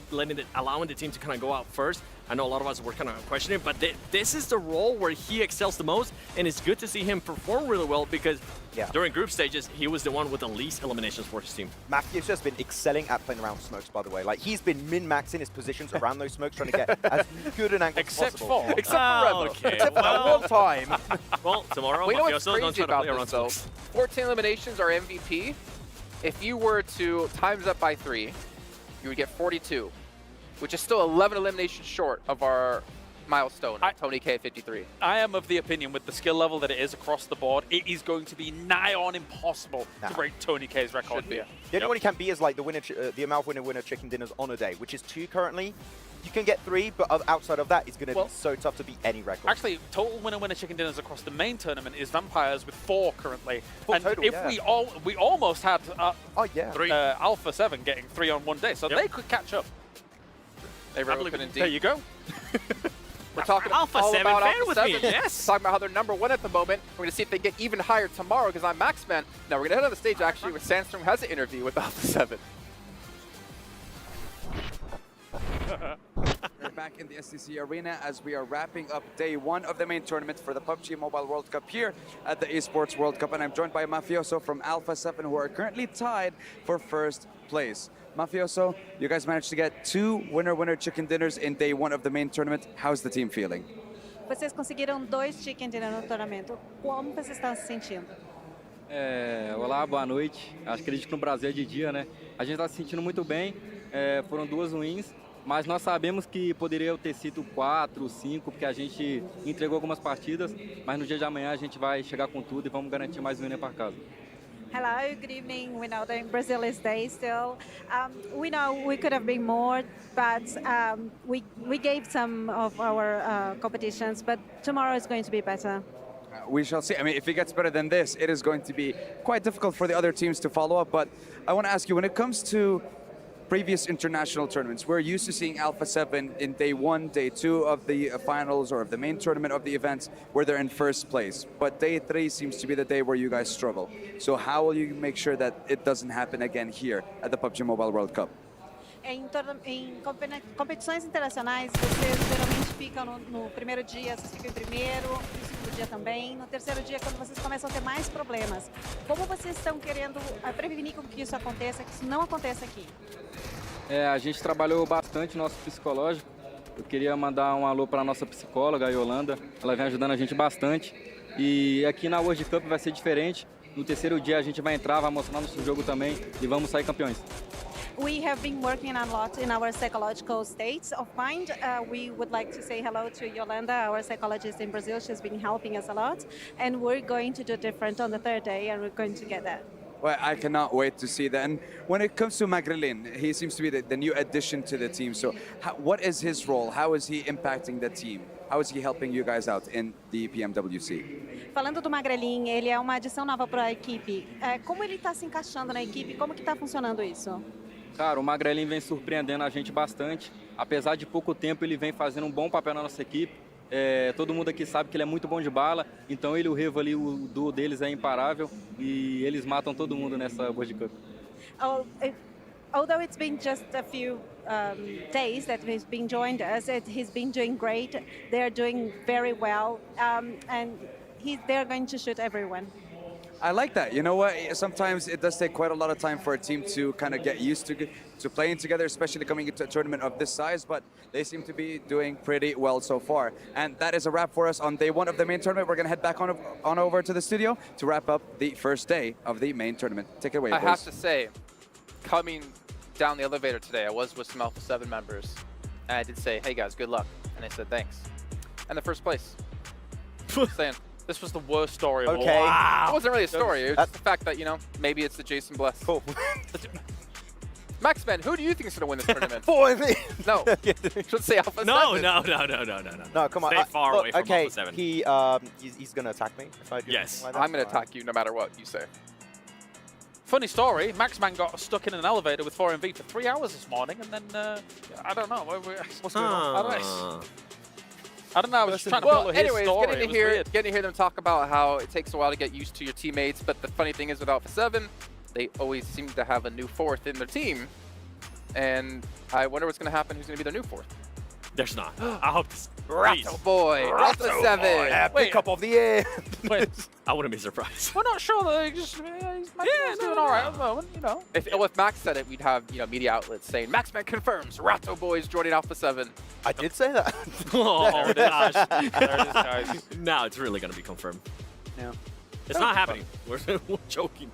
allowing the team to kind of go out first. I know a lot of us were kind of questioning, but this is the role where he excels the most, and it's good to see him perform really well, because during group stages, he was the one with the least eliminations for his team. Mafioso has been excelling at playing around smokes, by the way. Like, he's been min-maxing his positions around those smokes, trying to get as good an angle as possible. Except for Revo. Okay. Except for that one time. Well, tomorrow, We know what's Mafioso don't crazy try to play about around this, though. smokes. 14 eliminations are MVP. If you were to times up by 3, you would get 42, which is still 11 eliminations short of our milestone, Tony K at 53. I am of the opinion, with the skill level that it is across the board, it is going to be nigh on impossible to break Tony K's record here. The only one he can be is like the winner, the amount of winner chicken dinners on a day, which is 2 currently. You can get 3, but outside of that, it's going to be so tough to beat any record. Actually, total winner chicken dinners across the main tournament is Vampires with 4 currently. And total, if we almost had 3. Alpha 7 getting 3 on one day, so they could catch up. They really could indeed. There you go. We're talking Alpha all 7 about fan Alpha with 7. me, yes. Talking about how they're #1 at the moment. We're going to see if they get even higher tomorrow, because I'm Maxman. Now we're going to head on the stage actually where Sandstrom has an interview with Alpha 7. We're back in the SCC Arena as we are wrapping up day 1 of the main tournament for the PUBG Mobile World Cup here at the Esports World Cup, and I'm joined by Mafioso from Alpha 7, who are currently tied for first place. Mafioso, you guys managed to get 2 winner chicken dinners in day 1 of the main tournament. How's the team feeling? Vocês conseguiram 2 chicken dinner no tournamento. Como você está se sentindo? Olá, boa noite. Acredito que no Brasil é de dia, né? A gente está se sentindo muito bem. foram 2 wins, mas nós sabemos que poderia ter sido 4, 5, porque a gente entregou algumas partidas, mas no dia de amanhã a gente vai chegar com tudo e vamos garantir mais um winner para casa. Hello, good evening. We know that Brazil is day still. We know we could have been more, but we gave some of our competitions, but tomorrow is going to be better. We shall see. I mean, if it gets better than this, it is going to be quite difficult for the other teams to follow up. But I want to ask you, when it comes to previous international tournaments, we're used to seeing Alpha 7 in day 1, day 2 of the finals or of the main tournament of the events where they're in first place. But day 3 seems to be the day where you guys struggle. So how will you make sure that it doesn't happen again here at the PUBG Mobile World Cup? Em competições internacionais, vocês geralmente ficam no primeiro dia, vocês ficam em primeiro, no segundo dia também, no terceiro dia quando vocês começam a ter mais problemas. Como vocês estão querendo prevenir com que isso aconteça, que isso não aconteça aqui? A gente trabalhou bastante nosso psicológico. Eu queria mandar um alô para a nossa psicóloga, a Yolanda. Ela vem ajudando a gente bastante. E aqui na World Cup vai ser diferente. No terceiro dia a gente vai entrar, vai mostrar nosso jogo também e vamos sair campeões. We have been working a lot in our psychological states of mind. We would like to say hello to Yolanda, our psychologist in Brazil. She's been helping us a lot. And we're going to do different on the third day, and we're going to get that. Well, I cannot wait to see that. And when it comes to Magrelin, he seems to be the new addition to the team. So what is his role? How is he impacting the team? How is he helping you guys out in the PMWC? Falando do Magrelin, ele é uma adição nova para a equipe. Como ele está se encaixando na equipe? Como que está funcionando isso? Cara, o Magrelin vem surpreendendo a gente bastante. Apesar de pouco tempo, ele vem fazendo um bom papel na nossa equipe. Todo mundo aqui sabe que ele é muito bom de bala. Então ele e o Revo ali, o duo deles é imparável. E eles matam todo mundo nessa World Cup. Although it's been just a few days that he's been joined us, he's been doing great. They're doing very well. And they're going to shoot everyone. I like that. You know what? Sometimes it does take quite a lot of time for a team to kind of get used to playing together, especially coming into a tournament of this size, but they seem to be doing pretty well so far. And that is a wrap for us on day 1 of the main tournament. We're going to head back on over to the studio to wrap up the first day of the main tournament. Take it away, boys. I have to say, coming down the elevator today, I was with some Alpha 7 members, and I did say, hey guys, good luck. And they said, thanks. And the first place. Saying, this was the worst story of all. Wow. It wasn't really a story. It was just the fact that, you know, maybe it's the Jason Bless. Cool. Maxman, who do you think is going to win this tournament? Boy, me. No. Should say Alpha 7. No. No, come on. Stay far away from okay, Alpha 7. He's going to attack me if I do yes. like that. I'm going to attack you no matter what you say. Funny story, Maxman got stuck in an elevator with 4MV for 3 hours this morning, and then, I don't know. What's going on? I don't know, I was just trying to follow his story. Getting to hear them talk about how it takes a while to get used to your teammates, but the funny thing is with Alpha 7, they always seem to have a new fourth in their team. And I wonder what's going to happen, who's going to be their new fourth. There's not. I hope this. Ratto boy. Alpha 7. Happy cup of the year. Wait, I wouldn't be surprised. We're not sure that he's doing all right at the moment, you know. If Max said it, we'd have media outlets saying, Maxman confirms Ratto boy is joining Alpha 7. I did say that. Oh, there it is. There it is, guys. Now it's really going to be confirmed. Yeah. It's not happening. We're joking.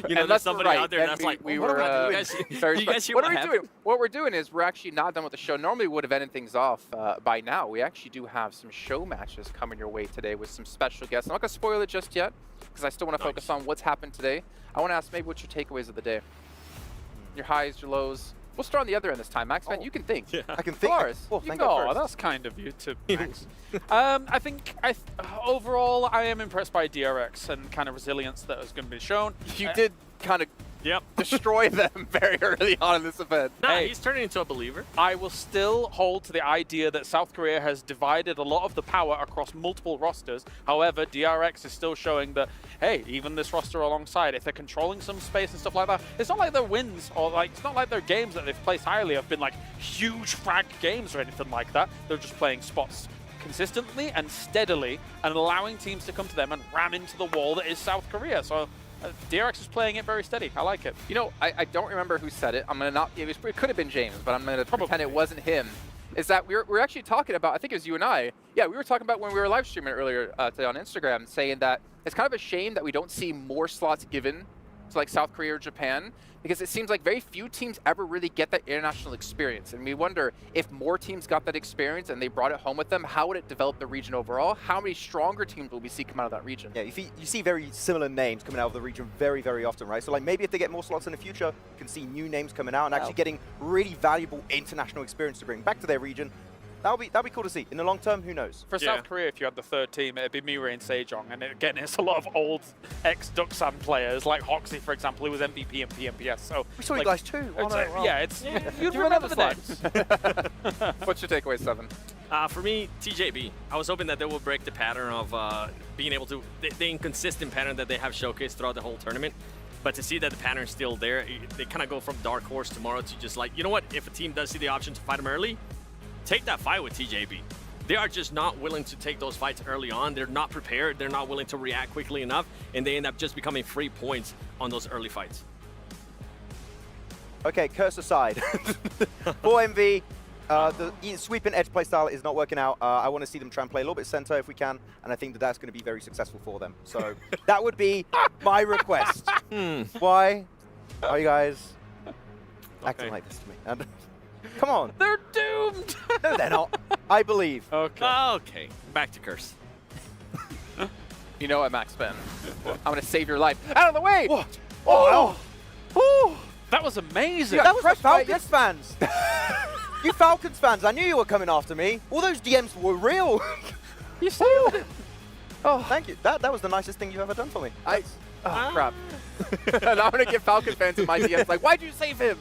You know, there's somebody out there that's like, we what were, are we doing? You guys hear what are we happened? doing? What we're doing is we're actually not done with the show. Normally we would have ended things off by now. We actually do have some show matches coming your way today with some special guests. I'm not going to spoil it just yet because I still want to focus on what's happened today. I want to ask maybe what's your takeaways of the day? Your highs, your lows. We'll start on the other end this time. Maxman, you can think. Yeah. I can think. Well, you know, that's kind of you to Max. I think overall I am impressed by DRX and kind of resilience that is going to be shown. You did kind of destroy them very early on in this event. Nah, he's turning into a believer. I will still hold to the idea that South Korea has divided a lot of the power across multiple rosters. However, DRX is still showing that, hey, even this roster alongside, if they're controlling some space and stuff like that, it's not like their wins or it's not like their games that they've placed highly have been like huge frag games or anything like that. They're just playing spots consistently and steadily and allowing teams to come to them and ram into the wall that is South Korea. So DRX is playing it very steady. I like it. You know, I don't remember who said it. I'm going to not, it could have been James, but I'm going to pretend it wasn't him. Is that we're actually talking about, I think it was you and I. Yeah, we were talking about when we were live streaming earlier today on Instagram, saying that it's kind of a shame that we don't see more slots given to like South Korea or Japan, because it seems like very few teams ever really get that international experience. And we wonder if more teams got that experience and they brought it home with them, how would it develop the region overall? How many stronger teams will we see come out of that region? Yeah, you see very similar names coming out of the region very, very often, right? So like maybe if they get more slots in the future, you can see new names coming out and actually getting really valuable international experience to bring back to their region. That'll be cool to see. In the long term, who knows? For South Korea, if you had the third team, it'd be Mirai and Sejong. And again, it's a lot of old ex-Duxan players, like Hoxie, for example, who was MVP and PMPS. So we saw like, you guys too. Yeah, it's you'd remember the names. What's your takeaway, Seven? For me, TJB. I was hoping that they will break the pattern of being able to, the inconsistent pattern that they have showcased throughout the whole tournament. But to see that the pattern's still there, they kind of go from dark horse tomorrow to just like, you know what, if a team does see the option to fight them early, take that fight with TJB. They are just not willing to take those fights early on. They're not prepared. They're not willing to react quickly enough, and they end up just becoming free points on those early fights. Okay, curse aside. For MV, the sweep and edge play style is not working out. I want to see them try and play a little bit center if we can, and I think that that's going to be very successful for them. So that would be my request. Why are you guys acting like this to me? And come on. They're doomed. No, they're not. I believe. Okay. Okay. Back to curse. You know what, Max Ben? I'm going to save your life. Out of the way! What? Oh! Oh! That was amazing. That was the Falcons fans. You Falcons fans, I knew you were coming after me. All those DMs were real. You saved it. Oh, thank you. That was the nicest thing you've ever done for me. Crap. And I'm going to give Falcon fans in my DMs like, why'd you save him?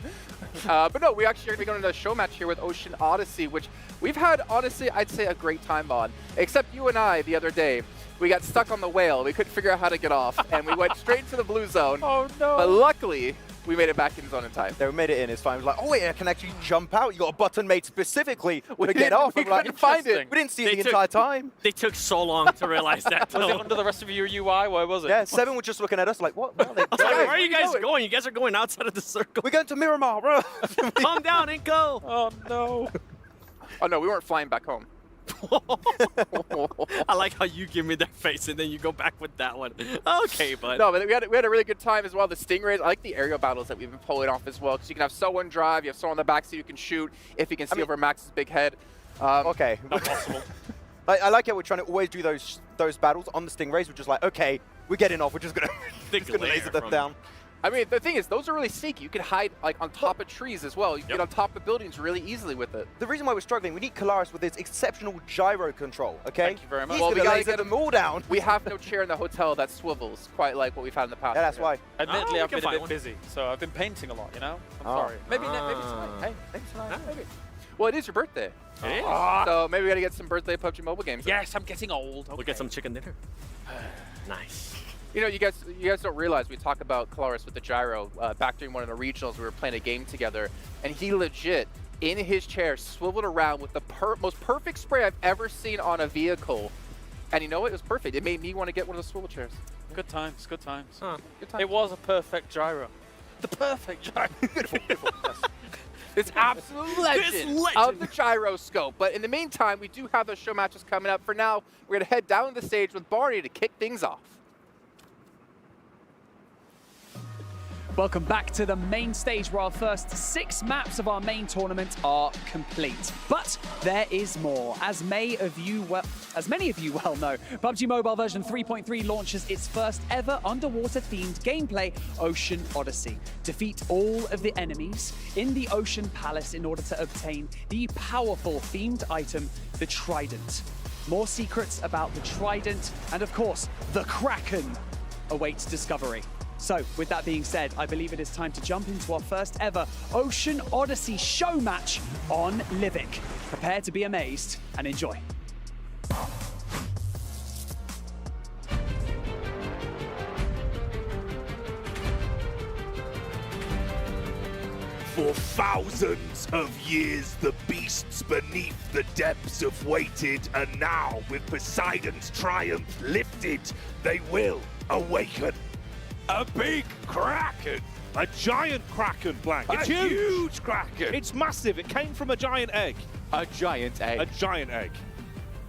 But no, we actually are going to be going to a show match here with Ocean Odyssey, which we've had, honestly, I'd say a great time on. Except you and I the other day. We got stuck on the whale. We couldn't figure out how to get off, and we went straight to the blue zone. Oh, no. But luckily, we made it back in the zone in time. They made it in. It's fine. It was like, oh, wait, I can actually jump out. You got a button made specifically to get off. We couldn't find it. We didn't see it the entire time. They took so long to realize that. Was it under the rest of your UI? Why was it? Yeah, Seven was just looking at us like, what? Well, where are you guys going? You guys are going outside of the circle. We're going to Miramar, bro. Calm down and go. Oh, no. Oh, no, we weren't flying back home. I like how you give me that face and then you go back with that one. Okay, but no, but we had a really good time as well. The Stingrays, I like the aerial battles that we've been pulling off as well, because you can have someone drive, you have someone on the back so you can shoot if you can see over Max's big head. Okay. Not possible. I like how we're trying to always do those battles on the Stingrays. We're just like, okay, we're getting off. We're just gonna laser them down. I mean, the thing is, those are really sneaky. You can hide like on top of trees as well. You can get on top of buildings really easily with it. The reason why we're struggling, we need Kalaris with his exceptional gyro control, okay? Thank you very much. He's gonna laser them all down. We have no chair in the hotel that swivels, quite like what we've had in the past. Yeah, that's why. Admittedly, I've been a bit busy, so I've been painting a lot, you know? I'm sorry. Maybe tonight. Hey, maybe tonight. Maybe. Well, it is your birthday. It is. So maybe we gotta get some birthday PUBG mobile games. Yes, I'm getting old. We'll get some chicken dinner. Nice. You know, you guys don't realize we talk about Kalaris with the gyro. Back during one of the regionals, we were playing a game together, and he legit, in his chair, swiveled around with the most perfect spray I've ever seen on a vehicle. And you know what? It was perfect. It made me want to get one of those swivel chairs. Good times, good times. Good times. It was a perfect gyro. The perfect gyro. Beautiful, beautiful. Yes. This absolute legend of the gyroscope. But in the meantime, we do have those show matches coming up. For now, we're going to head down the stage with Barney to kick things off. Welcome back to the main stage, where our first 6 maps of our main tournament are complete. But there is more. As many of you well know, PUBG Mobile version 3.3 launches its first ever underwater-themed gameplay, Ocean Odyssey. Defeat all of the enemies in the Ocean Palace in order to obtain the powerful themed item, the Trident. More secrets about the Trident and, of course, the Kraken awaits discovery. So, with that being said, I believe it is time to jump into our first ever Ocean Odyssey show match on Livik. Prepare to be amazed and enjoy. For thousands of years, the beasts beneath the depths have waited, and now, with Poseidon's triumph lifted, they will awaken. A big kraken. A giant kraken, Blank. It's a huge kraken. It's massive. It came from a giant egg. A giant egg. A giant egg.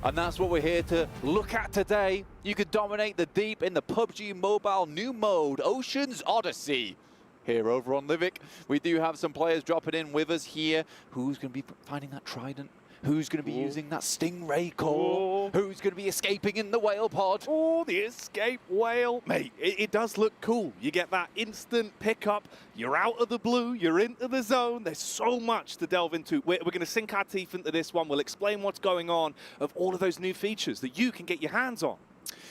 And that's what we're here to look at today. You can dominate the deep in the PUBG Mobile new mode, Ocean's Odyssey. Here over on Livic, we do have some players dropping in with us here. Who's going to be finding that trident? Who's going to be using that Stingray core? Who's going to be escaping in the whale pod? Oh, the escape whale. Mate, it does look cool. You get that instant pickup. You're out of the blue. You're into the zone. There's so much to delve into. We're going to sink our teeth into this one. We'll explain what's going on of all of those new features that you can get your hands on.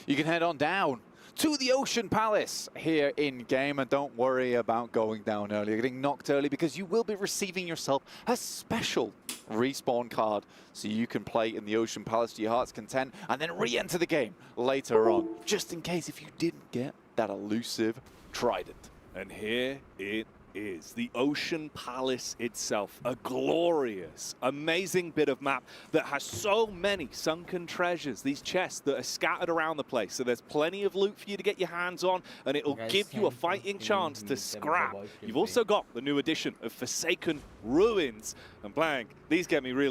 You can head on down to the Ocean Palace here in game, and don't worry about going down early, getting knocked early, because you will be receiving yourself a special respawn card so you can play in the Ocean Palace to your heart's content and then re-enter the game later on, just in case if you didn't get that elusive trident. And here it is, the Ocean Palace itself, a glorious, amazing bit of map that has so many sunken treasures, these chests that are scattered around the place. So there's plenty of loot for you to get your hands on, and it'll give you a fighting chance to scrap. You've also got the new addition of Forsaken Ruins. And Blank, these get me really